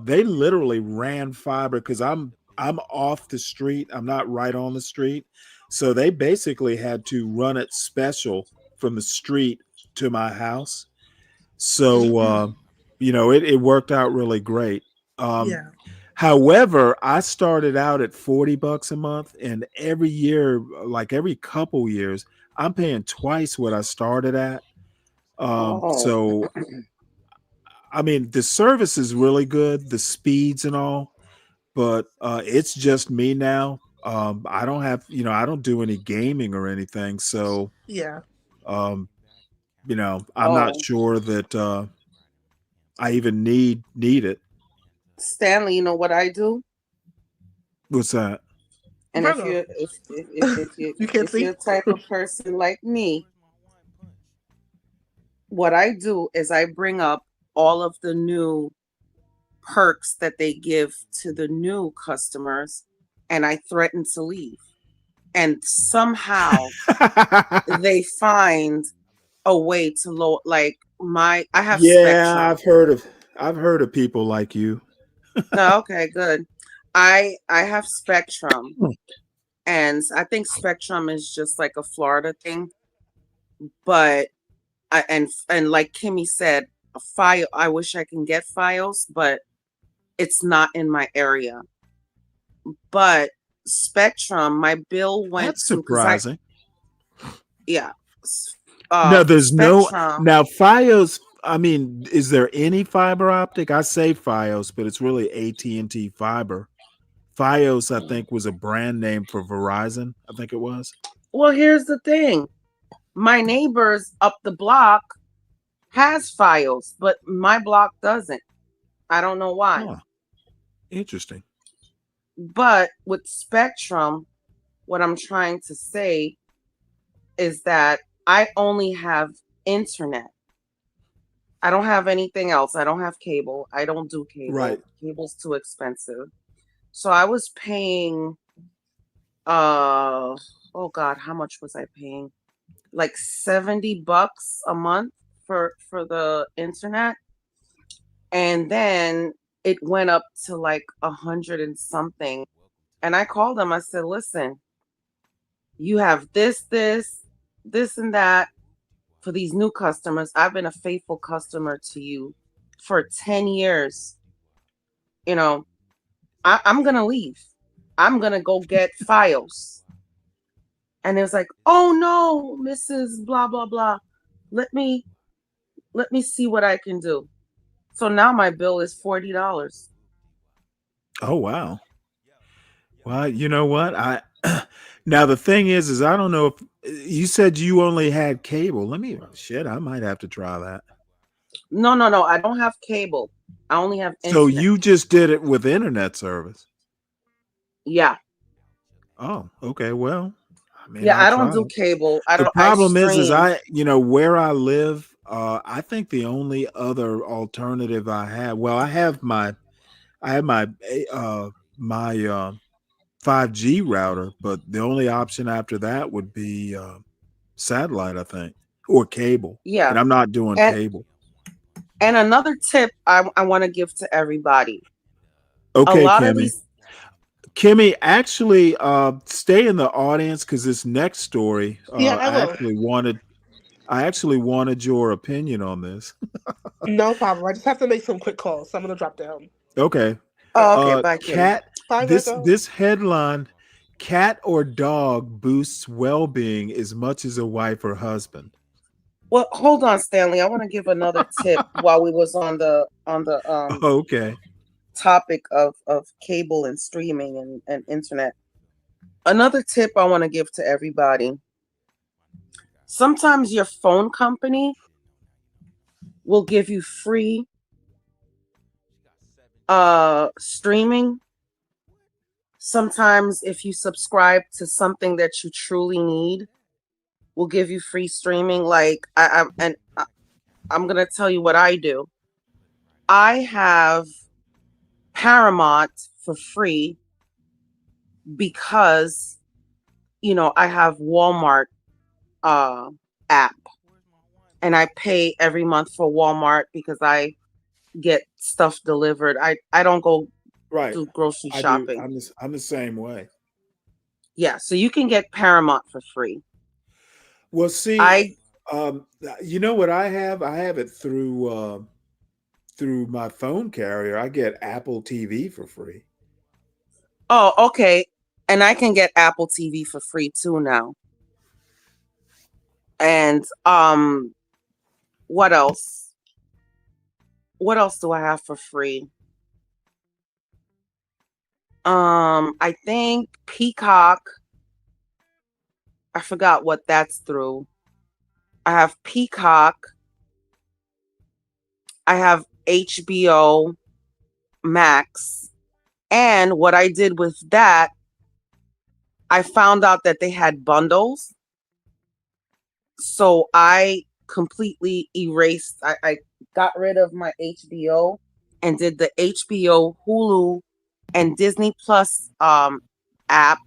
They literally ran fiber because I'm off the street. I'm not right on the street, so they basically had to run it special from the street to my house. So it worked out really great. Yeah. However, I started out at $40 a month, and every year, like every couple years, I'm paying twice what I started at. So I mean, the service is really good, the speeds and all, but it's just me now. I don't have, I don't do any gaming or anything, so Yeah. I'm not sure that I even need it. Stanley, you know what I do? What's that? And if Virgo. you're if you You can't if see. you're the type of person like me, what I do is I bring up all of the new perks that they give to the new customers, and I threaten to leave. And somehow they find a way to low, like I have Yeah, Spectrum. I've heard of people like you. Oh, okay, good. I have Spectrum, and I think Spectrum is just like a Florida thing. But and like Kimmy said, a file. I wish I can get files, but it's not in my area. But Spectrum, my bill went That's to because I surprising. yeah. No, there's no Spectrum. now Fios. I mean, is there any fiber optic? I say Fios, but it's really AT&T fiber. Fios, I think, was a brand name for Verizon. I think it was. Well, here's the thing. My neighbors up the block has files, but my block doesn't. I don't know why. Huh. Interesting. But with Spectrum, what I'm trying to say is that I only have internet. I don't have anything else. I don't have cable. I don't do cable. Right. Cable's too expensive. So I was paying oh God, how much was I paying? Like $70 a month for the internet. And then it went up to like 100 and something. And I called them. I said, listen, you have this, and that for these new customers. I've been a faithful customer to you for 10 years. You know, I'm going to leave. I'm going to go get files. And it was like, oh no, Mrs. Blah, blah, blah. Let me see what I can do. So now my bill is $40. Oh wow. Well, you know what? I now the thing is I don't know if you said you only had cable. I might have to try that. No. I don't have cable. I only have internet. So you just did it with internet service. Yeah. Oh, okay. Well, I mean, Yeah, I'll I don't try do it. cable. The problem is stream. where I live, I think the only other alternative I have, well, I have my 5G router, but the only option after that would be satellite, I think, or cable. Yeah. And I'm not doing cable. And another tip I want to give to everybody. Okay, A lot Kimmy. of these Kimmy, actually, stay in the audience because this next story, Yeah, I I will. actually wanted your opinion on this. No problem. I just have to make some quick calls, so I'm gonna drop down. Okay. Oh, okay. Bye, Kim. Cat. Bye, Virgo. This headline: cat or dog boosts well-being as much as a wife or husband. Well, hold on, Stanley. I want to give another tip while we was on the Okay. topic of cable and streaming and internet. Another tip I want to give to everybody. Sometimes your phone company will give you free streaming. Sometimes if you subscribe to something that you truly need, will give you free streaming. Like I'm gonna tell you what I do. I have Paramount for free because I have Walmart app, and I pay every month for Walmart because I get stuff delivered. I don't go do grocery shopping. I'm the same way. Yeah, so you can get Paramount for free. Well, see, you know what I have? I have it through my phone carrier. I get Apple TV for free. Oh, okay. And I can get Apple TV for free too now. And what else? What else do I have for free? I think Peacock. I forgot what that's through. I have Peacock. I have HBO Max. And what I did with that I found out that they had bundles. So I completely erased, I got rid of my HBO and did the HBO, Hulu, and Disney Plus app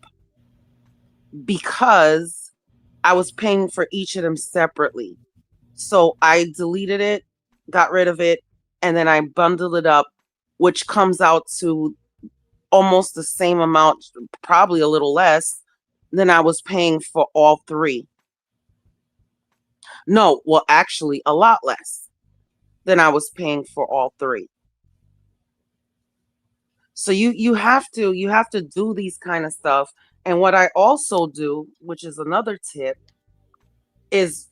because I was paying for each of them separately. So I deleted it, got rid of it, and then I bundled it up, which comes out to almost the same amount, probably a little less than I was paying for all three. No, well, actually, a lot less than I was paying for all three. So you have to do these kind of stuff. And what I also do, which is another tip, is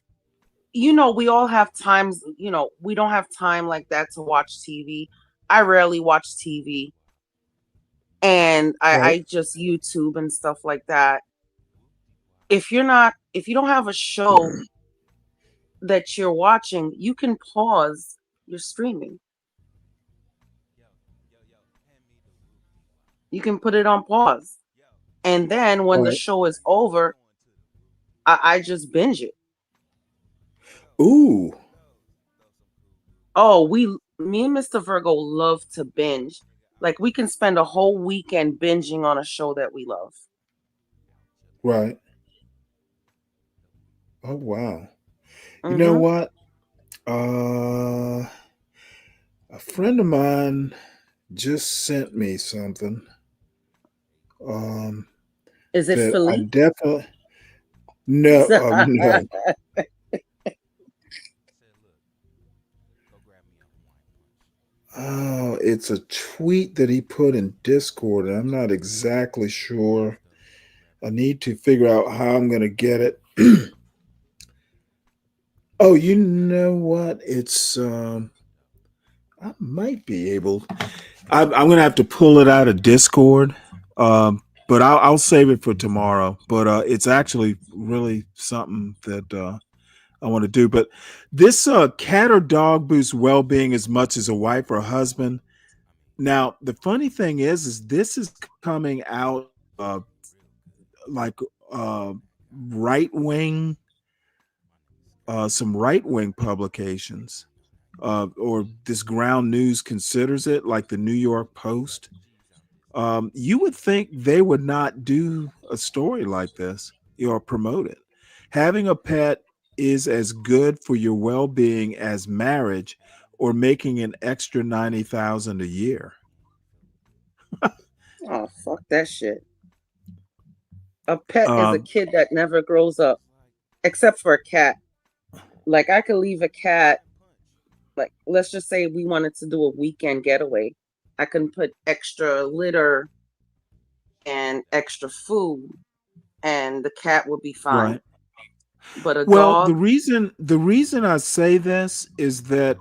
we all have times, we don't have time like that to watch TV. I rarely watch TV. And I just YouTube and stuff like that. If you don't have a show that you're watching, you can pause your streaming. You can put it on pause. And then when the show is over, I just binge it. Ooh. Oh, me and Mr. Virgo love to binge. Like we can spend a whole weekend binging on a show that we love. Right. Oh wow. You know what? A friend of mine just sent me something. Is it that I Philippe? definitely no, no. Oh, it's a tweet that he put in Discord, and I'm not exactly sure. I need to figure out how I'm going to get it. Oh, you know what? It's I might be able. I'm going to have to pull it out of Discord, but I'll save it for tomorrow. But it's actually really something that I want to do. But this cat or dog boosts well-being as much as a wife or a husband. Now, the funny thing is this is coming out like right wing, some right wing publications, or this ground news considers it, like the New York Post. You would think they would not do a story like this or promote it. Having a pet is as good for your well-being as marriage or making an extra 90,000 a year. Oh, fuck that shit. A pet is a kid that never grows up, except for a cat. Like I could leave a cat, like let's just say we wanted to do a weekend getaway. I can put extra litter and extra food and the cat will be fine. Right. But a Well, dog, the reason I say this is that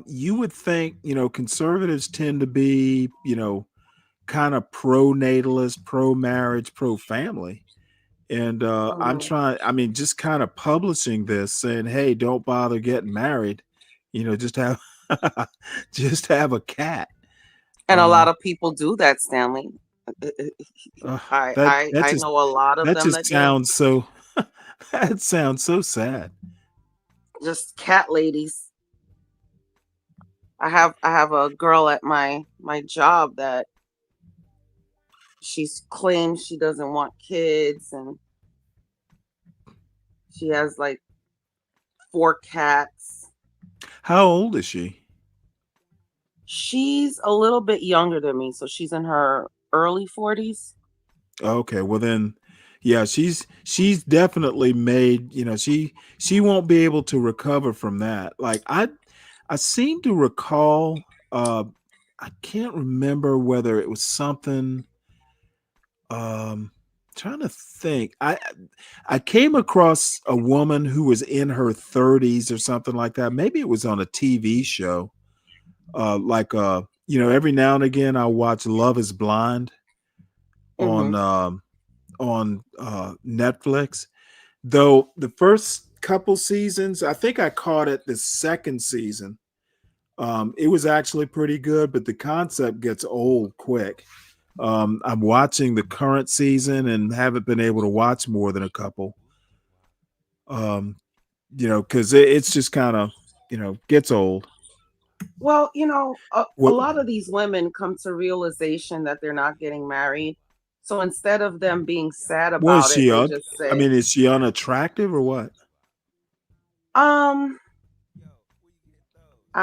you would think, conservatives tend to be, kind of pro natalist, pro marriage, pro family. And I'm trying, just kind of publishing this saying, hey, don't bother getting married, just have just have a cat. and a lot of people do that, Stanley. That I just know a lot of them that do. sounds so that sounds so sad. Just cat ladies. I have a girl at my job that she's claims she doesn't want kids and she has like 4 cats. How old is she? She's a little bit younger than me, so she's in her early 40s. Okay, well then, yeah, she's definitely made, she won't be able to recover from that. Like I seem to recall, I can't remember whether it was something, trying to think. I came across a woman who was in her 30s or something like that. Maybe it was on a TV show. Every now and again I watch Love is Blind on Netflix. Though the first couple seasons, I think I caught it the second season. It was actually pretty good, but the concept gets old quick. I'm watching the current season and haven't been able to watch more than a couple. Because it's just kind of, gets old. Well, a What? lot of these women come to realization that they're not getting married. So instead of them being sad What is about it, she? they just I say, mean, is she unattractive or what? I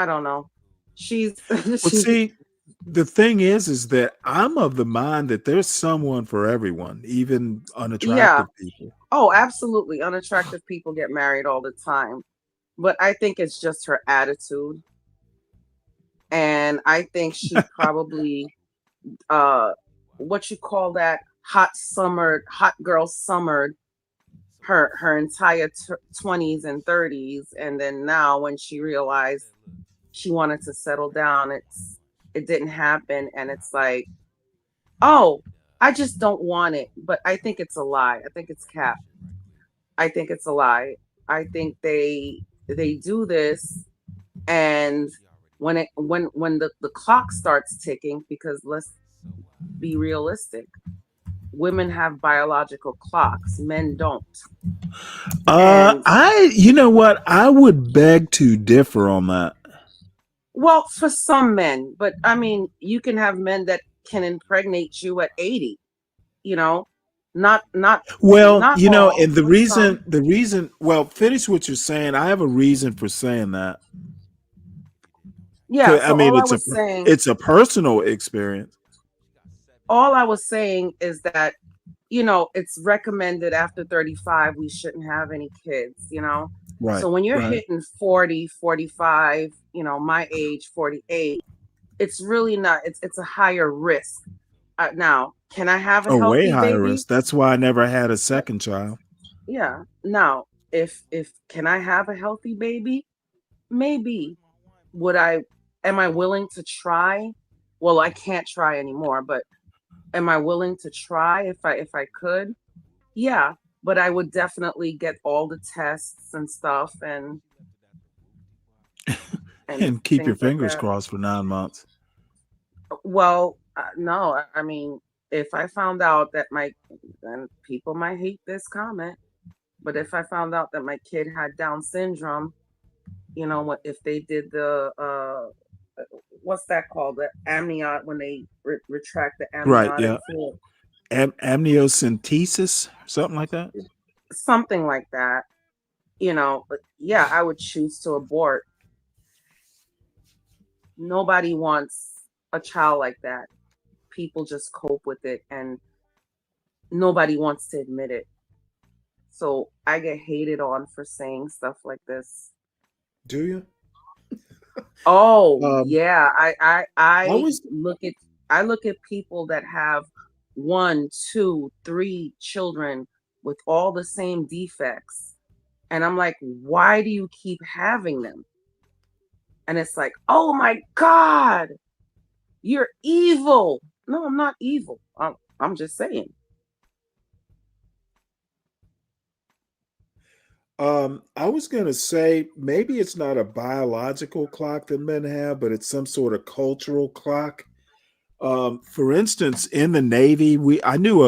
don't know. She's Well, she's see, the thing is that I'm of the mind that there's someone for everyone, even yeah. unattractive people. Oh, absolutely. Unattractive people get married all the time. But I think it's just her attitude. And I think she probably what you call that, hot girl summered her entire 20s and 30s, and then now when she realized she wanted to settle down, it didn't happen, and it's like, oh, I just don't want it. But I think it's a lie. I think it's cap. I think it's a lie. I think they do this, and when the clock starts ticking, because let's be realistic, women have biological clocks, men don't. And You know what? I would beg to differ on that. well, for some men, but I mean, you can have men that can impregnate you at 80, not Well, all, and the but some. reason, well, finish what you're saying. I have a reason for saying that. Yeah, I so mean, all I was saying, it's a personal experience. all I was saying is that, it's recommended after 35 we shouldn't have any kids. Right. So when you're Right. hitting 40, 45, my age, 48, it's really not, it's a higher risk. Now, can I have a Oh, way healthy higher baby? risk. That's why I never had a second child. Yeah. Now, if can I have a healthy baby? Maybe. Am I willing to try? Well, I can't try anymore, but am I willing to try if I could? Yeah, but I would definitely get all the tests and stuff and And keep your things like fingers that. crossed for 9 months. Well, no, I mean, if I found out that and people might hate this comment, but if I found out that my kid had Down syndrome, if they did the what's that called, the amniot, when they retract the Right. amniotic Yeah. fluid, Amniocentesis, something like that. something like that, but yeah, I would choose to abort. Nobody wants a child like that. People just cope with it, and nobody wants to admit it. So I get hated on for saying stuff like this. Do you? Oh, yeah. I was I look at people that have 1, 2, 3 children with all the same defects. And I'm like, why do you keep having them? And it's like, oh my God, you're evil. No, I'm not evil. I'm just saying. I was gonna say maybe it's not a biological clock that men have, but it's some sort of cultural clock. For instance, in the Navy, I knew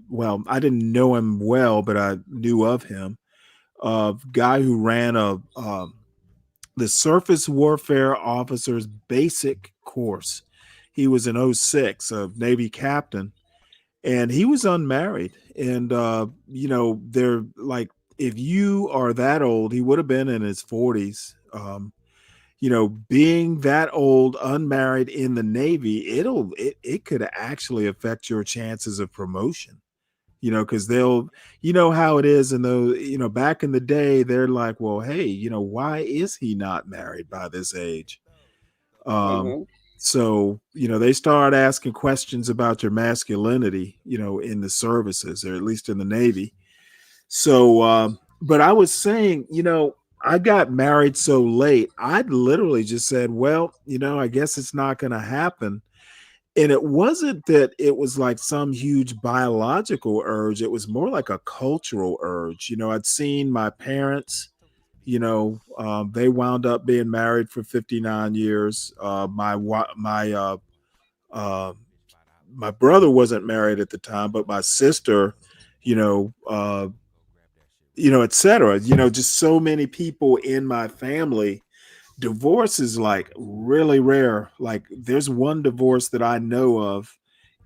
well, I didn't know him well, but I knew of him. A guy who ran the Surface Warfare Officers Basic Course. He was an 06, a Navy captain, and he was unmarried. And they're like, if you are that old, he would have been in his 40s. Being that old, unmarried in the Navy, it could actually affect your chances of promotion. Because how it is. And though, back in the day, they're like, well, hey, why is he not married by this age? Mhm. So, they start asking questions about your masculinity, in the services, or at least in the Navy. So, but I was saying, I got married so late, I'd literally just said, well, I guess it's not going to happen. And it wasn't that it was like some huge biological urge. It was more like a cultural urge. I'd seen my parents, they wound up being married for 59 years. My my brother wasn't married at the time, but my sister, you know, et cetera, just so many people in my family. Divorce is like really rare. Like there's one divorce that I know of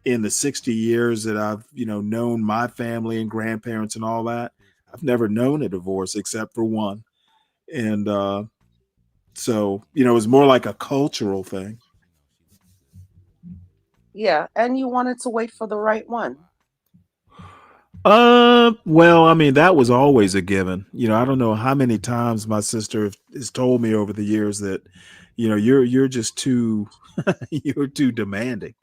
in the 60 years that I've, known my family and grandparents and all that. I've never known a divorce except for one. And so, it was more like a cultural thing. Yeah, and you wanted to wait for the right one. Well, I mean, that was always a given. I don't know how many times my sister has told me over the years that, you're just too you're too demanding.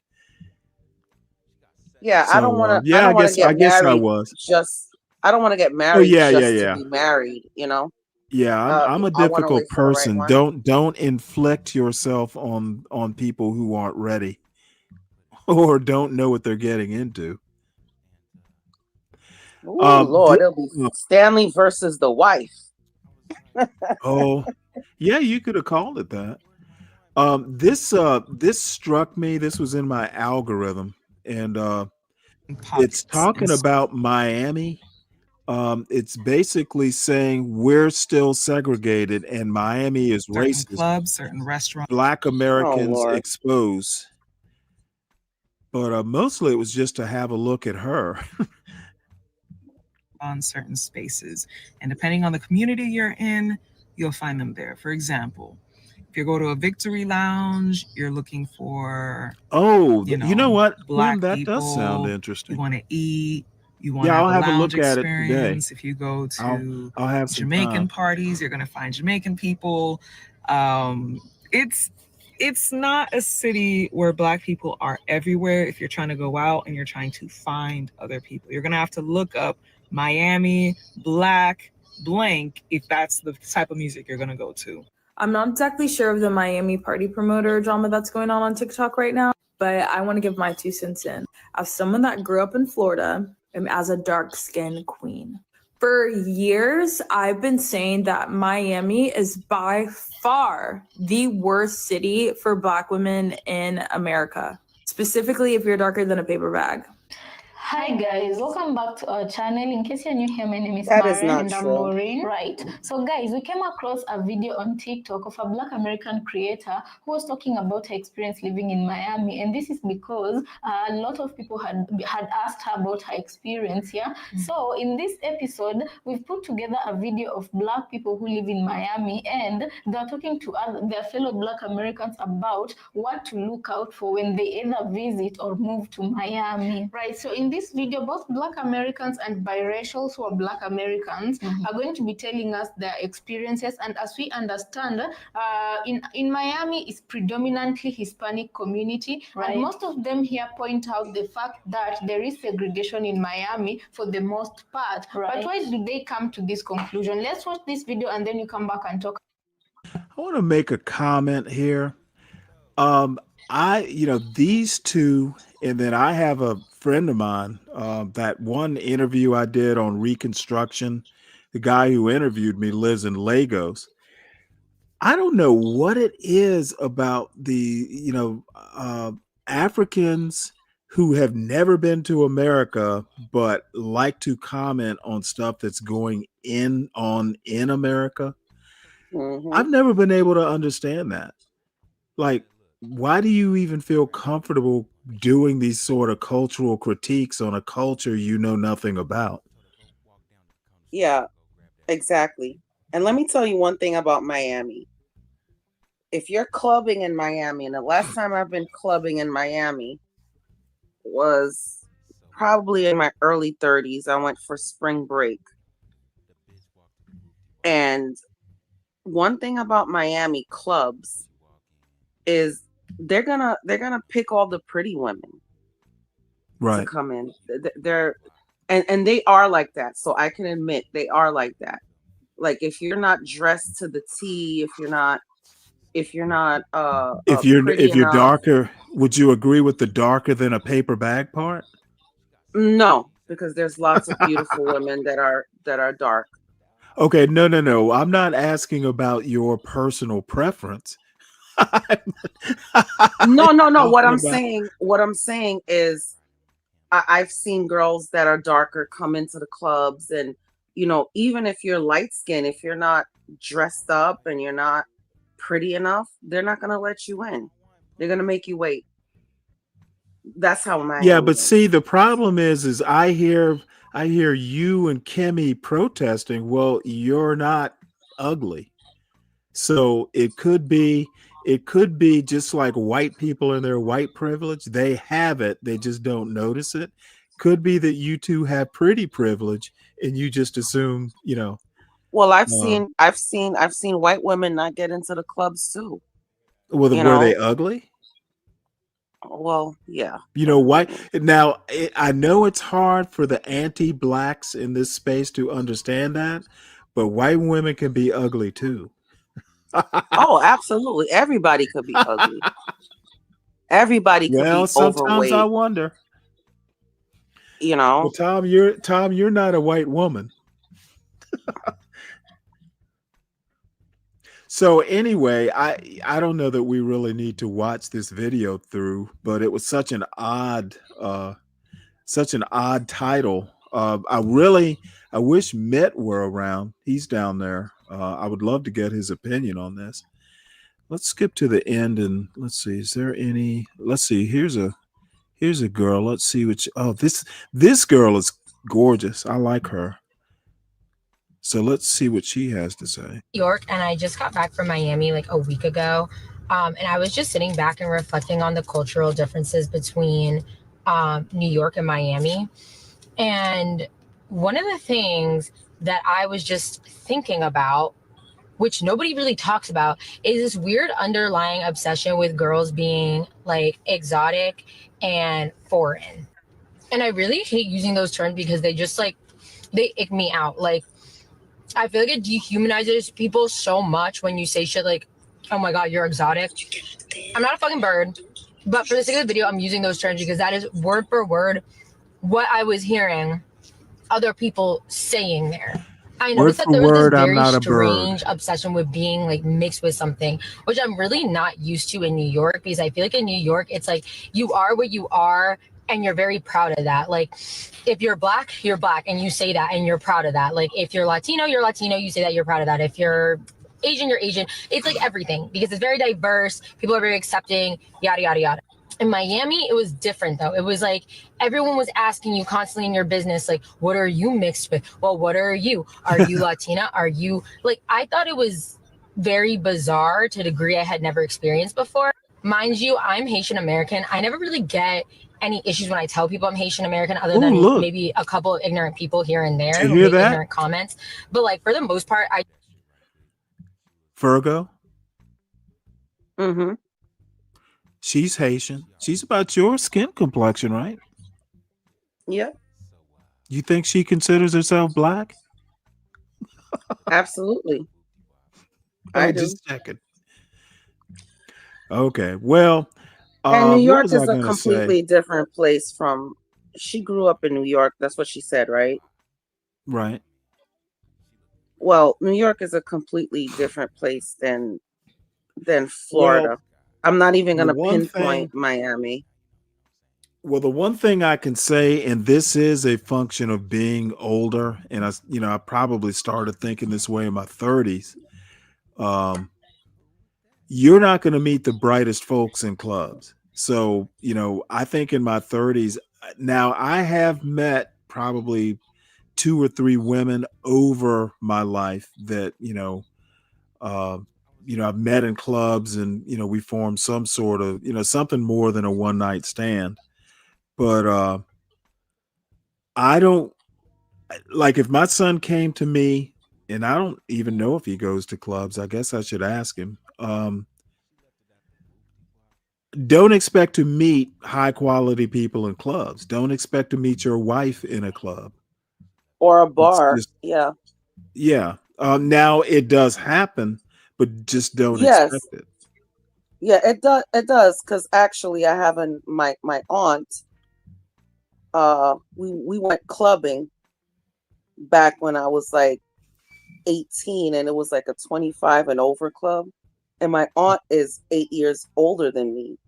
Yeah, I don't So, want to. I yeah, don't want to I get guess I married. was. I don't want to get Oh, married yeah, yeah, just to yeah. be married. Yeah, I'm a I want to difficult wait for the right person. one. Don't inflict yourself on people who aren't ready or don't know what they're getting into. Oh Lord, This, it'll be Stanley versus the wife. oh, yeah, you could have called it that. This struck me. This was in my algorithm, and it's talking about Miami. It's basically saying we're still segregated and Miami is racist. Clubs, certain restaurants. Black Americans Lord. exposed. But mostly it was just to have a look at her. On certain spaces. And depending on the community you're in, you'll find them there. For example, if you go to a Victory Lounge, you're looking for, Oh, you know what? Black That people. does sound interesting. You want to eat. You want to Yeah, have I'll a have a lounge look at it today. experience. If you go to I'll have some Jamaican time. parties, you're going to find Jamaican people. It's not a city where Black people are everywhere. If you're trying to go out and you're trying to find other people, you're going to have to look up Miami, Black, blank, if that's the type of music you're going to go to. I'm not exactly sure of the Miami party promoter drama that's going on TikTok right now, but I want to give my 2 cents in. As someone that grew up in Florida and as a dark-skinned queen, for years, I've been saying that Miami is by far the worst city for Black women in America, specifically if you're darker than a paper bag. Hi guys, welcome back to our channel. In case you're new here, my name is That is Maren not and I'm true. Maureen. Right. So guys, we came across a video on TikTok of a Black American creator who was talking about her experience living in Miami, and this is because a lot of people had asked her about her experience here. So in this episode, we've put together a video of Black people who live in Miami, and they're talking to their fellow Black Americans about what to look out for when they either visit or move to Miami. Right. So in this video, both Black Americans and biracials who are Black Americans are going to be telling us their experiences. And as we understand, in Miami is predominantly Hispanic community, and most of them here point out the fact that there is segregation in Miami for the most part. But why do they come to this conclusion? Let's watch this video and then you come back and talk. I want to make a comment here. These two, and then I have a friend of mine, that one interview I did on Reconstruction, the guy who interviewed me lives in Lagos. I don't know what it is about the, Africans who have never been to America, but like to comment on stuff that's going in America. I've never been able to understand that. Like, why do you even feel comfortable doing these sort of cultural critiques on a culture you know nothing about? Yeah, exactly. And let me tell you one thing about Miami. If you're clubbing in Miami, and the last time I've been clubbing in Miami was probably in my early 30s. I went for spring break. And one thing about Miami clubs is they're gonna pick all the pretty women to come in. And they are like that. So I can admit they are like that. Like if you're not dressed to the T, if you're not If you're pretty enough, darker, would you agree with the darker than a paper bag part? No, because there's lots of beautiful women that are dark. Okay, no. I'm not asking about your personal preference. No, no, no. Talking about What I'm saying is, I've seen girls that are darker come into the clubs, and even if you're light skinned, if you're not dressed up and you're not pretty enough, they're not gonna let you in. They're gonna make you wait. That's how yeah, Miami but is. see, the problem is I hear you and Kimmy protesting. Well, you're not ugly. So it could be just like white people in their white privilege. They have it, they just don't notice it. Could be that you two have pretty privilege and you just assume, Well, I've uh, seen, I've seen, I've seen white women not get into the clubs too. You were they know. ugly? Well, yeah. Why now I know it's hard for the anti-blacks in this space to understand that, but white women can be ugly too. Oh, absolutely. Everybody could be ugly. Everybody could Well, be sometimes I overweight. wonder. You know. Well, Tom, you're not a white woman. So anyway, I don't know that we really need to watch this video through, but it was such an odd title. I wish Mitt were around. He's down there. I would love to get his opinion on this. Let's skip to the end and let's see. Is there any? Let's see. Here's a girl. Let's see which. Oh, this girl is gorgeous. I like her. So let's see what she has to say. York, and I just got back from Miami like a week ago. And I was just sitting back and reflecting on the cultural differences between New York and Miami. And one of the things that I was just thinking about, which nobody really talks about, is this weird underlying obsession with girls being like exotic and foreign. And I really hate using those terms because they just like, they ick me out. Like, I feel like it dehumanizes people so much when you say shit like, oh my God, you're exotic. I'm not a fucking bird. But for the sake of the video, I'm using those terms because that is word for word what I was hearing other people saying there. I Word noticed that for there was this word, I'm very not a bird. strange obsession with being like mixed with something, which I'm really not used to in New York, because I feel like in New York, it's like you are what you are and you're very proud of that. Like if you're black and you say that and you're proud of that. Like if you're Latino, you say that you're proud of that. If you're Asian, you're Asian. It's like everything because it's very diverse. People are very accepting, yada, yada, yada. In Miami, it was different though. It was like everyone was asking you constantly in your business, like, what are you mixed with? Well, what are you? Are you Latina? Are you like, I thought it was very bizarre to a degree I had never experienced before. Mind you, I'm Haitian American. I never really get any issues when I tell people I'm Haitian American, other Ooh, than look. maybe a couple of ignorant people here and Did there you who hear make that? ignorant comments. But like for the most part, Virgo. Mm-hmm. She's Haitian. She's about your skin complexion, right? Yeah, You think she considers herself black? absolutely. Oh, I do. just checking. Okay. Well, And New what York was I is a gonna say? completely different place from. She grew up in New York. That's what she said, right? Right. Well, New York is a completely different place than Well, Florida. I'm not even the gonna one thing, pinpoint Miami. the one thing I can say, and this is a function of being older, and I probably started thinking this way in my 30s. Um, you're not going to meet the brightest folks in clubs. So, I think in my 30s, now I have met probably two or three women over my life that, uh, I've met in clubs and, we formed some sort of, something more than a one night stand. But I don't like if my son came to me and I don't even know if he goes to clubs. I guess I should ask him. Don't expect to meet high quality people in clubs. Don't expect to meet your wife in a club. Or a It's bar. just, Yeah. yeah. Now it does happen, but just don't expect Yes. it. Yeah, it does. It does, because actually, I have my aunt. We went clubbing back when I was like 18, and it was like a 25 and over club, and my aunt is 8 years older than me.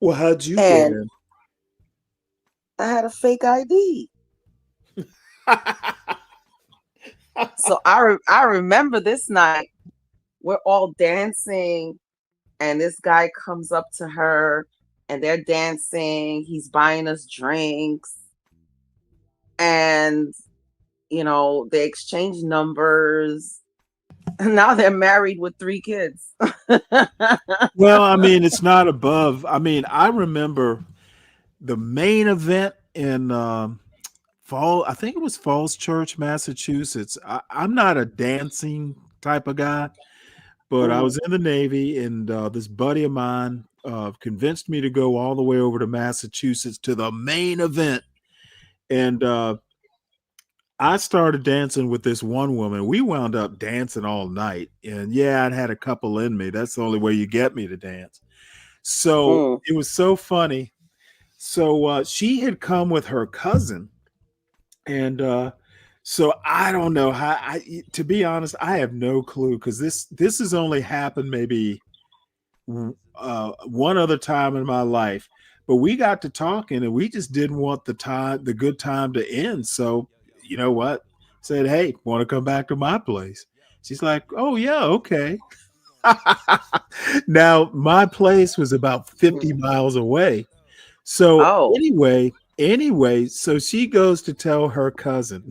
Well, how'd you get And in? I had a fake ID. So I remember this night, we're all dancing, and this guy comes up to her, and they're dancing. He's buying us drinks, and they exchange numbers. And now they're married with 3 kids. Well, I mean, it's not above. I mean, I remember the main event in Fall. I think it was Falls Church, Massachusetts. I'm not a dancing type of guy, but I was in the Navy, and this buddy of mine convinced me to go all the way over to Massachusetts to the main event. And I started dancing with this one woman. We wound up dancing all night. And yeah, I'd had a couple in me. That's the only way you get me to dance. So it was so funny. So she had come with her cousin. And so I don't know how. To be honest, I have no clue, because this has only happened maybe one other time in my life. But we got to talking, and we just didn't want the good time to end. So you know what? Said, hey, want to come back to my place? She's like, oh yeah, okay. Now my place was about 50 miles away. So anyway, so she goes to tell her cousin.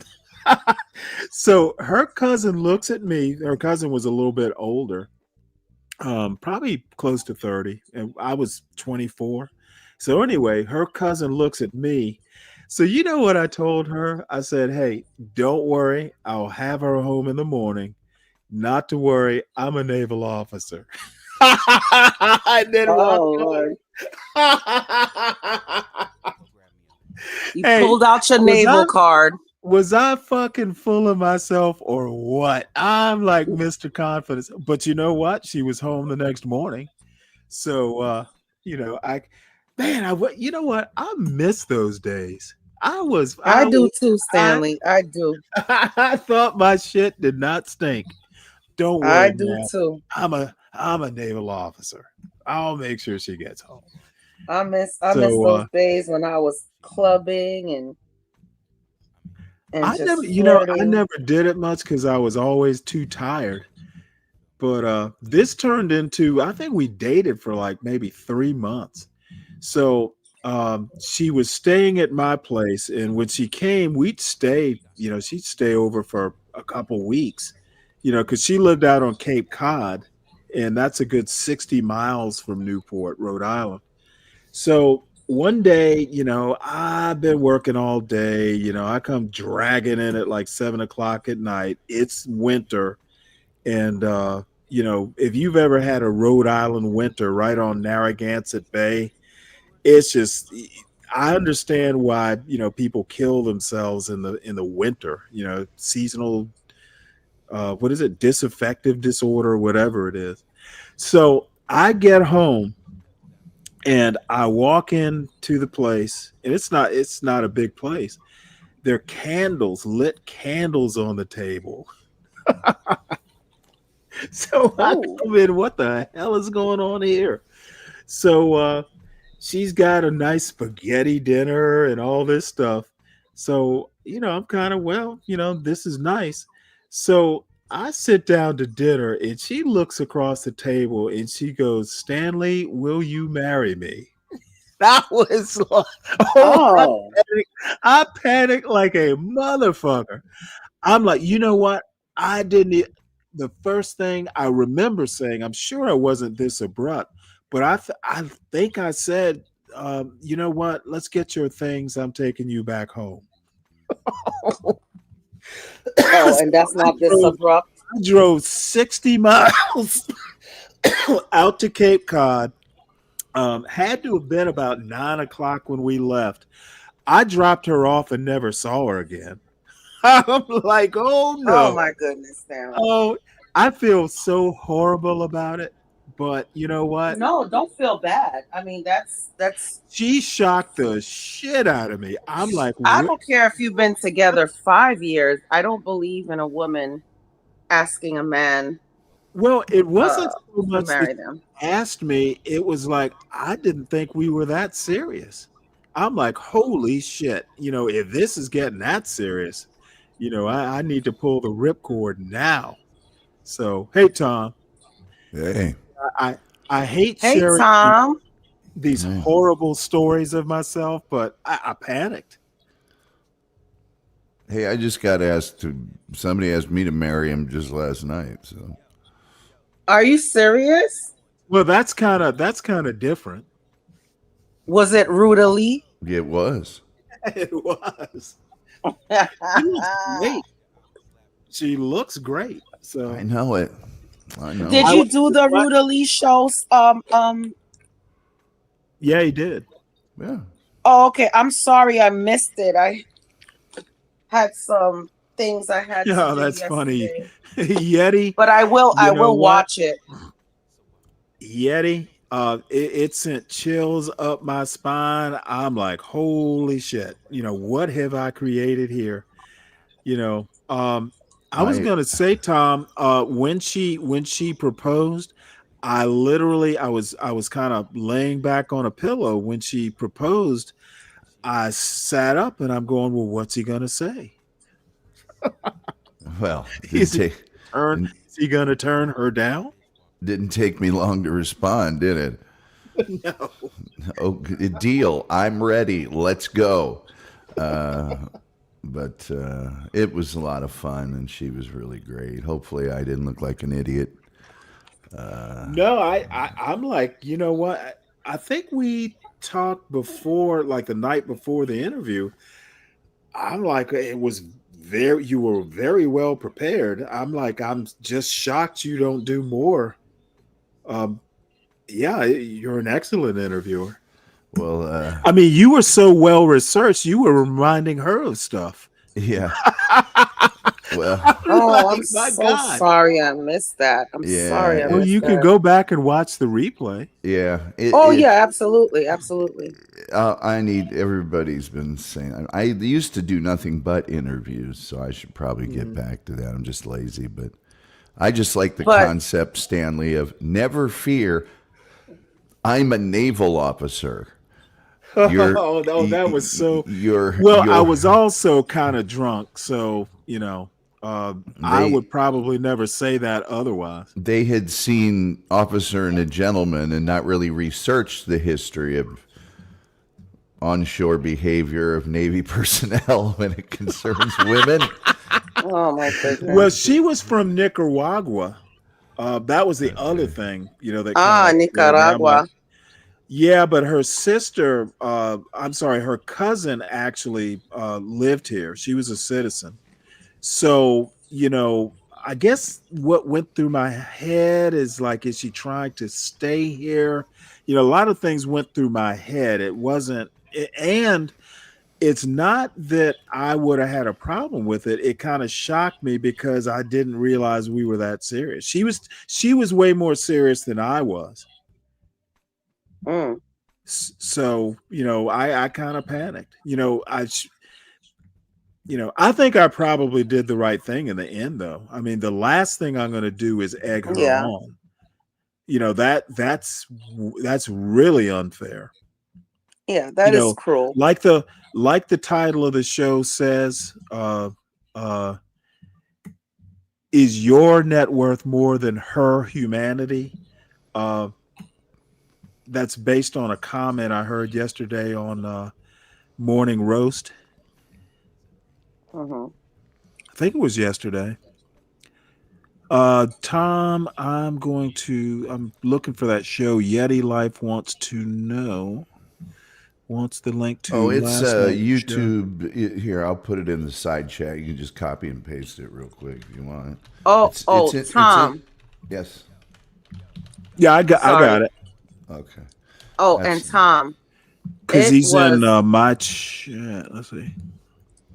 So her cousin looks at me. Her cousin was a little bit older, probably close to 30, and I was 24. So anyway, her cousin looks at me. So you know what I told her? I said, hey, don't worry. I'll have her home in the morning. Not to worry. I'm a naval officer. And then Lord. You pulled out your naval card. Was I fucking full of myself or what? I'm like Mr. Confidence. But you know what? She was home the next morning. So you know what? I miss those days. I do too, Stanley. I do. I thought my shit did not stink. Don't worry. I do man. too. I'm a naval officer. I'll make sure she gets home. I miss those days when I was clubbing and I just never, I flirting. never did it much because I was always too tired. But this turned into, I think we dated for like maybe 3 months. So she was staying at my place, and when she came, we'd stay, she'd stay over for a couple weeks, because she lived out on Cape Cod, and that's a good 60 miles from Newport, Rhode Island. So one day, I've been working all day, I come dragging in at like 7 o'clock at night. It's winter. And, if you've ever had a Rhode Island winter right on Narragansett Bay, it's just, I understand why, people kill themselves in the winter, seasonal, what is it? Disaffective disorder, whatever it is. So I get home and I walk into the place, and it's not a big place. There are lit candles on the table. So I come in, what the hell is going on here? So she's got a nice spaghetti dinner and all this stuff. So, I'm kind of, this is nice. So I sit down to dinner, and she looks across the table and she goes, Stanley, will you marry me? That was like, I panicked like a motherfucker. I'm like, you know what? The first thing I remember saying, I'm sure I wasn't this abrupt, but I think I said, you know what? Let's get your things. I'm taking you back home. And that's not this abrupt. I drove 60 miles out to Cape Cod. Had to have been about 9 o'clock when we left. I dropped her off and never saw her again. I'm like, oh no. Oh my goodness, Stanley. Oh, I feel so horrible about it. But you know what? No, don't feel bad. I mean, that's she shocked the shit out of me. I'm like, I don't care if you've been together 5 years. I don't believe in a woman asking a man Well, it wasn't so to much that marry them. you asked me. It was like I didn't think we were that serious. I'm like, holy shit! If this is getting that serious, I need to pull the ripcord now. So, hey, Tom, Hey. I hate Hey, sharing Tom. these Hey. horrible stories of myself, but I panicked. Hey, I just got somebody asked me to marry him just last night. So Are you serious? Well, that's kind of different. Was it Rudely? it was. It was. She looks great. She looks great. So I know it. I know. Did you do the Rudely shows? Yeah, he did. Yeah. Oh, okay. I'm sorry I missed it. I had some things I had to Yeah, do that's funny. yesterday. Yeti. But I will You know what? watch it. Yeti. It sent chills up my spine. I'm like, holy shit. What have I created here? I was gonna say, Tom, when she proposed, I was kind of laying back on a pillow when she proposed. I sat up and I'm going, well, what's he gonna say? Well, Is he gonna turn her down? Didn't take me long to respond, did it? No. Oh, deal. I'm ready. Let's go. But it was a lot of fun, and she was really great. Hopefully, I didn't look like an idiot. No, I'm like, you know what? I think we talked before, like the night before the interview. I'm like, you were very well prepared. I'm like, I'm just shocked you don't do more. Yeah, you're an excellent interviewer. Well, I mean, you were so well researched. You were reminding her of stuff. Yeah. Well, Oh, Like, I'm my so God. sorry I missed that. I'm sorry I Well, missed you that. can go back and watch the replay. Yeah. Yeah, absolutely, absolutely. I need everybody's been saying I used to do nothing but interviews, so I should probably get back to that. I'm just lazy, but I just like the concept, Stanley, of never fear. I'm a naval officer. That was so. I was also kind of drunk, so I would probably never say that otherwise. They had seen Officer and a Gentleman and not really researched the history of onshore behavior of Navy personnel when it concerns women. Oh my goodness. Well, she was from Nicaragua. That was the other thing, that Nicaragua. Yeah, but her sister, her cousin actually lived here. She was a citizen. So, I guess what went through my head is like, is she trying to stay here? A lot of things went through my head. And it's not that I would have had a problem with it. It kind of shocked me because I didn't realize we were that serious. She was way more serious than I was. So, I kind of panicked. I think I probably did the right thing in the end, though. I mean, the last thing I'm going to do is egg her on. That's really unfair. Yeah, that is cruel. Like the title of the show says, is your net worth more than her humanity? That's based on a comment I heard yesterday on Morning Roast. Mm-hmm. I think it was yesterday. Tom, I'm looking for that show. Yeti Life wants the link to. It's last night's YouTube. Here, I'll put it in the side chat. You can just copy and paste it real quick if you want. Tom. Yes. Yeah, I got it. Okay. And Tom. Because he's in my chat. Let's see.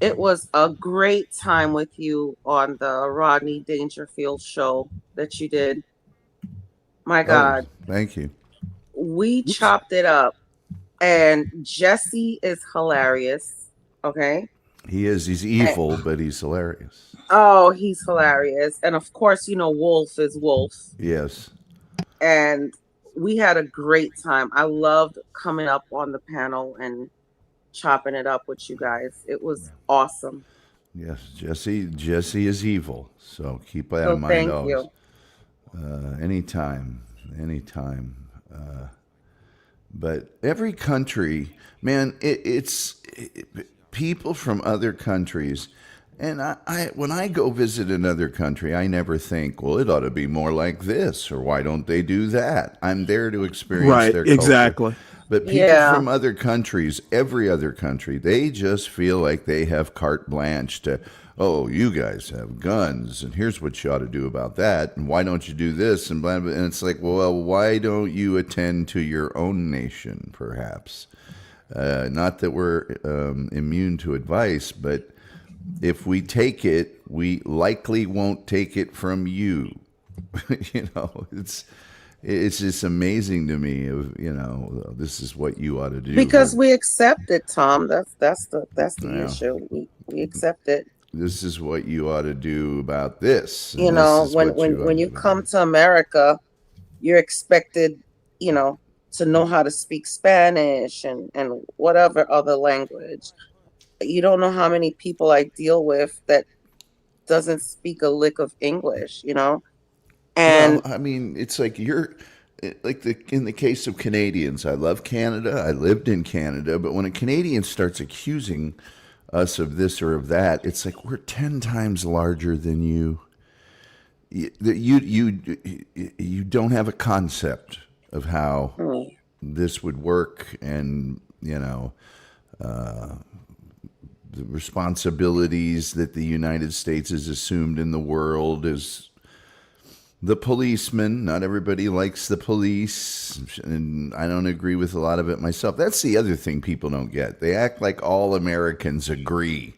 It was a great time with you on the Rodney Dangerfield show that you did. My God. Thank you. We chopped it up. And Jesse is hilarious. Okay. He is. He's evil, but he's hilarious. Oh, he's hilarious. And of course, Wolf is Wolf. Yes. And we had a great time. I loved coming up on the panel and chopping it up with you guys. It was awesome. Yes, Jesse is evil. So keep that So in mind thank always. you. Anytime. But every country, man, it's people from other countries. And I when I go visit another country, I never think, well, it ought to be more like this, or why don't they do that? I'm there to experience their culture. Exactly. But people from other countries, every other country, they just feel like they have carte blanche to, oh, you guys have guns, and here's what you ought to do about that, and why don't you do this, and blah, blah. And it's like, well, why don't you attend to your own nation, perhaps? Not that we're immune to advice, but if we take it, we likely won't take it from you. It's just amazing to me. This is what you ought to do. Because we accept it, Tom. That's the issue. We accept it. This is what you ought to do about this. When you come to America, you're expected, to know how to speak Spanish and whatever other language. You don't know how many people I deal with that doesn't speak a lick of English, And I mean, it's like in the case of Canadians, I love Canada. I lived in Canada, but when a Canadian starts accusing us of this or of that, it's like we're 10 times larger than you. You don't have a concept of how this would work, and the responsibilities that the United States has assumed in the world is the policeman. Not everybody likes the police, and I don't agree with a lot of it myself. That's the other thing people don't get. They act like all Americans agree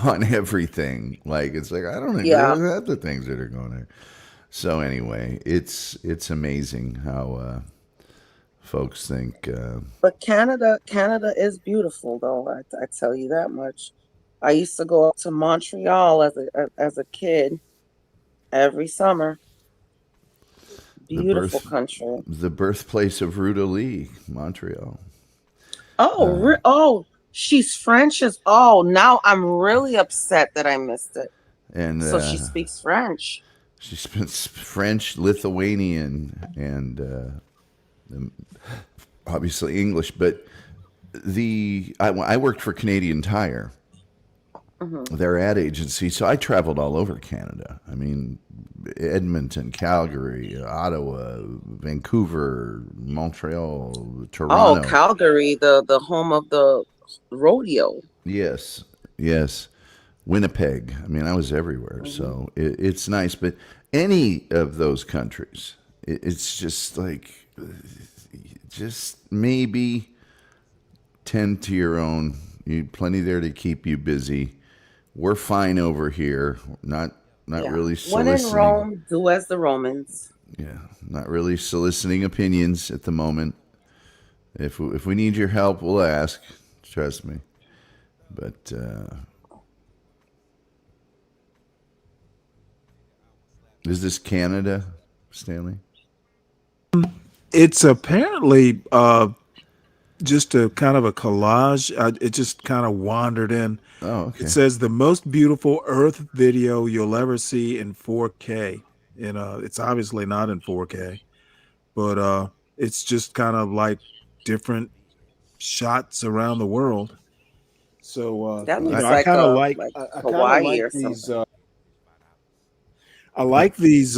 on everything. Like, it's like, I don't agree with half the things that are going on. So anyway, it's amazing how folks think. But Canada is beautiful, though. I tell you that much. I used to go up to Montreal as a kid every summer. Beautiful country. The birthplace of Ruta Lee, Montreal. Oh, she's French now I'm really upset that I missed it. And so she speaks French. She speaks French, Lithuanian, and obviously English. But I worked for Canadian Tire, their ad agency, so I traveled all over Canada. I mean, Edmonton, Calgary, Ottawa, Vancouver, Montreal, Toronto. Oh, Calgary, the home of the rodeo. Yes. Winnipeg. I mean, I was everywhere, so it's nice. But any of those countries, it's just like, just maybe tend to your own. You plenty there to keep you busy. We're fine over here. Not really soliciting. When in Rome, do as the Romans. Yeah, not really soliciting opinions at the moment. If we need your help, we'll ask. Trust me. But is this Canada, Stanley? It's apparently just a kind of a collage. It just kind of wandered in. Oh, okay. It says the most beautiful Earth video you'll ever see in 4K. It's obviously not in 4K, but it's just kind of like different shots around the world. So that looks I kind of like Hawaii or these. something. I like these.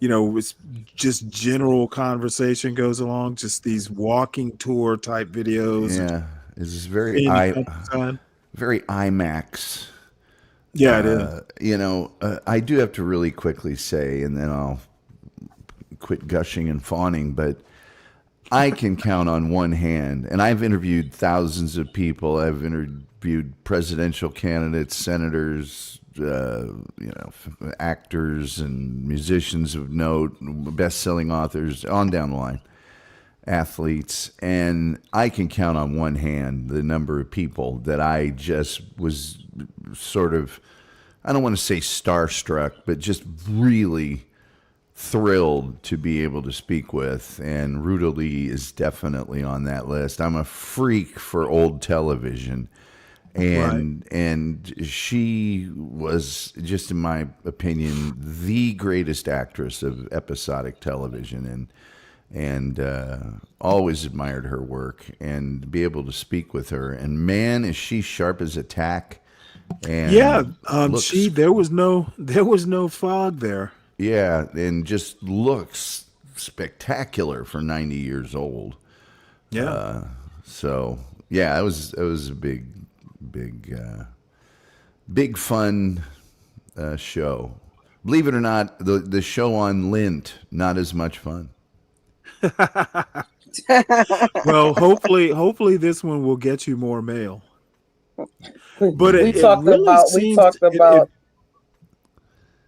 It's just general conversation goes along. Just these walking tour type videos. Yeah, it's very very IMAX. Yeah, it is. I do have to really quickly say, and then I'll quit gushing and fawning, but I can count on one hand, and I've interviewed thousands of people. I've interviewed presidential candidates, senators, actors and musicians of note, best-selling authors, on down the line, athletes, and I can count on one hand the number of people that I just was sort of I don't want to say starstruck, but just really thrilled to be able to speak with. And Ruta Lee is definitely on that list. I'm a freak for old television. And she was, just in my opinion, the greatest actress of episodic television, and always admired her work, and be able to speak with her. And man, is she sharp as a tack. And there was no fog there. Yeah, and just looks spectacular for 90 years old. Yeah. So yeah, it was a big fun show. Believe it or not, the show on Lint, not as much fun. Well, hopefully this one will get you more mail. But we talked about.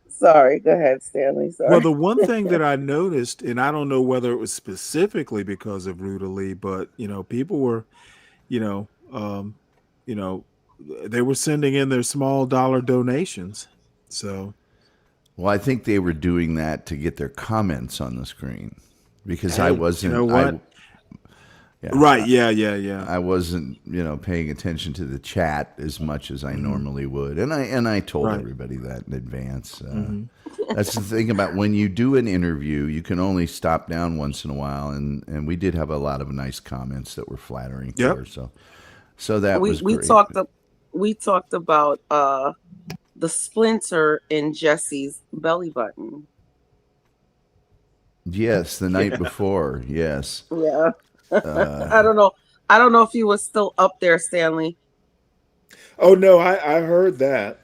Sorry, go ahead, Stanley. Sorry. Well, the one thing that I noticed, and I don't know whether it was specifically because of Ruta Lee, but people were, they were sending in their small dollar donations. So, well, I think they were doing that to get their comments on the screen, because I wasn't. You know what? Right. Yeah. I wasn't, paying attention to the chat as much as I normally would, and I told everybody that in advance. That's the thing about when you do an interview, you can only stop down once in a while, and we did have a lot of nice comments that were flattering for her. So that was great. We talked about the splinter in Jesse's belly button. Yes, the night before. Yes. Yeah. I don't know if you were still up there, Stanley. Oh no, I heard that.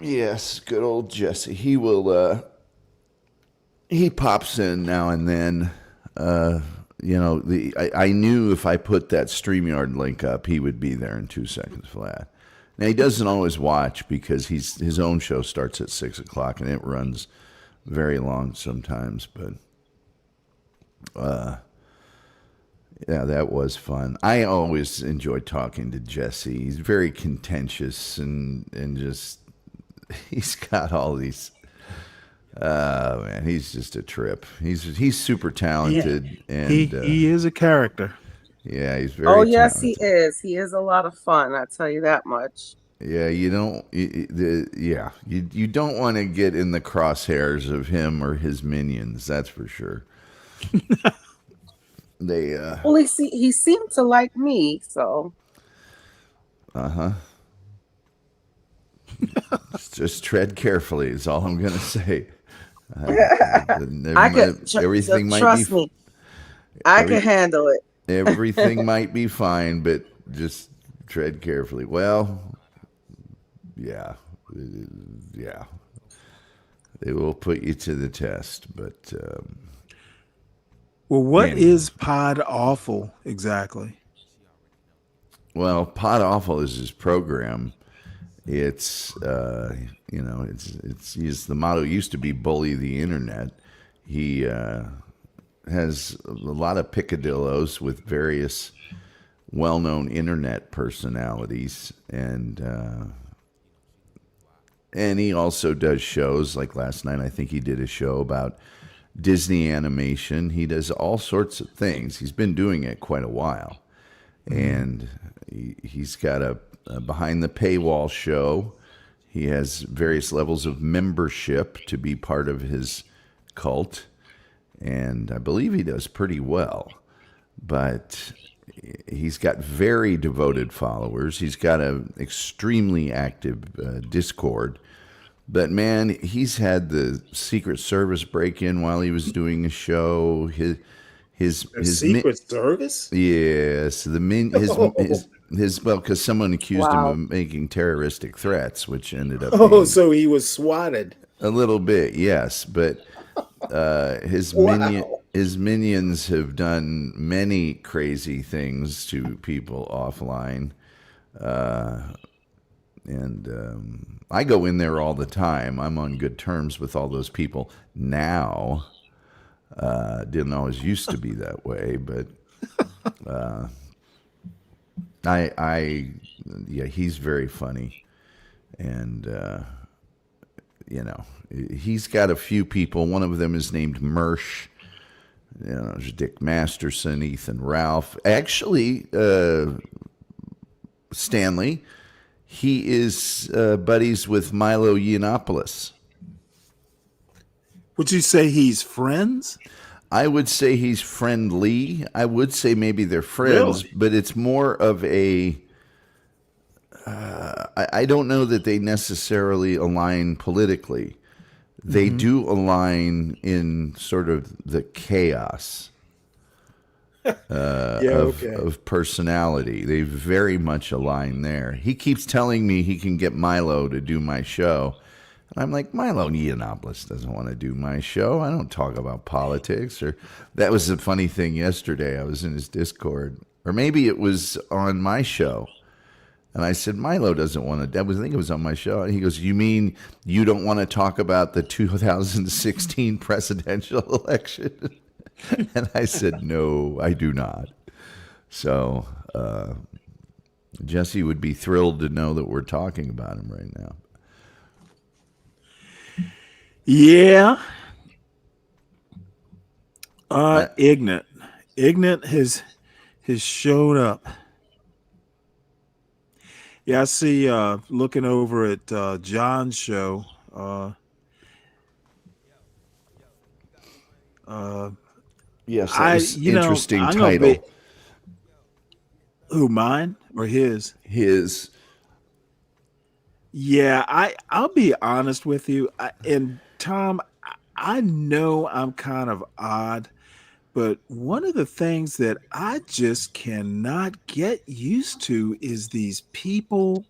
Yes, good old Jesse. He will he pops in now and then. I knew if I put that StreamYard link up, he would be there in 2 seconds flat. Now he doesn't always watch, because his own show starts at 6 o'clock and it runs very long sometimes, but yeah, that was fun. I always enjoy talking to Jesse. He's very contentious and just, he's got all these, man, he's just a trip. He's super talented. Yeah. And he is a character. Yeah, he's very yes, talented. he is. He is a lot of fun, I tell you that much. Yeah, you don't want to get in the crosshairs of him or his minions. That's for sure. Well, he seemed to like me, so. Just tread carefully is all I'm gonna say. Everything might trust me. I can handle it. Everything might be fine, but just tread carefully. Well. Yeah, they will put you to the test, but well, what is Pod Awful exactly? Well, Pod Awful is his program. It's it's the motto used to be bully the internet. He has a lot of picadillos with various well-known internet personalities, and he also does shows. Like last night, I think he did a show about Disney animation. He does all sorts of things. He's been doing it quite a while. And he's got a behind the paywall show. He has various levels of membership to be part of his cult. And I believe he does pretty well. But he's got very devoted followers. He's got an extremely active Discord. But man, he's had the Secret Service break in while he was doing a show. His Secret Service? Yes, well, because someone accused him of making terroristic threats, which ended up. So he was swatted. A little bit, yes, but his minions have done many crazy things to people offline. And I go in there all the time. I'm on good terms with all those people now. Didn't always used to be that way, but I yeah, he's very funny, and he's got a few people. One of them is named Mersh. There's Dick Masterson, Ethan Ralph. Actually, Stanley, he is buddies with Milo Yiannopoulos. Would you say he's friends? I would say he's friendly. I would say maybe they're friends, Really? but it's more of a. I don't know that they necessarily align politically. They do align in sort of the chaos of personality. They very much align there. He keeps telling me he can get Milo to do my show. And I'm like, Milo Yiannopoulos doesn't want to do my show. I don't talk about politics. Or that was a funny thing yesterday. I was in his Discord. Or maybe it was on my show. And I said, Milo doesn't want to. I think it was on my show. And he goes, you mean you don't want to talk about the 2016 presidential election? And I said, no, I do not. So Jesse would be thrilled to know that we're talking about him right now. Yeah. Ignat has showed up. Yeah, I see looking over at John's show. Yes, that was interesting title. Who, mine or his? His. Yeah, I'll be honest with you. And Tom, I know I'm kind of odd, but one of the things that I just cannot get used to is these people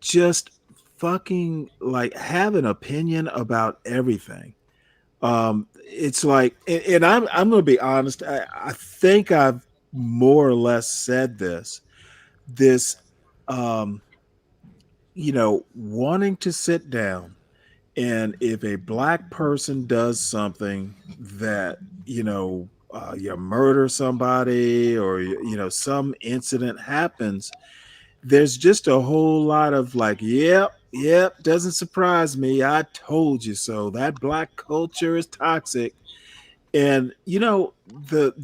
just fucking like have an opinion about everything. It's like, and I'm going to be honest. I think I've more or less said this, wanting to sit down, and if a black person does something that, you murder somebody or, some incident happens, there's just a whole lot of like, yep, doesn't surprise me. I told you so. That black culture is toxic. And the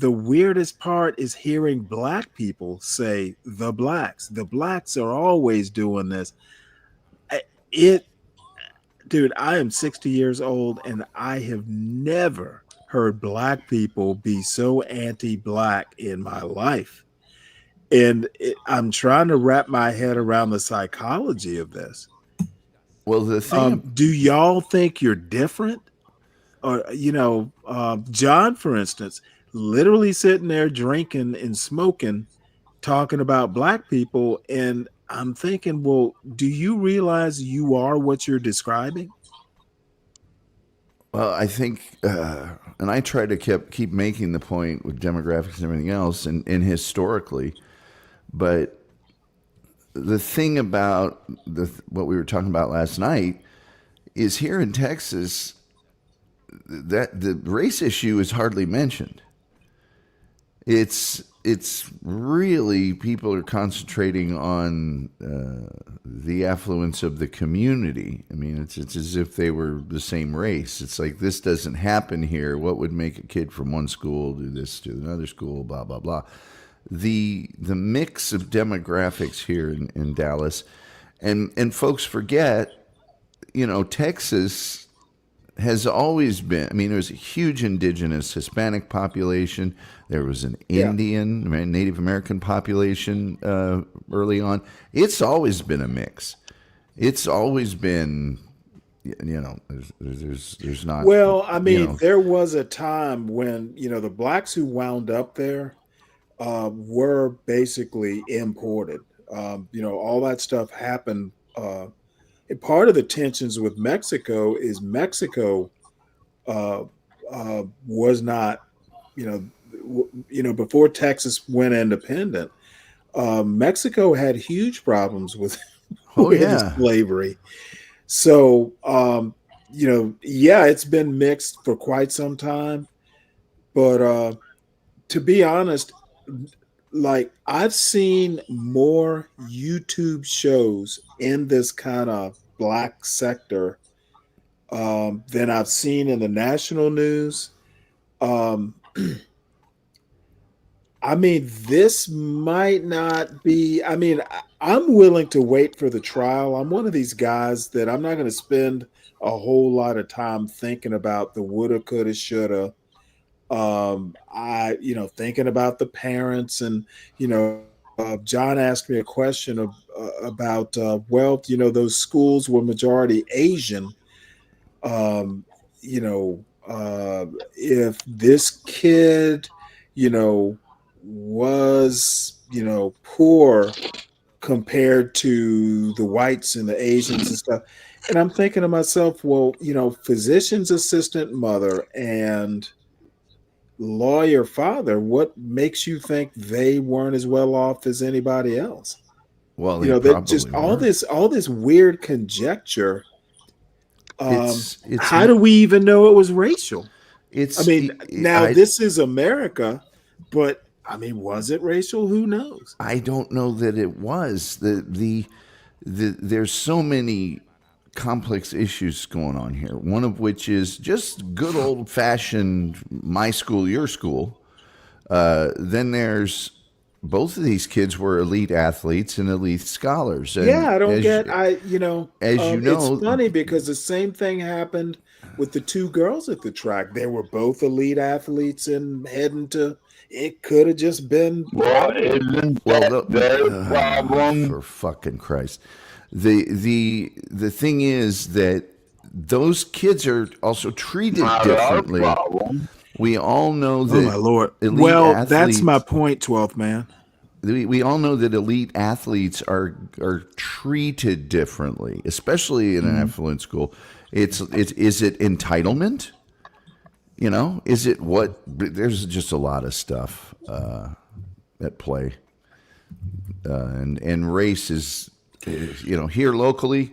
weirdest part is hearing black people say the blacks are always doing this. Dude, I am 60 years old and I have never heard black people be so anti-black in my life. And I'm trying to wrap my head around the psychology of this. Well, the thing, do y'all think you're different? Or, John, for instance, literally sitting there drinking and smoking, talking about black people. And I'm thinking, well, do you realize you are what you're describing? Well, I think, and I try to keep making the point with demographics and everything else, and historically, but the thing about what we were talking about last night is here in Texas, that the race issue is hardly mentioned. It's really, people are concentrating on the affluence of the community. I mean, it's as if they were the same race. It's like, this doesn't happen here. What would make a kid from one school do this to another school? Blah blah blah. The mix of demographics here in Dallas, and folks forget, Texas has always been, I mean, there's a huge indigenous Hispanic population. There was an Indian, Native American population early on. It's always been a mix. It's always been, there's not. Well, I mean, there was a time when, the blacks who wound up there were basically imported. All that stuff happened. And part of the tensions with Mexico is Mexico was not, before Texas went independent, Mexico had huge problems with slavery. So, it's been mixed for quite some time. But to be honest, like I've seen more YouTube shows in this kind of black sector than I've seen in the national news. Um, I mean, this might not be. I mean, I'm willing to wait for the trial. I'm one of these guys that I'm not going to spend a whole lot of time thinking about the woulda, coulda, shoulda. Thinking about the parents, and John asked me a question about those schools were majority Asian. Um, if this kid, was poor compared to the whites and the Asians and stuff. And I'm thinking to myself, well, physician's assistant mother and lawyer father, what makes you think they weren't as well off as anybody else? Well, they that just probably all this weird conjecture. It's How do we even know it was racial? It's. I mean, now this is America, but I mean, was it racial? Who knows? I don't know that it was. There's so many complex issues going on here. One of which is just good old fashioned my school, your school. Then there's both of these kids were elite athletes and elite scholars. And yeah, I don't it's funny because the same thing happened with the two girls at the track. They were both elite athletes and heading to. It could have just been. Well, isn't that their problem? For fucking Christ. The thing is that those kids are also treated differently. We all know that. Oh my Lord! Well, that's my point, 12th man. We all know that elite athletes are treated differently, especially in an affluent school. Is it entitlement? Is it what? There's just a lot of stuff at play, and race is here locally.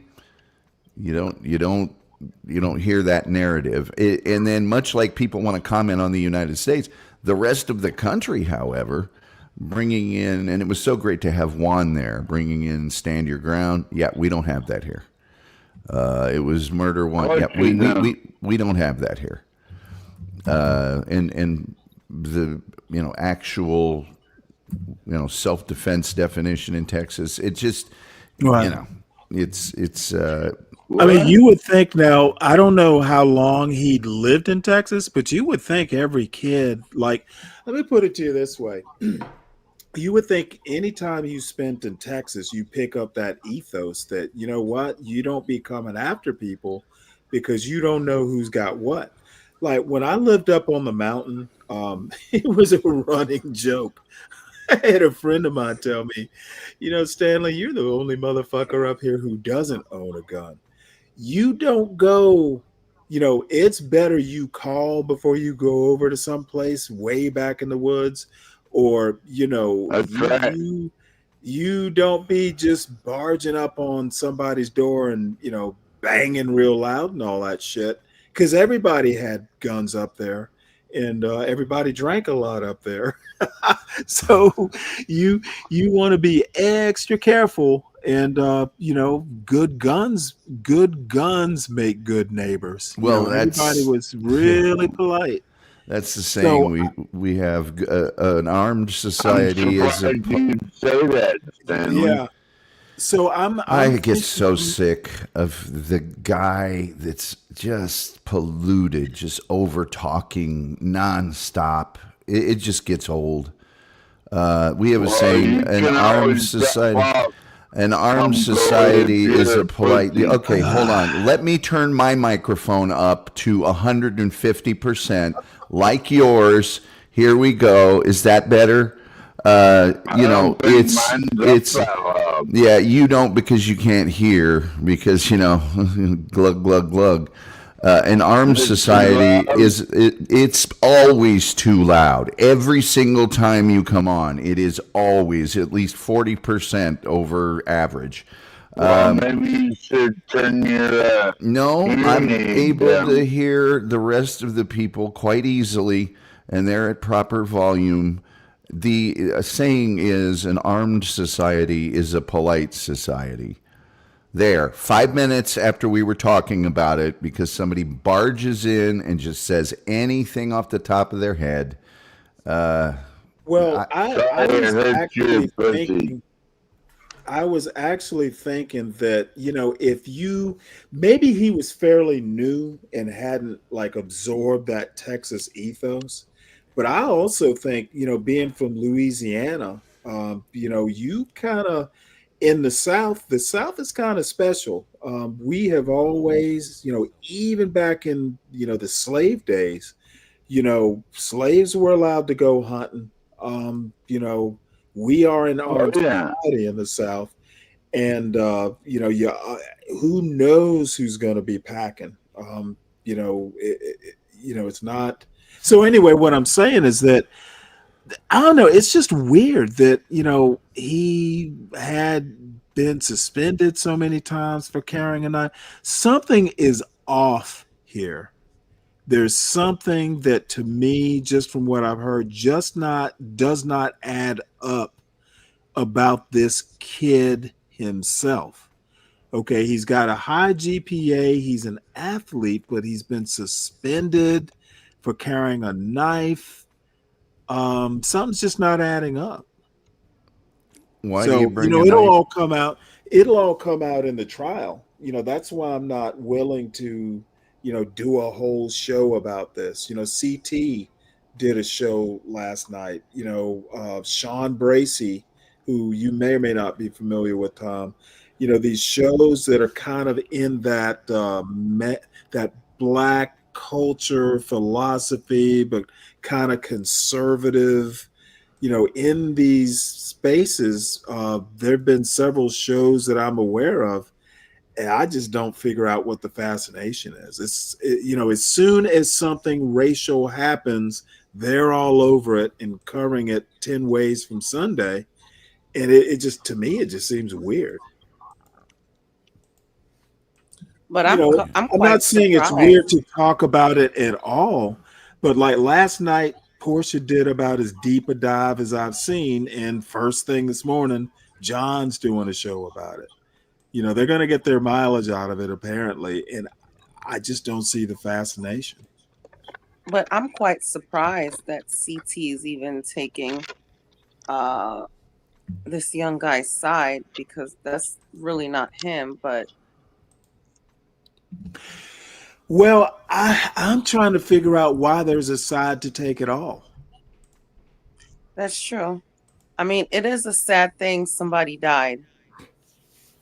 You don't hear that narrative, and then much like people want to comment on the United States, the rest of the country, however, bringing in, and it was so great to have Juan there, bringing in Stand Your Ground. Yeah, we don't have that here. It was Murder One. Yeah, we don't have that here. And the actual self-defense definition in Texas, it just it's I mean, you would think now, I don't know how long he'd lived in Texas, but you would think every kid, let me put it to you this way. You would think anytime you spent in Texas, you pick up that ethos that, you know what, you don't be coming after people because you don't know who's got what. Like when I lived up on the mountain, it was a running joke. I had a friend of mine tell me, Stanley, you're the only motherfucker up here who doesn't own a gun. You don't go, it's better you call before you go over to some place way back in the woods, or, you don't be just barging up on somebody's door and, banging real loud and all that shit. Because everybody had guns up there, and everybody drank a lot up there. So you want to be extra careful, and good guns make good neighbors. Well, everybody was really polite. That's the saying. We have an armed society is a. Say that, Stanley. Yeah. So I get so sick of the guy that's just polluted, just over talking nonstop. It just gets old. We have a saying: an armed society. An armed society is a polite. Okay, hold on. Let me turn my microphone up to 150%, like yours. Here we go. Is that better? It's yeah, you don't because you can't hear because glug glug glug. An armed society it's always too loud. Every single time you come on, it is always at least 40% over average. Maybe you should turn your no, I'm able to hear the rest of the people quite easily, and they're at proper volume. The saying is an armed society is a polite society. There, 5 minutes after we were talking about it, because somebody barges in and just says anything off the top of their head. Well, I was actually thinking. I was actually thinking that, if maybe he was fairly new and hadn't like absorbed that Texas ethos. But I also think, being from Louisiana, you kind of in the South is kind of special. We have always, even back in, the slave days, slaves were allowed to go hunting. We are an Oh armed yeah. society in the South, and who knows who's going to be packing? It's not. So anyway, what I'm saying is that I don't know. It's just weird that he had been suspended so many times for carrying a knife. Something is off here. There's something that, to me, just from what I've heard, does not add up about this kid himself. Okay, he's got a high GPA, he's an athlete, but he's been suspended for carrying a knife. Something's just not adding up. Why do you bring a it'll knife? all come out. It'll all come out in the trial. That's why I'm not willing to, do a whole show about this. CT did a show last night. Sean Bracey, who you may or may not be familiar with, Tom. These shows that are kind of in that that black culture philosophy, but kind of conservative. In these spaces, there have been several shows that I'm aware of, and I just don't figure out what the fascination is. As soon as something racial happens, they're all over it and covering it 10 ways from Sunday. And it just, to me, it just seems weird. But I'm not saying it's weird to talk about it at all, but like last night, Portia did about as deep a dive as I've seen, and first thing this morning, John's doing a show about it. They're going to get their mileage out of it, apparently, and I just don't see the fascination. But I'm quite surprised that CT is even taking this young guy's side, because that's really not him. But well, I'm trying to figure out why there's a side to take at all. That's true. I mean, it is a sad thing somebody died.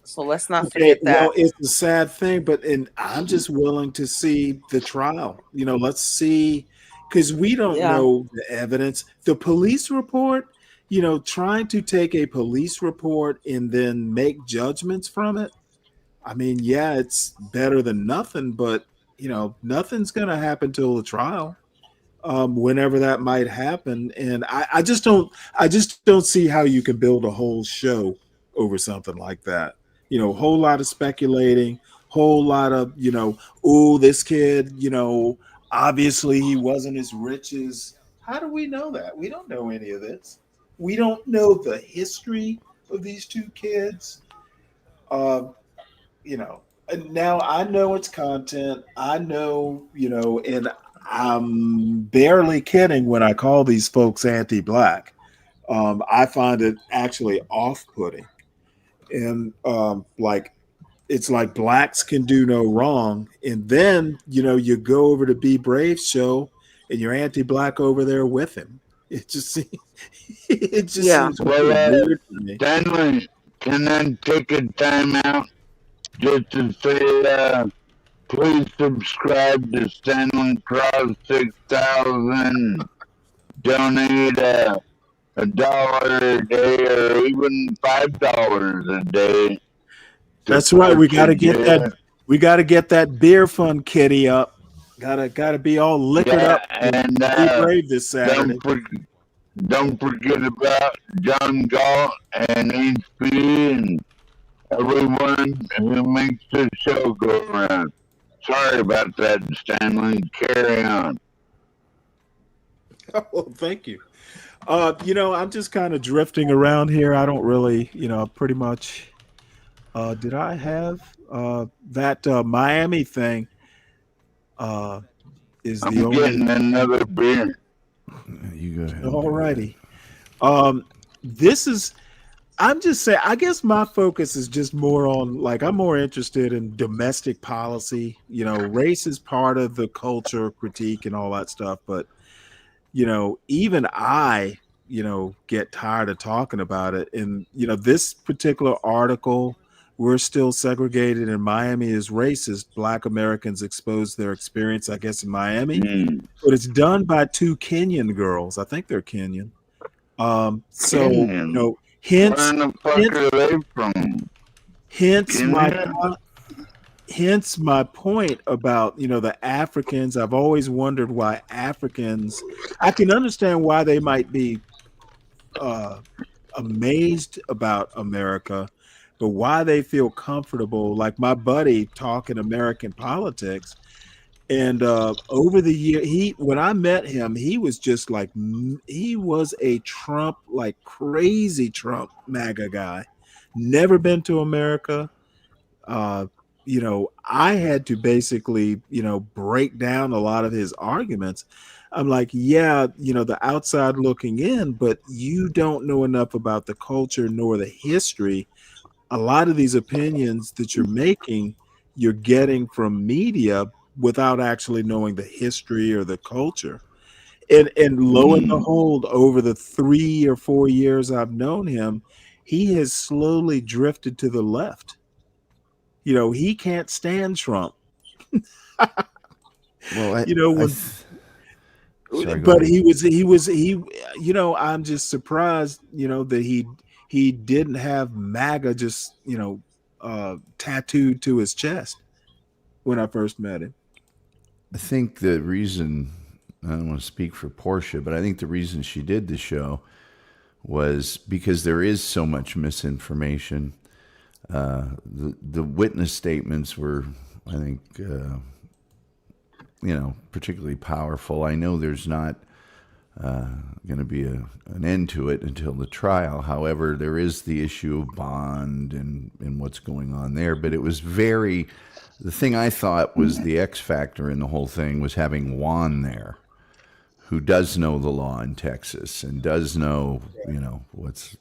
So let's not forget that. Well, it's a sad thing, I'm just willing to see the trial. Let's see, because we don't know the evidence. The police report, trying to take a police report and then make judgments from it. I mean, yeah, it's better than nothing, but nothing's going to happen till the trial, whenever that might happen. And I just don't see how you can build a whole show over something like that. Whole lot of speculating, whole lot of, this kid, obviously he wasn't as rich as. How do we know that? We don't know any of this. We don't know the history of these two kids. And now I know it's content. I know, and I'm barely kidding when I call these folks anti-black. I find it actually off-putting. And it's like blacks can do no wrong. And then, you go over to Be Brave's show and you're anti-black over there with him. It just seems seems weird to me. Stanley, can I take a time out just to say, please subscribe to Stanley Cross 6000. Donate $1 a day or even $5 a day. That's right. We got to get that. We got to get that beer fund kitty up. Got to be all liquored up. And Be Brave this Saturday. Don't forget about John Galt and HP and everyone who makes this show go around. Sorry about that, Stanley. Carry on. Well, thank you. I'm just kind of drifting around here. I don't really, pretty much. Did I have that Miami thing? Is I'm the only. getting another beer. You go ahead. All righty. This is. I'm just saying. I guess my focus is just more on I'm more interested in domestic policy. Race is part of the culture critique and all that stuff, but even I, get tired of talking about it. And, this particular article, we're still segregated in Miami is racist. Black Americans expose their experience, I guess, in Miami. But it's done by two Kenyan girls. I think they're Kenyan. So, Kenyan. hence, Where in the fuck are they from? hence my Kenya? hence my point about the Africans. I've always wondered why Africans. I can understand why they might be amazed about America, but why they feel comfortable. Like my buddy talking American politics, and over the year, when I met him, he was just he was a Trump, like crazy Trump MAGA guy. Never been to America. I had to basically, break down a lot of his arguments. I'm like, yeah, the outside looking in, but you don't know enough about the culture nor the history. A lot of these opinions that you're making, you're getting from media without actually knowing the history or the culture. And lo and behold, over the 3 or 4 years I've known him, he has slowly drifted to the left. He can't stand Trump. Well, sorry, but ahead. I'm just surprised, that he didn't have MAGA just, tattooed to his chest when I first met him. I think the reason, I don't want to speak for Portia, but I think the reason she did the show was because there is so much misinformation. The witness statements were, I think, particularly powerful. I know there's not going to be an end to it until the trial. However, there is the issue of bond and what's going on there. But it was the thing I thought was the X factor in the whole thing was having Juan there, who does know the law in Texas and does know, what's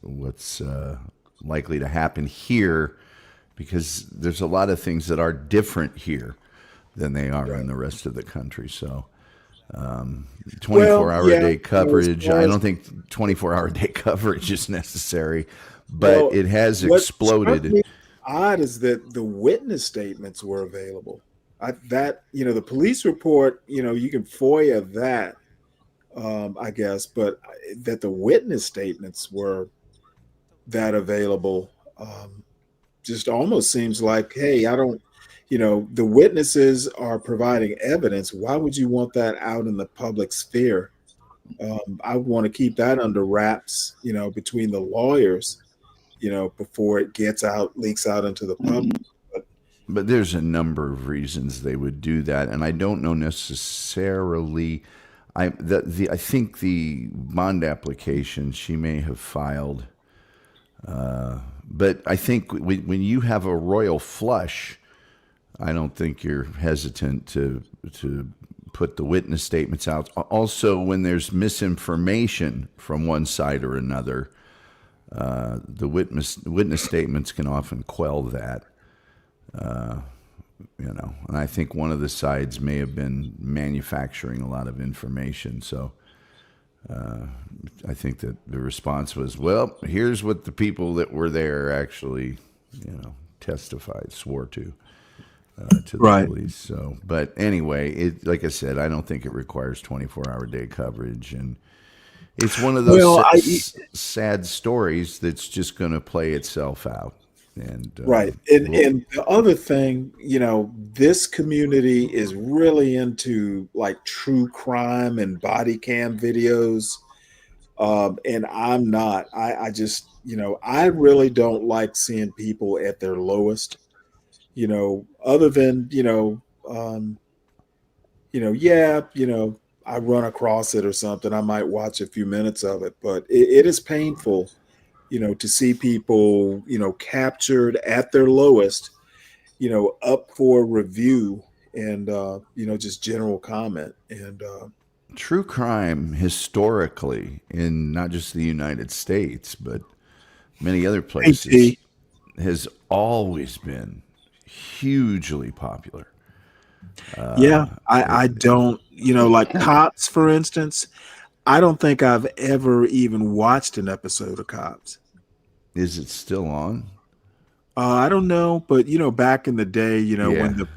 likely to happen here, because there's a lot of things that are different here than they are in the rest of the country. So 24-hour a day coverage, I don't think 24-hour a day coverage is necessary, but it has exploded. Odd is that the witness statements were available. The police report, you can FOIA that, I guess, but that the witness statements were that available just almost seems like, hey, I don't, the witnesses are providing evidence. Why would you want that out in the public sphere? I would want to keep that under wraps, between the lawyers, before it leaks out into the public. But there's a number of reasons they would do that, and I don't know necessarily. I think the bond application she may have filed, but I think when you have a royal flush, I don't think you're hesitant to put the witness statements out. Also, when there's misinformation from one side or another, the witness statements can often quell that. And I think one of the sides may have been manufacturing a lot of information. So I think that the response was, well, here's what the people that were there actually, testified, swore to the police. So, but anyway, like I said, I don't think it requires 24-hour day coverage, and it's one of those sad stories that's just going to play itself out. And and the other thing, this community is really into true crime and body cam videos, and I'm not. I just, I really don't like seeing people at their lowest. Other than I run across it or something, I might watch a few minutes of it. But it is painful, to see people, captured at their lowest, up for review and just general comment. And true crime historically in not just the United States, but many other places has always been hugely popular. I don't, like Cops, for instance. I don't think I've ever even watched an episode of Cops. Is it still on? I don't know, but back in the day, when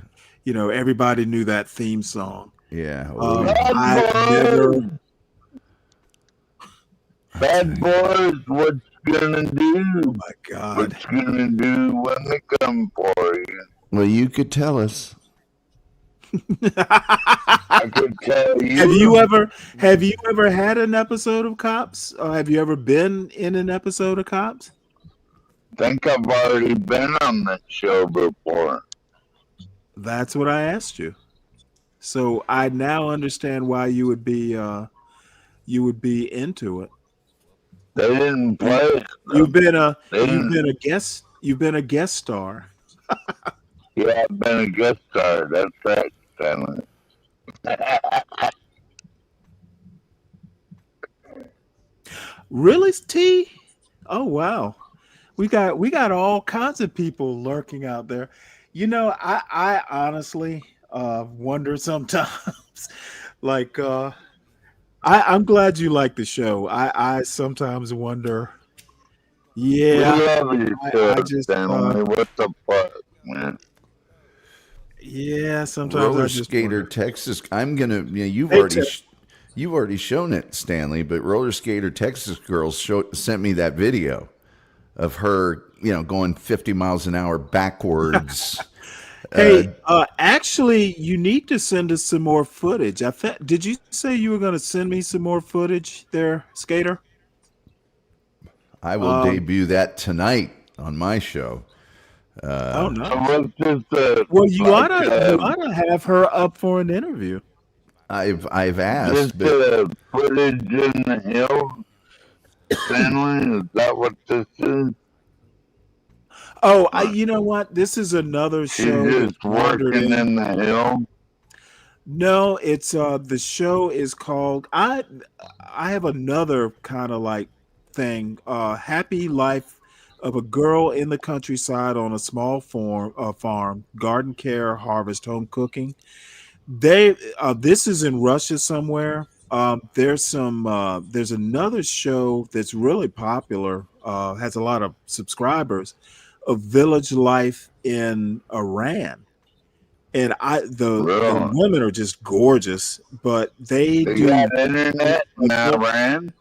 everybody knew that theme song. Yeah. I've never. Bad boys, what's gonna do? Oh my God! What's gonna do when they come for you? Well, you could tell us. I could tell you. Have you ever had an episode of Cops? Or have you ever been in an episode of Cops? I think I've already been on that show before. That's what I asked you. So I now understand why you would be into it. They didn't play. You've been a guest star. Yeah, I've been a guest star. That's right, Stanley. Really, T? Oh wow. We got all kinds of people lurking out there. I honestly wonder sometimes, like I'm glad you like the show. I sometimes wonder. Yeah, I just what the fuck, man. Yeah, sometimes Roller I just Skater wonder. Texas. I'm gonna. You've Hey, already shown it, Stanley. But Roller Skater Texas girls sent me that video of her, going 50 miles an hour backwards. Hey, actually, you need to send us some more footage. Did you say you were going to send me some more footage there, Skater? I will debut that tonight on my show. Oh no! Well, you ought to have her up for an interview. I've asked. Just footage in the hill. Stanley, is that what this is? Oh, you know what? This is another show. She's just working in the hill. No, it's the show is called. I have another kind of like thing. Happy Life of a Girl in the Countryside on a Small Farm, Garden Care, Harvest, Home Cooking. This is in Russia somewhere. There's another show that's really popular, has a lot of subscribers, of Village Life in Iran. And the women are just gorgeous, but they do got internet in Iran.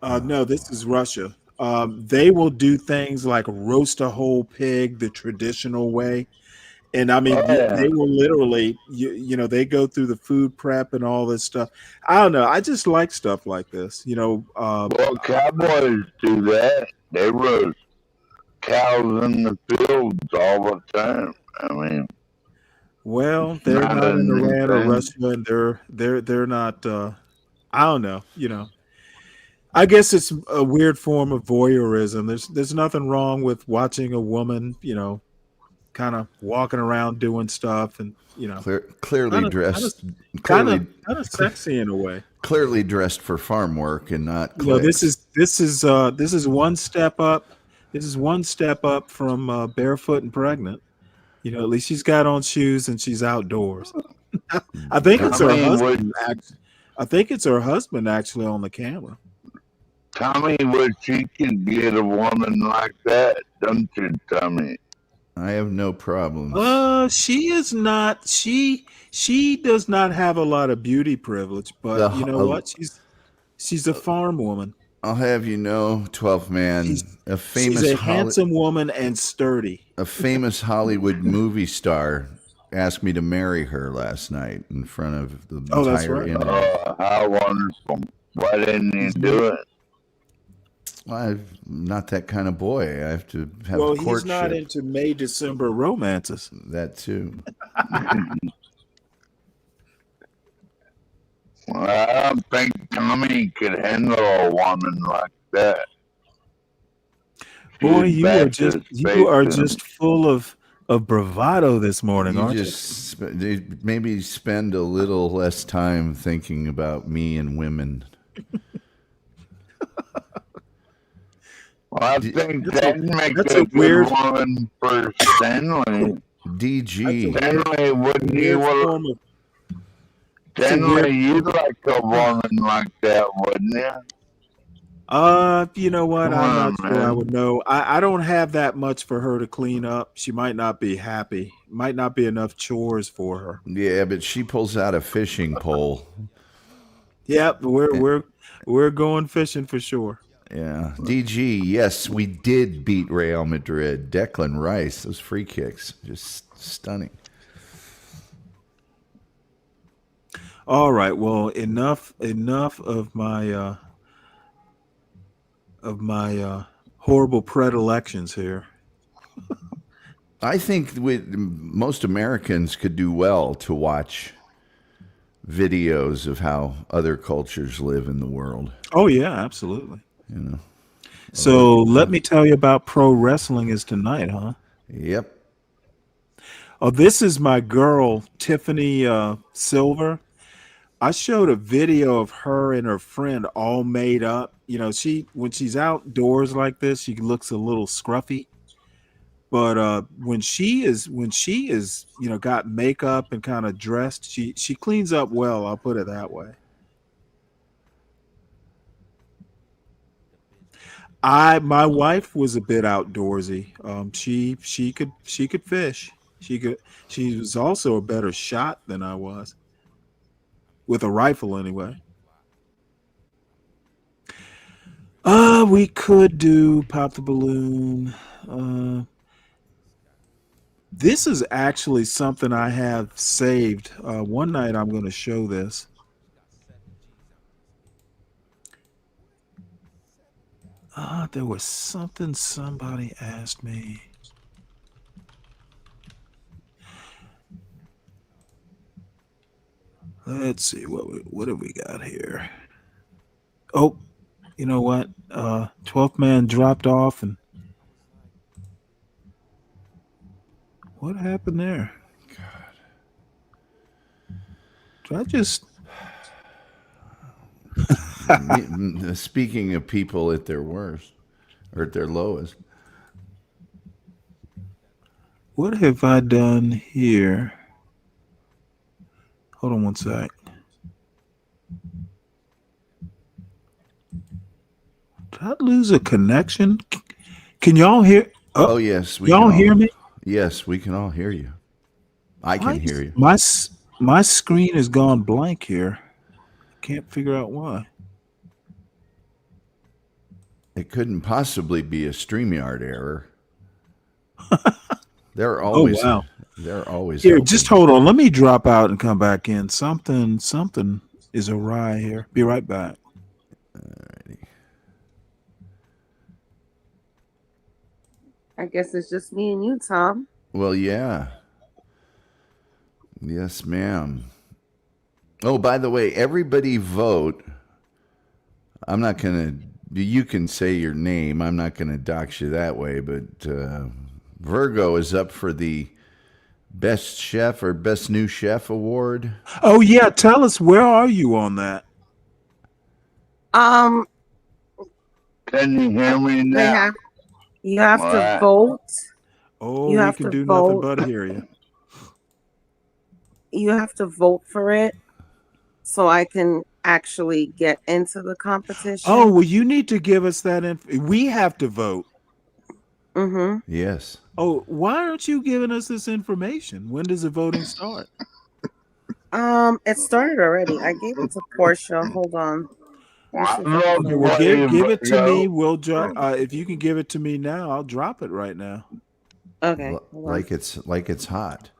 No, this is Russia. They will do things like roast a whole pig the traditional way. And I mean, they will literally, they go through the food prep and all this stuff. I don't know. I just like stuff like this. Well, cowboys do that. They roast cows in the fields all the time. I mean, well, they're not in Iran or Russia, and they're not. I don't know. I guess it's a weird form of voyeurism. There's nothing wrong with watching a woman, kind of walking around doing stuff, and clearly dressed, kind of sexy in a way. Clearly dressed for farm work and not. This is one step up. This is one step up from barefoot and pregnant. At least she's got on shoes and she's outdoors. I think it's her husband. I think it's her husband actually on the camera. Tommy, what she can get a woman like that, don't you, Tommy? I have no problem. She is not. She does not have a lot of beauty privilege, but you know what? She's a farm woman. I'll have you know, 12th man, she's a handsome woman and sturdy. A famous Hollywood movie star asked me to marry her last night in front of the entire internet. Oh, how wonderful! Why didn't you do it? I'm not that kind of boy. I have to have a courtship. He's not into May-December romances. That too. I don't think Tommy could handle a woman like that. Boy, you are just full of bravado this morning, You aren't just maybe spend a little less time thinking about me and women. Well, I think that'd make a good woman for Stanley. DG. Stanley, wouldn't you? Stanley, you'd like a woman like that, wouldn't you? You know what? Come I'm on, not sure I man. would know. I don't have that much for her to clean up. She might not be happy. Might not be enough chores for her. Yeah, but she pulls out a fishing pole. Yep, we're going fishing for sure. Yeah. DG, yes, we did beat Real Madrid. Declan Rice, those free kicks, just stunning. All right. Well, enough of my horrible predilections here. I think most Americans could do well to watch videos of how other cultures live in the world. Oh yeah, absolutely. You know. So let me tell you about pro wrestling is tonight, huh? Yep. Oh, this is my girl, Tiffany Silver. I showed a video of her and her friend all made up. You know, when she's outdoors like this, she looks a little scruffy. But when she is, got makeup and kind of dressed, she cleans up well. I'll put it that way. My wife was a bit outdoorsy. She could fish. She was also a better shot than I was. With a rifle anyway. We could do pop the balloon. This is actually something I have saved. One night I'm going to show this. There was something somebody asked me. Let's see what have we got here. Oh, you know what? 12th man dropped off, and what happened there? God, did I just? Speaking of people at their worst or at their lowest, what have I done here? Hold on one sec. Did I lose a connection? Can y'all hear? Oh yes, y'all hear me? Yes, we can all hear you. I can hear you. My screen has gone blank here. I can't figure out why. It couldn't possibly be a StreamYard error. They're always. Oh wow. They're always here. helping. Just hold on. Let me drop out and come back in. Something is awry here. Be right back. Alrighty. I guess it's just me and you, Tom. Well, yeah. Yes, ma'am. Oh, by the way, everybody vote. I'm not going to. You can say your name. I'm not going to dox you that way, but Virgo is up for the Best Chef or Best New Chef award. Oh yeah, tell us, where are you on that? Can you hear me now? You have to vote. Oh, we can do nothing but hear you. You have to vote for it so I can actually get into the competition. Oh, well, you need to give us that we have to vote. Mm-hmm. Yes. Oh, why aren't you giving us this information? When does the voting start? It started already. I gave it to Portia. Hold on. Okay, well, give it to me. We'll drop. If you can give it to me now, I'll drop it right now. Okay. Like it's hot.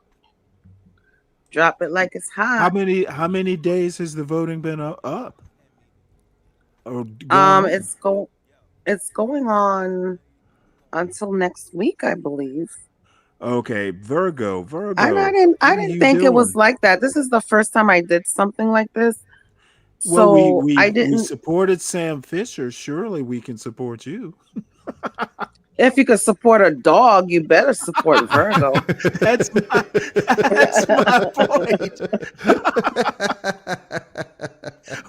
Drop it like it's hot. How many days has the voting been up? Or it's going on until next week, I believe. Okay, Virgo. I didn't think it was like that. This is the first time I did something like this. Well, So I we didn't. supported Sam Fisher. Surely we can support you. If you could support a dog, you better support Virgo. That's my point.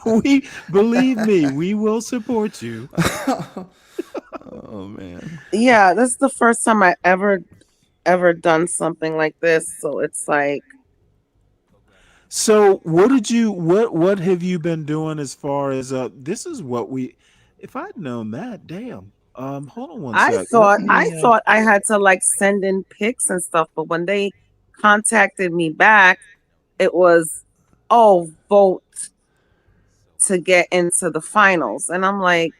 We believe me, we will support you. Oh man. Yeah, this is the first time I ever done something like this. So it's like, So what have you been doing as far as this is what we if I'd known that, damn. Hold on one I sec. Let thought I me thought I had to like send in pics and stuff, but when they contacted me back, it was, oh, vote to get into the finals. And I'm like,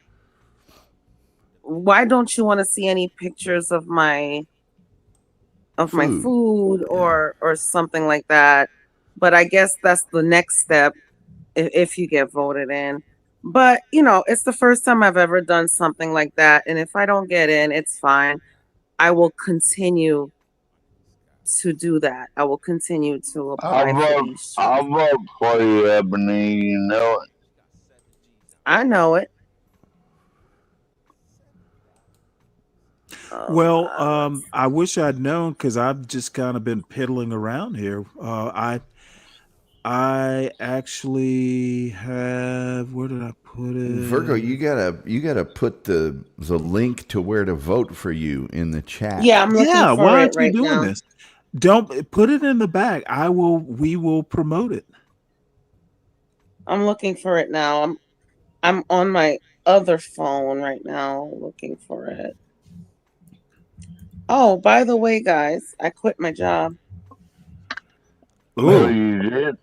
why don't you want to see any pictures of my food or something like that? But I guess that's the next step if you get voted in. But it's the first time I've ever done something like that, and if I don't get in, it's fine. I will continue to do that. I will continue to apply for these. I'll vote for you, Ebony. You know it. I know it. Well, I wish I'd known because I've just kind of been piddling around here. I actually have, where did I put it? Virgo, you gotta put the link to where to vote for you in the chat. Yeah, I'm looking for why it aren't you right doing now. this? Don't put it in the back. We will promote it. I'm looking for it now. I'm on my other phone right now looking for it. Oh, by the way, guys, I quit my job. Oh, you did?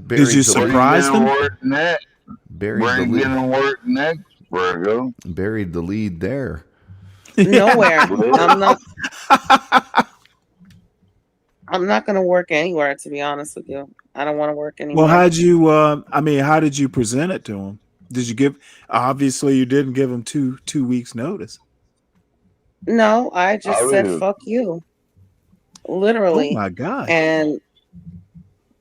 Did you surprise them? Work next? Buried Where the you lead. gonna work next, Virgo? Buried the lead there. Nowhere. I'm not going to work anywhere, to be honest with you. I don't want to work anymore. Well, how did you present it to him? Did you give, obviously you didn't give him two weeks notice. No, I just said, fuck you. Literally. Oh my God. And,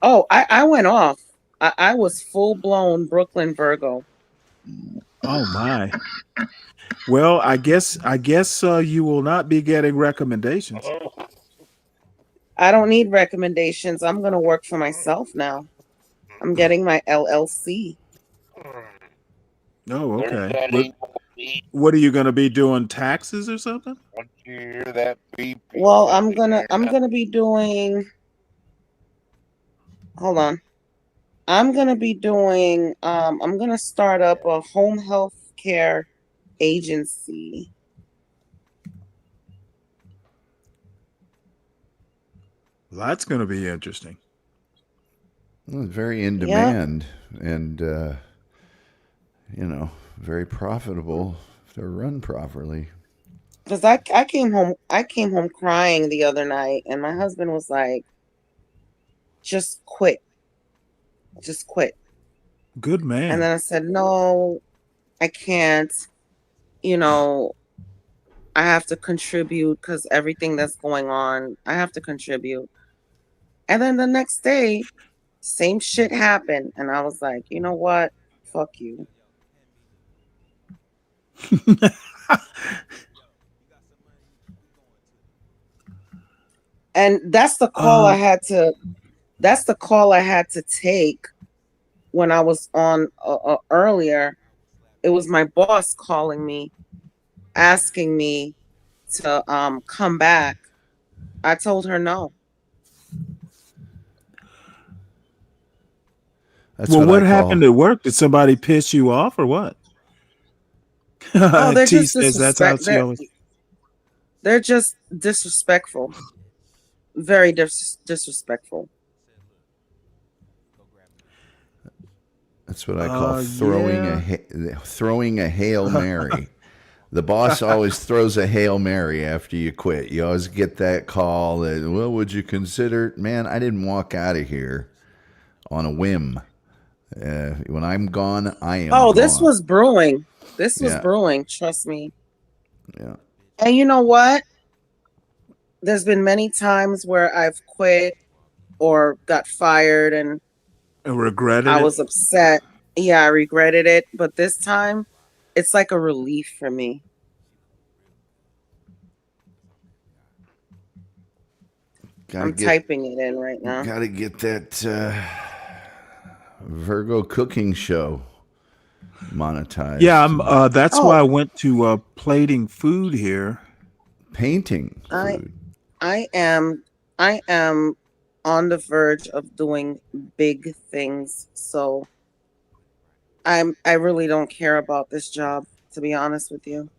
I went off. I was full blown Brooklyn Virgo. Oh my. Well, I guess you will not be getting recommendations. I don't need recommendations. I'm going to work for myself now. I'm getting my LLC. Oh, okay. What are you going to be doing? Taxes or something? Well, I'm gonna be doing. Hold on. I'm gonna be doing. I'm gonna start up a home health care agency. That's going to be interesting. Well, it's very in demand and very profitable if they're run properly. Because I came home crying the other night, and my husband was like, "Just quit, just quit." Good man. And then I said, "No, I can't. I have to contribute because everything that's going on, I have to contribute." And then the next day, same shit happened, and I was like, "You know what? Fuck you." And that's the call I had to. That's the call I had to take when I was on earlier. It was my boss calling me, asking me to come back. I told her no. What happened at work? Did somebody piss you off or what? Oh, they're T just says that's how she always. They're just disrespectful. Very disrespectful. That's what I call throwing a Hail Mary. The boss always throws a Hail Mary after you quit. You always get that call that, well, would you consider? Man, I didn't walk out of here on a whim. When I'm gone, I am gone. This was brewing. This was brewing. Trust me. Yeah. And you know what? There's been many times where I've quit or got fired and regretted I it. was upset. Yeah, I regretted it, but this time it's like a relief for me. I'm typing it in right now. Gotta get that Virgo cooking show monetized. Yeah, that's why I went to plating food here. Painting food. I am on the verge of doing big things, so I really don't care about this job, to be honest with you.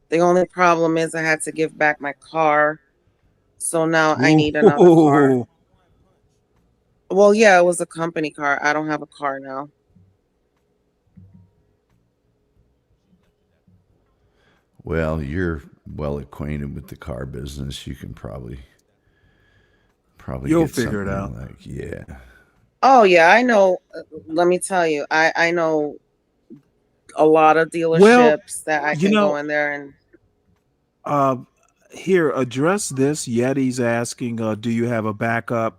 The only problem is I had to give back my car, so now I need another car. Well, yeah, it was a company car. I don't have a car now. Well, you're well acquainted with the car business. You can probably You'll get figure it something out. like, yeah. Oh yeah, I know. Let me tell you, I know a lot of dealerships that I can go in there and. Here, address this. Yeti's asking, do you have a backup?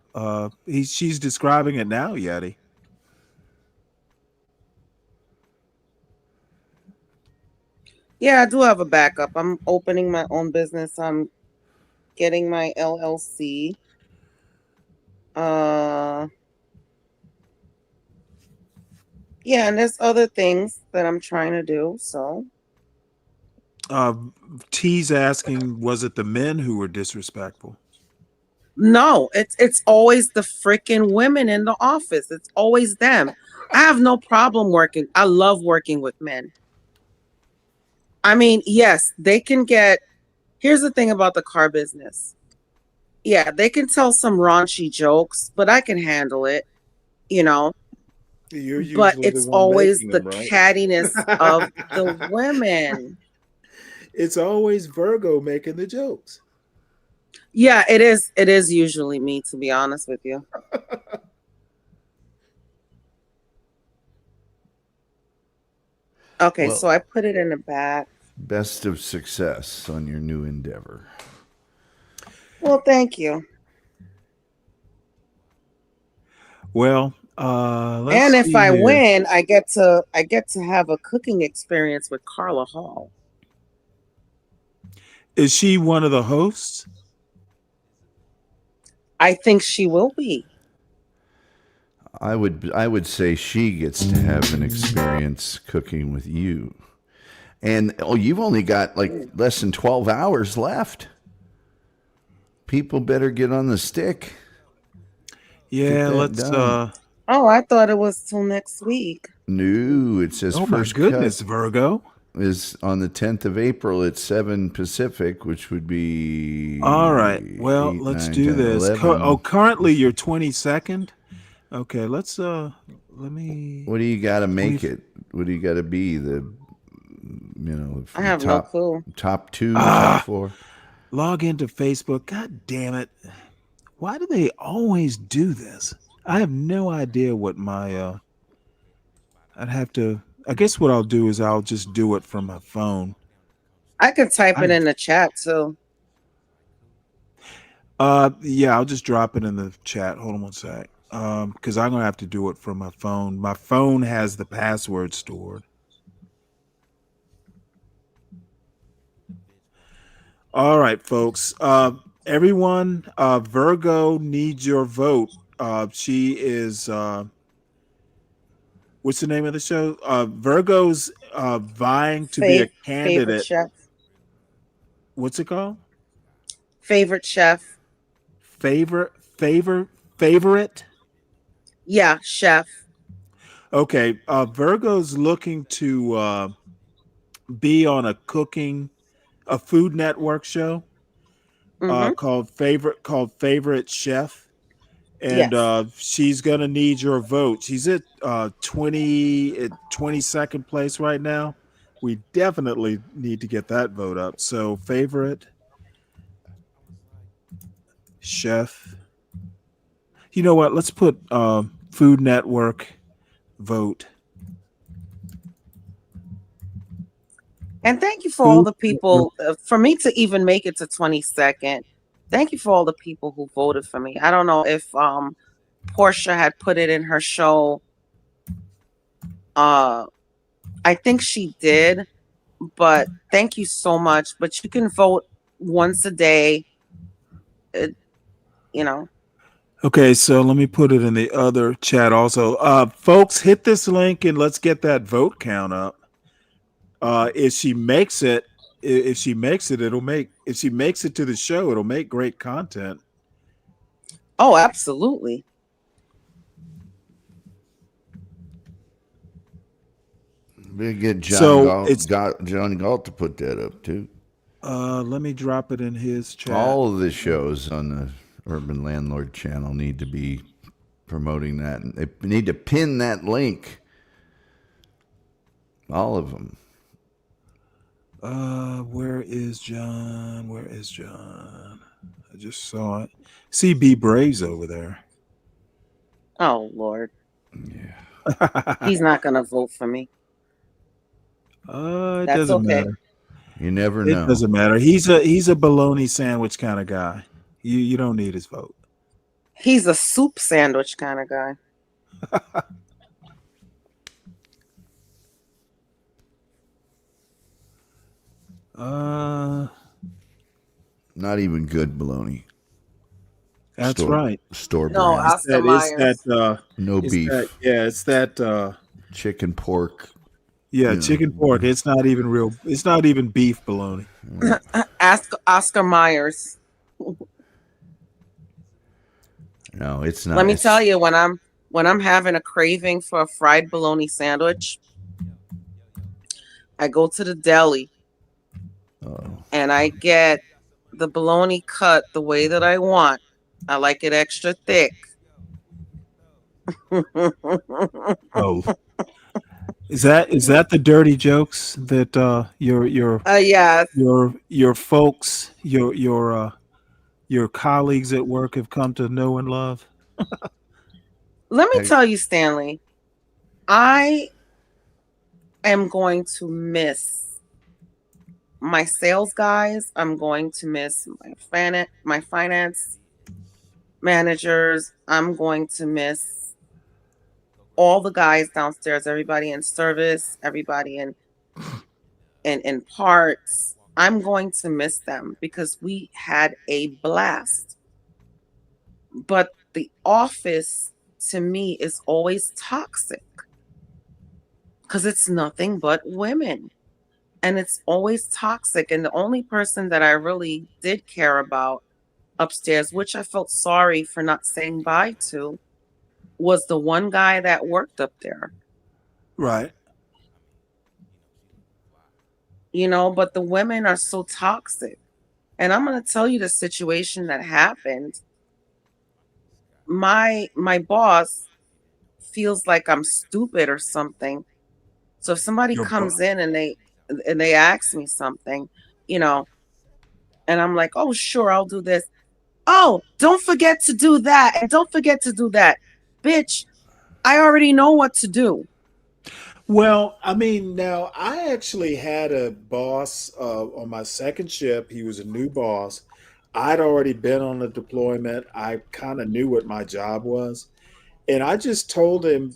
She's describing it now, Yeti. Yeah, I do have a backup. I'm opening my own business. I'm getting my LLC. Yeah, and there's other things that I'm trying to do. So T's asking, was it the men who were disrespectful? no, it's always the freaking women in the office. It's always them. I have no problem working. I love working with men. I mean, yes, they can get. Here's the thing about the car business. Yeah, they can tell some raunchy jokes, but I can handle it, you know. You're But usually the it's one always making the them, right? cattiness of the women. It's always Virgo making the jokes. Yeah, it is. It is usually me, to be honest with you. Okay, Well, so I put it in the back. Best of success on your new endeavor. Well, thank you. Well, let's And if see I here. win, I get to have a cooking experience with Carla Hall. Is she one of the hosts? I think she will be. I would say she gets to have an experience cooking with you. And you've only got like less than 12 hours left. People better get on the stick. Yeah, let's Oh, I thought it was till next week. No, it says Oh my first goodness, cut Virgo. is on the 10th of April at 7 Pacific, which would be All right. Well, 8, let's 9, do 10, this. 11. Currently you're 22nd. Okay, let's let me. What do you got to make it? What do you got to be? I have no clue. Top 2, top 4. Log into Facebook. God damn it. Why do they always do this? I have no idea what my I'd have to. I guess what I'll do is I'll just do it from my phone. I could type it in the chat too. Yeah, I'll just drop it in the chat. Hold on one sec. Because I'm gonna have to do it from my phone. My phone has the password stored. All right, folks. Everyone, Virgo needs your vote. She is what's the name of the show? Virgo's vying to be a candidate. Favorite chef. What's it called? Favorite chef. Favorite? Yeah, chef. Okay. Virgo's looking to be on a Food Network show called Favorite Chef. And she's gonna need your vote. She's at 22nd place right now. We definitely need to get that vote up. So favorite chef. You know what? Let's put Food Network vote. And thank you for all the people. For me to even make it to 22nd, thank you for all the people who voted for me. I don't know if Portia had put it in her show I think she did, but thank you so much. But you can vote once a day. You know. Okay, so let me put it in the other chat also. Folks, hit this link and let's get that vote count up. If she makes it, if she makes it to the show, it'll make great content. Oh, absolutely. We get John Galt to put that up too. Let me drop it in his chat. All of the shows on the Urban Landlord channel need to be promoting that. They need to pin that link. All of them. Where is John? Where is John? I just saw it. CB Braves over there. Oh Lord. Yeah. He's not gonna vote for me. It That's doesn't okay. matter. You never know. It doesn't matter. He's a bologna sandwich kind of guy. You don't need his vote. He's a soup sandwich kind of guy. Not even good bologna. That's right. Store No, brand. Oscar Myers. No beef. It's that chicken pork. Yeah, chicken pork. It's not even real. It's not even beef bologna. Ask Oscar Myers. No, it's not. Let me tell you, when I'm having a craving for a fried bologna sandwich, I go to the deli and I get the bologna cut the way that I want. I like it extra thick. Oh, is that the dirty jokes that yes. your folks, your colleagues at work have come to know and love? Let me tell you, Stanley, I am going to miss my sales guys. I'm going to miss my finance managers. I'm going to miss all the guys downstairs, everybody in service, everybody in parts. I'm going to miss them because we had a blast. But the office to me is always toxic because it's nothing but women. And it's always toxic. And the only person that I really did care about upstairs, which I felt sorry for not saying bye to, was the one guy that worked up there. Right. But the women are so toxic. And I'm going to tell you the situation that happened. My boss feels like I'm stupid or something. So if somebody comes in and they ask me something, and I'm like, oh, sure, I'll do this. Oh, don't forget to do that. And don't forget to do that. Bitch, I already know what to do. Well, I mean, now I actually had a boss on my second ship. He was a new boss. I'd already been on a deployment. I kind of knew what my job was. And I just told him,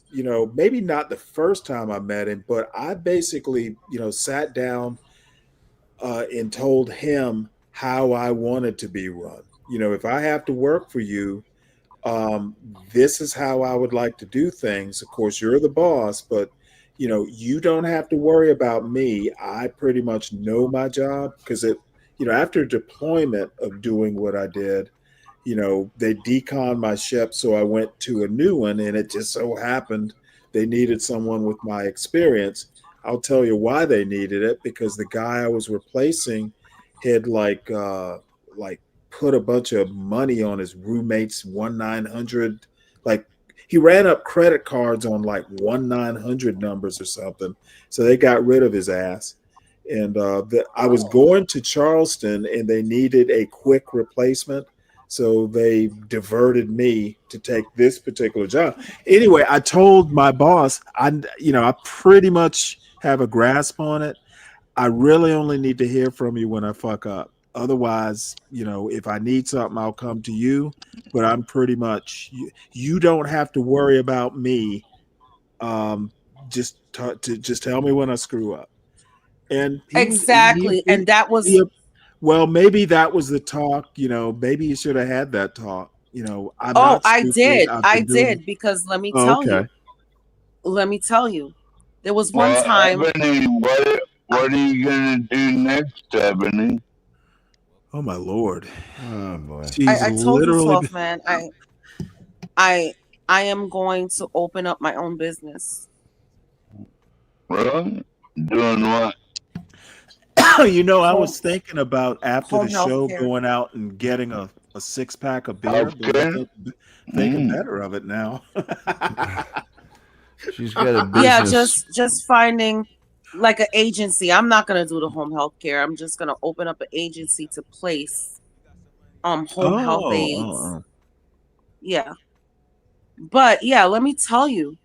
maybe not the first time I met him, but I basically, sat down and told him how I wanted to be run. If I have to work for you, this is how I would like to do things. Of course, you're the boss, but you don't have to worry about me. I pretty much know my job because after deployment of doing what I did, they deconned my ship. So I went to a new one and it just so happened they needed someone with my experience. I'll tell you why they needed it, because the guy I was replacing had put a bunch of money on his roommate's 1-900. Like he ran up credit cards on like 1-900 numbers or something. So they got rid of his ass. And I was going to Charleston and they needed a quick replacement. So they diverted me to take this particular job. Anyway, I told my boss, I pretty much have a grasp on it. I really only need to hear from you when I fuck up. Otherwise, if I need something, I'll come to you. But I'm pretty much, you don't have to worry about me. Just to just tell me when I screw up. And exactly. And that was well, maybe that was the talk. Maybe you should have had that talk. I'm oh, not stupid. I've I been doing did because let me Oh, tell okay. you, there was one Well, time. Ebony, what are you gonna do next, Ebony? Oh my Lord. Oh boy. She's I told you, literally 12 man. I am going to open up my own business. Really? Doing what? I was thinking about after home the show healthcare. going out and getting a 6-pack of beer, but I'm thinking better of it now. She's got a business. Yeah, just finding like an agency. I'm not gonna do the home health care. I'm just gonna open up an agency to place home health aides. Yeah. But yeah, let me tell you,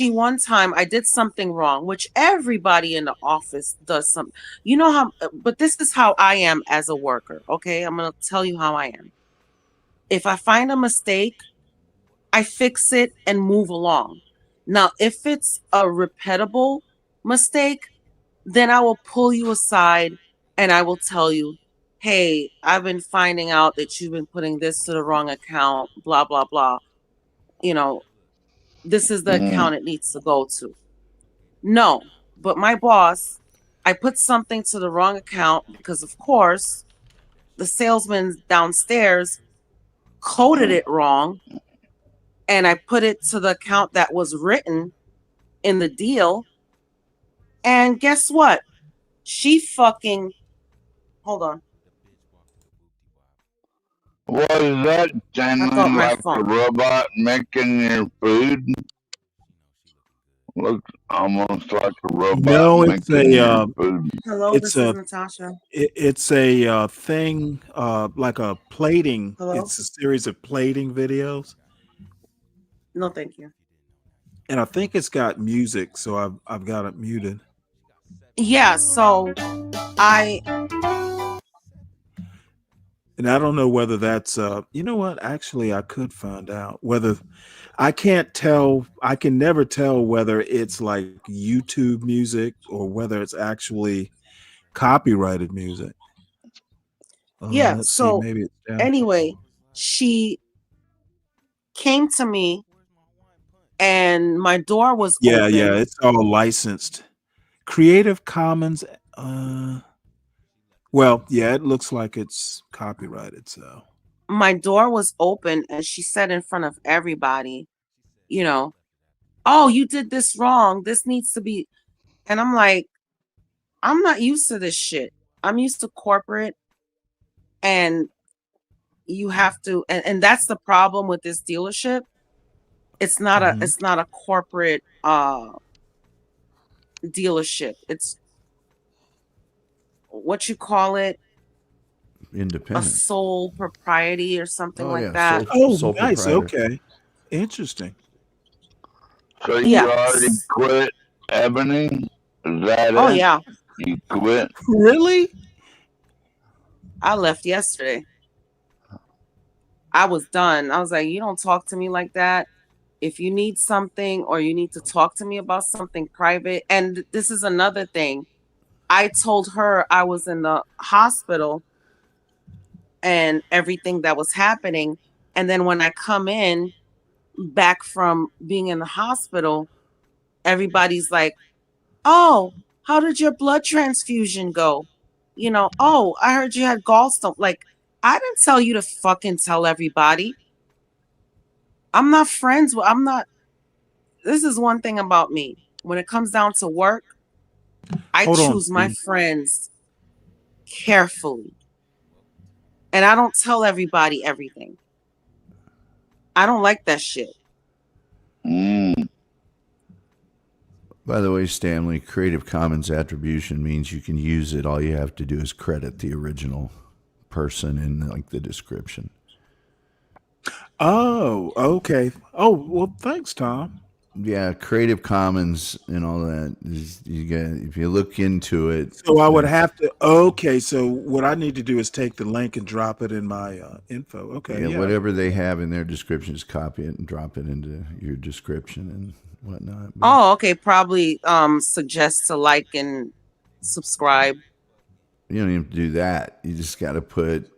one time I did something wrong, which everybody in the office does something. You know how, but this is how I am as a worker. Okay. I'm going to tell you how I am. If I find a mistake, I fix it and move along. Now, if it's a repeatable mistake, then I will pull you aside and I will tell you, hey, I've been finding out that you've been putting this to the wrong account, blah, blah, blah. This is the account it needs to go to. No, but my boss, I put something to the wrong account because, of course, the salesman downstairs coded it wrong. And I put it to the account that was written in the deal. And guess what? She fucking, hold on. Was that Stanley like a robot making your food? Looks almost like a robot No, it's making your a food. Hello, it's this is a Natasha. it's a thing like a plating. Hello? It's a series of plating videos, No, thank you. and I think it's got music, so I've got it muted. Yeah, so And I don't know whether that's you know what? Actually, I could find out whether I can't tell. I can never tell whether it's like YouTube music or whether it's actually copyrighted music. yeah, Let's see. so Maybe it's down. anyway, she came to me and my door was Yeah, open. yeah, it's all licensed. Creative Commons. Well, yeah, it looks like it's copyrighted. So my door was open and she said in front of everybody, oh, you did this wrong. This needs to be. And I'm like, I'm not used to this shit. I'm used to corporate, and you have to, and that's the problem with this dealership. It's not a corporate dealership. It's what you call it, Independent. a sole propriety or something like yeah, that. sole nice. proprietor. Okay, interesting. So you already quit, Ebony? Is that Oh it? yeah. You quit? Really? I left yesterday. I was done. I was like, you don't talk to me like that. If you need something or you need to talk to me about something private, and this is another thing. I told her I was in the hospital and everything that was happening. And then when I come in back from being in the hospital, everybody's like, oh, how did your blood transfusion go? Oh, I heard you had gallstone. Like, I didn't tell you to fucking tell everybody. I'm not friends with, this is one thing about me. When it comes down to work, I choose my friends carefully. And I don't tell everybody everything. I don't like that shit. By the way, Stanley, Creative Commons attribution means you can use it. All you have to do is credit the original person in like the description. Oh, okay. Oh, well, thanks, Tom. Yeah, Creative Commons and all that. You get, if you look into it. So I would have to. Okay, so what I need to do is take the link and drop it in my info. Okay, yeah. Whatever they have in their descriptions, copy it and drop it into your description and whatnot. Oh, okay. Probably suggest to like and subscribe. You don't even have to do that. You just got to put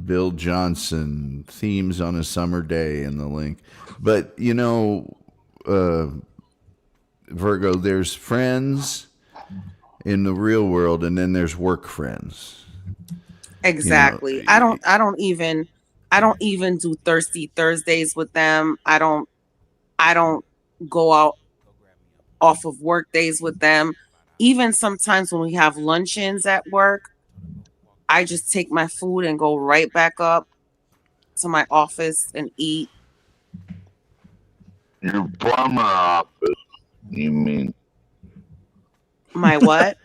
Bill Johnson themes on a summer day in the link. But Virgo, there's friends in the real world, and then there's work friends. Exactly. I don't even do Thirsty Thursdays with them. I don't go out off of work days with them. Even sometimes when we have luncheons at work, I just take my food and go right back up to my office and eat. Your former office, you mean? My what?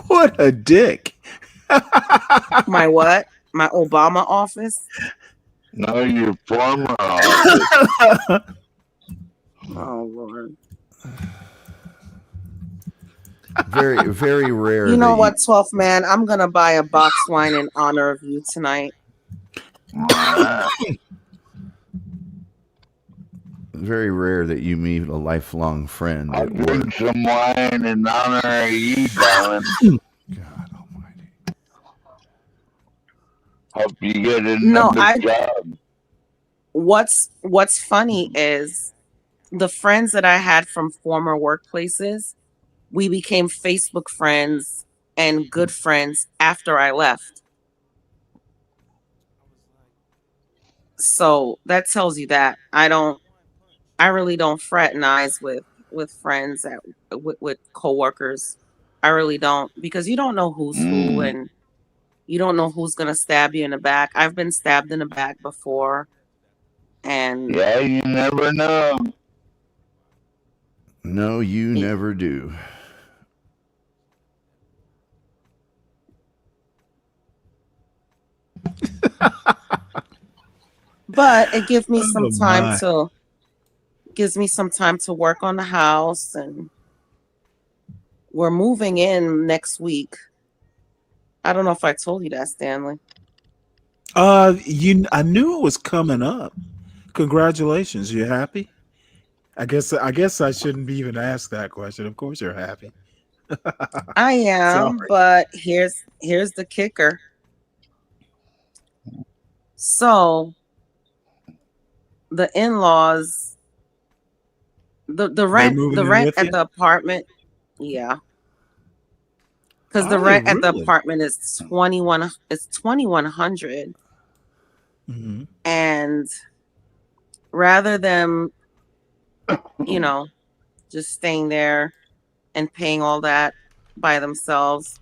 What a dick. My what? My Obama office? No, your former office. Oh, Lord. Very, very rare. You know what, 12th man? I'm going to buy a box wine in honor of you tonight. Very rare that you meet a lifelong friend. I'll drink some wine in honor of you, darling. God almighty. Hope you get another job. What's funny is the friends that I had from former workplaces, we became Facebook friends and good friends after I left. So that tells you that I really don't fraternize with friends with coworkers. I really don't, because you don't know who's who, and you don't know who's gonna stab you in the back. I've been stabbed in the back before, and yeah, you never know. No, you never do. but it gives me some time to work on the house, and we're moving in next week. I don't know if I told you that, Stanley. I knew it was coming up. Congratulations. You happy? I guess I shouldn't even ask that question. Of course you're happy. I am, but here's the kicker. So the in-laws, the rent at the apartment, yeah. Because the rent at the apartment is $2,100. Mm-hmm. And rather than, just staying there and paying all that by themselves,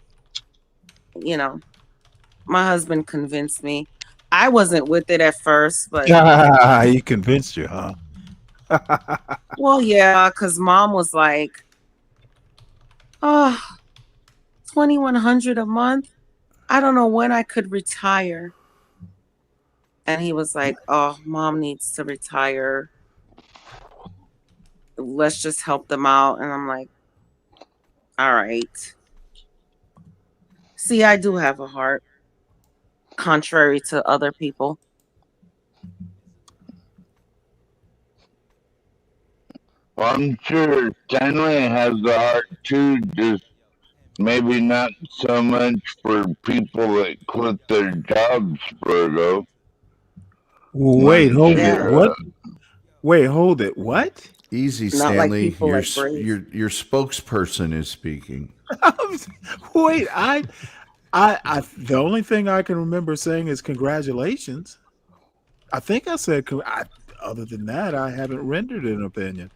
my husband convinced me. I wasn't with it at first, but he convinced you, huh? well, yeah, because mom was like, oh, $2,100 a month. I don't know when I could retire. And he was like, oh, mom needs to retire. Let's just help them out. And I'm like, all right. See, I do have a heart, contrary to other people. Well, I'm sure Stanley has the heart too, just maybe not so much for people that quit their jobs, Virgo. Wait, hold it. What? Wait, hold it. What? Easy, Not Stanley. like people your like Brave. your spokesperson is speaking. Wait, I the only thing I can remember saying is congratulations. I think I said. Other than that, I haven't rendered an opinion.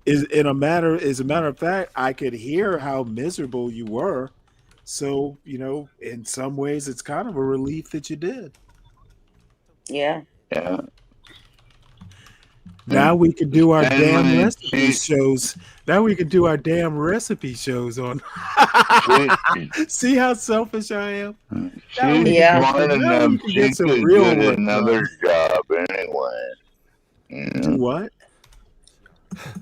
As a matter of fact, I could hear how miserable you were. So in some ways, it's kind of a relief that you did. Yeah. Yeah. Now we can do our damn recipe shows. Now we can do our damn recipe shows on. See how selfish I am? She's smart enough she could get another job anyway. Do what?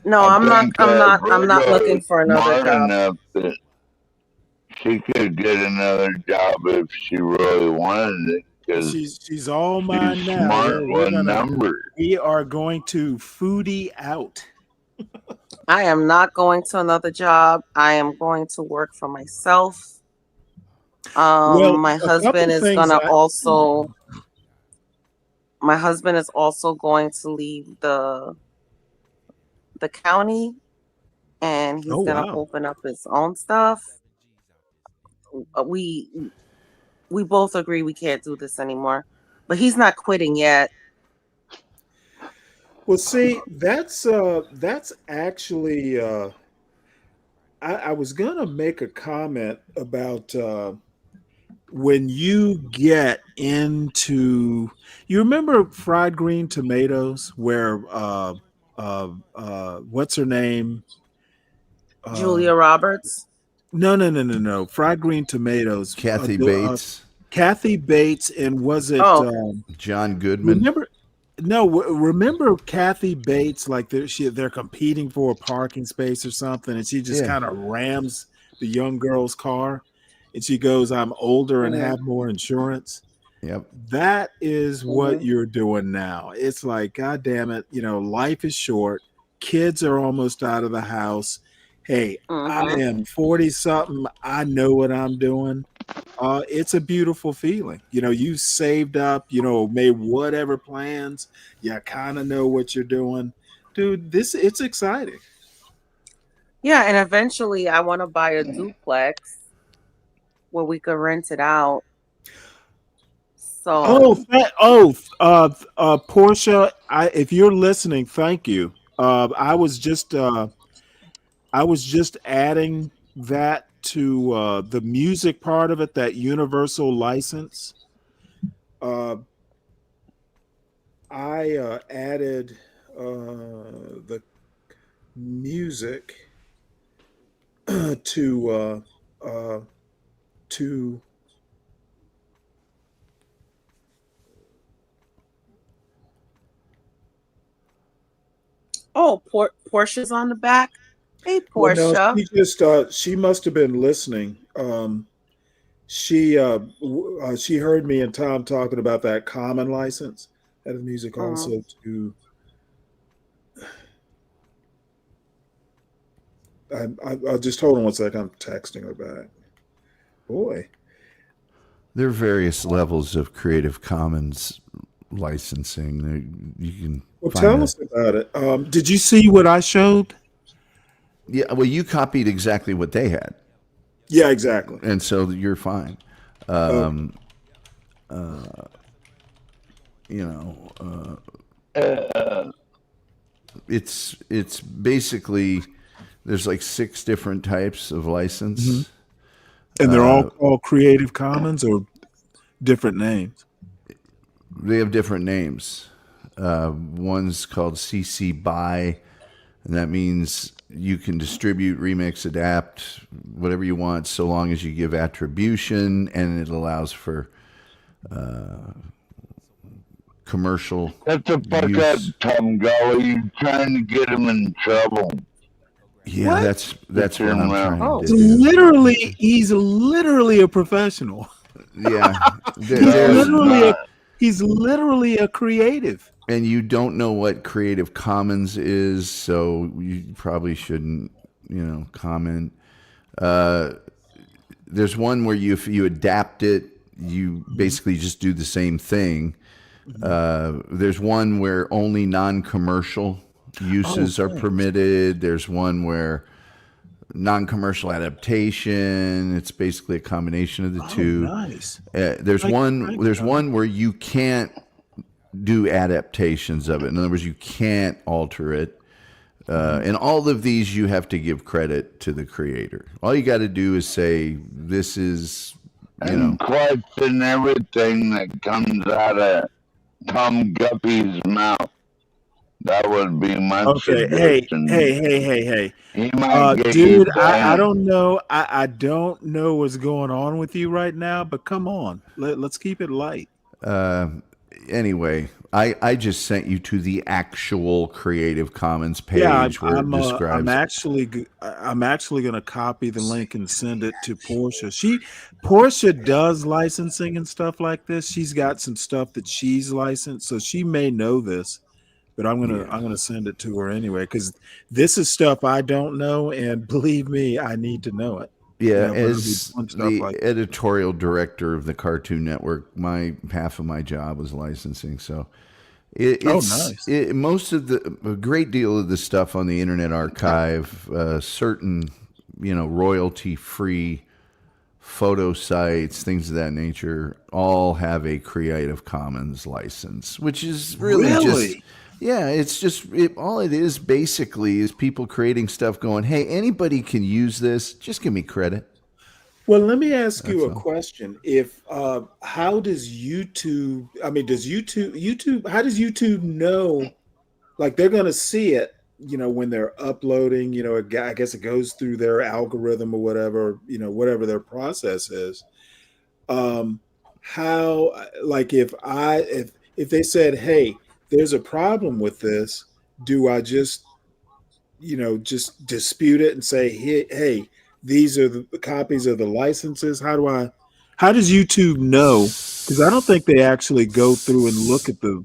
No, I'm not looking for another smart job. enough that she could get another job if she really wanted it. Because she's all mine she's now. smart with We are going to foodie out. I am not going to another job. I am going to work for myself. Well, My husband is going to leave the county, and he's gonna open up his own stuff. We both agree we can't do this anymore, but he's not quitting yet. Well, see, that's actually I was gonna make a comment about when you get into, you remember fried green tomatoes where what's her name? Julia Roberts. No. Fried green tomatoes. Kathy Bates. Kathy Bates, and was it John Goodman? Remember Kathy Bates? Like they're competing for a parking space or something, and she just kind of rams the young girl's car, and she goes, "I'm older and have more insurance." Yep. That is what you're doing now. It's like, God damn it, life is short. Kids are almost out of the house. Hey, I am 40 something. I know what I'm doing. It's a beautiful feeling. You saved up, made whatever plans. You kind of know what you're doing. Dude, it's exciting. Yeah, and eventually I want to buy a duplex where we could rent it out. So Portia, if you're listening, thank you. I was just adding that to the music part of it, that universal license. I added the music to Portia's on the back. Hey, Well, Portia. no, she must have been listening. She heard me and Tom talking about that common license. Added music also to. I'll just hold on one second. I'm texting her back. Boy, there are various levels of Creative Commons licensing. You can tell us about it. Did you see what I showed? Yeah, well, you copied exactly what they had. Yeah, exactly. And so you're fine. It's basically, there's like 6 different types of license. Mm-hmm. And they're all called Creative Commons or different names? They have different names. One's called CC BY, and that means you can distribute, remix, adapt, whatever you want, so long as you give attribution, and it allows for commercial Shut the fuck up, Tom Gulley. You're trying to get him in trouble. Yeah, that's what I'm trying to do. He's literally a professional. Yeah. He's literally a creative. And you don't know what Creative Commons is, so you probably shouldn't, comment. There's one where if you adapt it, you basically just do the same thing. There's one where only non-commercial uses are permitted. There's one where non-commercial adaptation. It's basically a combination of the two. Nice. There's one where you can't do adaptations of it. In other words, you can't alter it. And all of these, you have to give credit to the creator. All you got to do is say, this is, and question everything that comes out of Tom Guppy's mouth. That would be my suggestion. Hey. He might get dude, you I don't know. I don't know what's going on with you right now, but come on. Let's keep it light. Anyway, I just sent you to the actual Creative Commons page Yeah, where it describes. I'm actually going to copy the link and send it to Portia. Portia does licensing and stuff like this. She's got some stuff that she's licensed, so she may know this. But I'm gonna send it to her anyway, because this is stuff I don't know, and believe me, I need to know it. Yeah, But I'll be as doing stuff the like editorial director of the Cartoon Network, half of my job was licensing. So nice. Most of a great deal of the stuff on the Internet Archive, certain royalty free photo sites, things of that nature, all have a Creative Commons license, which is really just. Yeah, it's just all it is basically is people creating stuff going, hey, anybody can use this. Just give me credit. Well, let me ask you a question. If how does YouTube? I mean, does YouTube? How does YouTube know? Like they're going to see it, when they're uploading. I guess it goes through their algorithm or whatever. Whatever their process is. How? Like if they said, hey, there's a problem with this, do I just dispute it and say, hey, these are the copies of the licenses? How does YouTube know? Because I don't think they actually go through and look at the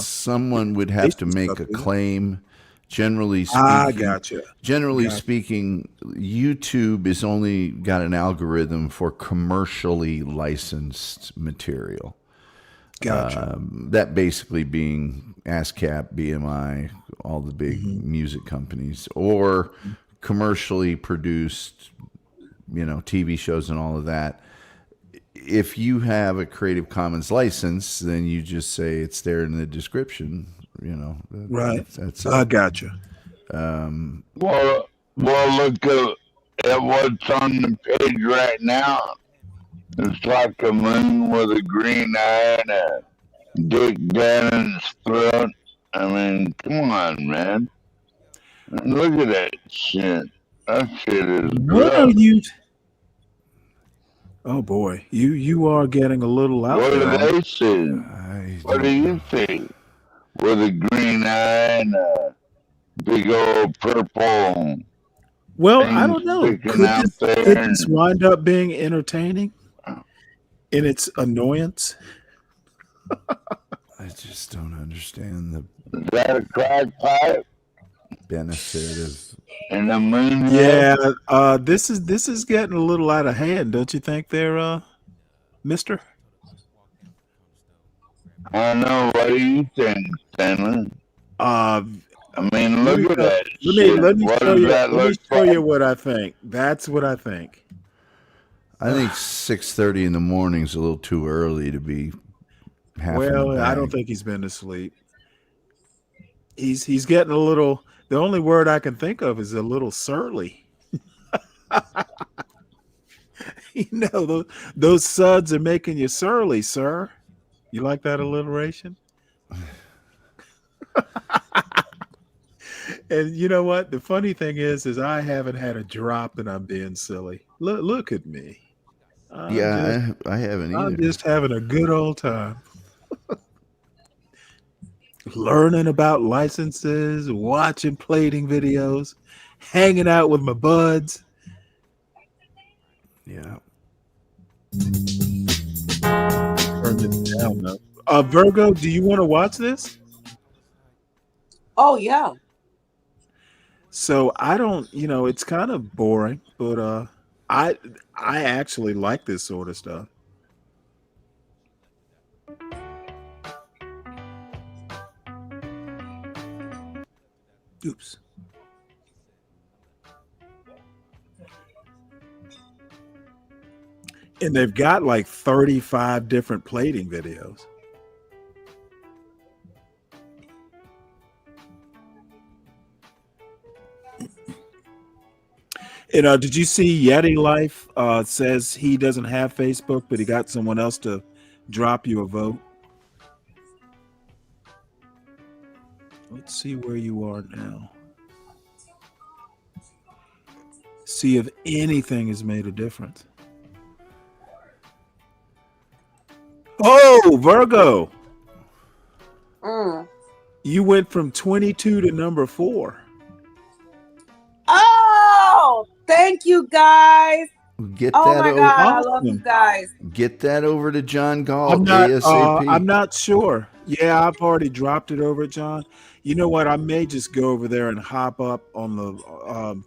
someone would have to make a claim. Generally speaking, gotcha. Speaking, YouTube is only got an algorithm for commercially licensed material. Gotcha. That basically being ASCAP, BMI, all the big music companies, or commercially produced, TV shows and all of that. If you have a Creative Commons license, then you just say it's there in the description. Right. That's I gotcha. Well, look at what's on the page right now. It's like a moon with a green eye and a dick down its throat. I mean, come on, man. Look at that shit. That shit is What are gross. you? Oh boy, you are getting a little out What there. do they see? What do you see? With a green eye and a big old purple. Well, I don't know. Could there this wind up being entertaining in its annoyance? I just don't understand the Is that a crack pipe? benefit of. And the moon. Yeah, this is getting a little out of hand, don't you think, there, Mister? I don't know. What do you think, Stanley? I mean, look at that shit. Let me What show does you. that Let me look show like? you what I think. That's what I think. I think 6:30 in the morning is a little too early to be half in the bag. I don't think he's been to sleep. He's getting a little. The only word I can think of is a little surly. Those suds are making you surly, sir. You like that alliteration? And you know what? The funny thing is I haven't had a drop and I'm being silly. Look at me. I haven't either. I'm just having a good old time. Learning about licenses, watching plating videos, hanging out with my buds. Yeah. Turn it down though. Virgo, do you want to watch this? Oh yeah. So I don't, it's kind of boring, but I actually like this sort of stuff. Oops. And they've got like 35 different plating videos. And did you see Yeti Life says he doesn't have Facebook, but he got someone else to drop you a vote? Let's see where you are now. See if anything has made a difference. Oh, Virgo. You went from 22 to number 4. Oh, thank you guys. Get Oh that my over. God, I love you guys. Get that over to John Gall I'm not. ASAP. I'm not sure. Yeah, I've already dropped it over, John. You know what? I may just go over there and hop up on the.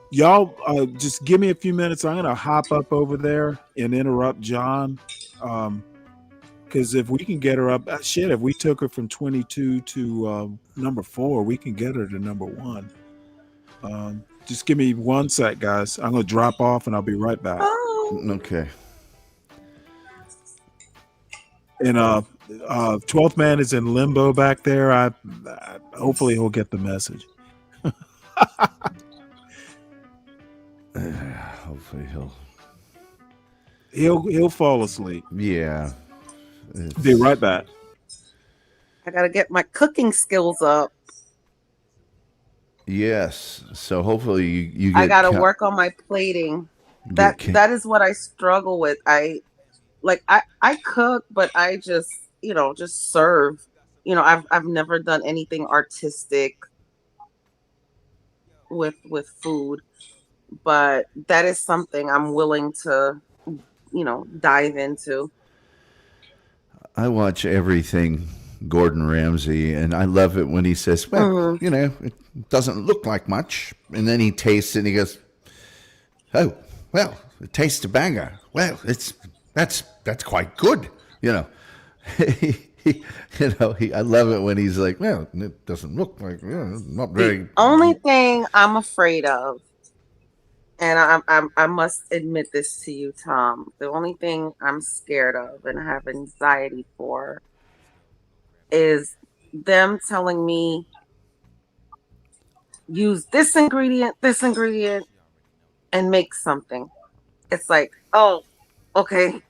Y'all, just give me a few minutes. I'm gonna hop up over there and interrupt John. Because if we can get her up, shit. If we took her from 22 to number 4, we can get her to number 1. Just give me 1 sec, guys. I'm gonna drop off and I'll be right back. Okay. And 12th man is in limbo back there. I hopefully he'll get the message. Hopefully he'll fall asleep. Yeah. Be right back. I gotta get my cooking skills up. Yes. So hopefully you get. I gotta work on my plating. That is what I struggle with. I cook, but I just just serve. I've never done anything artistic with food, but that is something I'm willing to dive into. I watch everything Gordon Ramsay, and I love it when he says, well, it doesn't look like much. And then he tastes it and he goes, oh, well, it tastes a banger. Well, that's quite good. I love it when he's like, well, it doesn't look like, not very. The only thing I'm afraid of, and I must admit this to you, Tom, the only thing I'm scared of and have anxiety for is them telling me use this ingredient, and make something. It's like, oh, okay.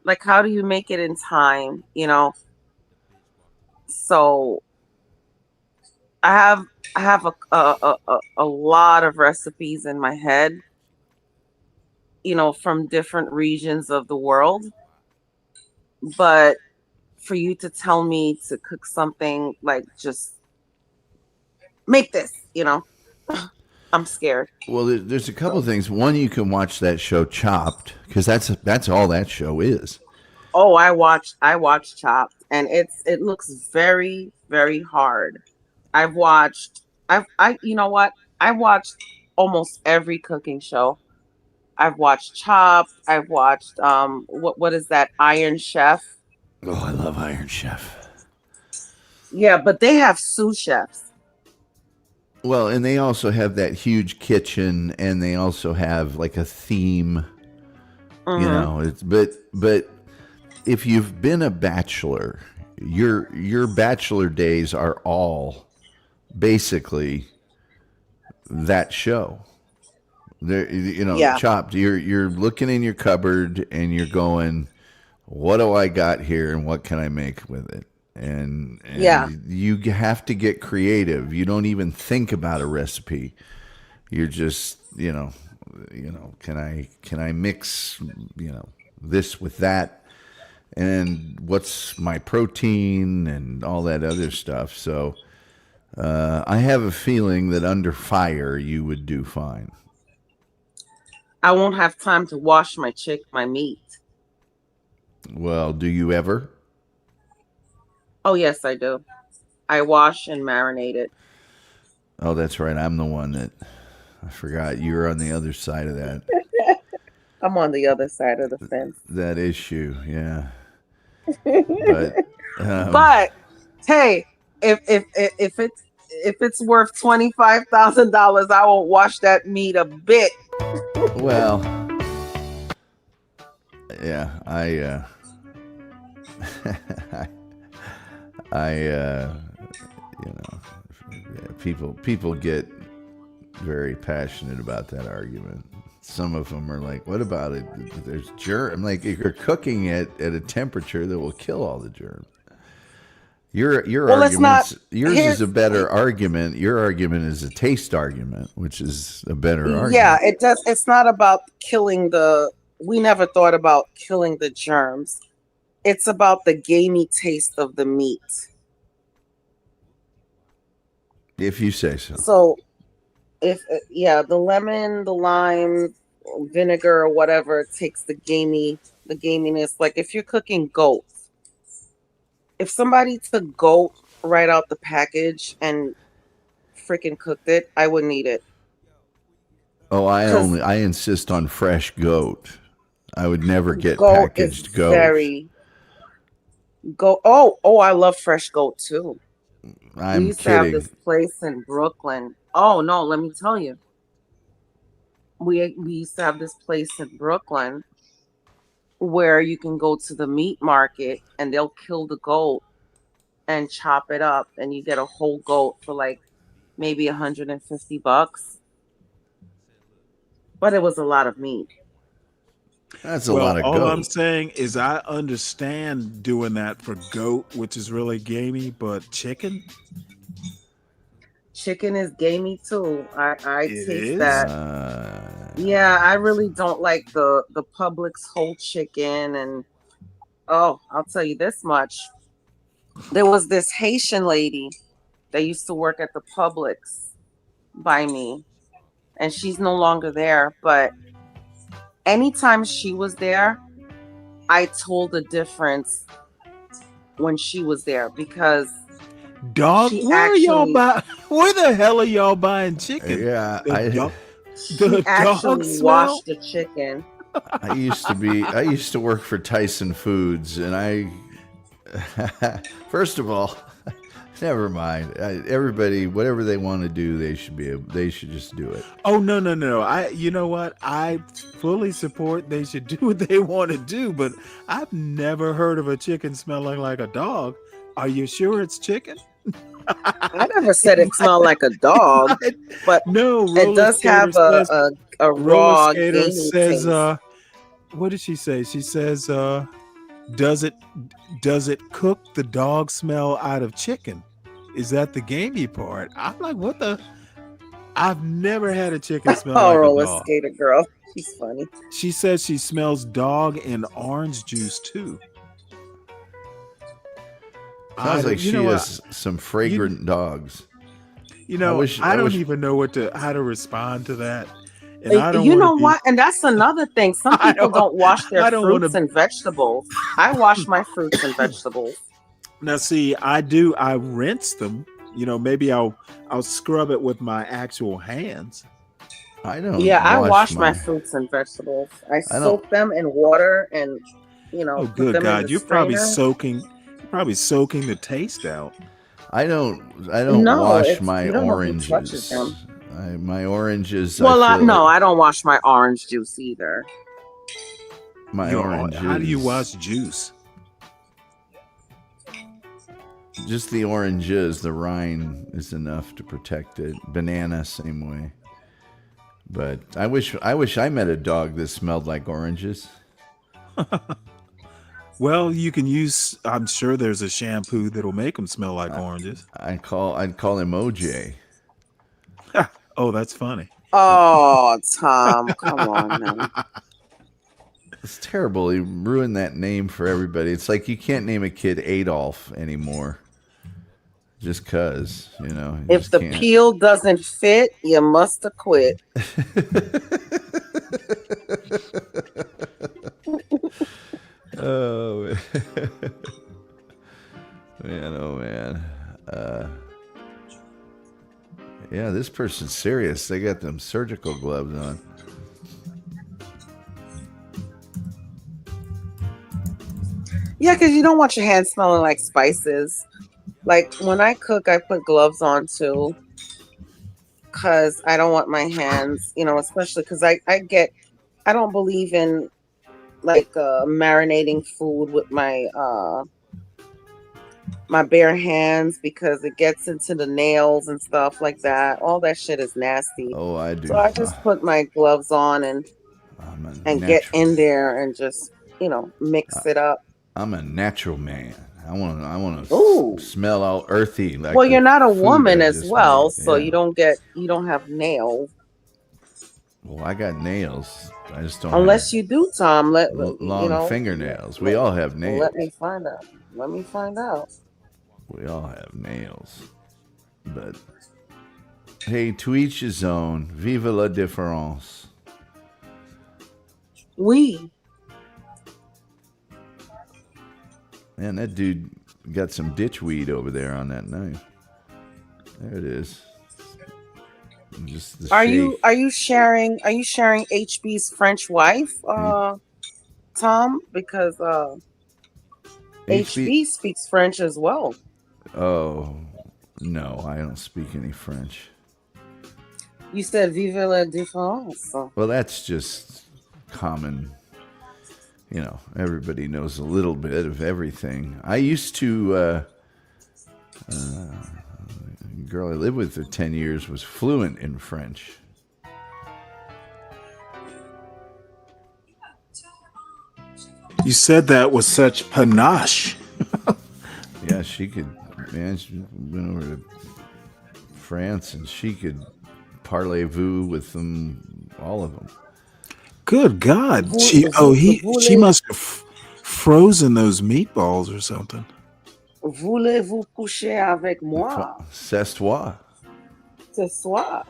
Like, how do you make it in time? So I have a lot of recipes in my head, from different regions of the world. But for you to tell me to cook something like just make this, I'm scared. Well, there's a couple of things. One, you can watch that show Chopped, because that's all that show is. Oh, I watched Chopped, and it looks very, very hard. I you know what? I watched almost every cooking show. I've watched Chopped. I've watched what is that, Iron Chef? Oh, I love Iron Chef. Yeah, but they have sous chefs. Well, and they also have that huge kitchen, and they also have like a theme. But if you've been a bachelor, your bachelor days are all basically that show. There, Chopped. You're looking in your cupboard and you're going, what do I got here, and what can I make with it? And you have to get creative. You don't even think about a recipe. You're just, can I mix, this with that, and what's my protein and all that other stuff. So I have a feeling that under fire you would do fine. I won't have time to wash my meat. Well, do you ever? Oh, yes, I do. I wash and marinate it. Oh, that's right. I'm the one that I forgot. You're on the other side of that. I'm on the other side of the fence. That issue, yeah. But hey, if it's worth $25,000, I won't wash that meat a bit. Well, yeah, I people get very passionate about that argument. Some of them are like, what about it? There's germs. I'm like, you're cooking it at a temperature that will kill all the germs. Your argument, yours is a better argument. Your argument is a taste argument, which is a better argument. Yeah, it does. It's not about killing we never thought about killing the germs. It's about the gamey taste of the meat. If you say so. So if the lemon, the lime, vinegar, or whatever takes the gaminess. Like if you're cooking goat, if somebody took goat right out the package and freaking cooked it, I wouldn't eat it. Oh, Because I insist on fresh goat. I would never get goat is packaged goat. very goat. Oh, I love fresh goat too. We I'm used to have kidding. this place in Brooklyn. Oh no, let me tell you. We used to have this place in Brooklyn where you can go to the meat market and they'll kill the goat and chop it up and you get a whole goat for like maybe $150. But it was a lot of meat. That's a lot of all I'm goat. saying is I understand doing that for goat, which is really gamey, but chicken? Chicken is gamey too. I It taste is? that. Yeah, I really don't like the Publix whole chicken. And oh, I'll tell you this much. There was this Haitian lady that used to work at the Publix by me, and she's no longer there. But anytime she was there, I told the difference when she was there because Dog, she where are y'all actually buy? Where the hell are y'all buying chicken? Yeah, The she actually dog smell? washed the chicken. I used to work for Tyson Foods, and first of all, never mind. Everybody, whatever they want to do, they should just do it. Oh no! You know what? I fully support. They should do what they want to do, but I've never heard of a chicken smelling like a dog. Are you sure it's chicken? I never said it smelled like a dog, but no, it does have a raw Skater gamey says, taste. what did she say? She says, does it cook the dog smell out of chicken? Is that the gamey part? I'm like, what the? I've never had a chicken smell Oh, like a roller dog. skater girl. She's funny. She says she smells dog and orange juice too. Sounds like she has some fragrant dogs. You know, I don't even know how to respond to that. And I don't You know wanna what? And that's another thing. Some people don't wash their I don't fruits wanna- and vegetables. I wash my fruits and vegetables. Now, see, I do. I rinse them. You know, maybe I'll scrub it with my actual hands. I don't. Yeah, I wash my fruits and vegetables. I soak them in water and Oh, put good them in God! the You're probably strainer. soaking the taste out. I don't No, wash my you don't know who touches oranges. them. My oranges. Well, I feel no, like I don't wash my orange juice either. my oranges. How do you wash juice? Just the oranges. The rind is enough to protect it. Banana, same way. But I wish I met a dog that smelled like oranges. Well, you can use. I'm sure there's a shampoo that'll make them smell like oranges. I'd call him OJ. Oh, that's funny. Oh, Tom, come on now. It's terrible. He ruined that name for everybody. It's like you can't name a kid Adolf anymore. Just cause, you know. You If just the can't. peel doesn't fit, you must have quit. Oh man, oh man. Yeah, this person's serious. They got them surgical gloves on. Yeah, because you don't want your hands smelling like spices. Like when I cook, I put gloves on too. Because I don't want my hands, especially because I don't believe in like marinating food with my my bare hands because it gets into the nails and stuff like that. All that shit is nasty. Oh, I do. So I just put my gloves on and get in there and just mix it up. I'm a natural man. I want to smell all earthy. Like Well, you're not a food woman I as just well, made. so Yeah. you don't have nails. Well, I got nails. I just don't. Unless you do, Tom. have long fingernails. We all have nails. Let me find out. Let me find out. We all have nails, but Hey, to each his own. Vive la différence. Oui. Man, that dude got some ditch weed over there on that knife. There it is. Just the Are shape. you sharing HB's French wife, Tom? Because HB speaks French as well. Oh, no, I don't speak any French. You said vive la différence. Well, that's just common. You know, everybody knows a little bit of everything. I used to, the girl I lived with for 10 years was fluent in French. You said that with such panache. Yeah, she could. Man, she went over to France and she could parlez-vous with them, all of them. Good God! She must have frozen those meatballs or something. Voulez-vous coucher avec moi? C'est toi. Ce soir.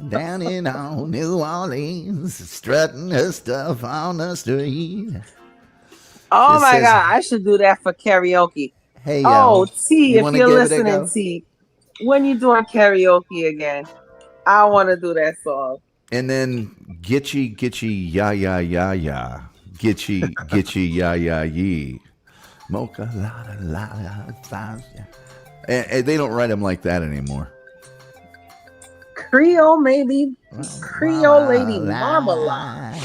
Down in old New Orleans, strutting her stuff on the street. Oh She my says, God, I should do that for karaoke. Hey, oh, T, you if wanna you're give it a listening, go? T, when you doing karaoke again, I want to do that song. And then gitchy, ya, ya, ya, ya. Gitchy, ya, ya, ye. Mocha, la, la, la, la. And they don't write them like that anymore. Creole, maybe. Creole Lady Marmalade.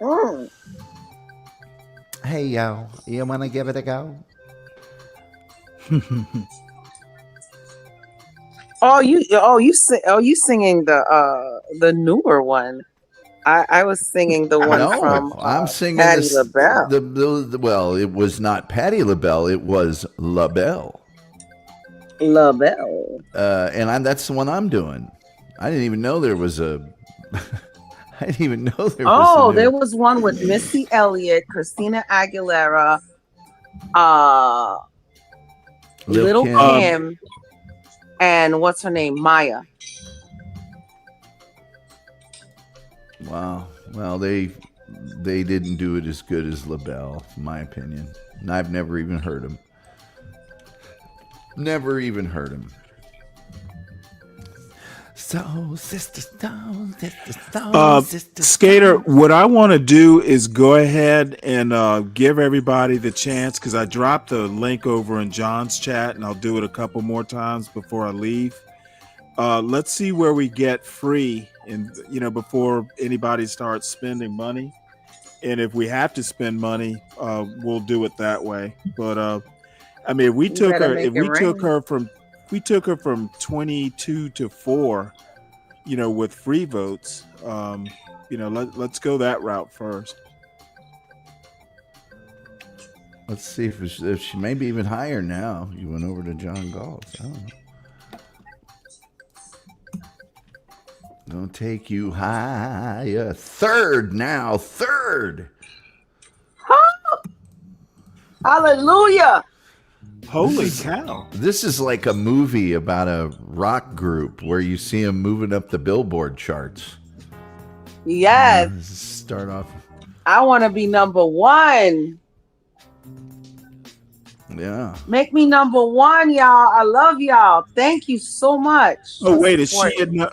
Mm. Hey, yo, you want to give it a go? you singing the newer one. I was singing the one from I'm singing Patti this, LaBelle. well, it was not Patti LaBelle, it was LaBelle. LaBelle. And that's the one I'm doing. I didn't even know there was a. I didn't even know there was. There was one with Missy Elliott, Christina Aguilera, Little Kim, and what's her name, Maya. Wow. Well, they didn't do it as good as LaBelle, in my opinion. And I've never even heard them. Never even heard him. So, sister stone, sister Skater, what I want to do is go ahead and give everybody the chance, because I dropped the link over in John's chat, and I'll do it a couple more times before I leave. Let's see where we get free, and before anybody starts spending money. And if we have to spend money, we'll do it that way. But I mean, if we took her from 22 to 4, with free votes, let's go that route first. Let's see if she may be even higher now. You went over to John Galt. I don't know. Gonna take you higher. Third now. Third. Hallelujah. Holy cow. This is like a movie about a rock group where you see them moving up the Billboard charts. Yes. Start off. I want to be number one. Yeah. Make me number one, y'all. I love y'all. Thank you so much. Oh, wait,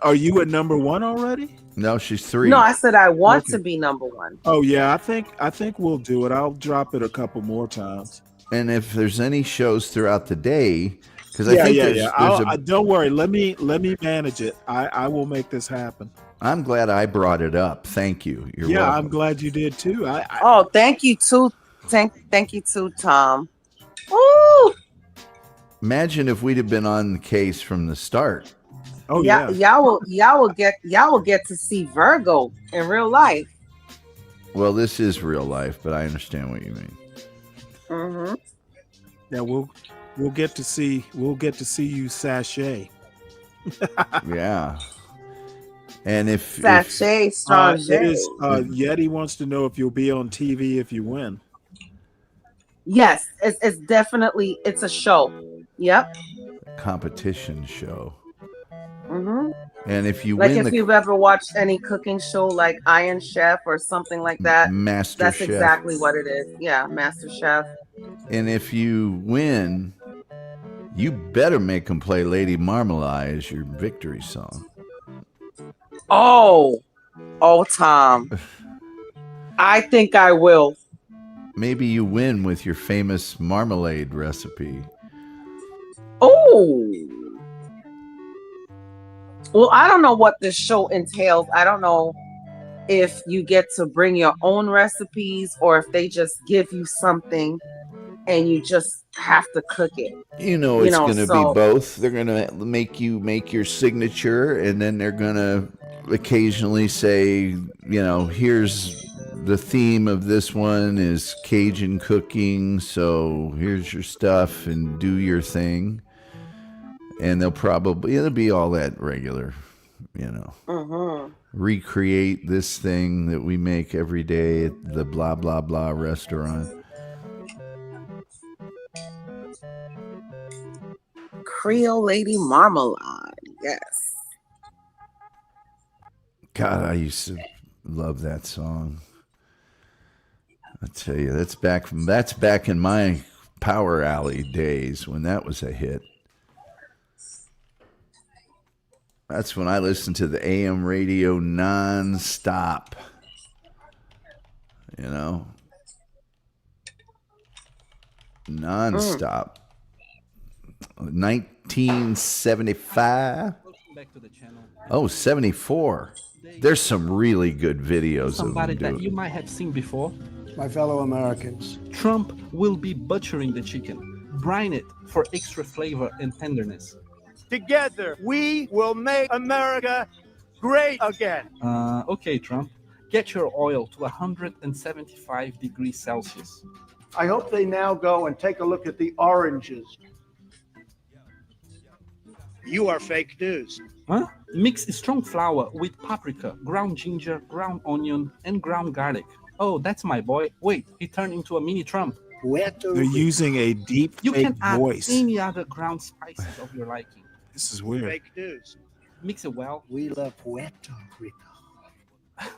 are you at number one already? No, she's 3. No, I said I want to be number one. Oh yeah, I think we'll do it. I'll drop it a couple more times. And if there's any shows throughout the day, because don't worry. Let me manage it. I will make this happen. I'm glad I brought it up. Thank you. You're welcome. I'm glad you did too. Thank you too. Thank you too, Tom. Ooh. Imagine if we'd have been on the case from the start. Oh yeah. Y'all will get to see Virgo in real life. Well, this is real life, but I understand what you mean. Mm-hmm. Yeah, we'll get to see you sashay. Yeah. And if sashay Yeti wants to know if you'll be on TV if you win. Yes, it's definitely a show. Yep. competition show. Mm-hmm. And if you Like win if you've ever watched any cooking show like Iron Chef or something like that, Master that's Chef. exactly what it is. Yeah, Master Chef. And if you win, you better make them play Lady Marmalade as your victory song. Oh, Tom. I think I will. Maybe you win with your famous marmalade recipe. Oh. Well, I don't know what this show entails. I don't know if you get to bring your own recipes or if they just give you something and you just have to cook it. It's going to be both. They're going to make you make your signature, and then they're going to occasionally say, here's the theme of this one is Cajun cooking, so here's your stuff and do your thing. And it'll be all that regular, recreate this thing that we make every day at the blah, blah, blah restaurant. Creole Lady Marmalade, yes. God, I used to love that song. I tell you, that's back in my Power Alley days when that was a hit. That's when I listened to the AM radio nonstop. Nonstop. 1975. Back to the channel. Oh, 74. There's some really good videos Somebody of them that you might have seen before. My fellow Americans. Trump will be butchering the chicken, brine it for extra flavor and tenderness. Together, we will make America great again. Okay, Trump, get your oil to 175 degrees Celsius. I hope they now go and take a look at the oranges. You are fake news. Huh? Mix strong flour with paprika, ground ginger, ground onion, and ground garlic. Oh, that's my boy. Wait, he turned into a mini Trump. They're using a deep You fake can add voice. any other ground spices of your liking. This is weird. Fake news. Mix it well. We love Puerto Rico.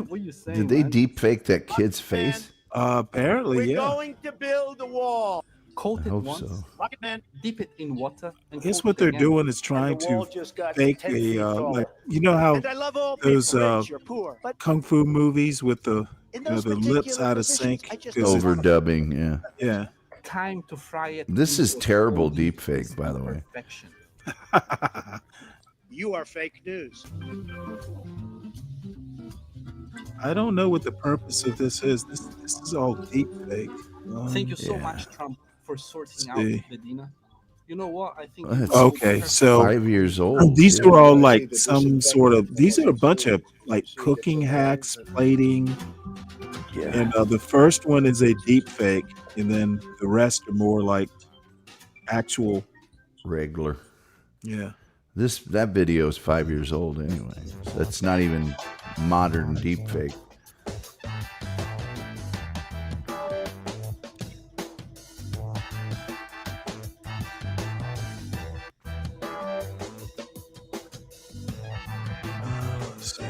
What are you saying? Did they man? deep fake that kid's face? Apparently, We're yeah. going to build a wall. Coat I it hope once, so. Rocket Man. dip it in water, I and guess coat what it they're again. doing is trying And the wall to just got fake 10 a feet tall. like how And I love all those people, rich or poor. But kung fu movies with the in the those lips particular out of positions, sync. I just 'cause it's- Overdubbing, yeah. yeah. Time to fry it. This is into a terrible golden deep fake, by the way. perfection. You are fake news. I don't know what the purpose of this is. This is all deep fake. Thank you so Yeah. much, Trump, for sorting out see. Medina. You know what? I think That's Okay, so 5 years old. these yeah. are all like some sort of. These are a bunch of like cooking hacks, plating, Yeah. and the first one is a deep fake, and then the rest are more like actual. Regular. Yeah. That video is 5 years old anyway. So that's not even modern deep fake. Let's see.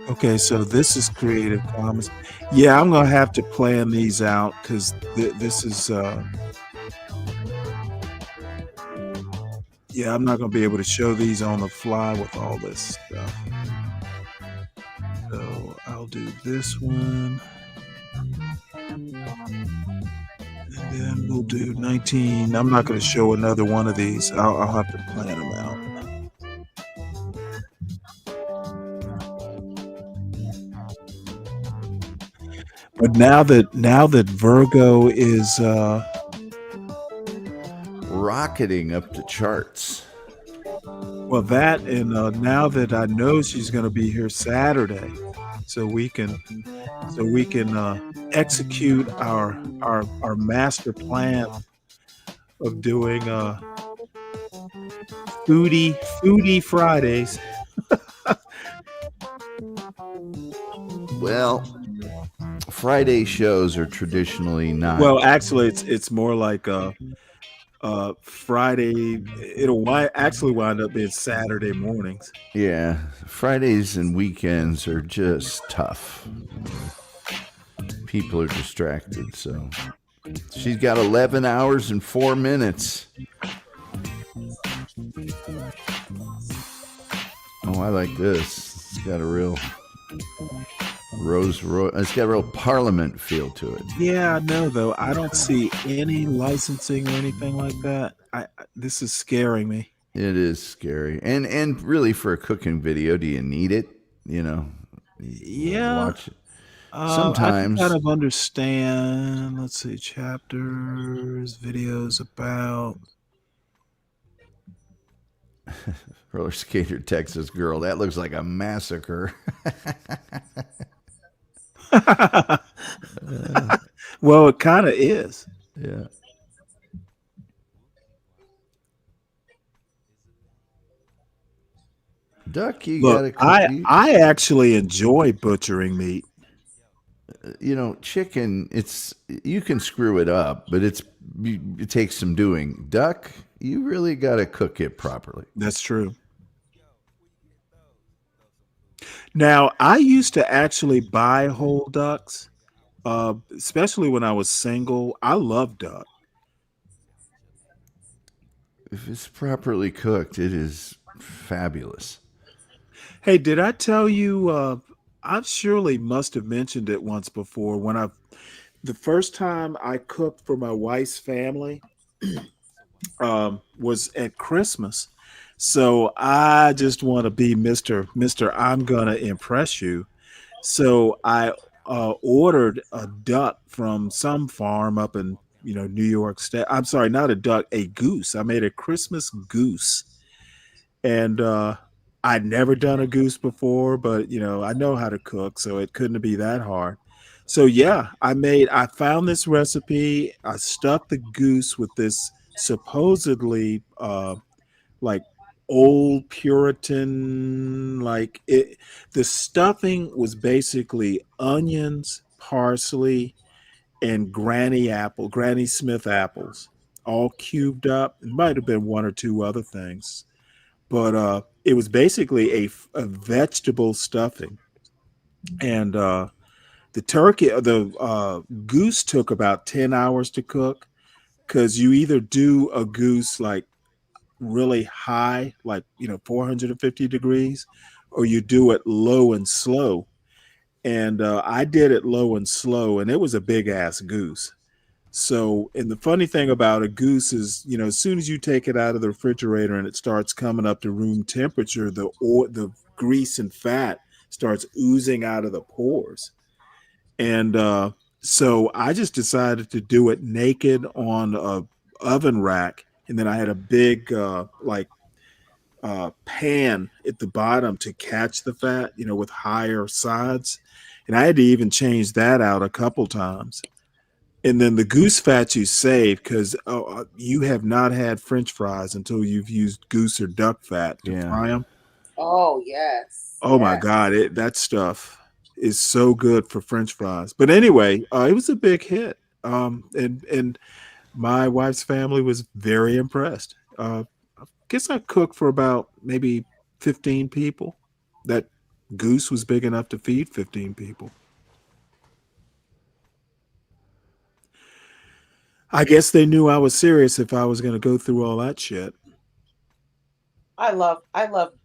Okay, so this is Creative Commons. Yeah, I'm gonna have to plan these out because this is. Yeah, I'm not gonna be able to show these on the fly with all this stuff. So I'll do this one, and then we'll do 19. I'm not gonna show another one of these. I'll have to plan them out. But now that Virgo is Rocketing up the charts. well, that and now that I know she's going to be here Saturday, so we can execute our master plan of doing foodie Fridays. Well, Friday shows are traditionally not. Well, actually, it's more like Friday. It'll actually wind up being Saturday mornings. Yeah, Fridays and weekends are just tough. People are distracted, so she's got 11 hours and 4 minutes. Oh, I like this. It's got a real it's got a real Parliament feel to it. Yeah, no, though I don't see any licensing or anything like that. This is scaring me. It is scary, and really for a cooking video, do you need it? You know, Yeah. watch it. I can Sometimes kind of understand. Let's see, chapters, videos about. Roller skater Texas girl. That looks like a massacre. Well, it kind of is. Yeah. Duck, you Look, gotta. I actually enjoy butchering meat. You know, chicken. You can screw it up, but it takes some doing. Duck, you really gotta cook it properly. That's true. Now, I used to actually buy whole ducks, especially when I was single. I love duck. If it's properly cooked, it is fabulous. Hey, did I tell you? I surely must have mentioned it once before. The first time I cooked for my wife's family was at Christmas. So I just want to be Mister. I'm gonna impress you. So I ordered a duck from some farm up in New York State. I'm sorry, not a duck, a goose. I made a Christmas goose, and I'd never done a goose before, but I know how to cook, so it couldn't be that hard. So yeah, I found this recipe. I stuffed the goose with this supposedly like old Puritan, the stuffing was basically onions, parsley, and Granny Smith apples, all cubed up. It might have been one or two other things, but it was basically a vegetable stuffing. And the goose took about 10 hours to cook, because you either do a goose like really high, like 450 degrees, or you do it low and slow. And I did it low and slow, and it was a big ass goose. So, and the funny thing about a goose is, as soon as you take it out of the refrigerator and it starts coming up to room temperature, the grease and fat starts oozing out of the pores. And so I just decided to do it naked on a oven rack, and then I had a big pan at the bottom to catch the fat, with higher sides, and I had to even change that out a couple times. And then the goose fat you save, because you have not had French fries until you've used goose or duck fat to fry them. Oh yes. Oh my God, that stuff is so good for French fries. But anyway, it was a big hit, and my wife's family was very impressed. I guess I cooked for about maybe 15 people. That goose was big enough to feed 15 people. I guess they knew I was serious if I was going to go through all that shit. I love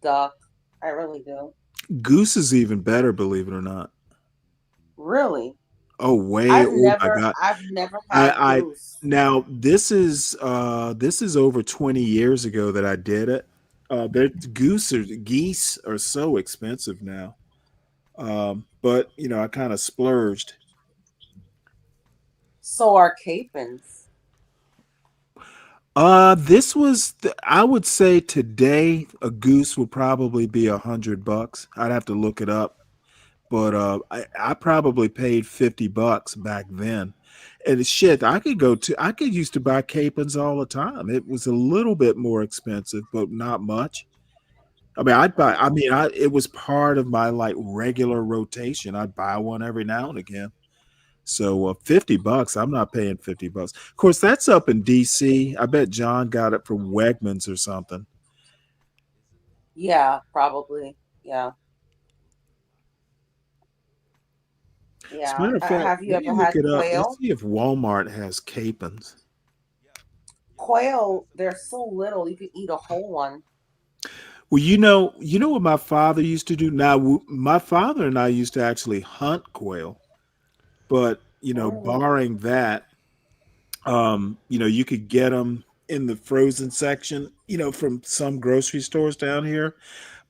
duck. I really do. Goose is even better, believe it or not. Really? Oh, my God. I've never had goose. Now this is over 20 years ago that I did it. Geese are so expensive now. But I kind of splurged. So are capons. I would say today a goose would probably be $100. I'd have to look it up, but I probably paid $50 back then. And shit, I could used to buy capons all the time. It was a little bit more expensive, but not much. I mean, it was part of my like regular rotation. I'd buy one every now and again. So $50, I'm not paying $50. Of course, that's up in DC. I bet John got it from Wegmans or something. Yeah, probably. Yeah. As a Yeah. matter of fact, Have you let me ever look had it up. Let's quail? see if Walmart has capons. Quail, they're so little. You can eat a whole one. Well, you know what my father used to do. Now, my father and I used to actually hunt quail, but barring that, you could get them in the frozen section, from some grocery stores down here.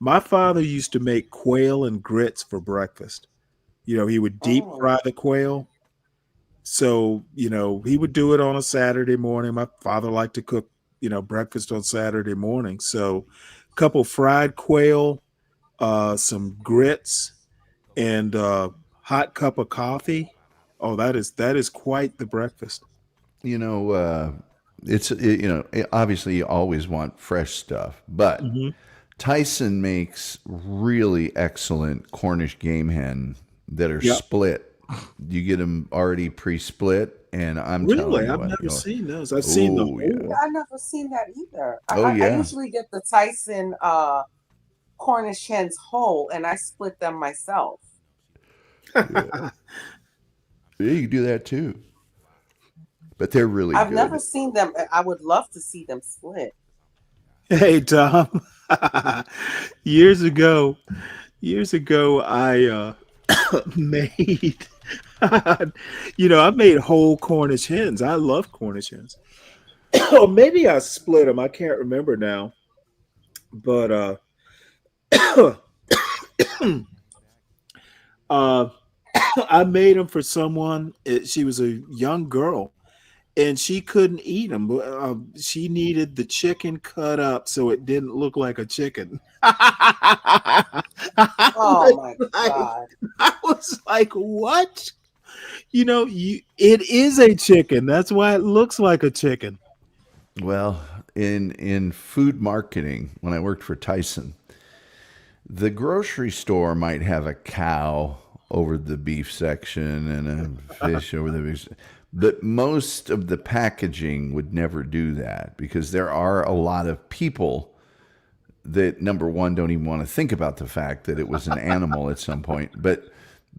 My father used to make quail and grits for breakfast. He would deep Oh. fry the quail. So, he would do it on a Saturday morning. My father liked to cook, breakfast on Saturday morning. So, a couple fried quail, some grits, and hot cup of coffee. Oh, that is quite the breakfast. Obviously you always want fresh stuff, but Mhm. Tyson makes really excellent Cornish game hen that are Yep. split. You get them already pre-split, and I'm telling Really? you I've what, never seen those. I've seen the oh whole Yeah, yeah, one. I never seen that either. oh I yeah, usually get the Tyson Cornish hens whole and I split them myself. yeah. You can do that too, but they're really I've never good. seen them. I would love to see them split. Hey, Tom. years ago, I made, I made whole Cornish hens. I love Cornish hens. Oh, maybe I split them. I can't remember now. But uh, I made them for someone. She was a young girl, and she couldn't eat them. She needed the chicken cut up so it didn't look like a chicken. I Oh was my like, God. what? It is a chicken. That's why it looks like a chicken. Well, in food marketing, when I worked for Tyson, the grocery store might have a cow over the beef section and a fish over the beef. But most of the packaging would never do that because there are a lot of people that, number one, don't even want to think about the fact that it was an animal at some point. But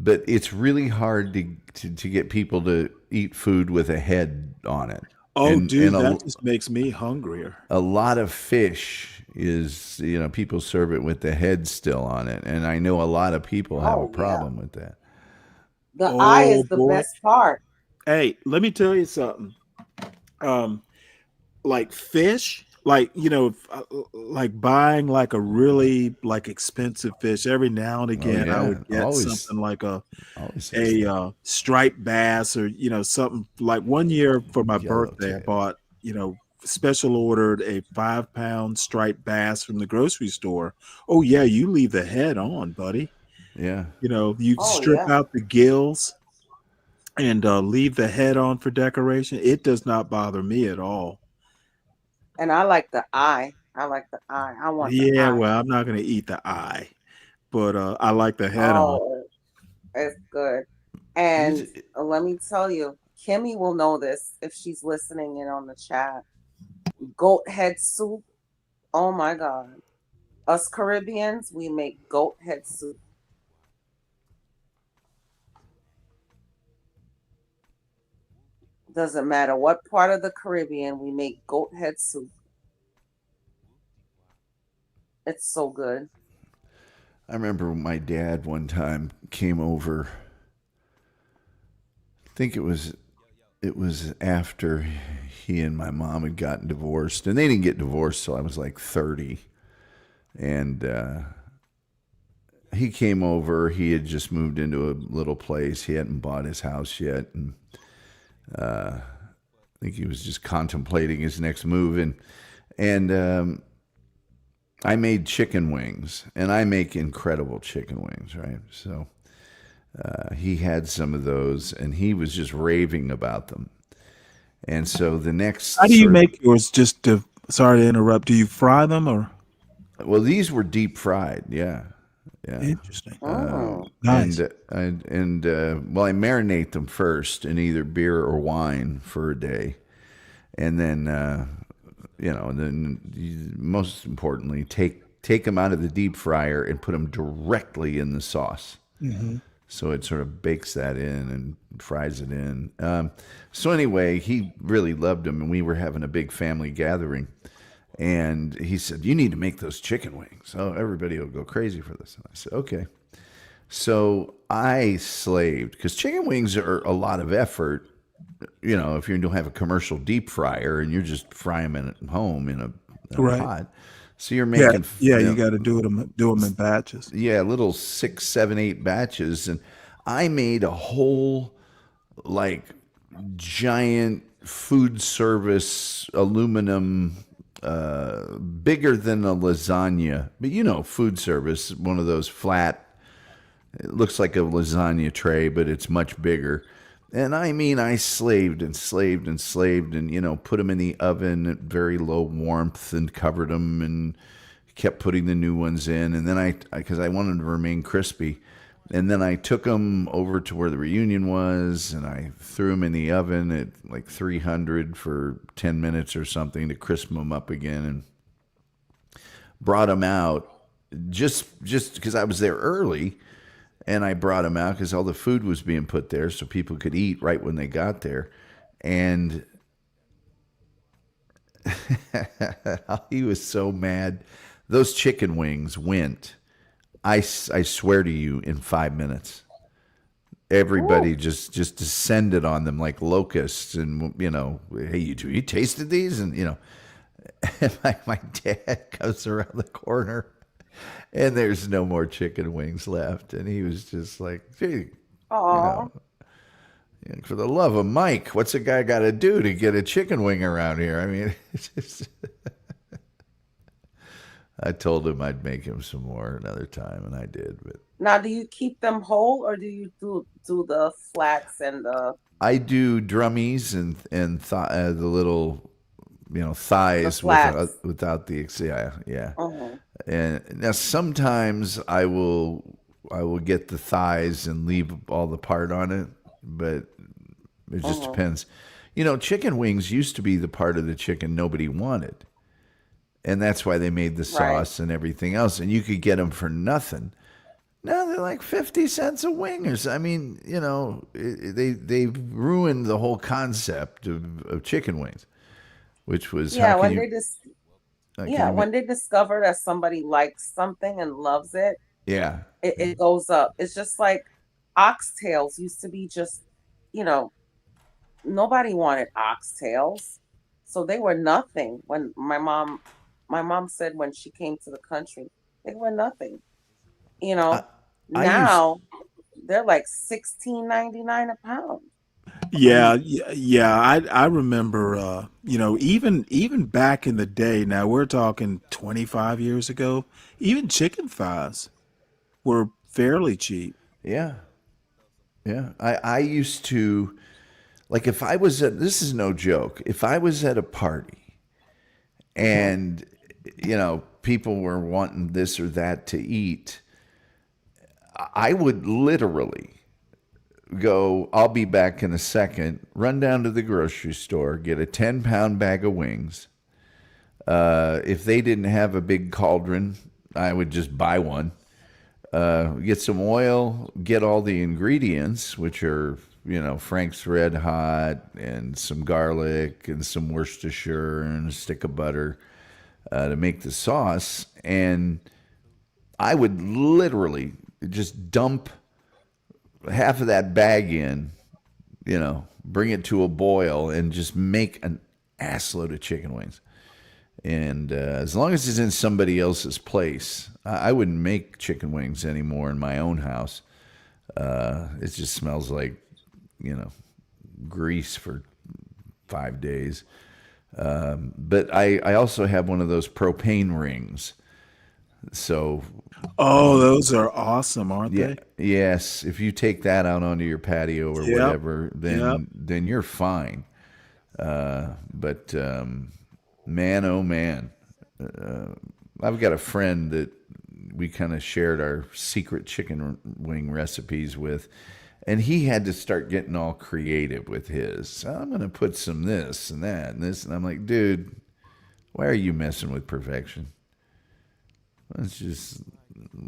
it's really hard to get people to eat food with a head on it. Oh, And dude, that just makes me hungrier. a lot of fish is, people serve it with the head still on it. And I know a lot of people have a Oh yeah. problem with that. The eye Oh is the boy. best part. Hey, let me tell you something. Um, like fish, like buying like a really like expensive fish. Every now and Oh again, I yeah, would get something like always a striped bass, or something. Like one year for my birthday, I yellowtail. bought special ordered a 5-pound striped bass from the grocery store. Oh yeah, you leave the head on, buddy. Yeah. You Oh strip yeah. out the gills and leave the head on for decoration. It does not bother me at all. And I like the eye. I like the eye. I want the Yeah, eye. well, I'm not going to eat the eye, but I like the head on. Oh, it's good. And These- let me tell you, Kimmy will know this if she's listening in on the chat. Goat head soup. Oh my God. Us Caribbeans, we make goat head soup. Doesn't matter what part of the Caribbean, we make goat head soup. It's so good. I remember my dad one time came over. I think it was after he and my mom had gotten divorced, and they didn't get divorced till I was like 30. And he came over. He had just moved into a little place. He hadn't bought his house yet, and I think he was just contemplating his next move. And I made chicken wings, and I make incredible chicken wings, right? So he had some of those, and he was just raving about them. And so the next How do you sort of, make yours? Sorry to interrupt. Do you fry them or? well, these were deep fried, yeah. Yeah. Interesting. Nice. And well, I marinate them first in either beer or wine for a day, and then and then most importantly, take them out of the deep fryer and put them directly in the sauce. Mhm. So it sort of bakes that in and fries it in. So anyway, he really loved them, and we were having a big family gathering. And he said, "You need to make those chicken wings. Oh, everybody will go crazy for this." And I said, "Okay." So I slaved, because chicken wings are a lot of effort. If you don't have a commercial deep fryer and you're just frying them at home in a Right. pot. So you're making you got to do them in batches. Yeah, little 6, 7, 8 batches, and I made a whole giant food service aluminum, bigger than a lasagna, but food service, one of those flat. It looks like a lasagna tray, but it's much bigger. And I slaved and slaved and slaved, and put them in the oven at very low warmth and covered them and kept putting the new ones in. And then because I wanted to remain crispy, and then I took them over to where the reunion was, and I threw them in the oven at like 300 for 10 minutes or something to crisp them up again, and brought them out just because I was there early. And I brought them out because all the food was being put there so people could eat right when they got there. And he was so mad. Those chicken wings went, I swear to you, in 5 minutes. Everybody just descended on them like locusts. And, hey, you tasted these? And, my dad comes around the corner. And there's no more chicken wings left. And he was just like, gee, for the love of Mike, what's a guy got to do to get a chicken wing around here? I mean, it's just I told him I'd make him some more another time, and I did. But now, do you keep them whole, or do you do the flats and the? I do drummies and the little, thighs without the yeah. Uh-huh. And now sometimes I will get the thighs and leave all the part on it, but it just depends. Chicken wings used to be the part of the chicken nobody wanted, and that's why they made the sauce and everything else, and you could get them for nothing. Now they're like 50 cents a wing or so. I mean, they've ruined the whole concept of chicken wings, which was when they discover that somebody likes something and loves it, it goes up. It's just like oxtails used to be just, nobody wanted oxtails, so they were nothing. When my mom said when she came to the country, they were nothing. Now they're like $16.99 a pound. Yeah. I remember, even back in the day. Now we're talking 25 years ago. Even chicken thighs were fairly cheap. Yeah. I used to, like, if I was at, this is no joke, if I was at a party and people were wanting this or that to eat, I would literally go, I'll be back in a second, run down to the grocery store, get a 10-pound bag of wings. If they didn't have a big cauldron, I would just buy one. Get some oil, get all the ingredients, which are, Frank's Red Hot and some garlic and some Worcestershire and a stick of butter to make the sauce. And I would literally just dump half of that bag in, bring it to a boil and just make an assload of chicken wings. And as long as it's in somebody else's place, I wouldn't make chicken wings anymore in my own house. It just smells like, grease for 5 days. But I also have one of those propane rings. So, those are awesome, aren't they? Yes. If you take that out onto your patio or whatever, then you're fine. But man, oh man, I've got a friend that we kind of shared our secret chicken wing recipes with. And he had to start getting all creative with his. So I'm going to put some this and that and this. And I'm like, dude, why are you messing with perfection? It's just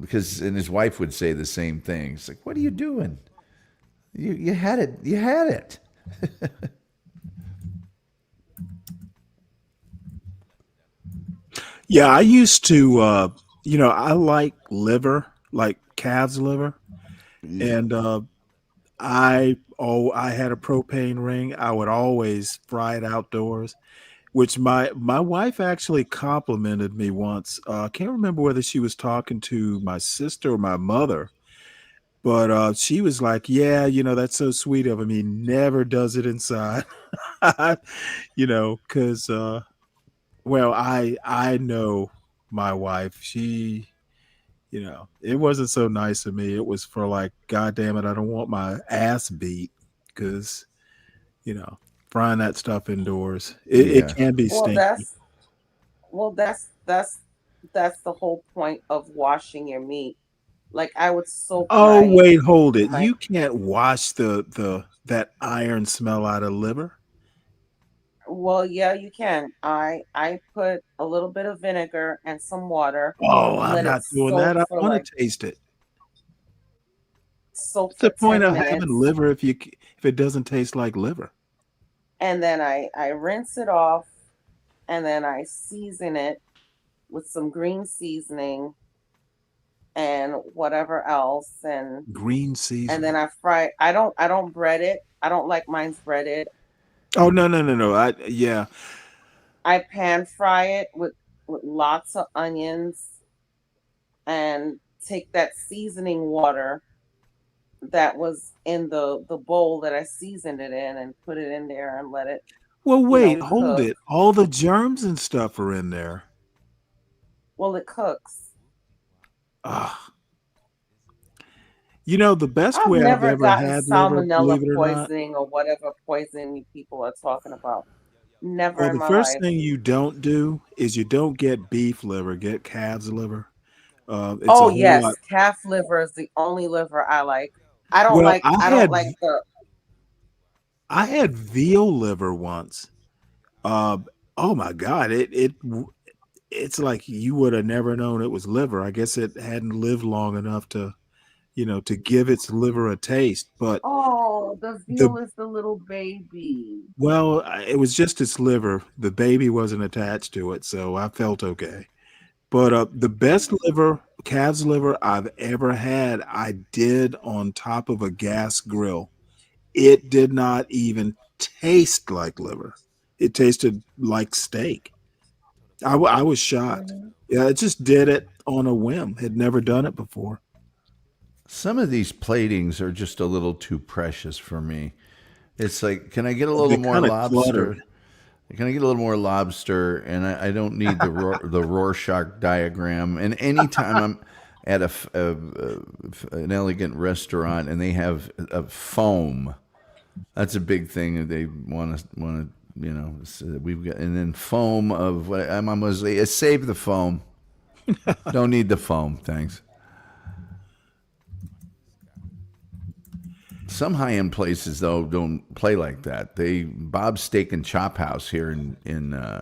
because, and his wife would say the same thing. It's like, what are you doing? You had it. You had it. Yeah, I used to, I like liver, like calf's liver. And I had a propane ring. I would always fry it outdoors, which my wife actually complimented me once. I can't remember whether she was talking to my sister or my mother, but she was like, "Yeah, that's so sweet of him. He never does it inside." Because well, I know my wife. It wasn't so nice of me. It was for like, God damn it, I don't want my ass beat because, frying that stuff indoors, it can be Well, stinky. that's the whole point of washing your meat. Like I would soak Oh, my wait, hold it. my You can't wash that iron smell out of liver. well, yeah, you can. I put a little bit of vinegar and some water, Oh, I'm let it not doing soak that. I for want like to taste it. soak What's the for point 10 of having minutes, liver if it doesn't taste like liver? and then I rinse it off, and then I season it with some green seasoning and whatever else, Green and then seasoning. I fry. I don't bread it. I don't like mine's breaded. Oh, no, no, no, no. Yeah. I pan fry it with lots of onions and take that seasoning water that was in the bowl that I seasoned it in and put it in there and let it, Well, wait, hold cook. it. All the germs and stuff are in there. Well, it cooks. Ah, the best I've way I've never ever gotten had liver, salmonella believe it or not. poisoning or whatever poison you people are talking about. Never Well, in the my first life. thing you don't do is you don't get beef liver, get calf's liver. It's a Oh whole lot. yes, calf liver is the only liver I like. I don't Well, like I don't like the I had veal liver once. Uh, oh my God, it's like you would have never known it was liver. I guess it hadn't lived long enough to give its liver a taste. But oh, the the veal is the little baby. well, it was just its liver. The baby wasn't attached to it, so I felt okay. But the best liver, calf's liver I've ever had, I did on top of a gas grill. It did not even taste like liver. It tasted like steak. I was shocked. Mhm. Yeah, it just did it on a whim. Had never done it before. Some of these platings are just a little too precious for me. It's like, can I get a They're little more kind of cluttered. lobster? Can I get a little more lobster? And I don't need the Rorschach diagram. And anytime I'm at an elegant restaurant and they have a foam, that's a big thing that they want to so we've got, and then foam of what I'm almost save the foam. Don't need the foam, thanks. Some high-end places though don't play like that. Bob's Steak and Chop House here in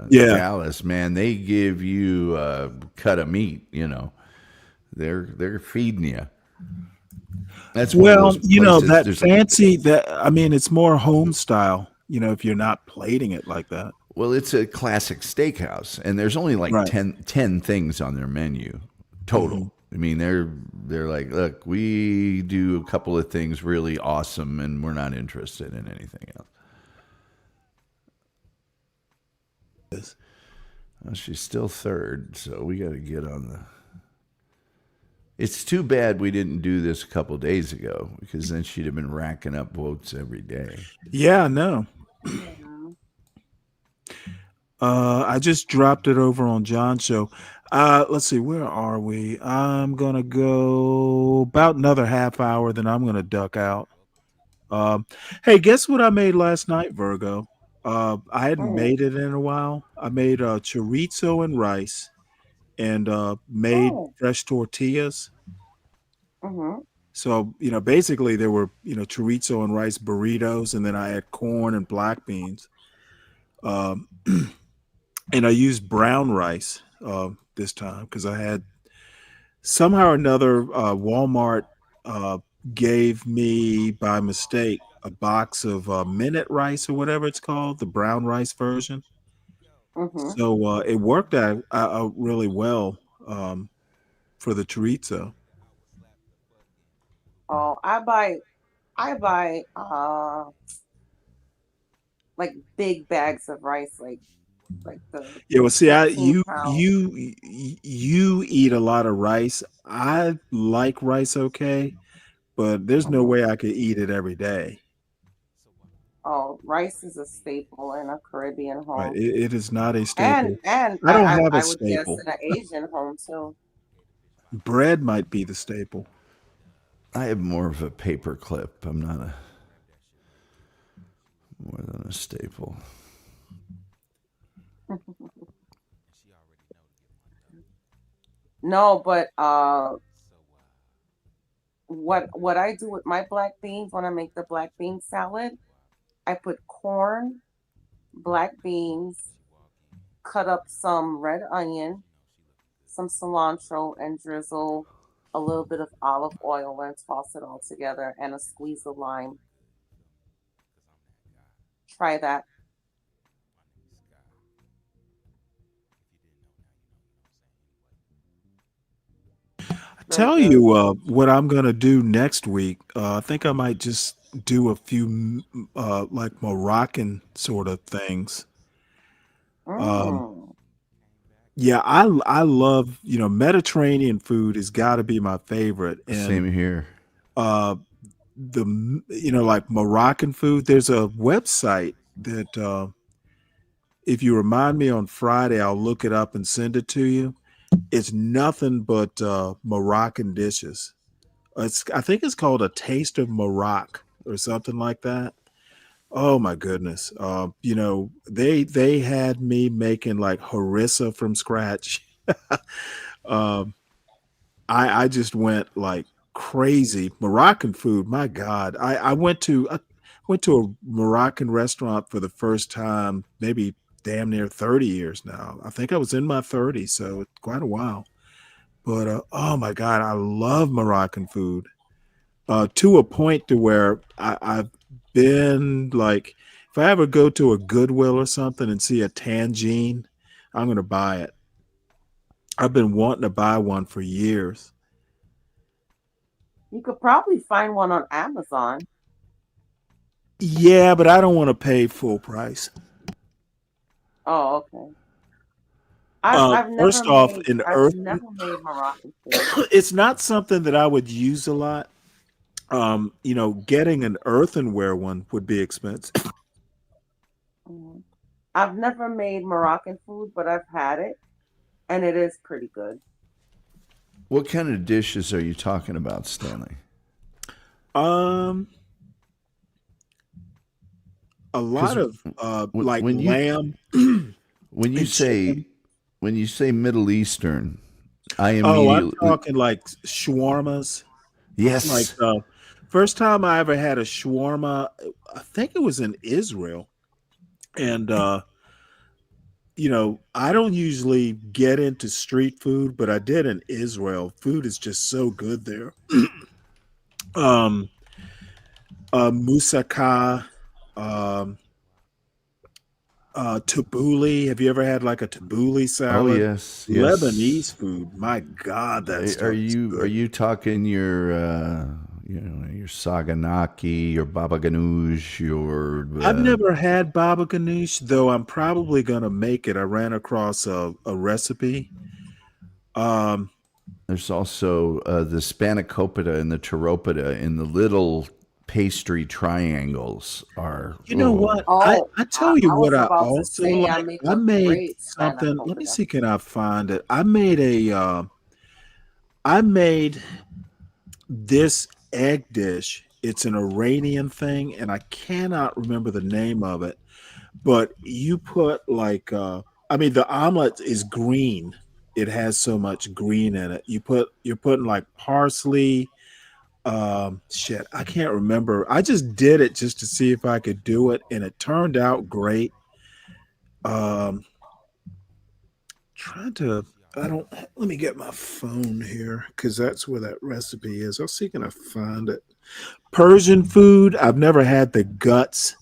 Yeah. Dallas, man, they give you a cut of meat. They're feeding you. That's one of Well, those places. that There's fancy that I mean, it's more home style. If you're not plating it like that. Well, it's a classic steakhouse, and there's only like Right. 10 things on their menu total. Mhm. I mean, they're like, look, we do a couple of things really awesome, and we're not interested in anything else. Well, she's still third, so we got to get on the. It's too bad we didn't do this a couple days ago, because then she'd have been racking up votes every day. Yeah, no. I just dropped it over on John's show. Let's see, where are we? I'm gonna go about another half hour, then I'm gonna duck out. Hey, guess what I made last night, Virgo? I hadn't Mm. made it in a while. I made chorizo and rice, and made fresh tortillas. So, basically there were, chorizo and rice burritos, and then I had corn and black beans. And I used brown rice this time because I had somehow or another Walmart gave me by mistake a box of minute rice or whatever it's called, the brown rice version. So it worked out really well for the chorizo. Oh, I buy like big bags of rice, like the Yeah, well, see, 15-pound. you eat a lot of rice. I like rice, okay, but there's no way I could eat it every day. Oh, rice is a staple in a Caribbean Right? home, It is not a and staple. and I don't I have a I would guess staple. in an Asian home too. Bread might be the staple. I have more of a paper clip. I'm not more than a staple. No, but what I do with my black beans when I make the black bean salad, I put corn, black beans, cut up some red onion, some cilantro, and drizzle a little bit of olive oil and toss it all together, and a squeeze of lime. Try that. Tell you what I'm gonna do next week. I think I might just do a few like Moroccan sort of things. Yeah, I love, Mediterranean food has got to be my favorite, and Same here. like Moroccan food. There's a website that if you remind me on Friday, I'll look it up and send it to you. It's nothing but Moroccan dishes. I think it's called A Taste of Morocco or something like that. Oh my goodness. They had me making like harissa from scratch. um, I just went like crazy. Moroccan food, my God. I went to a Moroccan restaurant for the first time, maybe damn near 30 years now. I think I was in my 30s, so it's quite a while. But oh my God, I love Moroccan food. To a point to where I've been like, if I ever go to a Goodwill or something and see a tangine, I'm gonna buy it. I've been wanting to buy one for years. You could probably find one on Amazon. Yeah, but I don't want to pay full price. Oh, okay. I've never First off, made an I've earth, never made Moroccan food. it's not something that I would use a lot. Getting an earthenware one would be expensive. I've never made Moroccan food, but I've had it, and it is pretty good. What kind of dishes are you talking about, Stanley? A lot of like when lamb. When you and say chicken. when you say Middle Eastern, I Oh, I'm immediately talking like shawarmas. Like yes. first time I ever had a shawarma, I think it was in Israel. And I don't usually get into street food, but I did in Israel. Food is just so good there. um Moussaka, um tabbouleh. Have you ever had like a tabbouleh Oh salad? yes, yes. Lebanese food. My God, that Are stuff is you are good. you talking your your saganaki, your baba ganoush, your I've never had baba ganoush, though I'm probably gonna make it. I ran across a recipe. Um, there's also the spanakopita and the chiropita in the little pastry triangles are you know what? Oh, I tell you I what was I about to also say I like. make I a made great something. Let me spanakopita. see, can I find it? I made this egg dish. It's an Iranian thing, and I cannot remember the name of it. But you put like, I mean, the omelet is green, it has so much green in it. You're putting like parsley. Shit, I can't remember. I just did it just to see if I could do it, and it turned out great. Um, trying to. I don't. Let me get my phone here because that's where that recipe is. I'll see can I find it. Persian food. I've never had the guts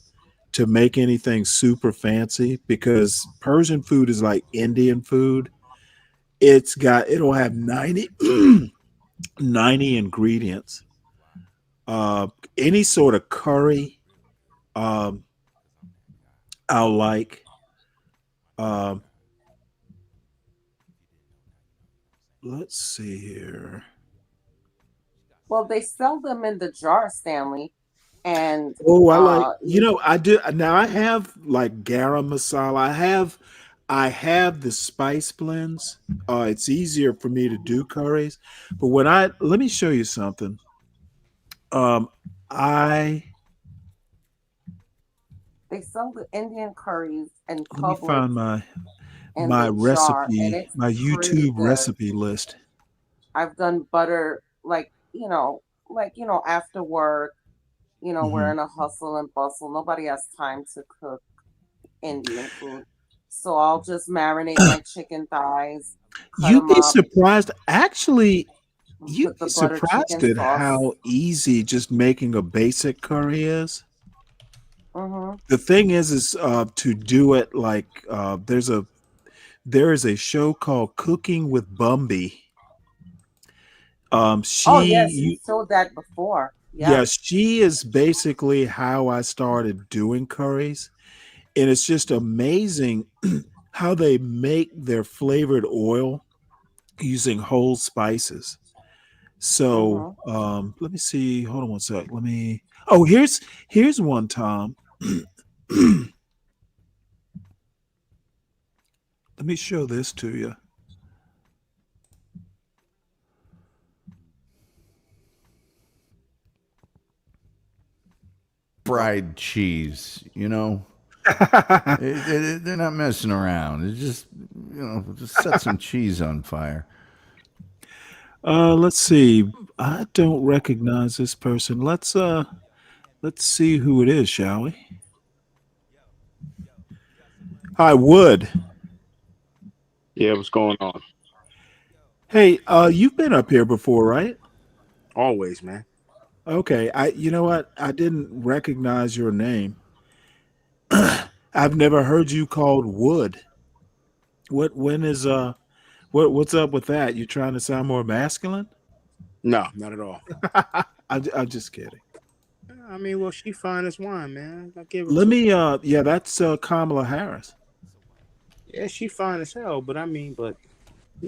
to make anything super fancy because Persian food is like Indian food. It'll have 90, 90 ingredients. Any sort of curry, um, I'll like. Um, let's see here. Well, they sell them in the jar, Stanley. And Oh, I like, I do now. I have like garam masala. I have the spice blends. It's easier for me to do curries. But let me show you something. Um, I They sell the Indian curries in Let me Publix find my in the jar, and it's my pretty YouTube good. recipe list. I've done butter, after work, we're Mhm. in a hustle and bustle. Nobody has time to cook Indian food. So I'll just marinate my chicken thighs, cut You'd them be up, surprised. Actually, you'd put be the butter surprised chicken at sauce. how easy just making a basic curry is. Mm-hmm. The thing is to do it like there is a show called Cooking with Bumby. Oh, yes, you She showed that before. Yeah, Yes. she is basically how I started doing curries. And it's just amazing how they make their flavored oil using whole spices. So Mm-hmm. let me see. Hold on one sec. Oh, here's one, Tom. Let me show this to you. Fried cheese, they're not messing around. It's just set some cheese on fire. Let's see. I don't recognize this person. Let's see who it is, shall we? Hi, Wood. Yeah, what's going on? Hey, you've been up here before, right? Always, man. Okay. You know what? I didn't recognize your name. I've never heard you called Wood. What's up with that? You trying to sound more masculine? No, not at all. I'm just kidding. I mean, well, she fine as wine, man. I give her Let to. me yeah, that's Kamala Harris. Yeah, she fine as hell, but I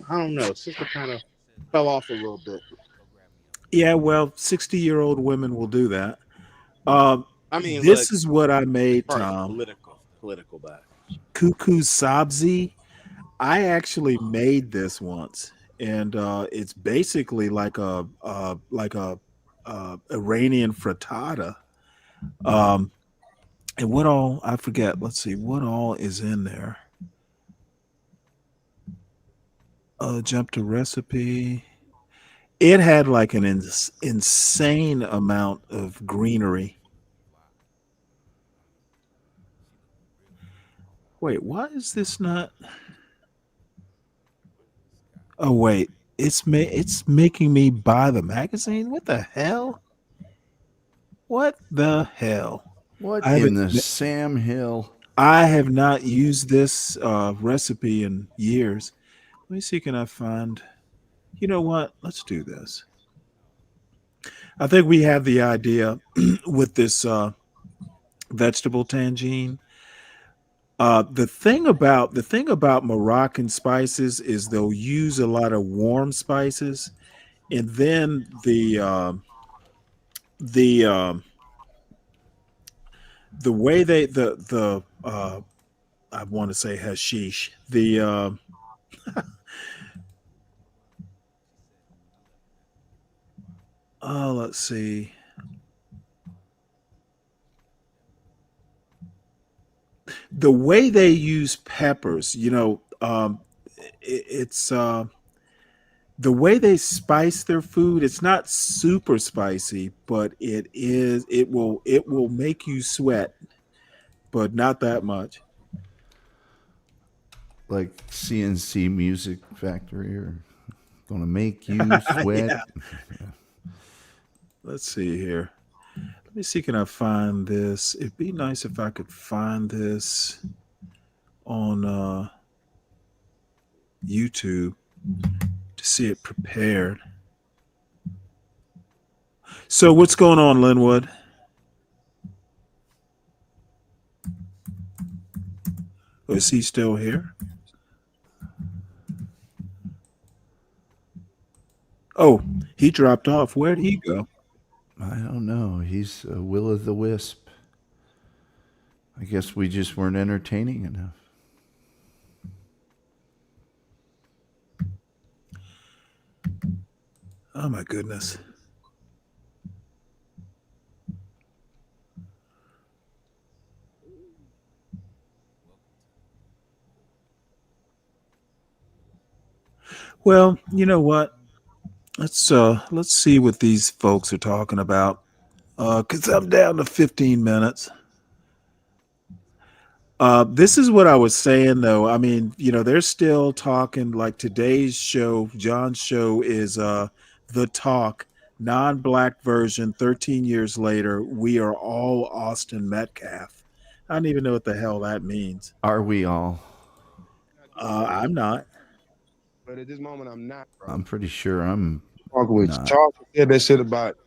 I don't know. Sister kind of fell off a little bit. Yeah, well, 60-year-old women will do that. I mean, look, This is what I as made, far as Tom. political back. Cuckoo sabzi. I actually made this once, and it's basically like a Iranian frittata. Um, and what all I forget. Let's see what all is in there. Jump to recipe. It had like an insane amount of greenery. Wait, why is this not? Oh wait, it's making me buy the magazine. What the hell? What the hell? What I in haven't. the Sam Hill? I have not used this recipe in years. Let me see. Can I find? You know what? Let's do this. I think we have the idea with this vegetable tangine. The thing about Moroccan spices is they'll use a lot of warm spices, and then the the way the I want to say hashish let's see, the way they use peppers. it's the way they spice their food. It's not super spicy, but it will make you sweat, but not that much. Like CNC Music Factory, or gonna make you sweat. Yeah. Let's see here. Let me see, can I find this? It'd be nice if I could find this on YouTube to see it prepared. So what's going on, Linwood? Is he still here? Oh, he dropped off. Where'd he go? I don't know. He's a will o' the wisp. I guess we just weren't entertaining enough. Oh my goodness. Well, you know what? Let's see what these folks are talking about. Cause I'm down to 15 minutes. This is what I was saying though. I mean, they're still talking like today's show, John's show is The Talk, non-black version, 13 years later. We are all Austin Metcalf. I don't even know what the hell that means. Are we all? I'm not. But at this moment, I'm not, bro. I'm pretty sure I'm With not. Charles said that shit about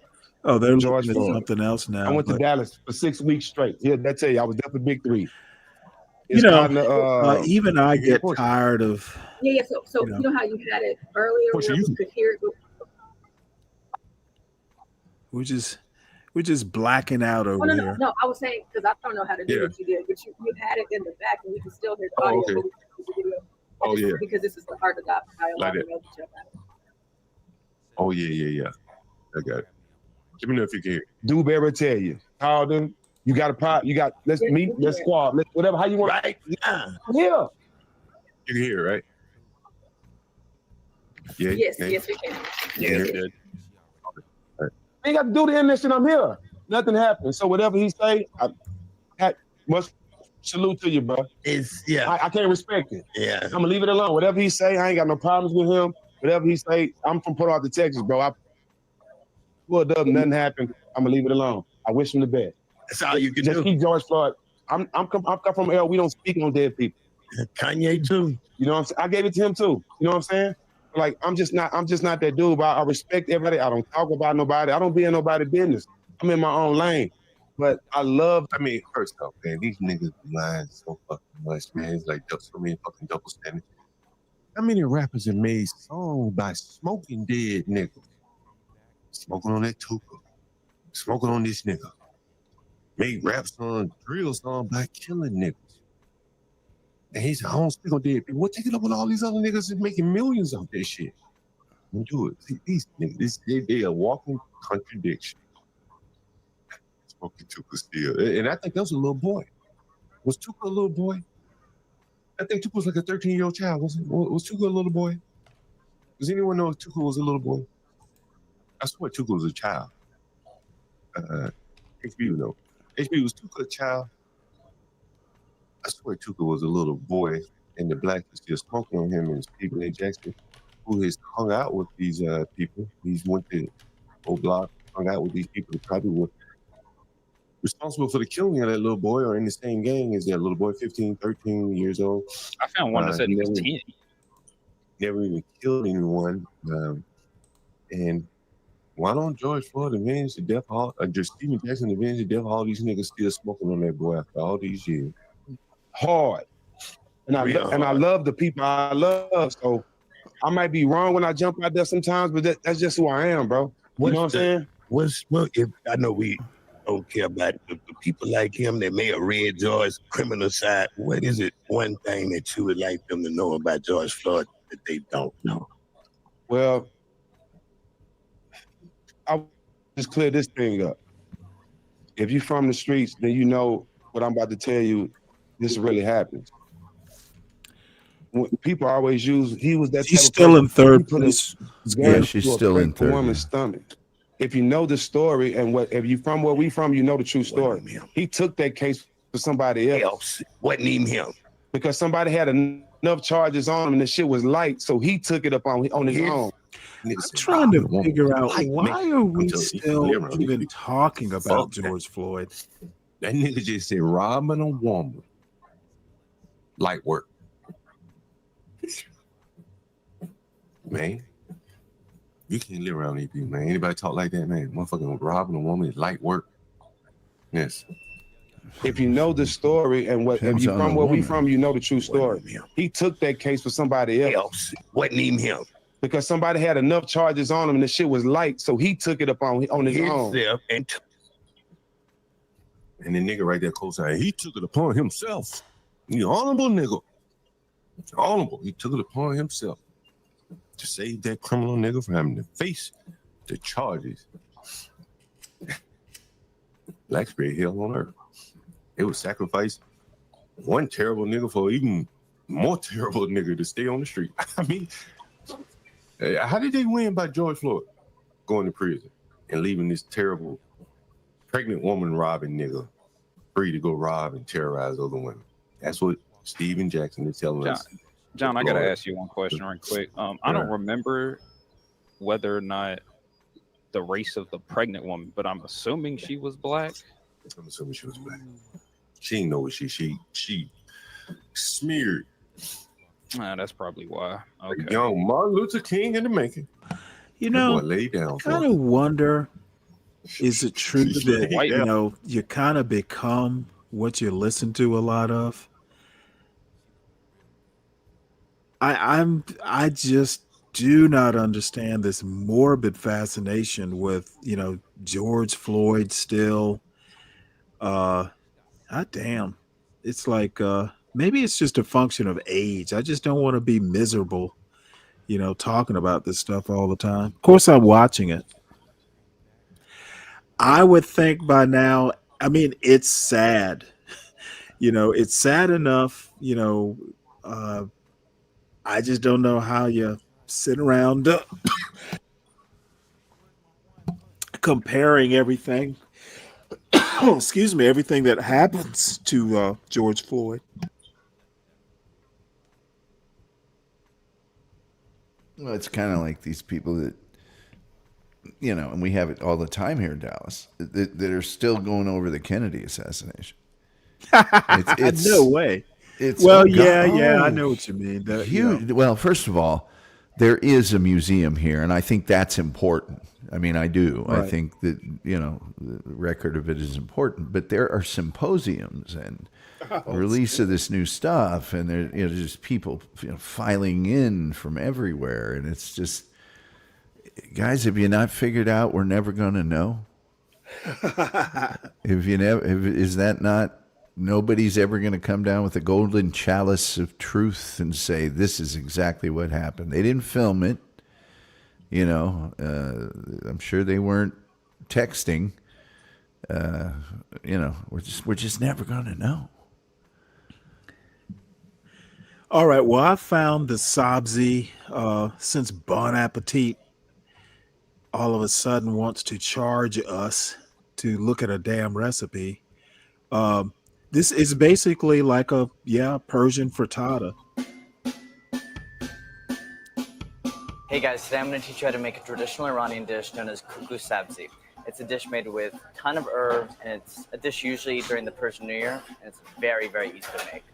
they're George looking at Floyd. something else now. I went to Dallas for 6 weeks straight. Yeah, that's it. I was there for Big Three. Even I get tired of. Yeah. So you know how you had it earlier where we could hear it. We're just blacking out over here. No. I was saying because I don't know how to do what you did, but you had it in the back and we can still hear the audio. Okay. But we can see the video. Because this is the hard to dialogue. Like that. Oh yeah. I got it. Let me know if you can hear. Dewberry tell you. Call them. You got a pot. You got. Let's meet. Let's squad. Let's whatever. How you want? Right. Yeah. Yeah. You can hear it, right? Yeah. Yes, we can. Yeah. You ain't got to do the internet shit. I'm here. Nothing happened. So whatever he say, I must salute to you, bro. I can't respect it. Yeah. I'm gonna leave it alone. Whatever he say, I ain't got no problems with him. Whatever he say, I'm from Port Arthur, Texas, bro. I pulled up, nothing happened. I'm gonna leave it alone. I wish him the best. That's all you can Just do. keep George Floyd. I'm come from L. We don't speak on dead people. Kanye too. You know what I'm saying? I gave it to him too. You know what I'm saying? Like I'm just not that dude. But I respect everybody. I don't talk about nobody. I don't be in nobody's business. I'm in my own lane. But I mean, first off, man, these niggas be lying so fucking much, man. It's like so many fucking double standards. How many rappers have made songs by smoking dead niggas? Smoking on that Tuka. Smoking on this nigga. Made rap songs, drill songs by killing niggas. And he said, I don't speak on dead people. What take it up with all these other niggas that's making millions off that shit? Don't do it. See, these niggas, they are walking contradiction. Smoking Tuka still. And I think that was a little boy. Was Tuka a little boy? I think Tuka was like a 13-year-old child. Was Tuka a little boy? Does anyone know if Tuka was a little boy? I swear Tuka was a child. HB know. HB, was Tuka a child? I swear Tuka was a little boy, and the black was still smoking on him, and Stephen A. Jackson, who has hung out with these people. He's went to old block, hung out with these people who probably were responsible for the killing of that little boy or in the same gang as that little boy, 15, 13 years old. I found one that said he was 10. Never even killed anyone. And why don't George Floyd avenge the death of just Stephen Jackson avenge the death of all these niggas still smoking on that boy after all these years? Hard. And I love the people I love. So I might be wrong when I jump out there sometimes, but that's just who I am, bro. You know what I'm saying? If I know we don't care about the people like him that may have read George's criminal side, what is it one thing that you would like them to know about George Floyd that they don't know? Well, I'll just clear this thing up. If you're from the streets, then you know what I'm about to tell you, this really happens. when people always use, he was that She's type of still person. in third He put a place. gun she's to a still in pregnant third. woman's stomach. If you know the story and what, if you from where we from, you know the true story. He took that case for somebody else. Wasn't even him. Because somebody had enough charges on him and the shit was light, so he took it up on his own. I'm trying to figure out why are we still even talking about George Floyd? That nigga just said robbing a woman. Light work. Man, you can't live around these people, man. Anybody talk like that, man? Motherfucking robbing a woman is light work. Yes. If you know the story and what, if you from where we from, you know the true story. He took that case for somebody else. Wasn't even him. Because somebody had enough charges on him and the shit was light, so he took it up on his own. And the nigga right there close side, he took it upon himself. He honorable nigga. Honorable. He took it upon himself to save that criminal nigga from having to face the charges. Blacks create hell on earth. It would sacrifice one terrible nigga for even more terrible nigga to stay on the street. I mean, how did they win by George Floyd going to prison and leaving this terrible pregnant woman robbing nigga free to go rob and terrorize other women? That's what Steven Jackson is telling us. John, I gotta ask you one question right quick. I don't remember whether or not the race of the pregnant woman, but I'm assuming she was black. I'm assuming she was black. She didn't know what she smeared. That's probably why. Okay. Young Martin Luther King in the making. You know, lay down. I kind of wonder, is it true that you kind of become what you listen to a lot of? I just do not understand this morbid fascination with George Floyd still. Damn, it's like maybe it's just a function of age. I just don't want to be miserable, talking about this stuff all the time. Of course, I'm watching it. I would think by now, I mean, it's sad. It's sad enough, I just don't know how you sit around comparing everything. Excuse me, everything that happens to George Floyd. Well, it's kind of like these people that, and we have it all the time here in Dallas, that are still going over the Kennedy assassination. It's no way. It's I know what you mean. Huge. Well, first of all, there is a museum here, and I think that's important. I mean, I do. Right. I think that the record of it is important. But there are symposiums and release of this new stuff, and there just people filing in from everywhere, and it's just, guys, have you not figured out we're never going to know? Is that not? Nobody's ever going to come down with a golden chalice of truth and say, this is exactly what happened. They didn't film it. I'm sure they weren't texting. We're just never going to know. All right. Well, I found the Sabzi since Bon Appetit all of a sudden wants to charge us to look at a damn recipe. This is basically like a Persian frittata. Hey guys, today I'm going to teach you how to make a traditional Iranian dish known as kuku sabzi. It's a dish made with a ton of herbs, and it's a dish usually during the Persian New Year, and it's very, very easy to make.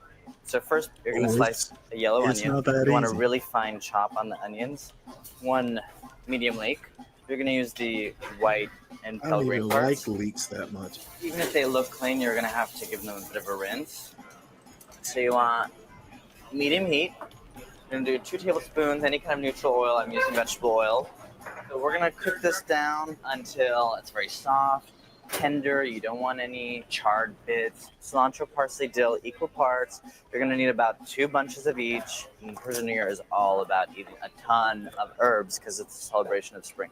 So first, you're going to slice a yellow onion. You want to really fine chop on the onions. One medium leek. You're going to use the white and I pale don't grape even parts. like leeks that much. Even if they look clean, you're going to have to give them a bit of a rinse. So you want medium heat. You're going to do 2 tablespoons, any kind of neutral oil. I'm using vegetable oil. So we're going to cook this down until it's very soft, tender. You don't want any charred bits. Cilantro, parsley, dill, equal parts. You're going to need about 2 bunches of each. And Persian New Year is all about eating a ton of herbs because it's a celebration of spring.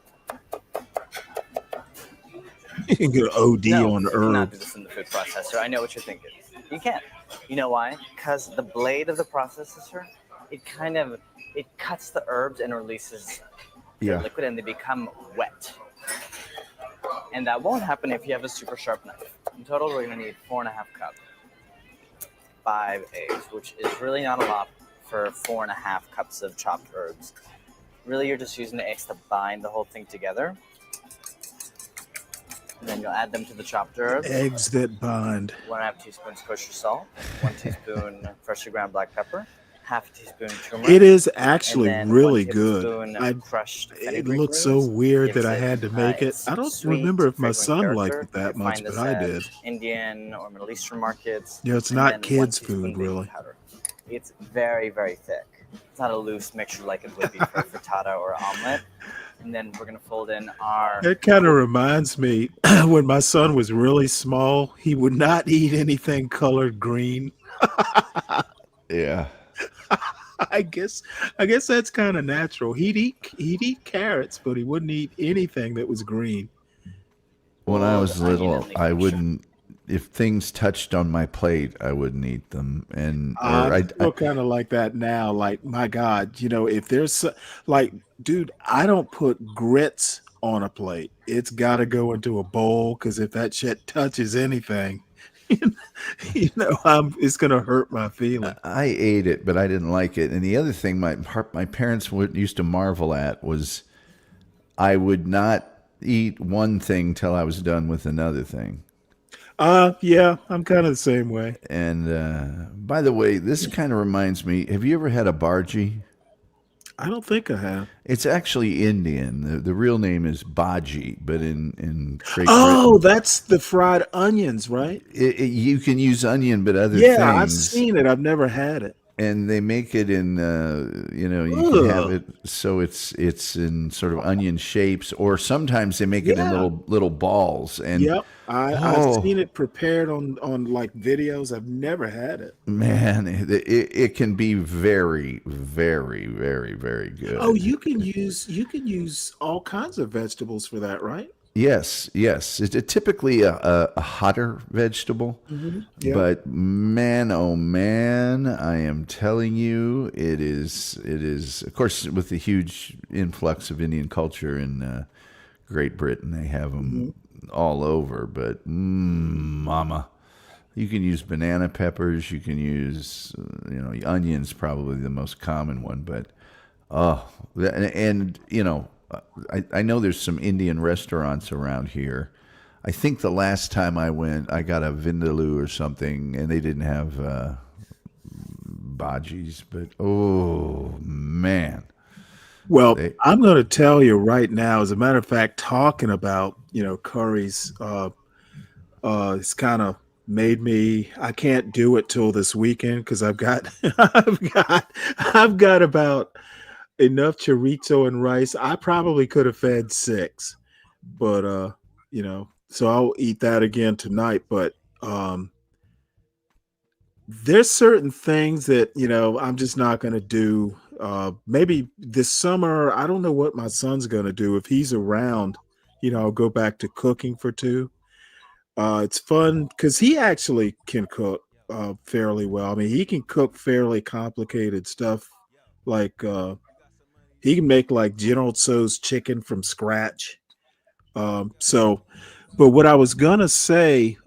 You can go OD on You cannot herbs. do this in the food processor. I know what you're thinking. You can't. You know why? Because the blade of the processor it cuts the herbs and releases the Yeah. liquid, and they become wet. And that won't happen if you have a super sharp knife. In total, we're going to need 4.5 cups. 5 eggs, which is really not a lot for 4.5 cups of chopped herbs. Really, you're just using the eggs to bind the whole thing together. And then you'll add them to the chopped herbs. Eggs that bind. 1.5 teaspoons kosher salt, 1 teaspoon freshly ground black pepper, 1/2 teaspoon turmeric. It is actually and then really 1 good. tablespoon crushed It fenugreek looks so leaves. weird Gives that I it, had to make it. its I don't sweet, remember if my fragrant son liked character. it that You much, find but this I at did. Indian or Middle Eastern markets. Yeah, it's and not then 1 kids' teaspoon food, baking really. powder. It's very, very thick. It's not a loose mixture like it would be for frittata or omelet. And then we're gonna fold in our. That kind of reminds me when my son was really small, he would not eat anything colored green. Yeah. I guess that's kind of natural. He'd eat carrots, but he wouldn't eat anything that was green. When I Boiled was onion little, and I licorice. wouldn't. If things touched on my plate, I wouldn't eat them. And or I'm still kind of like that now. Like, my God, if there's like, dude, I don't put grits on a plate. It's got to go into a bowl because if that shit touches anything, it's gonna hurt my feeling. I ate it, but I didn't like it. And the other thing my parents used to marvel at was I would not eat one thing till I was done with another thing. Yeah, I'm kind of the same way. And by the way, this kind of reminds me, have you ever had a bargee? I don't think I have. It's actually Indian. The real name is bhaji, but in Great Oh, Britain, that's the fried onions, right? you can use onion, but other Yeah, I've things. seen it. I've never had it. And they make it in, you can have Ugh. it so it's in sort of onion shapes, or sometimes they make it in Yeah. little balls. And Yep, I've oh seen it prepared on like videos. I've never had it. man, it can be very, very, very, very good. Oh, you can use all kinds of vegetables for that, right? Yes. It's typically a hotter vegetable, Yeah. but man, oh man, I am telling you, it is. Of course, with the huge influx of Indian culture in Great Britain, they have them all over. But mama, you can use banana peppers. You can use onions, probably the most common one. But I know there's some Indian restaurants around here. I think the last time I went, I got a vindaloo or something, and they didn't have bhajis. But oh man, Well, I'm going to tell you right now. As a matter of fact, talking about curries, it's kind of made me. I can't do it till this weekend because I've got I've got about enough chorizo and rice. I probably could have fed 6, but so I'll eat that again tonight. But there's certain things that I'm just not going to do. Maybe this summer, I don't know what my son's going to do. If he's around, I'll go back to cooking for 2. It's fun because he actually can cook fairly well. I mean, he can cook fairly complicated stuff like he can make like General Tso's chicken from scratch. But what I was gonna say,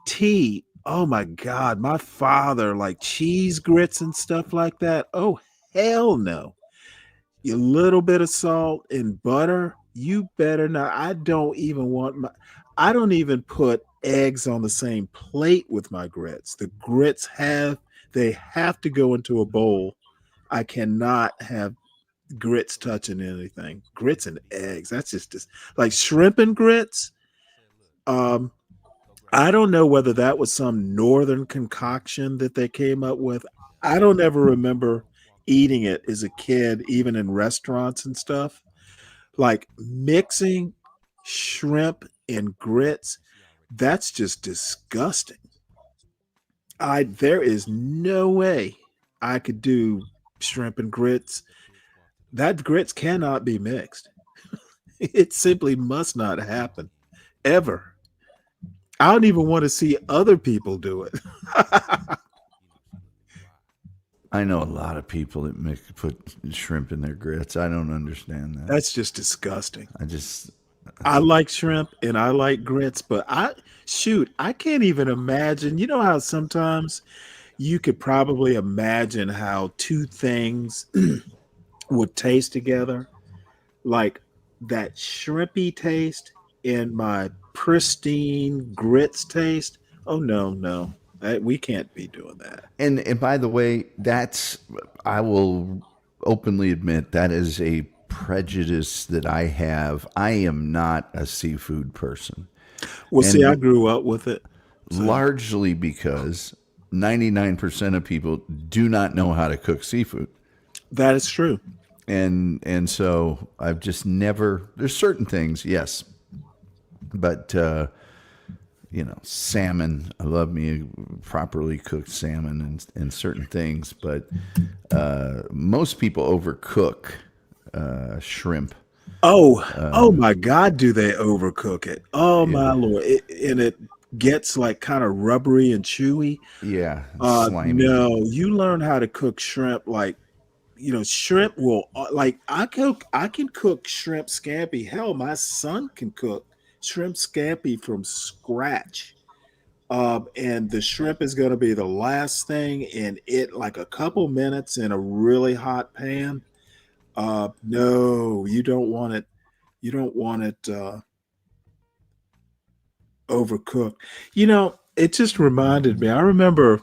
tea. Oh my God, my father like cheese grits and stuff like that. Oh hell no! A little bit of salt and butter. You better not. I don't even put eggs on the same plate with my grits. The grits they have to go into a bowl. I cannot have grits touching anything. Grits and eggs. That's just like shrimp and grits. I don't know whether that was some northern concoction that they came up with. I don't ever remember eating it as a kid, even in restaurants and stuff. Like mixing shrimp and grits, that's just disgusting. There is no way I could do shrimp and grits. That grits cannot be mixed. It simply must not happen ever. I don't even want to see other people do it. I know a lot of people that put shrimp in their grits. I don't understand that. That's just disgusting. I I like shrimp and I like grits, but I can't even imagine. You know how sometimes you could probably imagine how two things would taste together? Like that shrimpy taste and my pristine grits taste. Oh no, no. We can't be doing that. And by the way, I will openly admit that is a prejudice that I have. I am not a seafood person. Well, see, I grew up with it. So. Largely because 99% of people do not know how to cook seafood. That is true. And so I've just never, there's certain things, yes. But salmon, I love me properly cooked salmon and certain things, but most people overcook shrimp. Oh my God, do they overcook it? Oh my Lord. It gets like kind of rubbery and chewy. Yeah. Slimy. No, you learn how to cook shrimp like, shrimp will I can cook shrimp scampi. Hell, my son can cook shrimp scampi from scratch. And the shrimp is going to be the last thing in it, like a couple minutes in a really hot pan. No, you don't want it. You don't want it overcooked. It just reminded me. I remember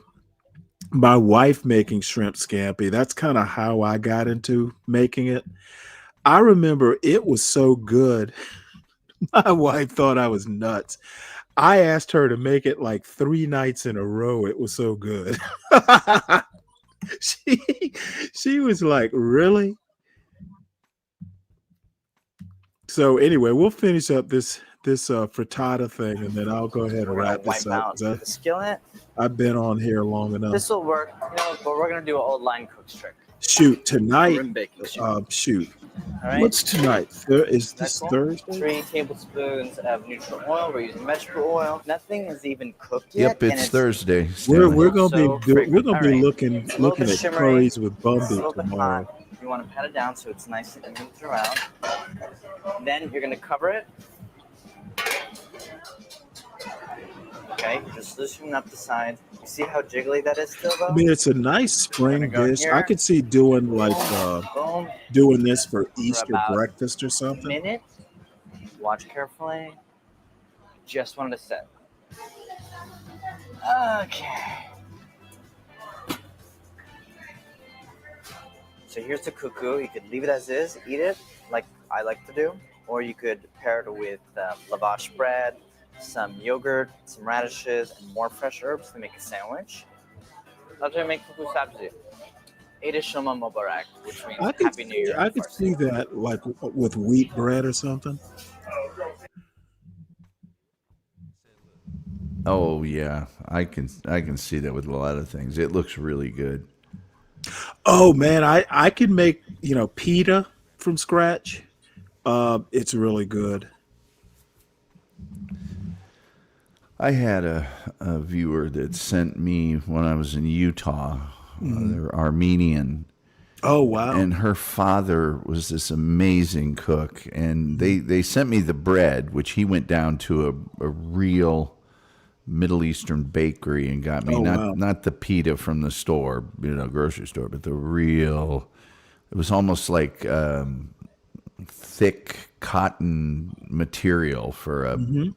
my wife making shrimp scampi. That's kind of how I got into making it. I remember it was so good. My wife thought I was nuts. I asked her to make it like 3 nights in a row. It was so good. she was like, really? So anyway, we'll finish up this frittata thing, and then I'll go ahead and wrap this up. The skillet. I've been on here long enough. This will work, but we're gonna do an old line cook's trick. Shoot, tonight. Shoot. All right. What's tonight? Is this Cool. Thursday? 3 tablespoons of neutral oil. We're using vegetable oil. Nothing is even cooked yet. Yep, it's Thursday. We're gonna be So fragrant. we're gonna be All right. looking It's a little bit at shimmery, curries with it's a Bumby little bit tomorrow. hot. You want to pat it down so it's nice and even throughout. Then you're gonna cover it. Okay, just loosening up the sides. You see how jiggly that is still, though? I mean, it's a nice spring go dish. here. I could see doing Boom. doing this for Easter about breakfast or A something. minute. Watch carefully. Just wanted to set. Okay. So here's the cuckoo. You could leave it as is, eat it like I like to do, or you could pair it with lavash bread, some yogurt, some radishes, and more fresh herbs to make a sandwich. That's how I make cuckoo sabzi. Eid Shoma Mubarak, which means Happy New Year. I could see that like with wheat bread or something. Oh yeah, I can see that with a lot of things. It looks really good. Oh man, I can make pita from scratch. It's really good. I had a viewer that sent me when I was in Utah. They're Armenian. Oh wow! And her father was this amazing cook, and they sent me the bread, which he went down to a real Middle Eastern bakery and got me not the pita from the store, grocery store, but the real. It was almost like thick cotton material for and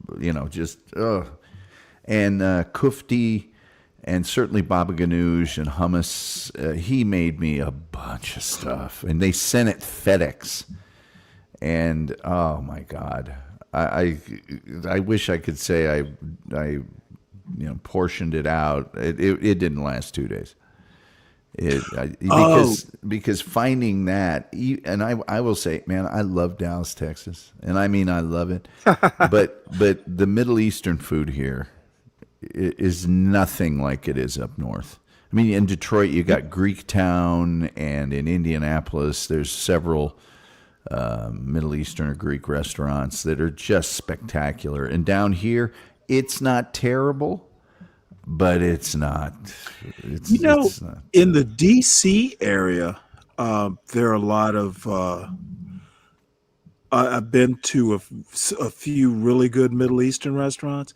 kufti. And certainly baba ganoush and hummus. He made me a bunch of stuff, and they sent it FedEx. And oh my God, I wish I could say I portioned it out. It didn't last 2 days. Because finding that, and I will say, man, I love Dallas, Texas, and I mean I love it, but the Middle Eastern food here is nothing like it is up north. I mean, in Detroit, you got Greek Town, and in Indianapolis, there's several Middle Eastern or Greek restaurants that are just spectacular. And down here, it's not terrible, but it's not. You know, It's not. in the DC area, there are a lot of. I've been to a few really good Middle Eastern restaurants.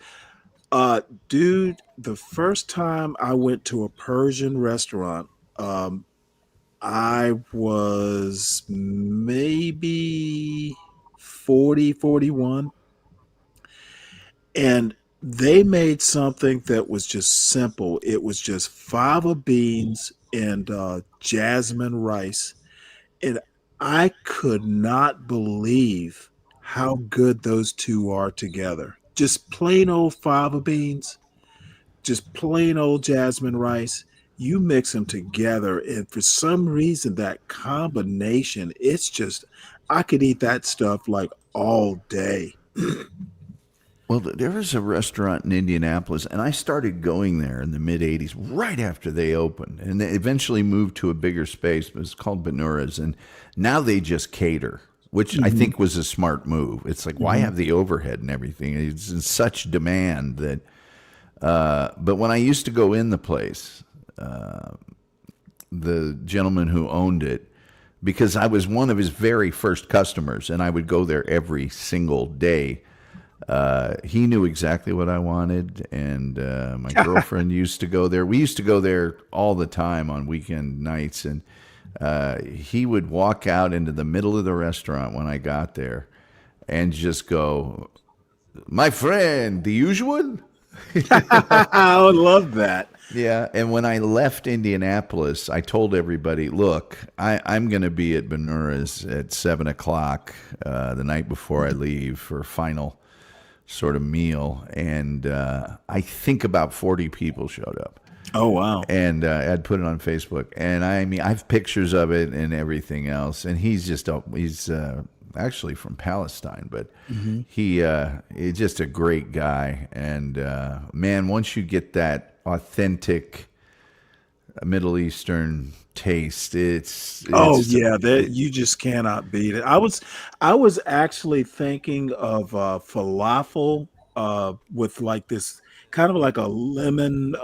Dude, the first time I went to a Persian restaurant, um, I was maybe 40, 41, and they made something that was just simple. It was just fava beans and jasmine rice. And I could not believe how good those two are together. Just plain old fava beans, just plain old jasmine rice. You mix them together, and for some reason, that combination, it's just, I could eat that stuff like all day. Well, there was a restaurant in Indianapolis, and I started going there in the mid '80s, right after they opened, and they eventually moved to a bigger space. It was called Benura's, and now they just cater, which I Mhm. think was a smart move. It's like, why Mhm. have the overhead and everything? It's in such demand that. But when I used to go in the place, the gentleman who owned it, because I was one of his very first customers, and I would go there every single day. He knew exactly what I wanted, and my girlfriend used to go there. We used to go there all the time on weekend nights, and he would walk out into the middle of the restaurant when I got there and just go, "My friend, the usual?" I would love that. Yeah, and when I left Indianapolis, I told everybody, "Look, I'm going to be at Benura's at 7 o'clock the night before I leave for a final sort of meal," and I think about 40 people showed up. Oh wow! And I'd put it on Facebook, and I mean, I have pictures of it and everything else. And he's actually from Palestine, but Mhm. he's just a great guy. And man, once you get that authentic Middle Eastern taste, Oh it's yeah, that you just cannot beat it. I was actually thinking of falafel with like this kind of like a lemon.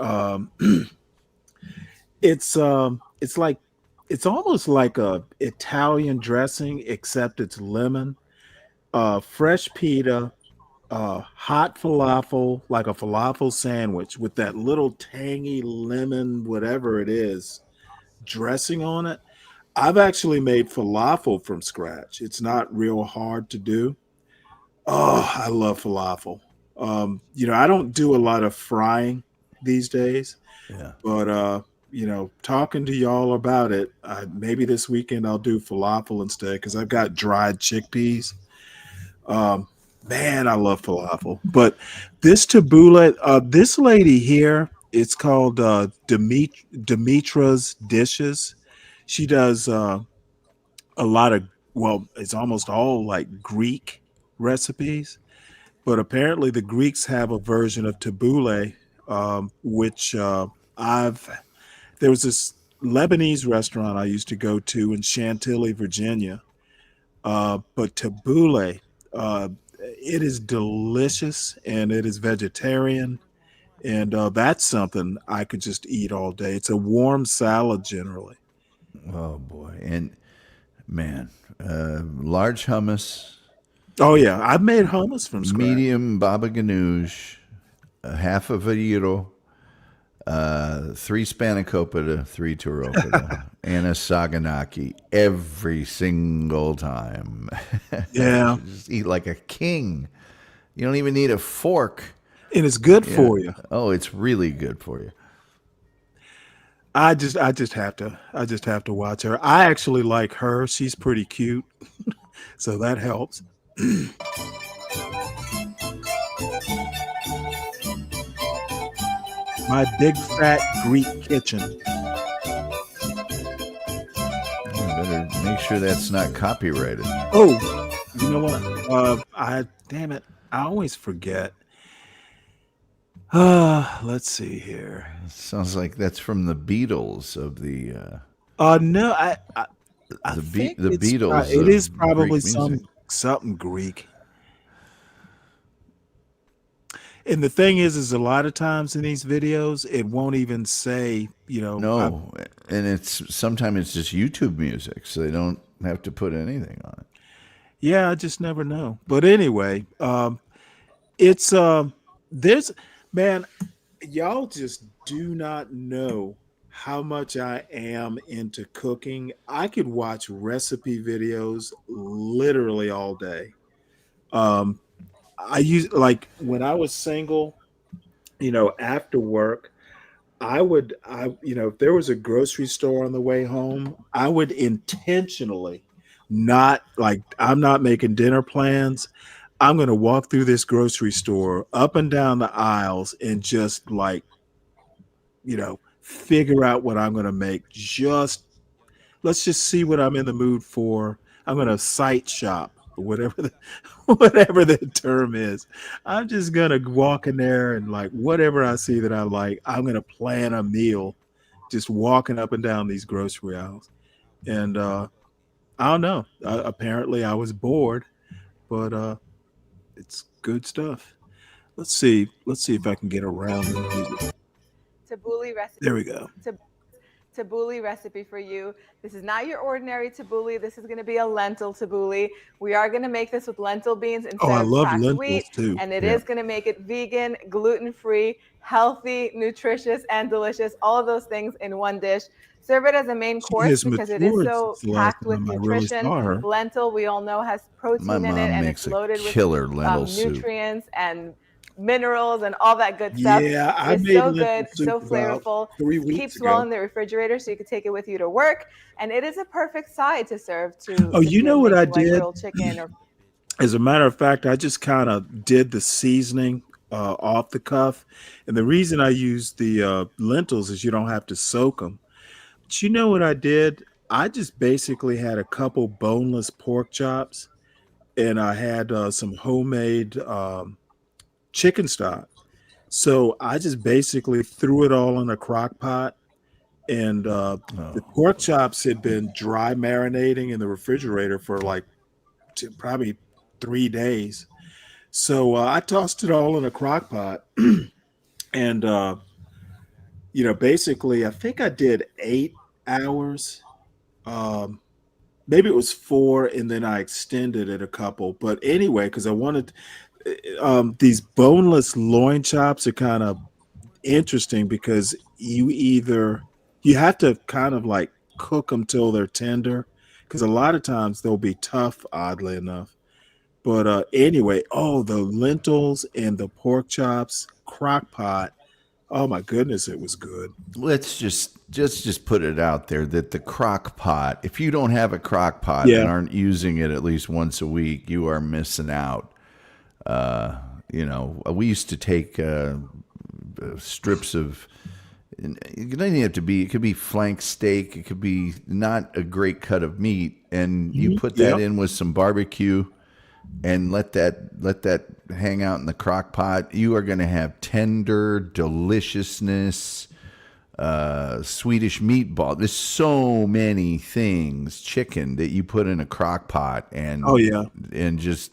It's like it's almost like a Italian dressing, except it's lemon. Fresh pita, hot falafel, like a falafel sandwich with that little tangy lemon, whatever it is, dressing on it. I've actually made falafel from scratch. It's not real hard to do. Oh, I love falafel. I don't do a lot of frying these days, yeah. but talking to y'all about it, maybe this weekend I'll do falafel instead because I've got dried chickpeas. Um, man, I love falafel. But this tabbouleh, this lady here, it's called Demetra's Dishes. She does a lot of, well, it's almost all like Greek recipes, but apparently the Greeks have a version of tabbouleh, which I've there was this Lebanese restaurant I used to go to in Chantilly, Virginia. But tabbouleh, it is delicious and it is vegetarian, and that's something I could just eat all day. It's a warm salad generally. Oh boy, and man, large hummus. Oh yeah, I've made hummus from scratch. Medium baba ganoush, a half of a gyro, 3 spanakopita, 3 turopita, and a saganaki every single time. Yeah. Just eat like a king. You don't even need a fork. And it's good Yeah. for you. Oh, it's really good for you. I just have to watch her. I actually like her. She's pretty cute. So that helps. My big fat Greek kitchen. You better make sure that's not copyrighted. Oh, you know what? Damn it. I always forget. Let's see here. Sounds like that's from the Beatles of the No, I think the it's Beatles. it of is probably Greek music. something Greek. And the thing is a lot of times in these videos, it won't even say, No, and it's sometimes it's just YouTube music, so they don't have to put anything on it. yeah, I just never know. But anyway, it's there's man, y'all just do not know how much I am into cooking. I could watch recipe videos literally all day. Um, I use like when I was single, after work, if there was a grocery store on the way home, I would intentionally not like, I'm not making dinner plans. I'm going to walk through this grocery store up and down the aisles and just like, figure out what I'm going to make. Let's just see what I'm in the mood for. I'm going to sight shop, or whatever whatever the term is. I'm just going to walk in there and like whatever I see that I like, I'm going to plan a meal just walking up and down these grocery aisles. And I don't know. Apparently I was bored, but it's good stuff. Let's see. Let's see if I can get around the music. Tabbouleh recipe. There we go. Tabbouleh recipe for you. This is not your ordinary tabbouleh. This is going to be a lentil tabbouleh. We are going to make this with lentil beans instead I of love cracked lentils wheat, too. and it Yeah. is going to make it vegan, gluten-free, healthy, nutritious, and delicious. All of those things in one dish. Serve it as a main She course has because it is matured so since the last packed with time I really nutrition. saw her. Lentil, we all know, has My protein in it, mom and makes it's a loaded with killer lentil soup. nutrients and minerals and all that good stuff. Yeah, I It's made so lentil good, soup so about flavorful. 3 Keeps weeks well ago. in the refrigerator so you can take it with you to work. And it is a perfect side to serve to Oh, if you you're know what I making like did? grilled chicken or As a matter of fact, I just kind of did the seasoning off the cuff. And the reason I use the lentils is you don't have to soak them. But you know what I did? I just basically had a couple boneless pork chops and I had some homemade chicken stock. So I just basically threw it all in a crock pot, and the pork chops had been dry marinating in the refrigerator for like probably 3 days. So I tossed it all in a crock pot, and basically, I think I did 8 hours. Um, Maybe it was 4, and then I extended it a couple. But anyway, because I wanted these boneless loin chops are kind of interesting because you have to kind of like cook them till they're tender because a lot of times they'll be tough, oddly enough. But anyway, the lentils and the pork chops, crock pot. Oh my goodness, it was good. Let's just put it out there that the crock pot, if you don't have a crock pot and Yeah. aren't using it at least once a week, you are missing out. We used to take strips of, it doesn't have to be, it could be flank steak, it could be not a great cut of meat, and you put that in with some barbecue and let that hang out in the crock pot. You are going to have tender deliciousness, Swedish meatball. There's so many things, chicken that you put in a crock pot and and just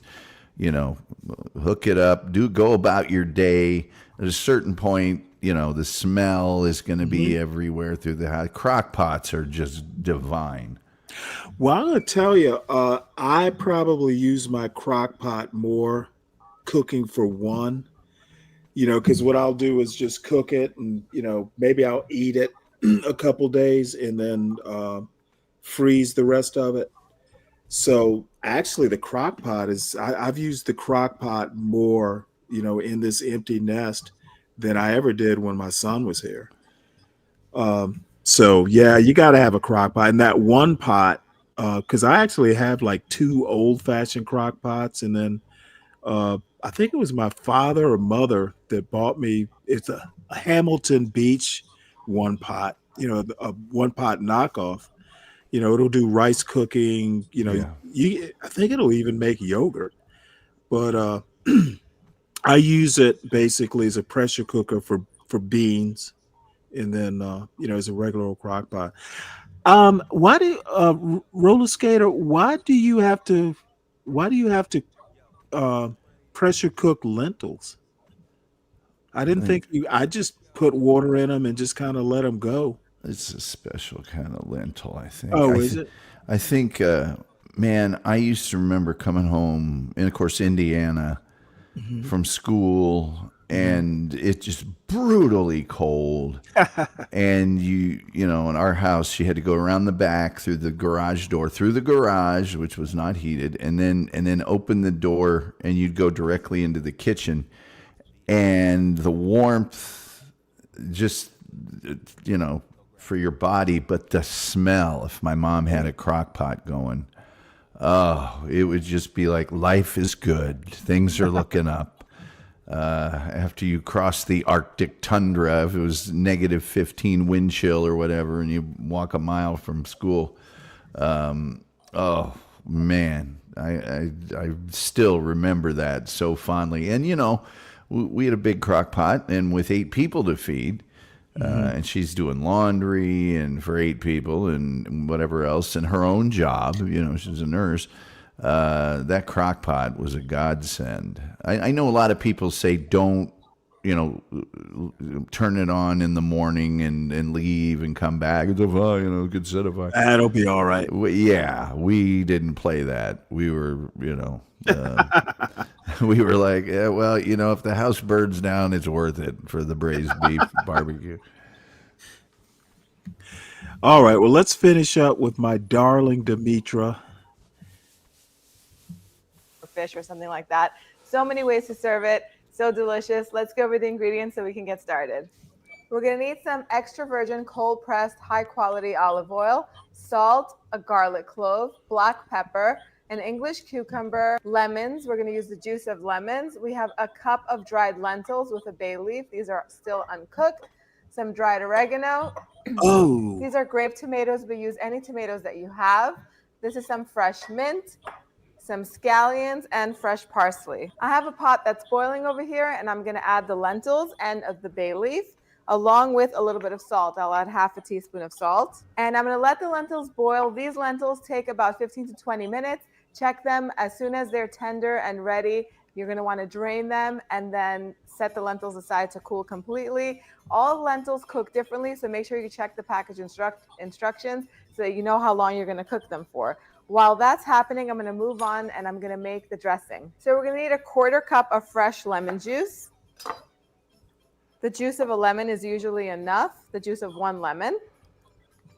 hook it up, go about your day. At a certain point, the smell is going to be everywhere through the house. Crock pots are just divine. Well, I'm going to tell you, I probably use my crock pot more cooking for one, because what I'll do is just cook it and, maybe I'll eat it a couple days and then freeze the rest of it. So actually the crock pot I've used the crock pot more, in this empty nest than I ever did when my son was here. So yeah, you got to have a crock pot, and that one pot, because I actually have like 2 old-fashioned crock pots, and then I think it was my father or mother that bought me. It's a Hamilton Beach one pot, a one pot knockoff. It'll do rice cooking. I think it'll even make yogurt. But I use it basically as a pressure cooker for beans, and then as a regular old crock pot. Why do roller skater? Why do you have to pressure cook lentils? I didn't think you. I just put water in them and just kind of let them go. It's a special kind of lentil, I think. Oh, is it? I think, man, I used to remember coming home, in, of course, Indiana, from school, and it's just brutally cold. And you know, in our house, you had to go around the back through the garage door, through the garage, which was not heated, and then open the door, and you'd go directly into the kitchen, and the warmth, just, you know, for your body, but the smell, if my mom had a crock pot going, oh, it would just be like, life is good. Things are looking up. After you cross the Arctic tundra, if it was negative 15 wind chill or whatever, and you walk a mile from school, oh, man, I still remember that so fondly. And, you know, we had a big crock pot, and with 8 people to feed, and she's doing laundry and for 8 people and whatever else, and her own job, you know, she's a nurse. That crock pot was a godsend. I know a lot of people say don't, you know, turn it on in the morning and leave and come back. It's a fire, you know, good set of fire. That'll be all right. Yeah, we didn't play that. We were, you know, we were like, yeah, well, you know, if the house burns down, it's worth it for the braised beef barbecue. All right, well, let's finish up with my darling Demetra. Fish or something like that. So many ways to serve it. So delicious. Let's go over the ingredients so we can get started. We're going to need some extra virgin cold pressed high quality olive oil, salt, a garlic clove, black pepper, an English cucumber, lemons. We're going to use the juice of lemons. We have a cup of dried lentils with a bay leaf. These are still uncooked. Some dried oregano. Oh. These are grape tomatoes, but use any tomatoes that you have. This is some fresh mint, some scallions, and fresh parsley. I have a pot that's boiling over here, and I'm going to add the lentils and of the bay leaf, along with a little bit of salt. I'll add half a teaspoon of salt. And I'm going to let the lentils boil. These lentils take about 15 to 20 minutes. Check them as soon as they're tender and ready. You're going to want to drain them and then set the lentils aside to cool completely. All lentils cook differently, so make sure you check the package instructions so that you know how long you're going to cook them for. While that's happening, I'm going to move on and I'm going to make the dressing. So we're going to need a 1/4 cup of fresh lemon juice. The juice of a lemon is usually enough, the juice of 1 lemon.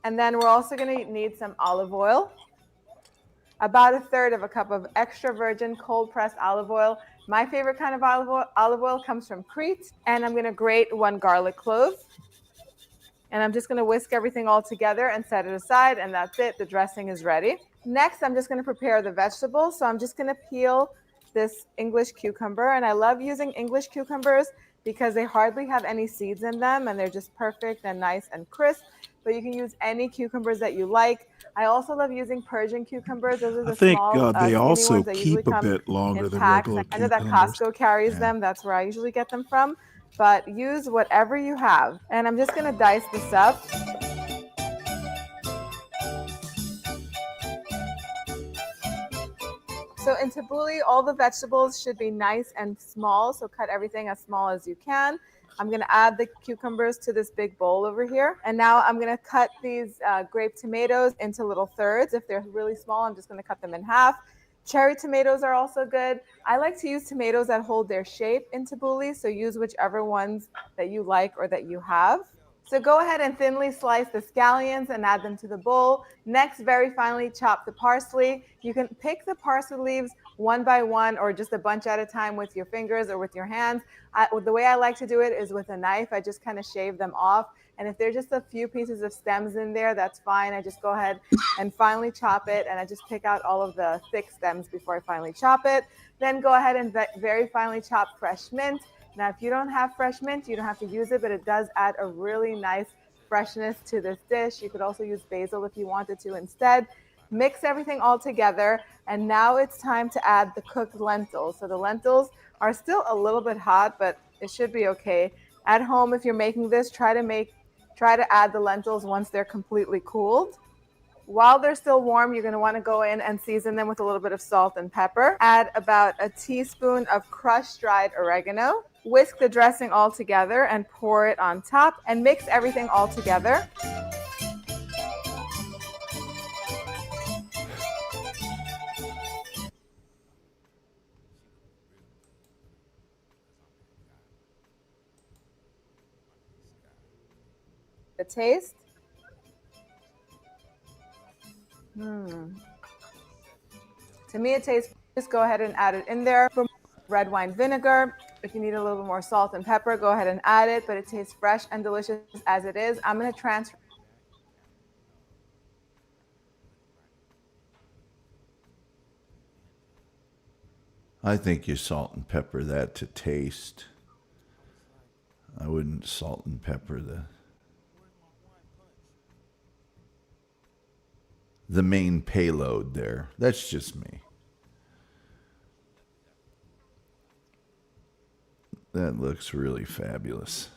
And then we're also going to need some olive oil. About 1/3 cup of extra virgin cold pressed olive oil. My favorite kind of olive oil comes from Crete. And I'm going to grate 1 garlic clove. And I'm just going to whisk everything all together and set it aside. And that's it. The dressing is ready. Next, I'm just going to prepare the vegetables. So I'm just going to peel this English cucumber. And I love using English cucumbers because they hardly have any seeds in them. And they're just perfect and nice and crisp. But you can use any cucumbers that you like. I also love using Persian cucumbers. Those are the I think small, they skinny also ones that usually keep a come bit longer in than packs. regular I know that cucumbers. Costco carries them. That's where I usually get them from. But use whatever you have. And I'm just going to dice this up. So in tabbouleh, all the vegetables should be nice and small. So cut everything as small as you can. I'm going to add the cucumbers to this big bowl over here. And now I'm going to cut these grape tomatoes into little thirds. If they're really small, I'm just going to cut them in half. Cherry tomatoes are also good. I like to use tomatoes that hold their shape in tabbouleh. So use whichever ones that you like or that you have. So go ahead and thinly slice the scallions and add them to the bowl. Next, very finely chop the parsley. You can pick the parsley leaves one by one or just a bunch at a time with your fingers or with your hands. The way I like to do it is with a knife. I just kind of shave them off. And if there's just a few pieces of stems in there, that's fine. I just go ahead and finely chop it. And I just pick out all of the thick stems before I finally chop it. Then go ahead and very finely chop fresh mint. Now, if you don't have fresh mint, you don't have to use it, but it does add a really nice freshness to this dish. You could also use basil if you wanted to instead. Mix everything all together, and now it's time to add the cooked lentils. So the lentils are still a little bit hot, but it should be okay. At home, if you're making this, try to add the lentils once they're completely cooled. While they're still warm, you're going to want to go in and season them with a little bit of salt and pepper. Add about a teaspoon of crushed dried oregano. Whisk the dressing all together and pour it on top and mix everything all together. The taste. To me, it tastes. Just go ahead and add it in there. For red wine vinegar, if you need a little more salt and pepper, go ahead and add it. But it tastes fresh and delicious as it is. I'm going to transfer. I think you salt and pepper that to taste. I wouldn't salt and pepper the main payload there. That's just me. That looks really fabulous.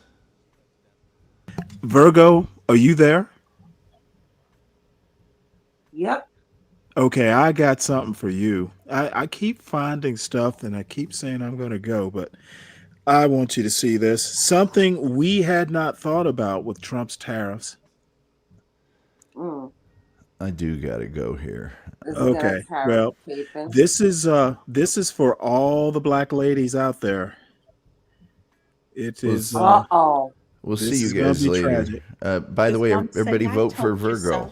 Virgo, are you there? Yep. Okay, I got something for you. I keep finding stuff and I keep saying I'm going to go, but I want you to see this. Something we had not thought about with Trump's tariffs. I do got to go here. Okay, well, this is for all the black ladies out there. It is. We'll see you is gonna guys be later. tragic. By the way, everybody vote for Virgo.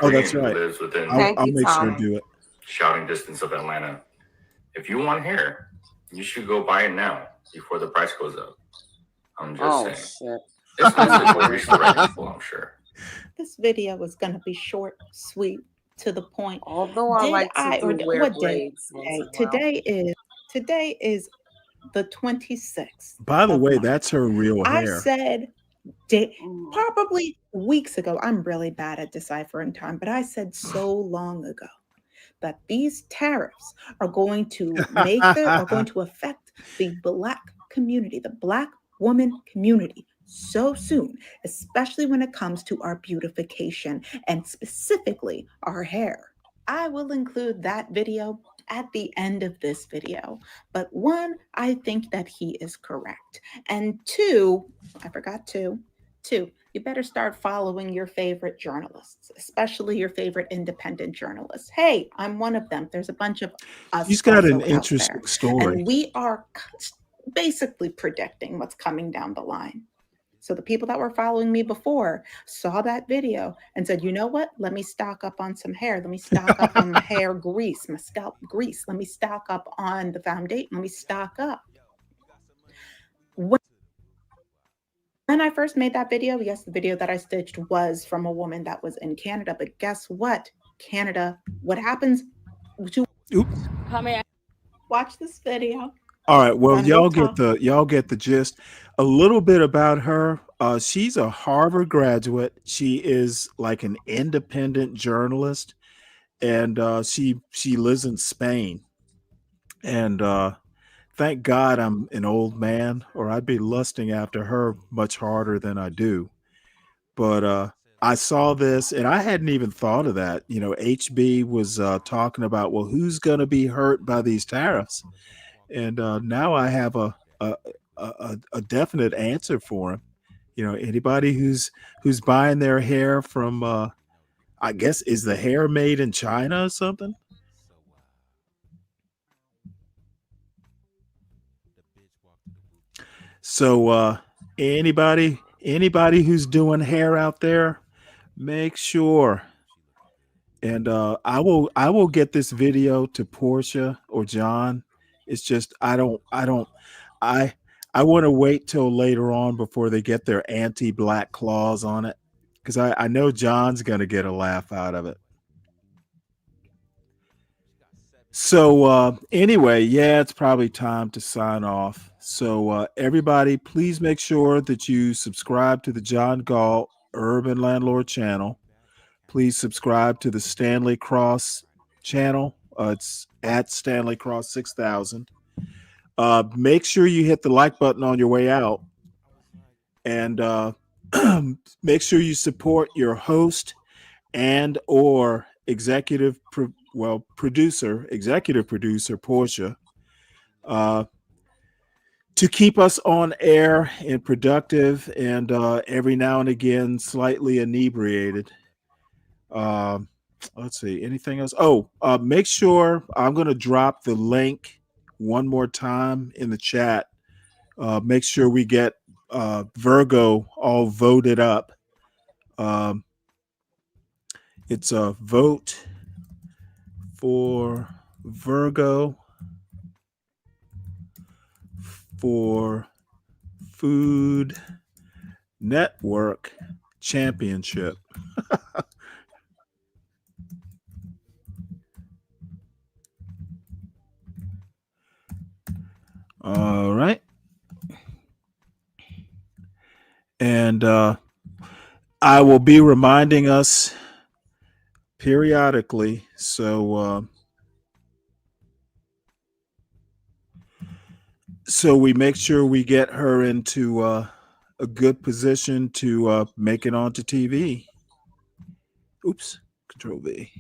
Oh, that's right. Lives within I'll make sure to do it. shouting distance of Atlanta. If you want hair, you should go buy it now before the price goes up. I'm just saying. This message will reach the right people, I'm sure. This video was going to be short, sweet, to the point. Although I like to wear braids Today is the 26th. By the way, that's her real I hair. said probably weeks ago, I'm really bad at deciphering time, but I said so long ago that these tariffs are going to affect the black community, the black woman community so soon, especially when it comes to our beautification and specifically our hair. I will include that video at the end of this video. But one, I think that he is correct. And two, I forgot two, you better start following your favorite journalists, especially your favorite independent journalists. Hey, I'm one of them. There's a bunch of us. He's got an also out interesting there. story. And we are basically predicting what's coming down the line. So the people that were following me before saw that video and said, you know what? Let me stock up on some hair. Let me stock up on my hair grease, my scalp grease. Let me stock up on the foundation. Let me stock up. When I first made that video, yes, the video that I stitched was from a woman that was in Canada. But guess what? Canada, what happens to watch this video? All right. Well, Then y'all we'll get the gist. A little bit about her. She's a Harvard graduate. She is like an independent journalist, and she lives in Spain. And thank God I'm an old man, or I'd be lusting after her much harder than I do. But I saw this, and I hadn't even thought of that. You know, HB was talking about, well, who's going to be hurt by these tariffs? And now I have a definite answer for him. You know, anybody who's buying their hair from, I guess, is the hair made in China or something? So anybody who's doing hair out there, make sure. And I will get this video to Portia or John. It's just I want to wait till later on before they get their anti-black claws on it, because I know John's going to get a laugh out of it. So anyway, yeah, it's probably time to sign off. So everybody, please make sure that you subscribe to the John Gall Urban Landlord channel. Please subscribe to the Stanley Cross channel. It's at Stanley Cross 6000. Make sure you hit the like button on your way out, and make sure you support your host and or executive producer Portia, to keep us on air and productive, and every now and again slightly inebriated. Let's see, anything else? Make sure I'm going to drop the link one more time in the chat. Make sure we get Virgo all voted up. It's a vote for Virgo for Food Network Championship. All right. And I will be reminding us periodically. So we make sure we get her into a good position to make it onto TV. Oops, Control V.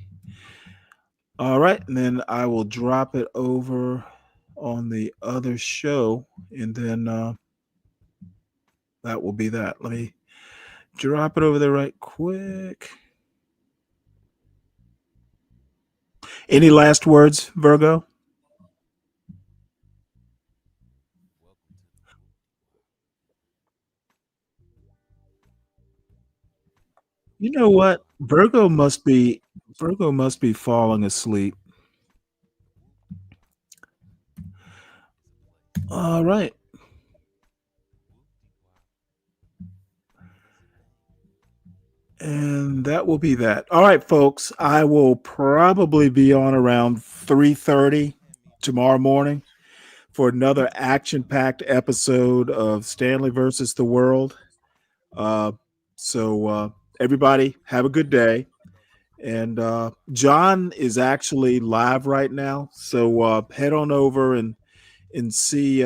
All right, and then I will drop it over on the other show, and then that will be that. Let me drop it over there right quick. Any last words, Virgo? You know what? Virgo must be falling asleep. All right. And that will be that. All right, folks. I will probably be on around 3:30 tomorrow morning for another action-packed episode of Stanley versus the World. So everybody have a good day. And John is actually live right now. So head on over and see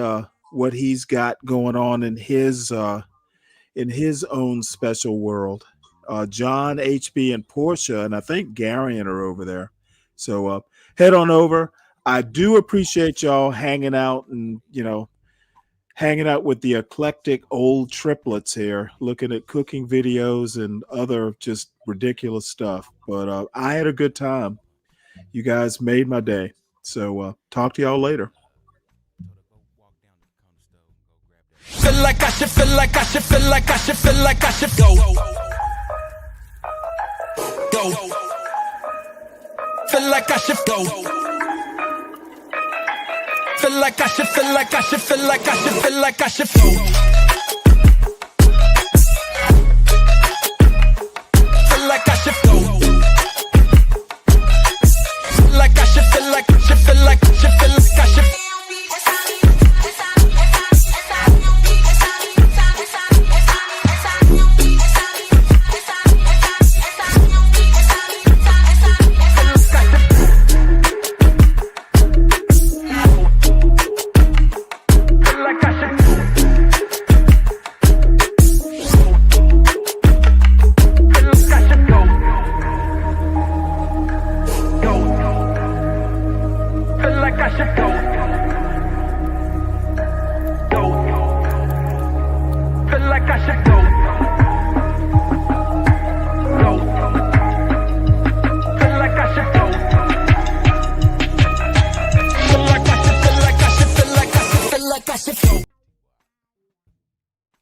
what he's got going on in his own special world. John, HB, and Portia, and I think Garion are over there. So head on over. I do appreciate y'all hanging out and, hanging out with the eclectic old triplets here, looking at cooking videos and other just ridiculous stuff. But I had a good time. You guys made my day. So talk to y'all later. Feel like I should, feel like I should, feel like I should, feel like I should go. Go. Feel like I should go. Feel like I should, feel like I should, feel like I should, feel like I should go. Feel like I should go. Feel like I should, feel like I should, feel like I should, feel like I should. I should